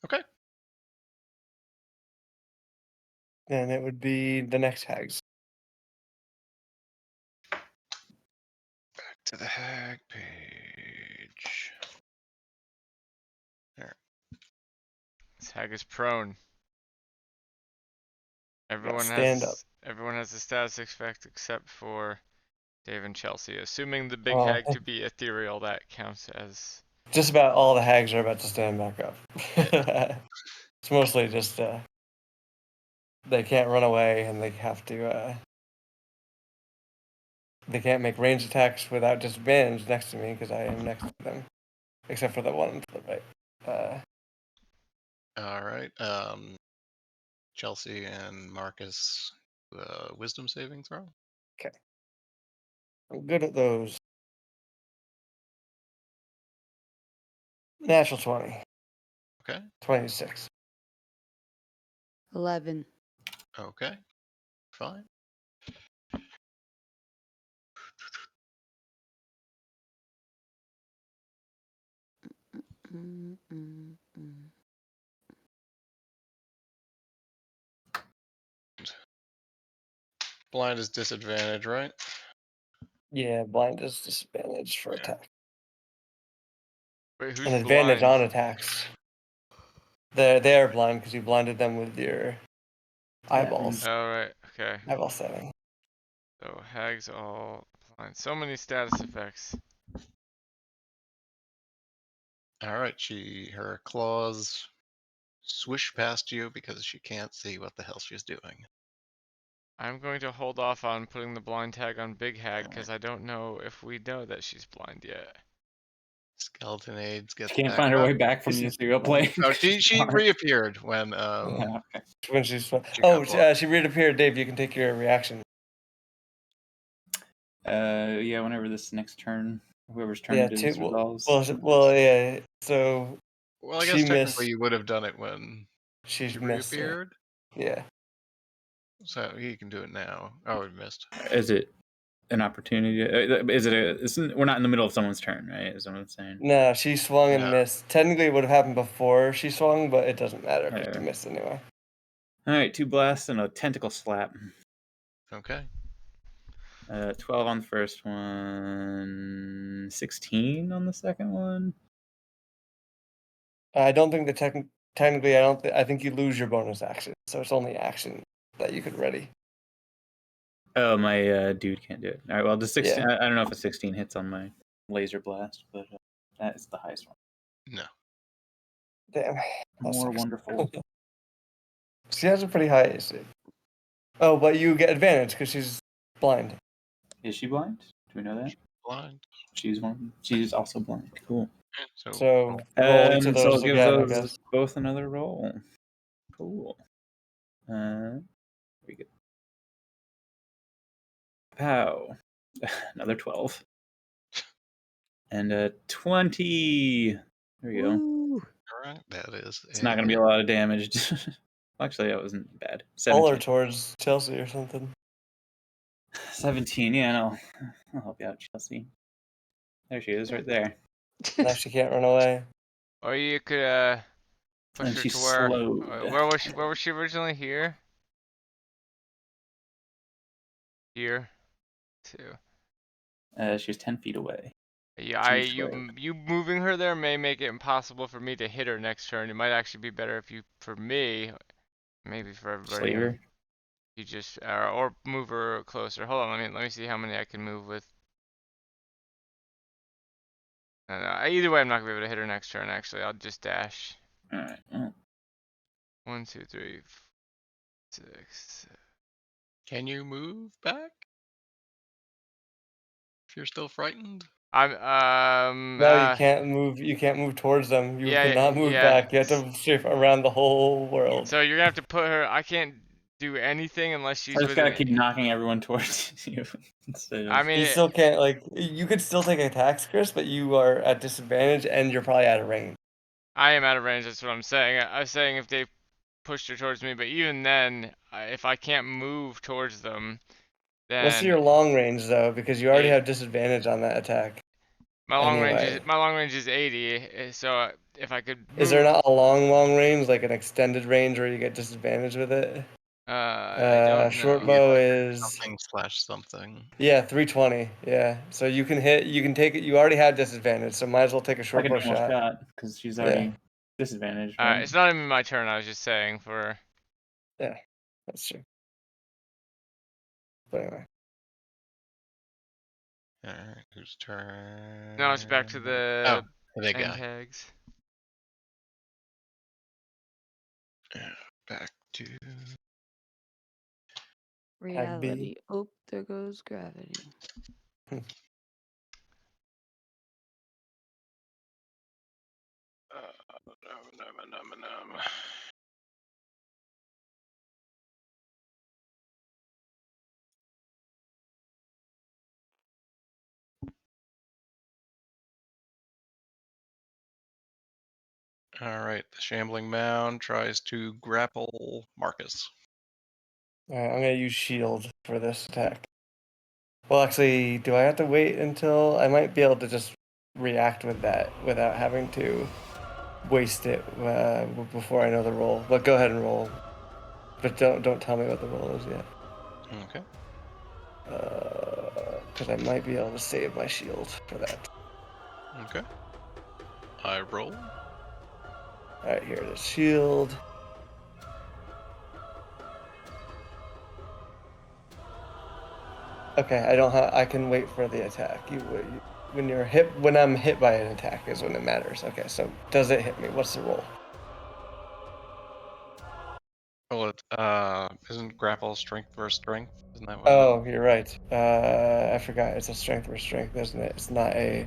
[SPEAKER 3] okay.
[SPEAKER 1] Then it would be the next hags.
[SPEAKER 3] Back to the hag page. There.
[SPEAKER 2] This hag is prone. Everyone
[SPEAKER 1] stand
[SPEAKER 2] has
[SPEAKER 1] up.
[SPEAKER 2] everyone has a status effect except for Dave and Chelsea. Assuming the big
[SPEAKER 1] Oh,
[SPEAKER 2] hag to be ethereal, that counts as.
[SPEAKER 1] Just about all the hags are about to stand back up. It's mostly just they can't run away and they have to they can't make range attacks without disadvantage next to me because I am next to them, except for the one to the right.
[SPEAKER 3] All right. Chelsea and Marcus, wisdom saving throw.
[SPEAKER 1] Okay, I'm good at those. Natural 20.
[SPEAKER 3] Okay.
[SPEAKER 1] 26.
[SPEAKER 4] 11.
[SPEAKER 3] Okay. Fine. Blind is disadvantage, right?
[SPEAKER 1] Yeah, blind is disadvantage for attack.
[SPEAKER 2] Wait, who's
[SPEAKER 1] An advantage
[SPEAKER 2] blind?
[SPEAKER 1] on attacks. They are blind because you blinded them with your eyeballs.
[SPEAKER 2] Oh right, okay.
[SPEAKER 1] Eyeball setting.
[SPEAKER 2] So hags all blind. So many status effects.
[SPEAKER 3] All right. Her claws swish past you because she can't see what the hell she's doing.
[SPEAKER 2] I'm going to hold off on putting the blind tag on Big Hag because I don't know if we know that she's blind yet.
[SPEAKER 3] Skeleton aids get
[SPEAKER 9] She can't
[SPEAKER 3] back
[SPEAKER 9] find her
[SPEAKER 3] up.
[SPEAKER 9] way back from the serial plane.
[SPEAKER 3] Oh, she reappeared when
[SPEAKER 9] Yeah, okay.
[SPEAKER 1] When she's
[SPEAKER 3] She got blocked.
[SPEAKER 1] she reappeared. Dave, you can take your reaction.
[SPEAKER 9] Yeah, whenever this next turn, whoever's turn
[SPEAKER 1] Yeah,
[SPEAKER 9] it is resolves.
[SPEAKER 1] yeah. So
[SPEAKER 3] Well, I
[SPEAKER 1] she
[SPEAKER 3] guess technically
[SPEAKER 1] missed.
[SPEAKER 3] you would have done it when
[SPEAKER 1] She's
[SPEAKER 3] she
[SPEAKER 1] missed.
[SPEAKER 3] reappeared.
[SPEAKER 1] Yeah.
[SPEAKER 3] So he can do it now. Oh, he missed.
[SPEAKER 9] Is it an opportunity? Is it we're not in the middle of someone's turn, right? Is what I'm saying.
[SPEAKER 1] No, she swung and
[SPEAKER 3] No.
[SPEAKER 1] missed. Technically, it would have happened before she swung, but it doesn't matter because she
[SPEAKER 9] Yeah.
[SPEAKER 1] missed anyway.
[SPEAKER 9] All right, 2 blasts and a tentacle slap.
[SPEAKER 3] Okay.
[SPEAKER 9] 12 on the first one, 16 on the second one.
[SPEAKER 1] I don't think technically, I think you lose your bonus action, so it's only action that you could ready.
[SPEAKER 9] Oh, my dude can't do it. All right, well, the 16.
[SPEAKER 1] Yeah.
[SPEAKER 9] I don't know if a 16 hits on my laser blast, but that is the highest one.
[SPEAKER 3] No.
[SPEAKER 1] Damn. that
[SPEAKER 9] More
[SPEAKER 1] sucks.
[SPEAKER 9] wonderful.
[SPEAKER 1] She has a pretty high AC. Oh, but you get advantage because she's blind.
[SPEAKER 9] Is she blind? Do we know that?
[SPEAKER 3] Blind.
[SPEAKER 9] She's one. She's also blind. Cool.
[SPEAKER 1] So roll each of
[SPEAKER 9] So I'll
[SPEAKER 1] those
[SPEAKER 9] give
[SPEAKER 1] again, I
[SPEAKER 9] those
[SPEAKER 1] guess.
[SPEAKER 9] both another roll. Cool. Very good. Pow. Another 12. And a 20. There we go.
[SPEAKER 4] Woo.
[SPEAKER 3] All right. That is.
[SPEAKER 9] It's not going to be a lot of damage. Actually, that wasn't bad.
[SPEAKER 1] Pull her
[SPEAKER 9] 17.
[SPEAKER 1] towards Chelsea or something.
[SPEAKER 9] 17, yeah, no. I'll help you out, Chelsea. There she is, right there.
[SPEAKER 1] Now she can't run away.
[SPEAKER 2] Or you could push
[SPEAKER 9] And
[SPEAKER 2] her
[SPEAKER 9] she's
[SPEAKER 2] to where?
[SPEAKER 9] slowed.
[SPEAKER 2] Where was she? Where was she originally? Here. Here. 2.
[SPEAKER 9] She's 10 feet away.
[SPEAKER 2] Yeah,
[SPEAKER 9] Too slowed.
[SPEAKER 2] you moving her there may make it impossible for me to hit her next turn. It might actually be better if you, for me, maybe for everybody,
[SPEAKER 9] Slave her.
[SPEAKER 2] you just or move her closer. Hold on, let me see how many I can move with. Either way, I'm not gonna be able to hit her next turn. Actually, I'll just dash.
[SPEAKER 9] All right. Well,
[SPEAKER 2] 1, 2, 3, 4, 6.
[SPEAKER 3] Can you move back? If you're still frightened?
[SPEAKER 2] I'm
[SPEAKER 1] No, you can't move. You can't move towards them. You
[SPEAKER 2] yeah,
[SPEAKER 1] cannot move
[SPEAKER 2] yeah.
[SPEAKER 1] back. You have to strafe around the whole world.
[SPEAKER 2] So you're gonna have to put her. I can't do anything unless she's
[SPEAKER 9] I just gotta
[SPEAKER 2] within.
[SPEAKER 9] keep knocking everyone towards you. Instead of...
[SPEAKER 2] I mean,
[SPEAKER 1] You still can't You could still take attacks, Chris, but you are at disadvantage and you're probably out of range.
[SPEAKER 2] I am out of range. That's what I'm saying. I was saying if they pushed her towards me, but even then, if I can't move towards them, then
[SPEAKER 1] Let's see your long range though, because you already
[SPEAKER 2] Yeah.
[SPEAKER 1] have disadvantage on that attack.
[SPEAKER 2] my long
[SPEAKER 1] Anyway.
[SPEAKER 2] range is 80. So if I could move,
[SPEAKER 1] Is there not a long range, like an extended range where you get disadvantage with it?
[SPEAKER 2] I don't
[SPEAKER 1] Short
[SPEAKER 2] know.
[SPEAKER 1] bow is
[SPEAKER 3] Something slash something.
[SPEAKER 1] yeah, 320. Yeah, so you can take it. You already have disadvantage, so might as well take a short
[SPEAKER 9] like a
[SPEAKER 1] bow
[SPEAKER 9] normal
[SPEAKER 1] shot.
[SPEAKER 9] shot because she's already disadvantaged. Right?
[SPEAKER 2] It's not even my turn. I was just saying for.
[SPEAKER 1] Yeah, that's true. But anyway,
[SPEAKER 3] Alright, whose turn?
[SPEAKER 2] Now it's back to the
[SPEAKER 3] Oh, the
[SPEAKER 2] hang
[SPEAKER 3] guy.
[SPEAKER 2] tags.
[SPEAKER 3] Back to.
[SPEAKER 4] Reality. Oh, there goes gravity.
[SPEAKER 3] Alright, the shambling mound tries to grapple Marcus.
[SPEAKER 1] all right, I'm gonna use shield for this attack. Well, actually, do I have to wait until I might be able to just react with that without having to waste it before I know the roll? But go ahead and roll. But don't tell me what the roll is yet.
[SPEAKER 3] Okay.
[SPEAKER 1] Because I might be able to save my shield for that.
[SPEAKER 3] Okay. I roll.
[SPEAKER 1] Alright, here it is. Shield. Okay, I can wait for the attack. When I'm hit by an attack is when it matters. Okay, so does it hit me? What's the roll?
[SPEAKER 3] Well, it isn't grapple strength versus strength? Isn't that what?
[SPEAKER 1] Oh, you're right. I forgot. It's a strength versus strength, isn't it? It's not a.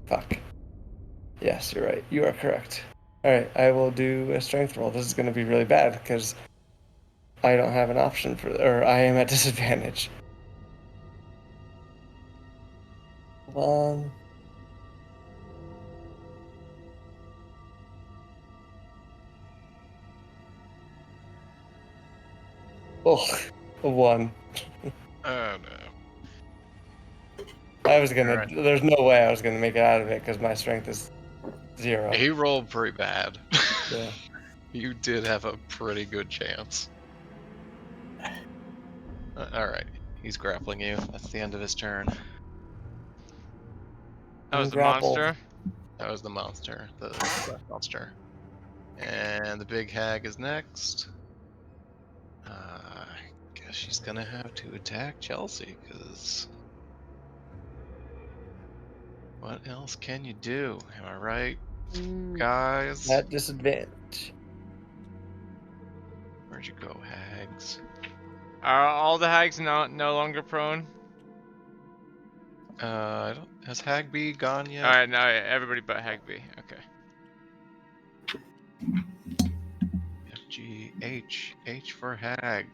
[SPEAKER 1] Fuck. Yes, you're right. You are correct. Alright, I will do a strength roll. This is going to be really bad because I don't have an option for, or I am at disadvantage. Hold on. Oh, a 1.
[SPEAKER 3] Oh no.
[SPEAKER 1] I was gonna.
[SPEAKER 3] Alright.
[SPEAKER 1] There's no way I was gonna make it out of it because my strength is 0.
[SPEAKER 3] He rolled pretty bad.
[SPEAKER 1] Yeah.
[SPEAKER 3] You did have a pretty good chance. Alright, he's grappling you. That's the end of his turn.
[SPEAKER 2] That was the
[SPEAKER 1] Grappled.
[SPEAKER 2] monster.
[SPEAKER 3] That was the monster, the death monster. And the big hag is next. I guess she's gonna have to attack Chelsea, because what else can you do? Am I right, guys?
[SPEAKER 1] At disadvantage.
[SPEAKER 3] Where'd you go, hags?
[SPEAKER 2] Are all the hags no longer prone?
[SPEAKER 3] I don't. Has Hagby gone yet?
[SPEAKER 2] Alright, now everybody but Hagby. Okay.
[SPEAKER 3] F G H H for hag.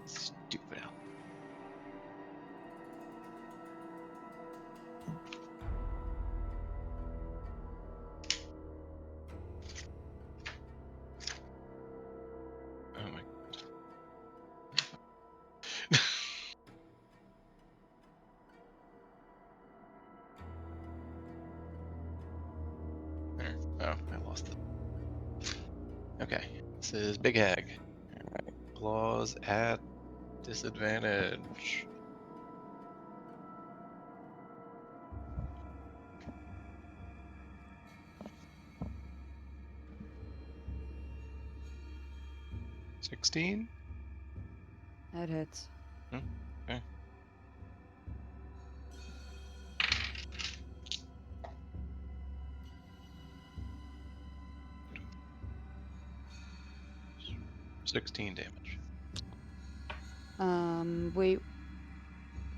[SPEAKER 3] Stupid hell. Oh my. There. Oh, I lost it. Okay, this is Big Hag. Alright, claws at disadvantage. $16?
[SPEAKER 4] That hits.
[SPEAKER 3] Okay. $16 damage.
[SPEAKER 4] Wait.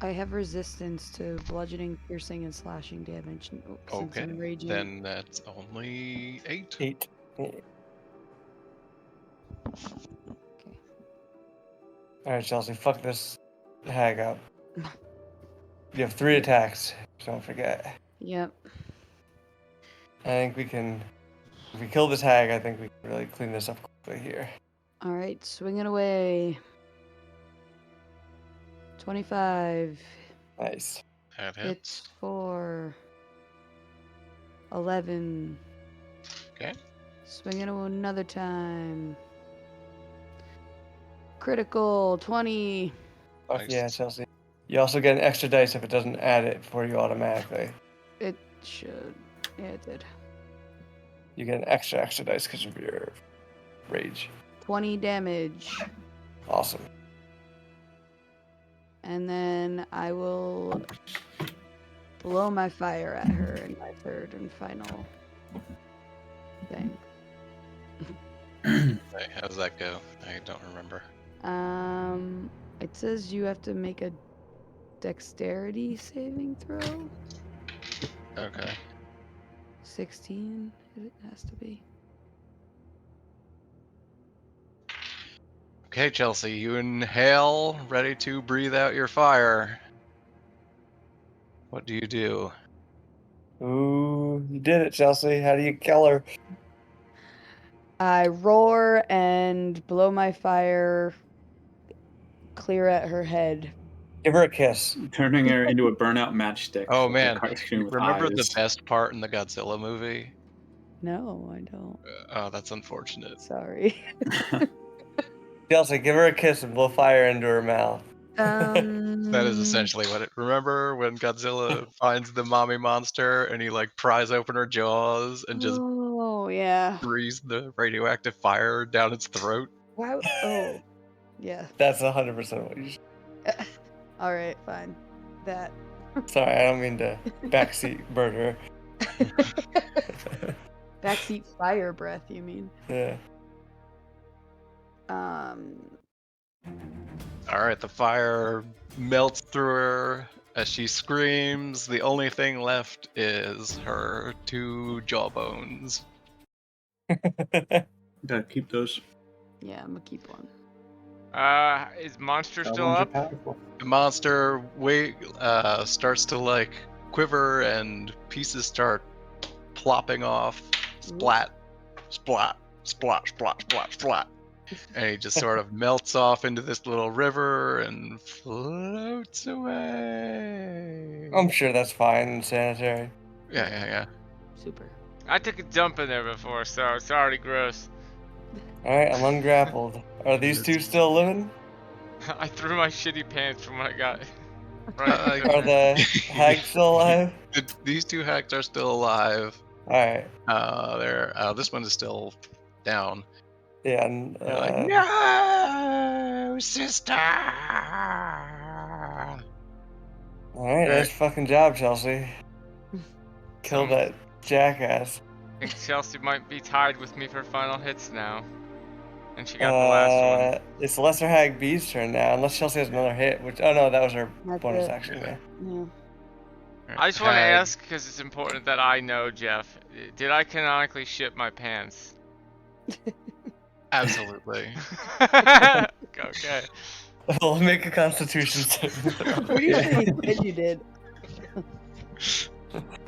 [SPEAKER 4] I have resistance to bludgeoning, piercing, and slashing damage since
[SPEAKER 3] Okay,
[SPEAKER 4] I'm raging.
[SPEAKER 3] then that's only 8.
[SPEAKER 1] 8. Alright, Chelsea, fuck this hag up. You have 3 attacks, don't forget.
[SPEAKER 4] Yep.
[SPEAKER 1] I think we can. If we kill this hag, I think we can really clean this up quickly here.
[SPEAKER 4] All right, swinging away. 25.
[SPEAKER 1] Nice.
[SPEAKER 3] That
[SPEAKER 4] Hits
[SPEAKER 3] hits.
[SPEAKER 4] for 11.
[SPEAKER 3] Okay.
[SPEAKER 4] Swinging another time. Critical 20.
[SPEAKER 1] Fuck
[SPEAKER 3] Nice.
[SPEAKER 1] yeah, Chelsea. You also get an extra dice if it doesn't add it for you automatically.
[SPEAKER 4] It should. Yeah, it did.
[SPEAKER 1] You get an extra dice because of your rage.
[SPEAKER 4] 20 damage.
[SPEAKER 1] Awesome.
[SPEAKER 4] And then I will blow my fire at her in my third and final thing.
[SPEAKER 3] Hey, how does that go? I don't remember.
[SPEAKER 4] It says you have to make a dexterity saving throw.
[SPEAKER 3] Okay.
[SPEAKER 4] 16, it has to be.
[SPEAKER 3] Okay, Chelsea, you inhale, ready to breathe out your fire. What do you do?
[SPEAKER 1] Ooh, you did it, Chelsea. How do you kill her?
[SPEAKER 4] I roar and blow my fire clear at her head.
[SPEAKER 1] Give her a kiss.
[SPEAKER 9] Turning her into a burnout matchstick.
[SPEAKER 3] Oh
[SPEAKER 9] like a
[SPEAKER 3] man,
[SPEAKER 9] cartoon with
[SPEAKER 3] remember
[SPEAKER 9] eyes.
[SPEAKER 3] the best part in the Godzilla movie?
[SPEAKER 4] No, I don't.
[SPEAKER 3] Oh, that's unfortunate.
[SPEAKER 4] Sorry.
[SPEAKER 1] Chelsea, give her a kiss and blow fire into her mouth.
[SPEAKER 3] That is essentially what it. Remember when Godzilla finds the mommy monster and he like pries open her jaws and just
[SPEAKER 4] Oh, yeah.
[SPEAKER 3] breathes the radioactive fire down its throat?
[SPEAKER 4] Wow. Oh, yeah.
[SPEAKER 1] That's 100% what you should.
[SPEAKER 4] All right, fine. That.
[SPEAKER 1] Sorry, I don't mean to backseat murder.
[SPEAKER 4] Backseat fire breath, you mean?
[SPEAKER 1] Yeah.
[SPEAKER 3] All right, the fire melts through her As she screams, the only thing left is her 2 jawbones.
[SPEAKER 9] Gotta keep those.
[SPEAKER 4] Yeah, I'm gonna keep one.
[SPEAKER 2] Is Monster still
[SPEAKER 9] Jawbones are
[SPEAKER 2] up?
[SPEAKER 9] powerful.
[SPEAKER 3] The monster starts to like quiver, and pieces start plopping off. Splat, splat, splat, splat, splat, splat. And he just sort of melts off into this little river and floats away.
[SPEAKER 1] I'm sure that's fine and sanitary.
[SPEAKER 3] Yeah.
[SPEAKER 4] Super.
[SPEAKER 2] I took a dump in there before, so it's already gross.
[SPEAKER 1] Alright, I'm ungrappled. Are these two still living?
[SPEAKER 2] I threw my shitty pants from when I got.
[SPEAKER 1] Are the hags still alive?
[SPEAKER 3] These 2 hags are still alive.
[SPEAKER 1] Alright.
[SPEAKER 3] This one is still down.
[SPEAKER 1] Yeah, and,
[SPEAKER 3] They're like, no, sister.
[SPEAKER 1] Alright, nice fucking job, Chelsea. Kill that jackass.
[SPEAKER 2] I think Chelsea might be tied with me for final hits now. And she got the last one.
[SPEAKER 1] It's Lesser Hag B's turn now, unless Chelsea has another hit, which, oh no, that was her
[SPEAKER 4] That's
[SPEAKER 1] bonus
[SPEAKER 4] it.
[SPEAKER 1] action, yeah.
[SPEAKER 4] Yeah.
[SPEAKER 2] I just want to
[SPEAKER 3] Hag.
[SPEAKER 2] ask, because it's important that I know, Jeff. Did I canonically shit my pants?
[SPEAKER 3] Absolutely.
[SPEAKER 2] Okay.
[SPEAKER 1] We'll make a constitution saving throw.
[SPEAKER 4] Pretty sure you said you did.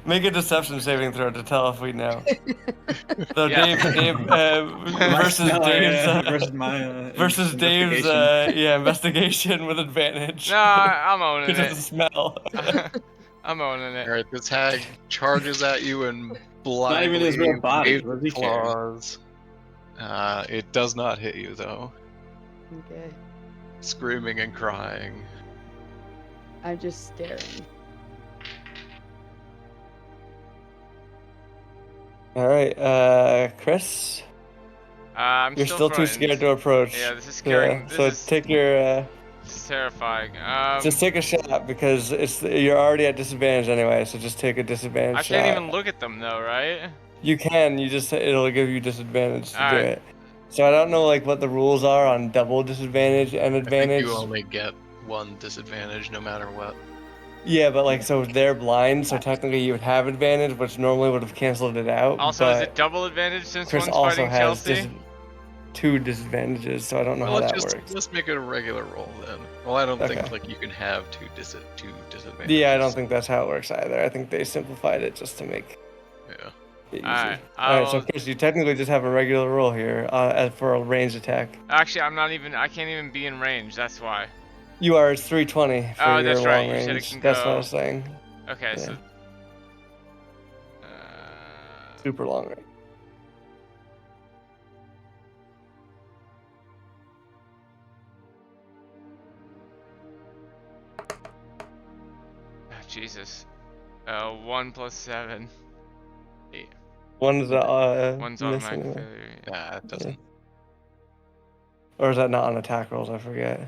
[SPEAKER 1] Make a deception saving throw to tell if we know. So
[SPEAKER 2] Yeah.
[SPEAKER 1] Dave versus Dave's versus Dave's investigation with advantage.
[SPEAKER 2] No, I'm owning
[SPEAKER 1] Because of the
[SPEAKER 2] it.
[SPEAKER 1] smell.
[SPEAKER 2] I'm owning it.
[SPEAKER 3] Alright, this hag charges at you and
[SPEAKER 9] Not
[SPEAKER 3] blindly
[SPEAKER 9] even his real body.
[SPEAKER 3] waves
[SPEAKER 9] What does he
[SPEAKER 3] its
[SPEAKER 9] care?
[SPEAKER 3] claws. It does not hit you though.
[SPEAKER 4] Okay.
[SPEAKER 3] Screaming and crying.
[SPEAKER 4] I'm just staring.
[SPEAKER 1] Alright, Chris?
[SPEAKER 2] I'm
[SPEAKER 1] You're still too
[SPEAKER 2] frightened.
[SPEAKER 1] scared to approach.
[SPEAKER 2] Yeah, this is scary.
[SPEAKER 1] Yeah,
[SPEAKER 2] This
[SPEAKER 1] so
[SPEAKER 2] is
[SPEAKER 1] take your
[SPEAKER 2] this is terrifying.
[SPEAKER 1] just take a shot because you're already at disadvantage anyway, so just take a disadvantage
[SPEAKER 2] I
[SPEAKER 1] shot.
[SPEAKER 2] can't even look at them though, right?
[SPEAKER 1] You can, it'll give you disadvantage to do
[SPEAKER 2] Alright.
[SPEAKER 1] it. So I don't know like what the rules are on double disadvantage and
[SPEAKER 3] I think
[SPEAKER 1] advantage.
[SPEAKER 3] you only get 1 disadvantage no matter what.
[SPEAKER 1] Yeah, but like so they're blind, so technically you would have advantage, which normally would have canceled it out.
[SPEAKER 2] Also,
[SPEAKER 1] but
[SPEAKER 2] is it double advantage since
[SPEAKER 1] Chris
[SPEAKER 2] one's
[SPEAKER 1] also
[SPEAKER 2] fighting
[SPEAKER 1] has
[SPEAKER 2] Chelsea?
[SPEAKER 1] 2 disadvantages, so I don't know
[SPEAKER 3] Well,
[SPEAKER 1] how
[SPEAKER 3] let's
[SPEAKER 1] that works.
[SPEAKER 3] make it a regular roll then. Well, I don't think
[SPEAKER 1] Okay.
[SPEAKER 3] like you can have 2 disadvantages.
[SPEAKER 1] Yeah, I don't think that's how it works either. I think they simplified it just to make
[SPEAKER 3] Yeah.
[SPEAKER 1] it easy.
[SPEAKER 2] Alright,
[SPEAKER 1] Alright, so
[SPEAKER 2] I'll-
[SPEAKER 1] Chris, you technically just have a regular roll here for a ranged attack.
[SPEAKER 2] Actually, I can't even be in range. That's why.
[SPEAKER 1] You are 320 for
[SPEAKER 2] Oh,
[SPEAKER 1] your
[SPEAKER 2] that's right,
[SPEAKER 1] long
[SPEAKER 2] you said it
[SPEAKER 1] range.
[SPEAKER 2] can
[SPEAKER 1] That's what I
[SPEAKER 2] go-
[SPEAKER 1] was saying.
[SPEAKER 2] Okay,
[SPEAKER 1] Yeah.
[SPEAKER 2] so.
[SPEAKER 1] Super long range.
[SPEAKER 2] Jesus. 1 plus 7. 8.
[SPEAKER 1] One's
[SPEAKER 2] One's
[SPEAKER 1] missing
[SPEAKER 2] automatic
[SPEAKER 1] there.
[SPEAKER 2] failure.
[SPEAKER 3] Nah, it doesn't.
[SPEAKER 1] Or is that not on attack rolls? I forget.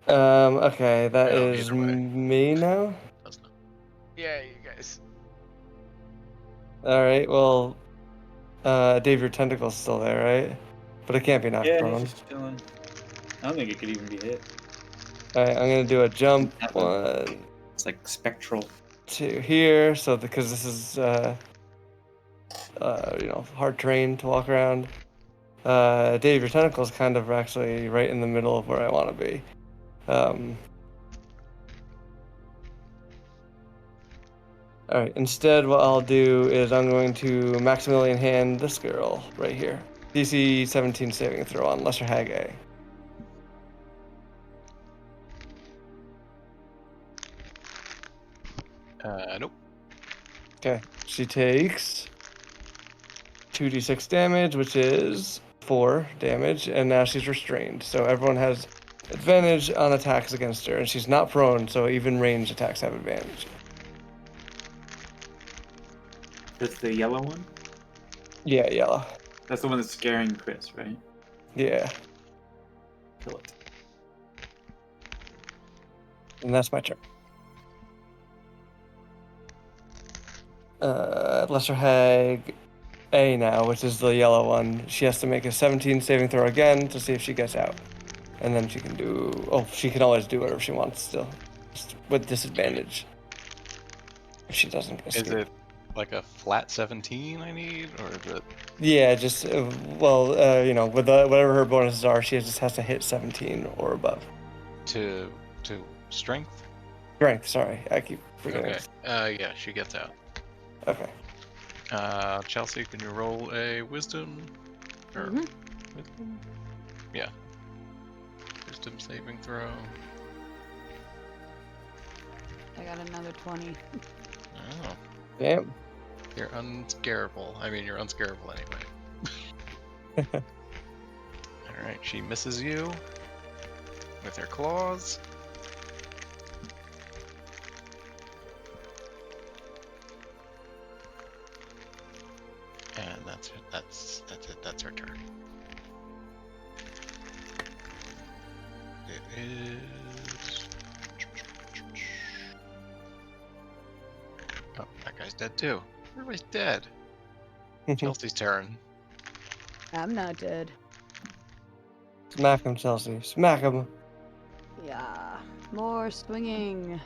[SPEAKER 1] Okay, that
[SPEAKER 3] Yeah,
[SPEAKER 1] is
[SPEAKER 3] either way.
[SPEAKER 1] me now.
[SPEAKER 3] Does not.
[SPEAKER 2] Yeah, you guys.
[SPEAKER 1] Alright, well, Dave, your tentacle's still there, right? But it can't be knocked
[SPEAKER 9] Yeah,
[SPEAKER 1] prone.
[SPEAKER 9] he's just chilling. I don't think it could even be hit.
[SPEAKER 1] Alright, I'm gonna do a jump.
[SPEAKER 9] That one.
[SPEAKER 1] 1,
[SPEAKER 9] It's like spectral.
[SPEAKER 1] 2 here, so because this is hard terrain to walk around. Dave, your tentacle's kind of actually right in the middle of where I want to be. Alright, instead what I'll do is I'm going to Maximilian Hand this girl right here. DC 17 saving throw on Lesser Hag A.
[SPEAKER 3] Nope.
[SPEAKER 1] Okay, she takes 2d6 damage, which is 4 damage, and now she's restrained. So everyone has advantage on attacks against her, and she's not prone, so even ranged attacks have advantage.
[SPEAKER 9] That's the yellow one?
[SPEAKER 1] Yeah, yellow.
[SPEAKER 9] That's the one that's scaring Chris, right?
[SPEAKER 1] Yeah,
[SPEAKER 9] Kill it.
[SPEAKER 1] and that's my turn. Lesser Hag A now, which is the yellow one. She has to make a 17 saving throw again to see if she gets out. And then she can do... Oh, she can always do whatever she wants still. Just with disadvantage. If she doesn't
[SPEAKER 3] Is
[SPEAKER 1] escape.
[SPEAKER 3] it like a flat 17 I need, or is it?
[SPEAKER 1] Yeah, just you know, with whatever her bonuses are, she just has to hit 17 or above.
[SPEAKER 3] To strength?
[SPEAKER 1] Strength. Sorry, I keep forgetting.
[SPEAKER 3] Okay. Yeah, she gets out.
[SPEAKER 1] Okay.
[SPEAKER 3] Chelsea, can you roll a wisdom? Or
[SPEAKER 4] Mhm.
[SPEAKER 3] wisdom? Yeah. Wisdom saving throw.
[SPEAKER 4] I got another 20.
[SPEAKER 3] Oh,
[SPEAKER 1] Damn.
[SPEAKER 3] you're unscarable. I mean, you're unscarable anyway. Alright, she misses you with her claws. And that's it. That's her turn. It is. Oh, that guy's dead too. Everybody's dead. Chelsea's turn.
[SPEAKER 4] I'm not dead.
[SPEAKER 1] Smack him, Chelsea. Smack him.
[SPEAKER 4] Yeah. More swinging.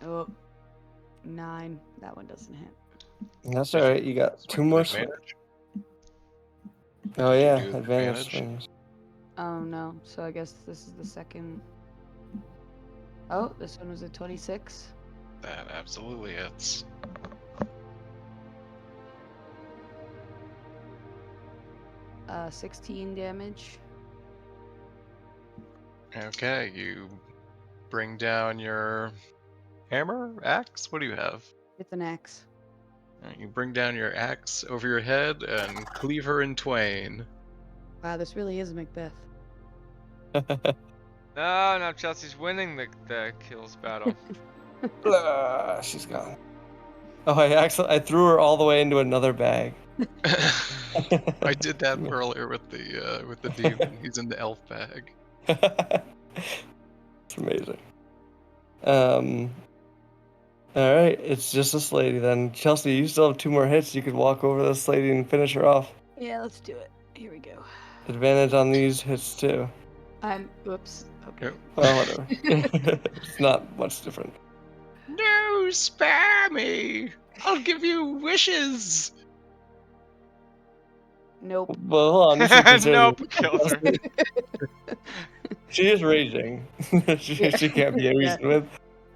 [SPEAKER 4] Oh. 9. That one doesn't hit.
[SPEAKER 1] That's alright. You got two more swings.
[SPEAKER 3] Advantage?
[SPEAKER 1] Oh
[SPEAKER 3] Did you
[SPEAKER 1] yeah,
[SPEAKER 3] do
[SPEAKER 1] advantage
[SPEAKER 3] advantage?
[SPEAKER 1] swings.
[SPEAKER 4] Oh no. So I guess this is the second. Oh, this one was a 26.
[SPEAKER 3] That absolutely hits.
[SPEAKER 4] 16 damage.
[SPEAKER 3] Okay, you bring down your hammer, axe. What do you have?
[SPEAKER 4] It's an axe.
[SPEAKER 3] Alright, you bring down your axe over your head and cleave her in twain.
[SPEAKER 4] Wow, this really is Macbeth.
[SPEAKER 2] No, now Chelsea's winning the kills battle.
[SPEAKER 1] She's gone. Oh, I threw her all the way into another bag.
[SPEAKER 3] I did that earlier with the demon. He's in the elf bag.
[SPEAKER 1] It's amazing. All right, it's just this lady then. Chelsea, you still have 2 more hits. You could walk over this lady and finish her off.
[SPEAKER 4] Yeah, let's do it. Here we go.
[SPEAKER 1] Advantage on these hits too.
[SPEAKER 4] Whoops. Okay.
[SPEAKER 3] Yep.
[SPEAKER 1] Well, whatever. It's not much different.
[SPEAKER 3] No, spare me! I'll give you wishes!
[SPEAKER 4] Nope.
[SPEAKER 1] Well, hold on. You should consider
[SPEAKER 2] Nope, killed her.
[SPEAKER 1] She is raging. she can't be reasoned with.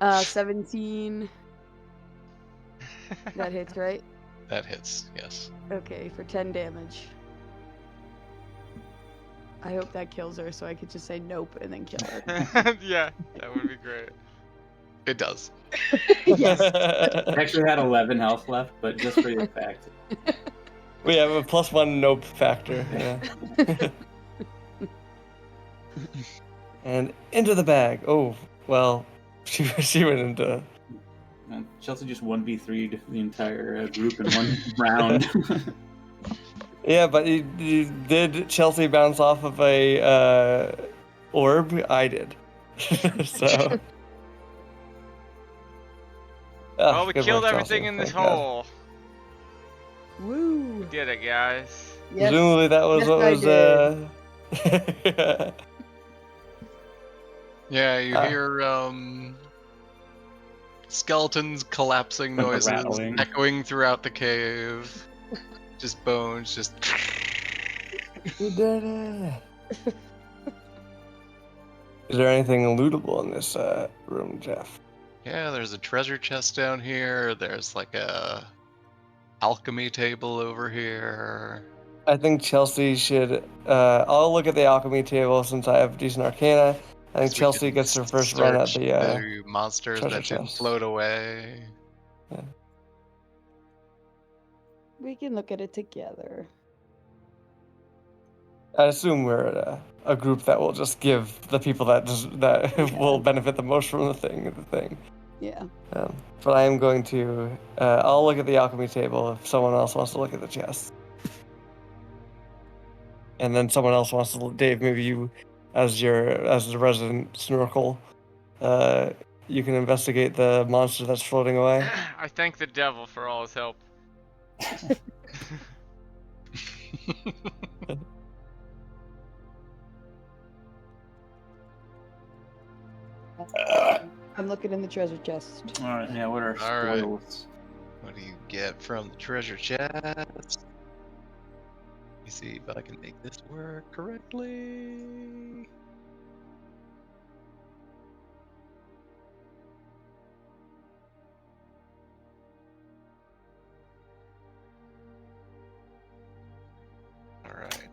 [SPEAKER 4] 17. That hits, right?
[SPEAKER 3] That hits, yes.
[SPEAKER 4] Okay, for 10 damage. I hope that kills her so I could just say nope and then kill her.
[SPEAKER 2] Yeah, that would be great.
[SPEAKER 3] It does.
[SPEAKER 4] Yes.
[SPEAKER 9] I actually had 11 health left, but just for the fact.
[SPEAKER 1] We have a +1 nope factor. Yeah. And into the bag. Oh, well, she went into.
[SPEAKER 9] Chelsea just 1v3'd the entire group in one round.
[SPEAKER 1] Yeah, but did Chelsea bounce off of a orb? I did. So.
[SPEAKER 2] Oh, we
[SPEAKER 1] good
[SPEAKER 2] killed
[SPEAKER 1] work,
[SPEAKER 2] everything
[SPEAKER 1] Chelsea.
[SPEAKER 2] in this
[SPEAKER 1] Thank God.
[SPEAKER 2] hole.
[SPEAKER 4] Woo.
[SPEAKER 2] Did it, guys.
[SPEAKER 4] Yes.
[SPEAKER 1] Presumably that was
[SPEAKER 4] Yes,
[SPEAKER 1] what
[SPEAKER 4] I
[SPEAKER 1] was.
[SPEAKER 3] Yeah, you hear skeletons collapsing noises
[SPEAKER 9] Rattling.
[SPEAKER 3] echoing throughout the cave. Just bones, just.
[SPEAKER 1] We did it. Is there anything lootable in this room, Jeff?
[SPEAKER 3] Yeah, there's a treasure chest down here. There's like a alchemy table over here.
[SPEAKER 1] I think Chelsea should. I'll look at the alchemy table since I have decent arcana. I think
[SPEAKER 3] So we
[SPEAKER 1] Chelsea
[SPEAKER 3] can
[SPEAKER 1] gets her first run at
[SPEAKER 3] search
[SPEAKER 1] the.
[SPEAKER 3] monsters
[SPEAKER 1] treasure
[SPEAKER 3] that didn't
[SPEAKER 1] chest.
[SPEAKER 3] float away.
[SPEAKER 4] We can look at it together.
[SPEAKER 1] I assume we're a group that will just give the people that will benefit the most from the thing.
[SPEAKER 4] Yeah.
[SPEAKER 1] But I am going to. I'll look at the alchemy table if someone else wants to look at the chest. And then someone else wants to. Dave, maybe you, as the resident snorkel, you can investigate the monster that's floating away.
[SPEAKER 2] I thank the devil for all his help.
[SPEAKER 4] I'm looking in the treasure chest.
[SPEAKER 9] All right, yeah. What are
[SPEAKER 3] All right.
[SPEAKER 9] spoils?
[SPEAKER 3] What do you get from the treasure chest? Let me see if I can make this work correctly. All right.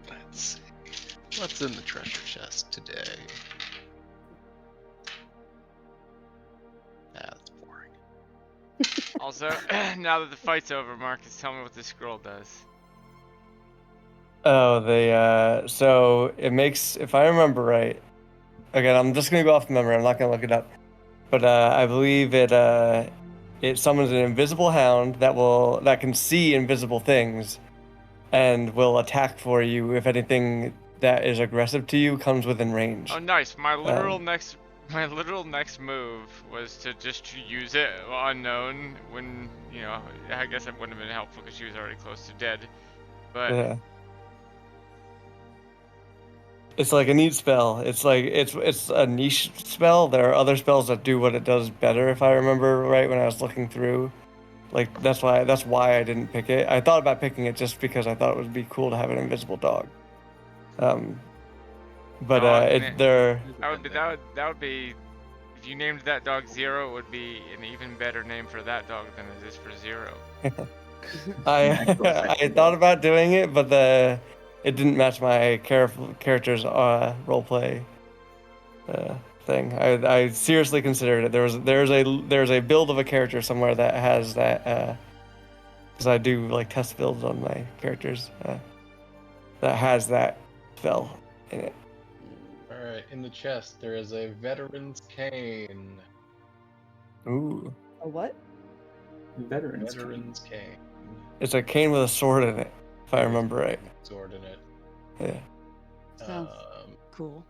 [SPEAKER 3] Let's see. What's in the treasure chest today? That's boring.
[SPEAKER 2] Also, now that the fight's over, Marcus, tell me what this scroll does.
[SPEAKER 1] Oh, so it makes, if I remember right, again, I'm just gonna go off memory. I'm not gonna look it up, but I believe it summons an invisible hound that can see invisible things, and will attack for you if anything that is aggressive to you comes within range.
[SPEAKER 2] Oh, nice. My literal next move was to just use it unknown when, you know, I guess it wouldn't have been helpful because she was already close to dead. But
[SPEAKER 1] Yeah. It's like a neat spell. It's like it's a niche spell. There are other spells that do what it does better, if I remember right when I was looking through. Like that's why I didn't pick it. I thought about picking it just because I thought it would be cool to have an invisible dog. But
[SPEAKER 2] that would be if you named that dog Zero, it would be an even better name for that dog than it is for Zero.
[SPEAKER 1] I thought about doing it, but it didn't match my character's roleplay thing. I seriously considered it. There's a build of a character somewhere that has that because I do like test builds on my characters that has that spell in it.
[SPEAKER 3] Alright, in the chest there is a veteran's cane.
[SPEAKER 1] Ooh.
[SPEAKER 4] A what?
[SPEAKER 9] Veterans.
[SPEAKER 3] cane.
[SPEAKER 1] It's a cane with a sword in it, if I remember right.
[SPEAKER 3] Sword in it.
[SPEAKER 1] Yeah.
[SPEAKER 4] Sounds cool.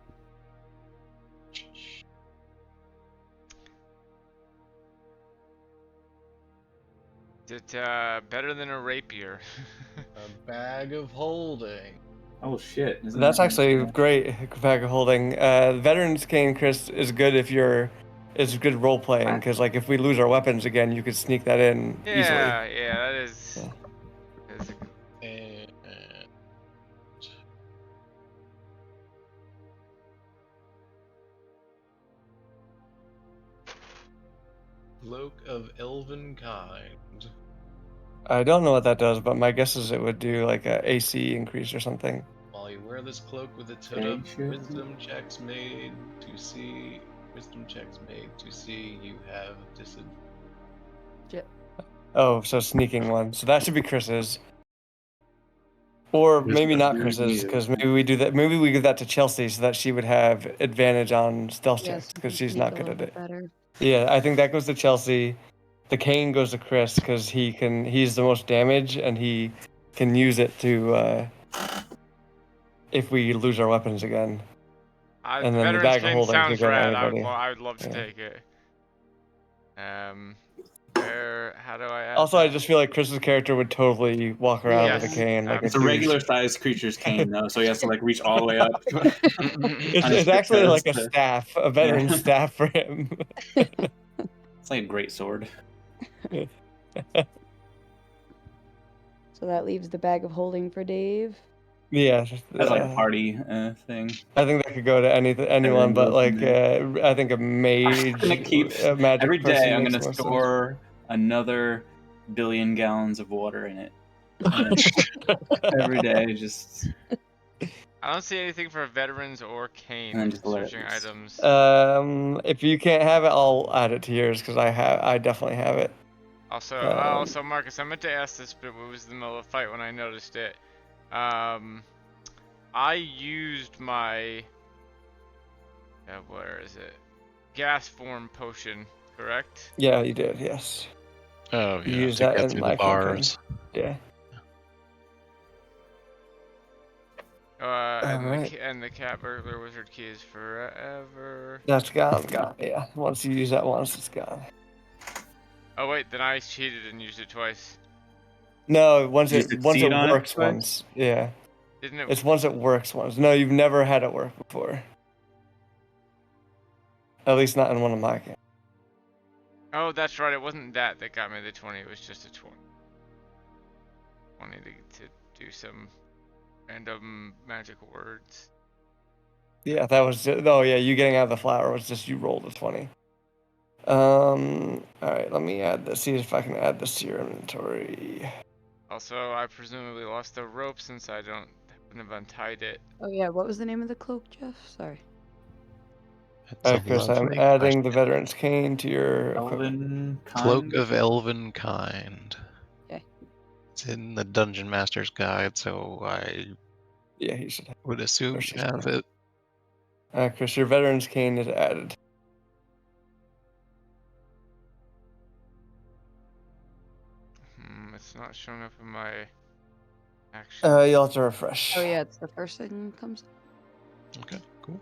[SPEAKER 2] Is it better than a rapier?
[SPEAKER 3] A bag of holding.
[SPEAKER 9] Oh shit!
[SPEAKER 1] That's actually great bag of holding. Veteran's cane, Chris, is good if it's good role playing because like if we lose our weapons again, you could sneak that in easily.
[SPEAKER 2] Yeah, that is.
[SPEAKER 1] Yeah.
[SPEAKER 2] That is
[SPEAKER 3] And Cloak of Elven Kind.
[SPEAKER 1] I don't know what that does, but my guess is it would do like a AC increase or something.
[SPEAKER 3] While you wear this cloak with its hood up, wisdom checks made to see. You have disadvantage.
[SPEAKER 1] Oh, so sneaking one. So that should be Chris's. Or maybe not Chris's, because maybe we do that. Maybe we give that to Chelsea so that she would have advantage on stealth checks because she's not good at it.
[SPEAKER 4] Better.
[SPEAKER 1] Yeah, I think that goes to Chelsea. The cane goes to Chris because he's the most damage and he can use it to if we lose our weapons again. And then the bag of holding
[SPEAKER 2] sounds
[SPEAKER 1] could go to
[SPEAKER 2] rad.
[SPEAKER 1] anybody.
[SPEAKER 2] I would love to take it. How do I add
[SPEAKER 1] Also,
[SPEAKER 2] that?
[SPEAKER 1] I just feel like Chris's character would totally walk around with a cane. Like
[SPEAKER 9] It's a regular sized creature's cane though, so he has to like reach all the way up.
[SPEAKER 1] It's actually like a staff, a veteran staff for him.
[SPEAKER 9] It's like a great sword.
[SPEAKER 4] So that leaves the bag of holding for Dave.
[SPEAKER 1] Yeah,
[SPEAKER 9] That's like a party thing.
[SPEAKER 1] I think that could go to anyone, but like I think a mage.
[SPEAKER 9] I'm gonna keep
[SPEAKER 1] a magic
[SPEAKER 9] every
[SPEAKER 1] person
[SPEAKER 9] day. I'm
[SPEAKER 1] makes
[SPEAKER 9] gonna
[SPEAKER 1] more sense.
[SPEAKER 9] store another 1 billion gallons of water in it. Every day, just.
[SPEAKER 2] I don't see anything for veterans or cane
[SPEAKER 9] And then just let it
[SPEAKER 2] switching
[SPEAKER 9] loose.
[SPEAKER 2] items.
[SPEAKER 1] If you can't have it, I'll add it to yours because I definitely have it.
[SPEAKER 2] Also, Marcus, I meant to ask this, but it was in the middle of the fight when I noticed it. I used my where is it? Gas form potion, correct?
[SPEAKER 1] Yeah, you did. Yes.
[SPEAKER 3] Oh,
[SPEAKER 1] You
[SPEAKER 3] yeah.
[SPEAKER 1] use
[SPEAKER 3] To
[SPEAKER 1] that
[SPEAKER 3] get
[SPEAKER 1] in
[SPEAKER 3] through
[SPEAKER 1] my
[SPEAKER 3] the bars.
[SPEAKER 1] Yeah.
[SPEAKER 2] And the cat burglar wizard key is forever.
[SPEAKER 1] That's gone. Yeah. Once you use that once, it's gone.
[SPEAKER 2] Oh wait, then I cheated and used it twice.
[SPEAKER 1] No, once
[SPEAKER 9] You
[SPEAKER 1] it
[SPEAKER 9] succeed on it
[SPEAKER 1] works
[SPEAKER 9] twice?
[SPEAKER 1] once. Yeah.
[SPEAKER 2] Didn't it?
[SPEAKER 1] It's once it works once. No, you've never had it work before. At least not in one of my games.
[SPEAKER 2] Oh, that's right. It wasn't that got me the 20. It was just a 20. 20 to do some random magical words.
[SPEAKER 1] Yeah, that was just, oh yeah, you getting out of the flower was just you rolled a 20. Alright, let me add this, see if I can add this to your inventory.
[SPEAKER 2] Also, I presumably lost the rope since I wouldn't have untied it.
[SPEAKER 4] Oh yeah, what was the name of the cloak, Jeff? Sorry.
[SPEAKER 3] That's a
[SPEAKER 1] Alright, Chris, I'm
[SPEAKER 3] lovely
[SPEAKER 1] adding the
[SPEAKER 3] question.
[SPEAKER 1] Veteran's Cane to your equipment.
[SPEAKER 9] Elven
[SPEAKER 3] Cloak
[SPEAKER 9] kind?
[SPEAKER 3] of Elven Kind.
[SPEAKER 4] Okay.
[SPEAKER 3] It's in the Dungeon Master's Guide, so I
[SPEAKER 1] Yeah, he should have.
[SPEAKER 3] would assume
[SPEAKER 1] Or
[SPEAKER 3] you
[SPEAKER 1] she's
[SPEAKER 3] have
[SPEAKER 1] fine.
[SPEAKER 3] it.
[SPEAKER 1] Chris, your Veteran's Cane is added.
[SPEAKER 2] It's not showing up in my action.
[SPEAKER 1] You'll have to refresh.
[SPEAKER 4] Oh yeah, it's the first thing that comes.
[SPEAKER 3] Okay, cool.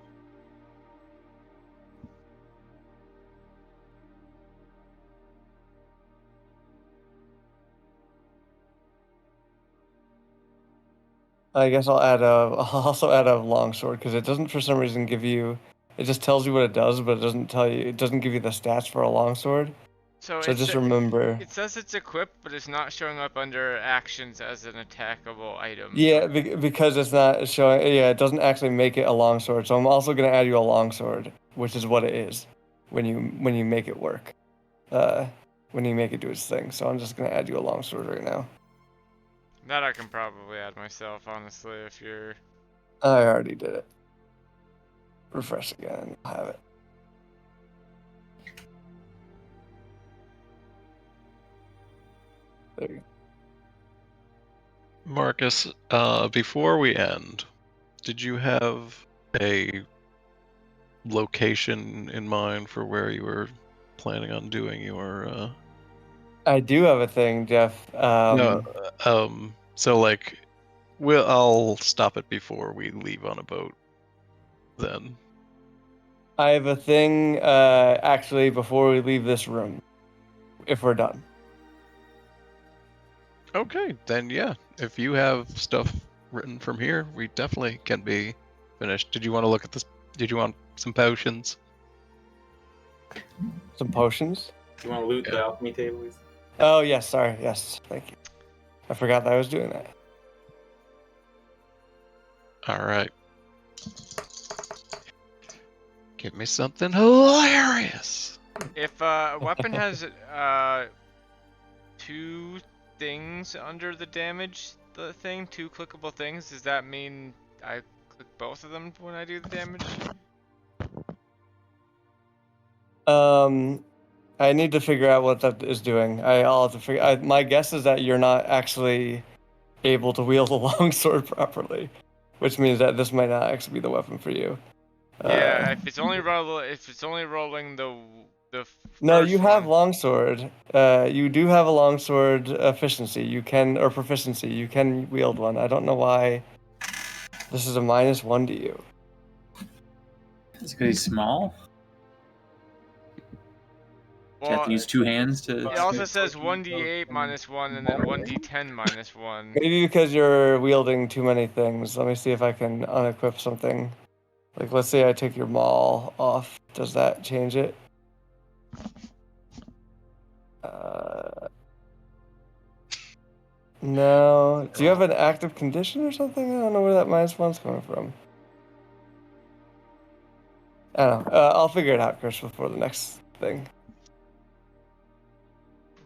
[SPEAKER 1] I guess I'll also add a longsword because it doesn't for some reason give you. It just tells you what it does, but it doesn't tell you. It doesn't give you the stats for a longsword.
[SPEAKER 2] So
[SPEAKER 1] just remember.
[SPEAKER 2] It says it's equipped, but it's not showing up under actions as an attackable item.
[SPEAKER 1] Yeah, because it's not showing. Yeah, it doesn't actually make it a longsword. So I'm also gonna add you a longsword, which is what it is when you make it work. When you make it do its thing. So I'm just gonna add you a longsword right now.
[SPEAKER 2] That I can probably add myself, honestly, if you're...
[SPEAKER 1] I already did it. Refresh again, and you'll have it. There you go.
[SPEAKER 3] Marcus, before we end, did you have a location in mind for where you were planning on doing your
[SPEAKER 1] I do have a thing, Jeff.
[SPEAKER 3] No, so like I'll stop it before we leave on a boat then.
[SPEAKER 1] I have a thing actually before we leave this room, if we're done.
[SPEAKER 3] Okay, then yeah. If you have stuff written from here, we definitely can be finished. Did you want to look at this? Did you want some potions?
[SPEAKER 1] Some potions?
[SPEAKER 9] Do you want to loot the
[SPEAKER 3] Yeah.
[SPEAKER 9] alchemy tables?
[SPEAKER 1] Oh, yes, sorry. Yes, thank you. I forgot that I was doing that.
[SPEAKER 3] Alright. Give me something hilarious.
[SPEAKER 2] If a weapon has 2 things under the damage, thing, 2 clickable things, does that mean I click both of them when I do the damage?
[SPEAKER 1] I need to figure out what that is doing. I'll have to figure. My guess is that you're not actually able to wield a longsword properly, which means that this might not actually be the weapon for you.
[SPEAKER 2] Yeah, if it's only rolling the
[SPEAKER 1] No,
[SPEAKER 2] first
[SPEAKER 1] you have
[SPEAKER 2] one.
[SPEAKER 1] longsword. You do have a longsword efficiency. You can or proficiency. You can wield one. I don't know why. This is a -1 to you.
[SPEAKER 9] Is it because he's small? Do you have
[SPEAKER 2] Well,
[SPEAKER 9] to use 2 hands to...
[SPEAKER 2] it also says 1d8 -1 and then 1d10 -1.
[SPEAKER 1] Maybe because you're wielding too many things. Let me see if I can unequip something. Like, let's say I take your maul off. Does that change it? No. Do you have an active condition or something? I don't know where that -1's coming from. I don't know. I'll figure it out, Chris, before the next thing.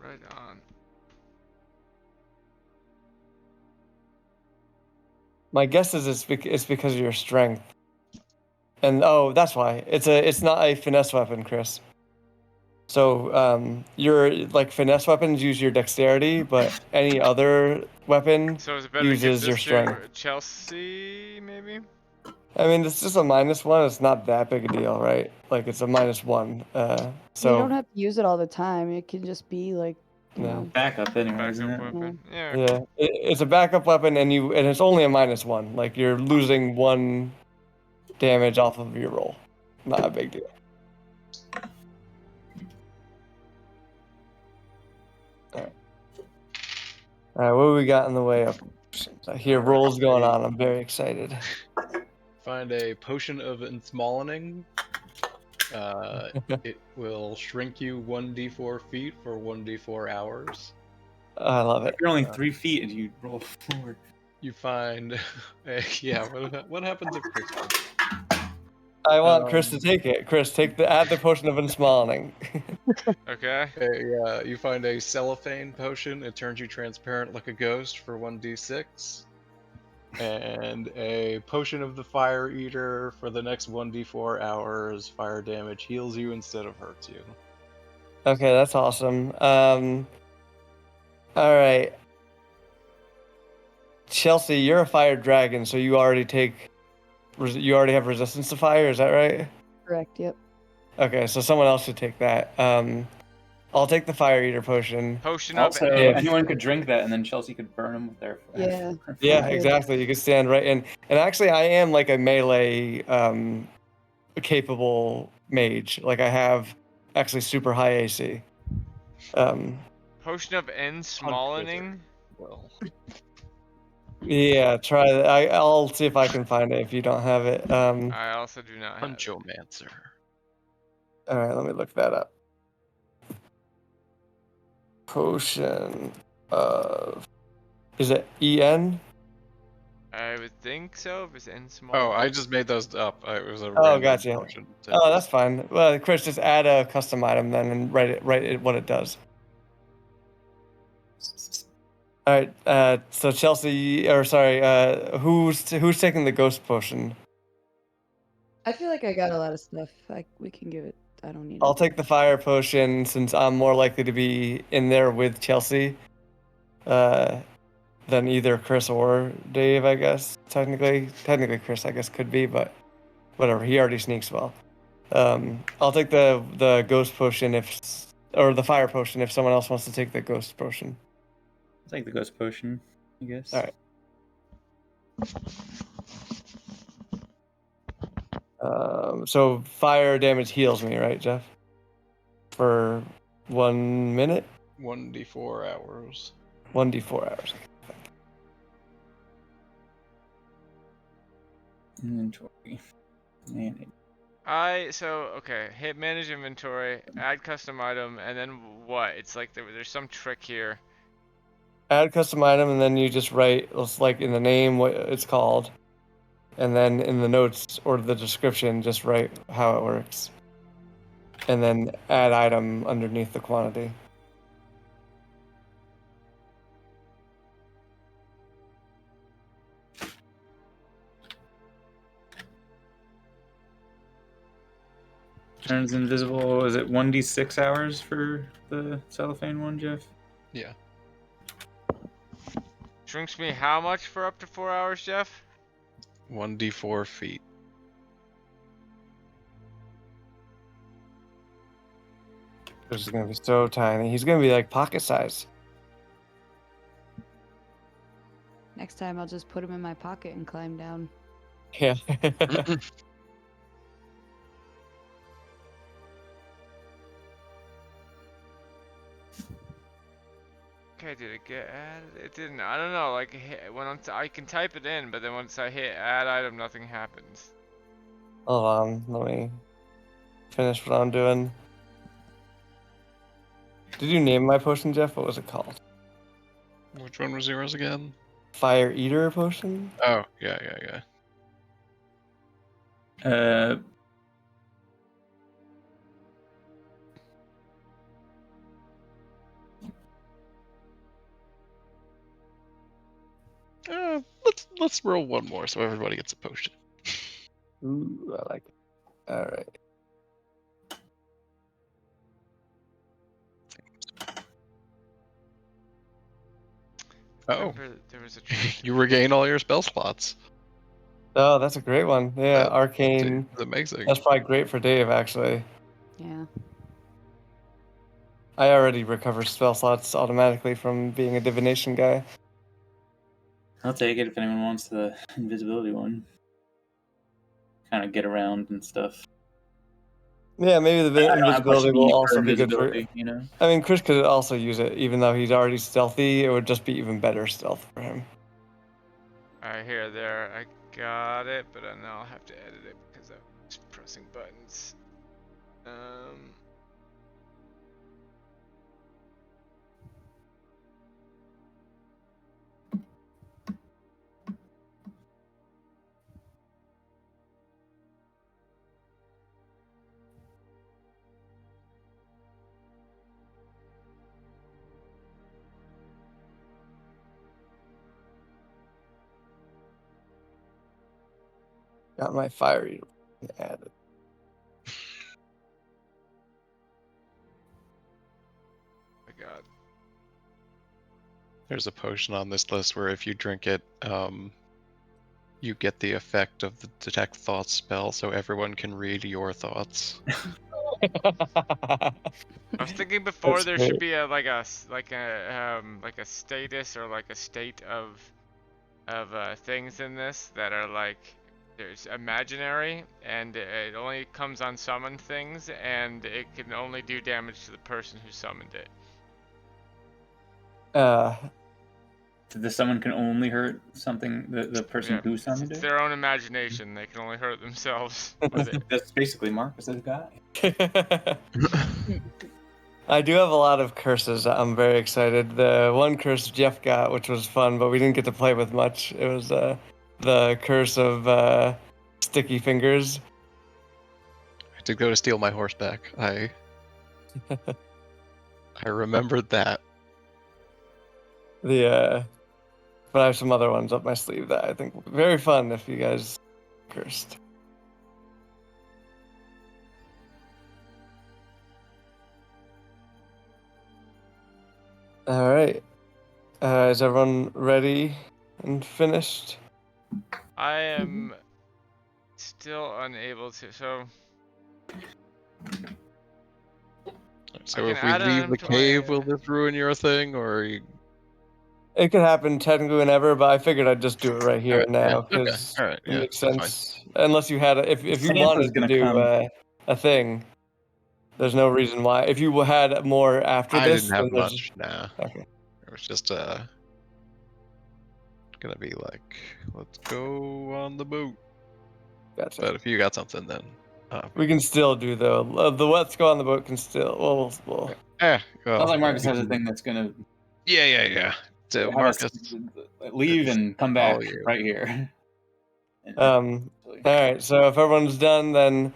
[SPEAKER 2] Right on.
[SPEAKER 1] My guess is it's because of your strength. And oh, that's why. It's not a finesse weapon, Chris. So your like finesse weapons use your dexterity, but any other weapon
[SPEAKER 2] So is it better to give
[SPEAKER 1] uses your
[SPEAKER 2] this
[SPEAKER 1] strength.
[SPEAKER 2] to Chelsea, maybe?
[SPEAKER 1] I mean, it's just a -1. It's not that big a deal, right? Like it's a -1. So
[SPEAKER 4] You don't have to use it all the time. It can just be like, you
[SPEAKER 1] No.
[SPEAKER 4] know.
[SPEAKER 9] Backup anyway, isn't
[SPEAKER 2] Backup
[SPEAKER 9] it?
[SPEAKER 2] weapon. Yeah.
[SPEAKER 1] yeah, it's a backup weapon, and it's only a -1. Like you're losing 1 damage off of your roll. Not a big deal. All right, what do we got in the way of I hear rolls going on. I'm very excited.
[SPEAKER 3] Find a potion of ensmallening. It will shrink you 1d4 feet for 1d4 hours.
[SPEAKER 1] I love
[SPEAKER 9] If
[SPEAKER 1] it.
[SPEAKER 9] you're only 3 feet and you roll forward.
[SPEAKER 3] You find, yeah. What happens if Chris?
[SPEAKER 1] I want Chris to take it. Chris, add the potion of ensmallening.
[SPEAKER 2] Okay.
[SPEAKER 3] You find a cellophane potion. It turns you transparent like a ghost for 1d6. And a potion of the fire eater for the next 1d4 hours. Fire damage heals you instead of hurts you.
[SPEAKER 1] Okay, that's awesome. All right. Chelsea, you're a fire dragon, so you already have resistance to fire. Is that right?
[SPEAKER 4] Correct. Yep.
[SPEAKER 1] Okay, so someone else should take that. I'll take the fire eater potion.
[SPEAKER 2] Potion of
[SPEAKER 9] Also, anyone could drink that, and then Chelsea could burn them with their.
[SPEAKER 4] Yeah.
[SPEAKER 1] Yeah, exactly. You can stand right in. And actually, I am like a melee capable mage. Like I have actually super high AC.
[SPEAKER 2] Potion of ensmallening.
[SPEAKER 3] Well,
[SPEAKER 1] Yeah, try that. I'll see if I can find it if you don't have it.
[SPEAKER 2] I also do not have it.
[SPEAKER 3] Punchomancer.
[SPEAKER 1] All right, let me look that up. Potion of. Is it EN?
[SPEAKER 2] I would think so. If it's ensmallening.
[SPEAKER 3] Oh, I just made those up. It was a
[SPEAKER 1] Oh,
[SPEAKER 3] random
[SPEAKER 1] gotcha.
[SPEAKER 3] potion.
[SPEAKER 1] Oh, that's fine. Well, Chris, just add a custom item then and write it what it does. All right. So Chelsea, or sorry, who's taking the ghost potion?
[SPEAKER 4] I feel like I got a lot of stuff. We can give it. I don't need
[SPEAKER 1] I'll
[SPEAKER 4] it.
[SPEAKER 1] take the fire potion since I'm more likely to be in there with Chelsea than either Chris or Dave, I guess. Technically Chris, I guess, could be, but whatever. He already sneaks well. I'll take the ghost potion or the fire potion if someone else wants to take the ghost potion.
[SPEAKER 9] I'll take the ghost potion, I guess.
[SPEAKER 1] All right. So fire damage heals me, right, Jeff? For 1 minute?
[SPEAKER 3] 1d4 hours.
[SPEAKER 1] 1d4 hours.
[SPEAKER 9] Inventory. Manage.
[SPEAKER 2] Okay. Hit manage inventory, add custom item, and then what? It's like there's some trick here.
[SPEAKER 1] Add custom item, and then you just write, like in the name, what it's called. And then in the notes or the description, just write how it works. And then add item underneath the quantity.
[SPEAKER 9] Turns invisible. Is it 1d6 hours for the cellophane one, Jeff?
[SPEAKER 3] Yeah.
[SPEAKER 2] Shrinks me how much for up to 4 hours, Jeff?
[SPEAKER 3] 1d4 feet.
[SPEAKER 1] This is gonna be so tiny. He's gonna be like pocket size.
[SPEAKER 4] Next time, I'll just put him in my pocket and climb down.
[SPEAKER 1] Yeah.
[SPEAKER 2] Okay, did it get added? It didn't. I don't know. Like I can type it in, but then once I hit add item, nothing happens.
[SPEAKER 1] Hold on, let me finish what I'm doing. Did you name my potion, Jeff? What was it called?
[SPEAKER 3] Which one was yours again?
[SPEAKER 1] Fire Eater potion?
[SPEAKER 3] Oh, yeah. Let's roll one more so everybody gets a potion.
[SPEAKER 1] Ooh, I like it. All right.
[SPEAKER 3] Oh,
[SPEAKER 2] There was a trick.
[SPEAKER 3] you regain all your spell slots.
[SPEAKER 1] Oh, that's a great one. Yeah, arcane.
[SPEAKER 3] That's amazing.
[SPEAKER 1] That's probably great for Dave, actually.
[SPEAKER 4] Yeah.
[SPEAKER 1] I already recover spell slots automatically from being a divination guy.
[SPEAKER 9] I'll take it if anyone wants the invisibility one. Kind of get around and stuff.
[SPEAKER 1] Yeah, maybe the
[SPEAKER 9] I don't have much
[SPEAKER 1] invisibility will
[SPEAKER 9] need for
[SPEAKER 1] also be good for.
[SPEAKER 9] invisibility, you know.
[SPEAKER 1] I mean, Chris could also use it, even though he's already stealthy. It would just be even better stealth for him.
[SPEAKER 2] Alright, here, there. I got it, but then I'll have to edit it because I'm just pressing buttons.
[SPEAKER 1] Got my fiery added.
[SPEAKER 2] My god.
[SPEAKER 3] There's a potion on this list where if you drink it, you get the effect of the detect thoughts spell, so everyone can read your thoughts.
[SPEAKER 2] I was thinking before
[SPEAKER 1] That's
[SPEAKER 2] there
[SPEAKER 1] great.
[SPEAKER 2] should be a like a status or like a state of things in this that are like there's imaginary and it only comes on summoned things and it can only do damage to the person who summoned it.
[SPEAKER 9] The summon can only hurt something the person
[SPEAKER 2] Yeah,
[SPEAKER 9] who
[SPEAKER 2] it's
[SPEAKER 9] summoned it.
[SPEAKER 2] their own imagination. They can only hurt themselves with it.
[SPEAKER 9] That's basically Marcus's guy.
[SPEAKER 1] I do have a lot of curses. I'm very excited. The one curse Jeff got, which was fun, but we didn't get to play with much. It was the curse of sticky fingers.
[SPEAKER 3] I did go to steal my horse back. I remembered that.
[SPEAKER 1] But I have some other ones up my sleeve that I think will be very fun if you guys cursed. All right. Is everyone ready and finished?
[SPEAKER 2] I am still unable to. So
[SPEAKER 3] So
[SPEAKER 2] I
[SPEAKER 3] if
[SPEAKER 2] can
[SPEAKER 3] we
[SPEAKER 2] add
[SPEAKER 3] leave
[SPEAKER 2] on
[SPEAKER 3] the
[SPEAKER 2] to
[SPEAKER 3] cave,
[SPEAKER 2] my-
[SPEAKER 3] will this ruin your thing, or you...
[SPEAKER 1] It could happen technically whenever, but I figured I'd just do it right here and now
[SPEAKER 3] Yeah, okay,
[SPEAKER 1] because
[SPEAKER 3] alright,
[SPEAKER 1] it
[SPEAKER 3] yeah,
[SPEAKER 1] makes
[SPEAKER 3] that's fine.
[SPEAKER 1] sense. Unless you had, if you
[SPEAKER 9] Santa's
[SPEAKER 1] wanted to
[SPEAKER 9] gonna
[SPEAKER 1] do
[SPEAKER 9] come.
[SPEAKER 1] a thing, there's no reason why. If you had more after
[SPEAKER 3] I
[SPEAKER 1] this,
[SPEAKER 3] didn't have
[SPEAKER 1] then there's-
[SPEAKER 3] much, nah.
[SPEAKER 1] Okay.
[SPEAKER 3] It was just gonna be like, let's go on the boat.
[SPEAKER 1] Gotcha.
[SPEAKER 3] But if you got something, then
[SPEAKER 1] We can still do though. The let's go on the boat can still. Well.
[SPEAKER 3] well,
[SPEAKER 9] Sounds like Marcus
[SPEAKER 3] we
[SPEAKER 9] has a
[SPEAKER 3] can-
[SPEAKER 9] thing that's gonna
[SPEAKER 3] Yeah. So
[SPEAKER 9] have us
[SPEAKER 3] Marcus,
[SPEAKER 9] leave and come back
[SPEAKER 3] all you.
[SPEAKER 9] right here.
[SPEAKER 1] All right. So if everyone's done, then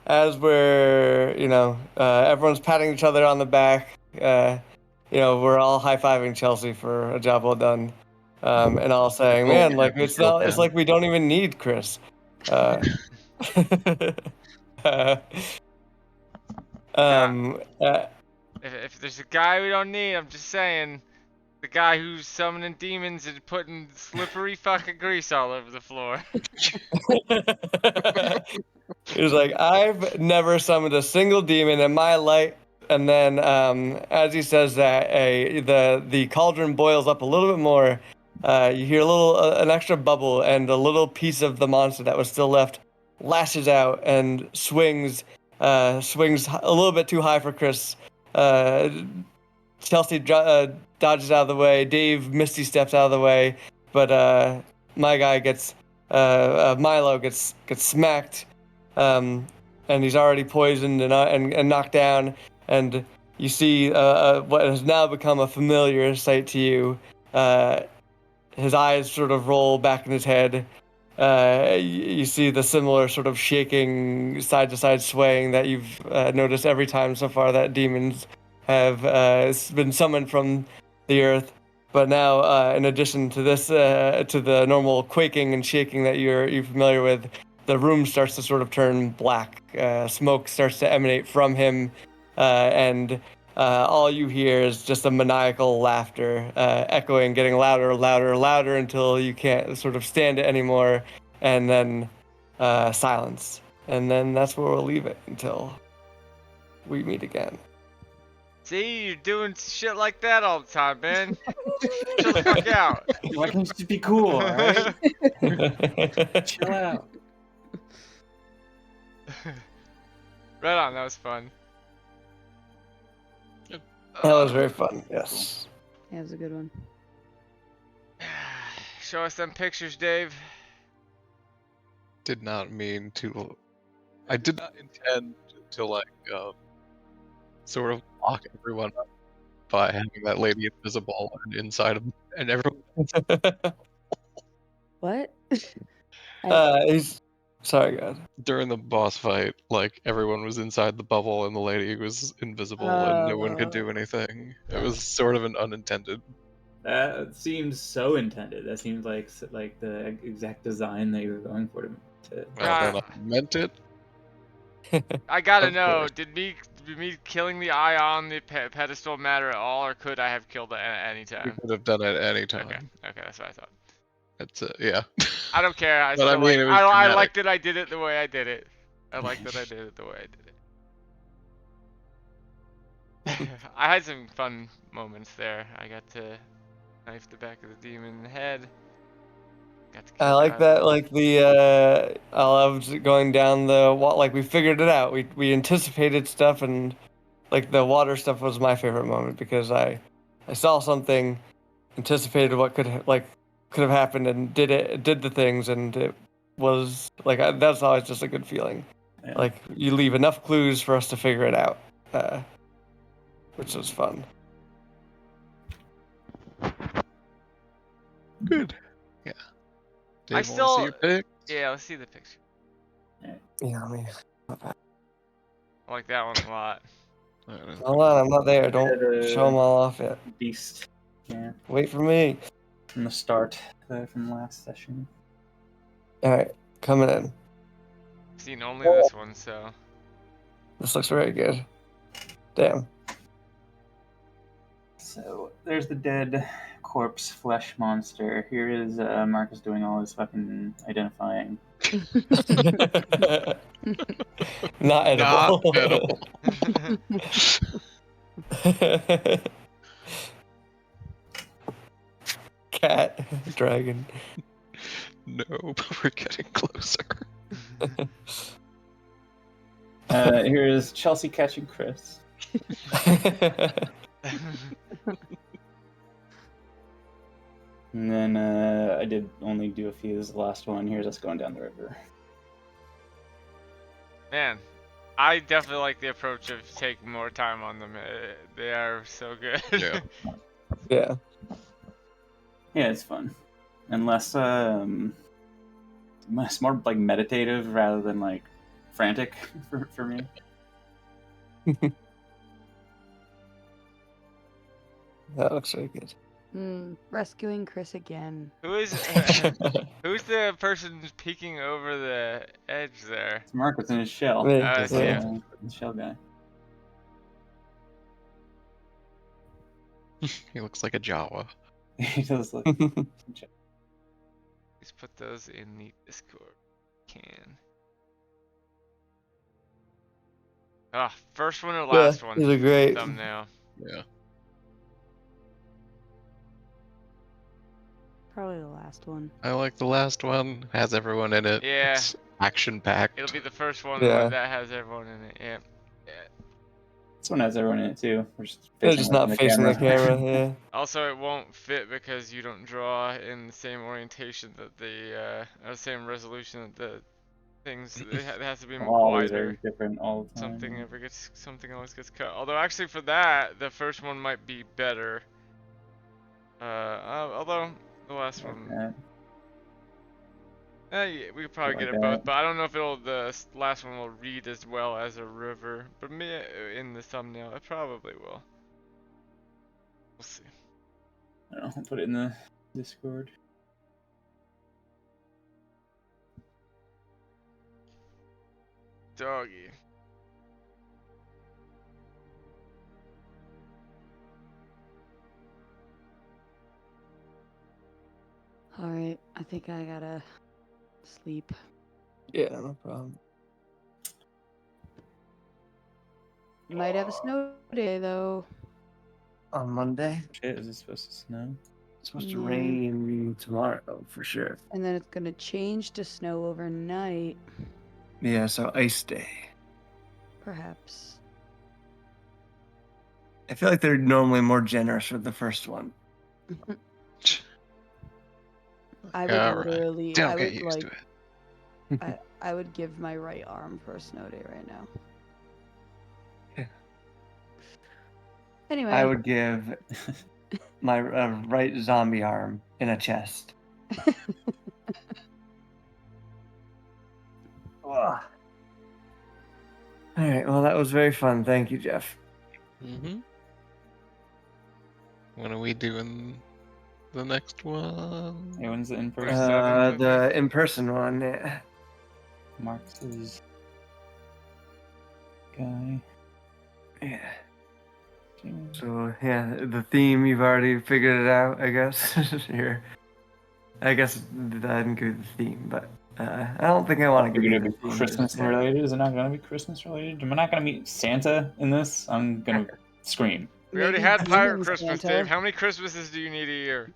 [SPEAKER 1] as we're everyone's patting each other on the back. We're all high fiving Chelsea for a job well done. And all saying,
[SPEAKER 9] Oh,
[SPEAKER 1] man,
[SPEAKER 9] yeah,
[SPEAKER 1] like
[SPEAKER 9] we
[SPEAKER 1] it's
[SPEAKER 9] feel
[SPEAKER 1] not. It's
[SPEAKER 9] bad.
[SPEAKER 1] like we don't even need Chris.
[SPEAKER 2] If there's a guy we don't need, I'm just saying, the guy who's summoning demons and putting slippery fucking grease all over the floor.
[SPEAKER 1] He was like, I've never summoned a single demon in my life. And then, as he says that, the cauldron boils up a little bit more. You hear an extra bubble, and a little piece of the monster that was still left lashes out and swings a little bit too high for Chris. Chelsea dodges out of the way. Dave misty steps out of the way, but my guy Milo gets smacked, and he's already poisoned and knocked down. And you see what has now become a familiar sight to you. His eyes sort of roll back in his head. You see the similar sort of shaking, side-to-side swaying that you've noticed every time so far that demons have been summoned from the earth. But now, in addition to this, to the normal quaking and shaking that you're familiar with, the room starts to sort of turn black. Smoke starts to emanate from him, and all you hear is just a maniacal laughter, echoing, getting louder until you can't sort of stand it anymore, and then silence. And then that's where we'll leave it until we meet again.
[SPEAKER 2] See, you're doing shit like that all the time, man. Chill the fuck out.
[SPEAKER 9] Why can't you just be cool, alright? Chill out.
[SPEAKER 2] Right on, that was fun.
[SPEAKER 1] That was very fun, yes.
[SPEAKER 4] Yeah, it was a good one.
[SPEAKER 2] Show us them pictures, Dave.
[SPEAKER 3] Did not mean to. I did not intend to like sort of lock everyone up by having that lady invisible and inside of and everyone.
[SPEAKER 4] What?
[SPEAKER 1] He's sorry, God.
[SPEAKER 3] During the boss fight, like everyone was inside the bubble and the lady was invisible and no one could do anything. It was sort of an unintended.
[SPEAKER 9] That seems so intended. That seems like the exact design that you were going for to
[SPEAKER 3] Well, then I meant it.
[SPEAKER 2] I gotta
[SPEAKER 3] Of
[SPEAKER 2] know,
[SPEAKER 3] course.
[SPEAKER 2] did me killing the eye on the pedestal matter at all, or could I have killed it at any
[SPEAKER 3] You
[SPEAKER 2] time?
[SPEAKER 3] could have done it any time.
[SPEAKER 2] Okay, that's what I thought.
[SPEAKER 3] That's yeah.
[SPEAKER 2] I don't care. I
[SPEAKER 3] But I
[SPEAKER 2] still
[SPEAKER 3] mean,
[SPEAKER 2] like.
[SPEAKER 3] it was
[SPEAKER 2] I
[SPEAKER 3] dramatic.
[SPEAKER 2] like that I did it the way I did it. I like that I did it the way I did it. I had some fun moments there. I got to knife the back of the demon in the head. Got to kill
[SPEAKER 1] I
[SPEAKER 2] the
[SPEAKER 1] like
[SPEAKER 2] eye.
[SPEAKER 1] that, like I loved going down the wall. Like we figured it out. We anticipated stuff, and like the water stuff was my favorite moment because I saw something, anticipated what could have happened, and did the things, and it was like that's always just a good feeling.
[SPEAKER 9] Yeah.
[SPEAKER 1] Like you leave enough clues for us to figure it out, which was fun.
[SPEAKER 3] Good. Yeah. Dave,
[SPEAKER 2] I
[SPEAKER 3] wanna see
[SPEAKER 2] still.
[SPEAKER 3] your pic?
[SPEAKER 2] Yeah, let's see the picture.
[SPEAKER 1] Yeah, I mean,
[SPEAKER 2] I like that one a lot.
[SPEAKER 1] hold on, I'm not there. Don't show them all off yet.
[SPEAKER 9] Beast. Yeah,
[SPEAKER 1] Wait for me.
[SPEAKER 9] from the start, from last session.
[SPEAKER 1] All right, coming in.
[SPEAKER 2] Seen only this one, so.
[SPEAKER 1] This looks very good. Damn.
[SPEAKER 9] So there's the dead corpse flesh monster. Here is Marcus doing all his fucking identifying.
[SPEAKER 1] Not edible.
[SPEAKER 3] Not edible.
[SPEAKER 1] Cat, dragon.
[SPEAKER 3] No, but we're getting closer.
[SPEAKER 9] Here is Chelsea catching Chris. And then I did only do a few. This is the last one. Here's us going down the river.
[SPEAKER 2] Man, I definitely like the approach of taking more time on them. They are so good.
[SPEAKER 3] Yeah.
[SPEAKER 1] Yeah.
[SPEAKER 9] Yeah, it's fun. And less, it's more like meditative rather than like frantic for me.
[SPEAKER 1] That looks very good.
[SPEAKER 4] Rescuing Chris again.
[SPEAKER 2] Who's the person peeking over the edge there?
[SPEAKER 9] It's Marcus in his shell.
[SPEAKER 1] Me,
[SPEAKER 2] I see
[SPEAKER 1] yeah.
[SPEAKER 2] it.
[SPEAKER 9] The shell guy.
[SPEAKER 3] He looks like a Jawa.
[SPEAKER 9] He does look.
[SPEAKER 2] Please put those in the Discord. Can. Ah, first one or last one?
[SPEAKER 1] These are great.
[SPEAKER 2] Thumbnail.
[SPEAKER 3] Yeah.
[SPEAKER 4] Probably the last one.
[SPEAKER 3] I like the last one. Has everyone in it.
[SPEAKER 2] Yeah.
[SPEAKER 3] It's action packed.
[SPEAKER 2] It'll be the first one
[SPEAKER 1] Yeah.
[SPEAKER 2] that has everyone in it. Yeah.
[SPEAKER 9] This one has everyone in it too. We're just
[SPEAKER 1] They're just not facing the camera. Yeah.
[SPEAKER 2] Also, it won't fit because you don't draw in the same orientation that the or same resolution that the things. It has to be
[SPEAKER 9] All these
[SPEAKER 2] wider.
[SPEAKER 9] are different all the time.
[SPEAKER 2] Something always gets cut. Although actually for that, the first one might be better. Although the last one.
[SPEAKER 9] Okay.
[SPEAKER 2] Yeah, we could probably
[SPEAKER 9] Like
[SPEAKER 2] get it
[SPEAKER 9] that.
[SPEAKER 2] both, but I don't know if the last one will read as well as a river. But me in the thumbnail, it probably will. We'll see.
[SPEAKER 9] I don't know, I'll put it in the Discord.
[SPEAKER 2] Doggy.
[SPEAKER 4] All right, I think I gotta sleep.
[SPEAKER 1] Yeah, no problem.
[SPEAKER 4] Might have a snow day though.
[SPEAKER 1] On Monday,
[SPEAKER 9] Shit, is it supposed to snow?
[SPEAKER 1] it's supposed to
[SPEAKER 4] Yeah.
[SPEAKER 1] rain tomorrow for sure.
[SPEAKER 4] And then it's gonna change to snow overnight,
[SPEAKER 1] Yeah, so ice day.
[SPEAKER 4] perhaps.
[SPEAKER 1] I feel like they're normally more generous with the first one.
[SPEAKER 4] I would
[SPEAKER 3] Alright.
[SPEAKER 4] literally,
[SPEAKER 3] Don't
[SPEAKER 4] I
[SPEAKER 3] get
[SPEAKER 4] would
[SPEAKER 3] used
[SPEAKER 4] like,
[SPEAKER 3] to it.
[SPEAKER 4] I would give my right arm for Snow Day right now.
[SPEAKER 1] Yeah.
[SPEAKER 4] Anyway,
[SPEAKER 1] I would give my right zombie arm in a chest. Ugh. All right. Well, that was very fun. Thank you, Jeff.
[SPEAKER 3] Mm-hmm. When are we doing the next one?
[SPEAKER 9] Yeah, when's the in person?
[SPEAKER 2] 27th, I
[SPEAKER 1] The
[SPEAKER 2] think.
[SPEAKER 1] in-person one. Yeah.
[SPEAKER 9] Marx's guy.
[SPEAKER 1] Yeah. So yeah, the theme you've already figured it out, I guess. Here, I guess I didn't give you the theme, but I don't think I want to give
[SPEAKER 9] Figured
[SPEAKER 1] you
[SPEAKER 9] it'd
[SPEAKER 1] the
[SPEAKER 9] be
[SPEAKER 1] theme.
[SPEAKER 9] Christmas
[SPEAKER 1] just yet.
[SPEAKER 9] related. Is it not gonna be Christmas related? Am I not gonna meet Santa in this? I'm gonna scream.
[SPEAKER 2] We already
[SPEAKER 4] maybe
[SPEAKER 2] had Pirate
[SPEAKER 4] Demon
[SPEAKER 2] Christmas,
[SPEAKER 4] Santa.
[SPEAKER 2] Dave. How many Christmases do you need a year?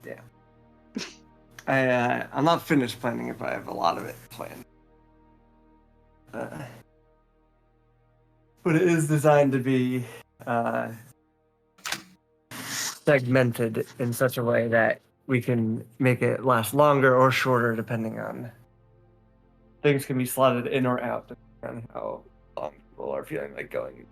[SPEAKER 1] Yeah. I'm not finished planning it, but I have a lot of it planned. But it is designed to be segmented in such a way that we can make it last longer or shorter depending on things can be slotted in or out depending on how long people are feeling like going.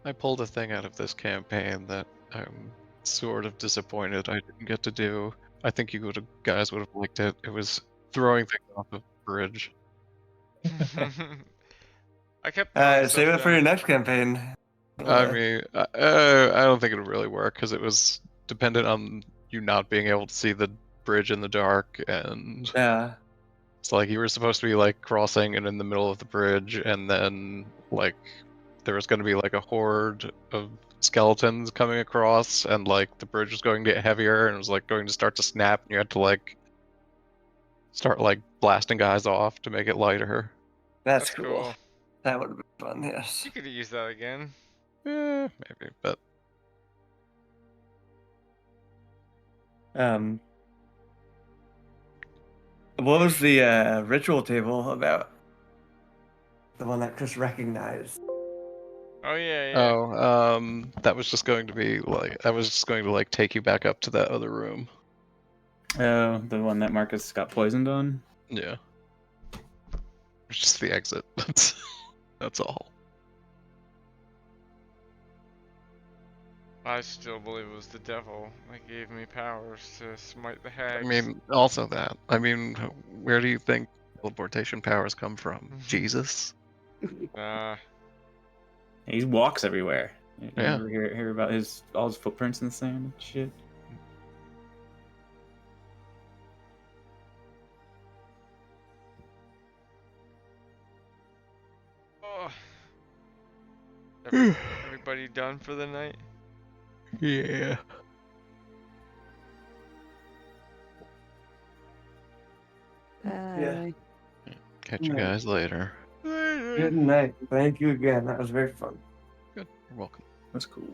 [SPEAKER 3] I pulled a thing out of this campaign that I'm sort of disappointed I didn't get to do. I think you guys would have liked it. It was throwing things off of a bridge.
[SPEAKER 2] I kept throwing
[SPEAKER 1] Save
[SPEAKER 2] stuff
[SPEAKER 1] it for your
[SPEAKER 2] down.
[SPEAKER 1] next campaign.
[SPEAKER 3] I mean, I don't think it would really work because it was dependent on you not being able to see the bridge in the dark, and
[SPEAKER 1] Yeah.
[SPEAKER 3] it's like you were supposed to be like crossing and in the middle of the bridge, and then like there was going to be like a horde of skeletons coming across, and like the bridge was going to get heavier, and it was like going to start to snap, and you had to like start like blasting guys off to make it lighter.
[SPEAKER 1] That's
[SPEAKER 2] That's
[SPEAKER 1] cool.
[SPEAKER 2] cool.
[SPEAKER 1] That would have been fun, yes.
[SPEAKER 2] You could use that again.
[SPEAKER 3] Maybe, but
[SPEAKER 1] What was the ritual table about? The one that Chris recognized.
[SPEAKER 2] Oh yeah, yeah.
[SPEAKER 3] that was just going to be like take you back up to that other room.
[SPEAKER 9] Oh, the one that Marcus got poisoned on?
[SPEAKER 3] Yeah. It's just the exit. That's all.
[SPEAKER 2] I still believe it was the devil that gave me powers to smite the hags.
[SPEAKER 3] I mean, also that. I mean, where do you think teleportation powers come from? Jesus?
[SPEAKER 9] He walks everywhere. You
[SPEAKER 3] Yeah.
[SPEAKER 9] ever hear about all his footprints in the sand and shit?
[SPEAKER 2] Oh. Everybody done for the night?
[SPEAKER 3] Yeah.
[SPEAKER 1] Yeah.
[SPEAKER 3] Catch you guys later.
[SPEAKER 1] Good night. Thank you again. That was very fun.
[SPEAKER 3] Good. You're welcome.
[SPEAKER 9] That's cool.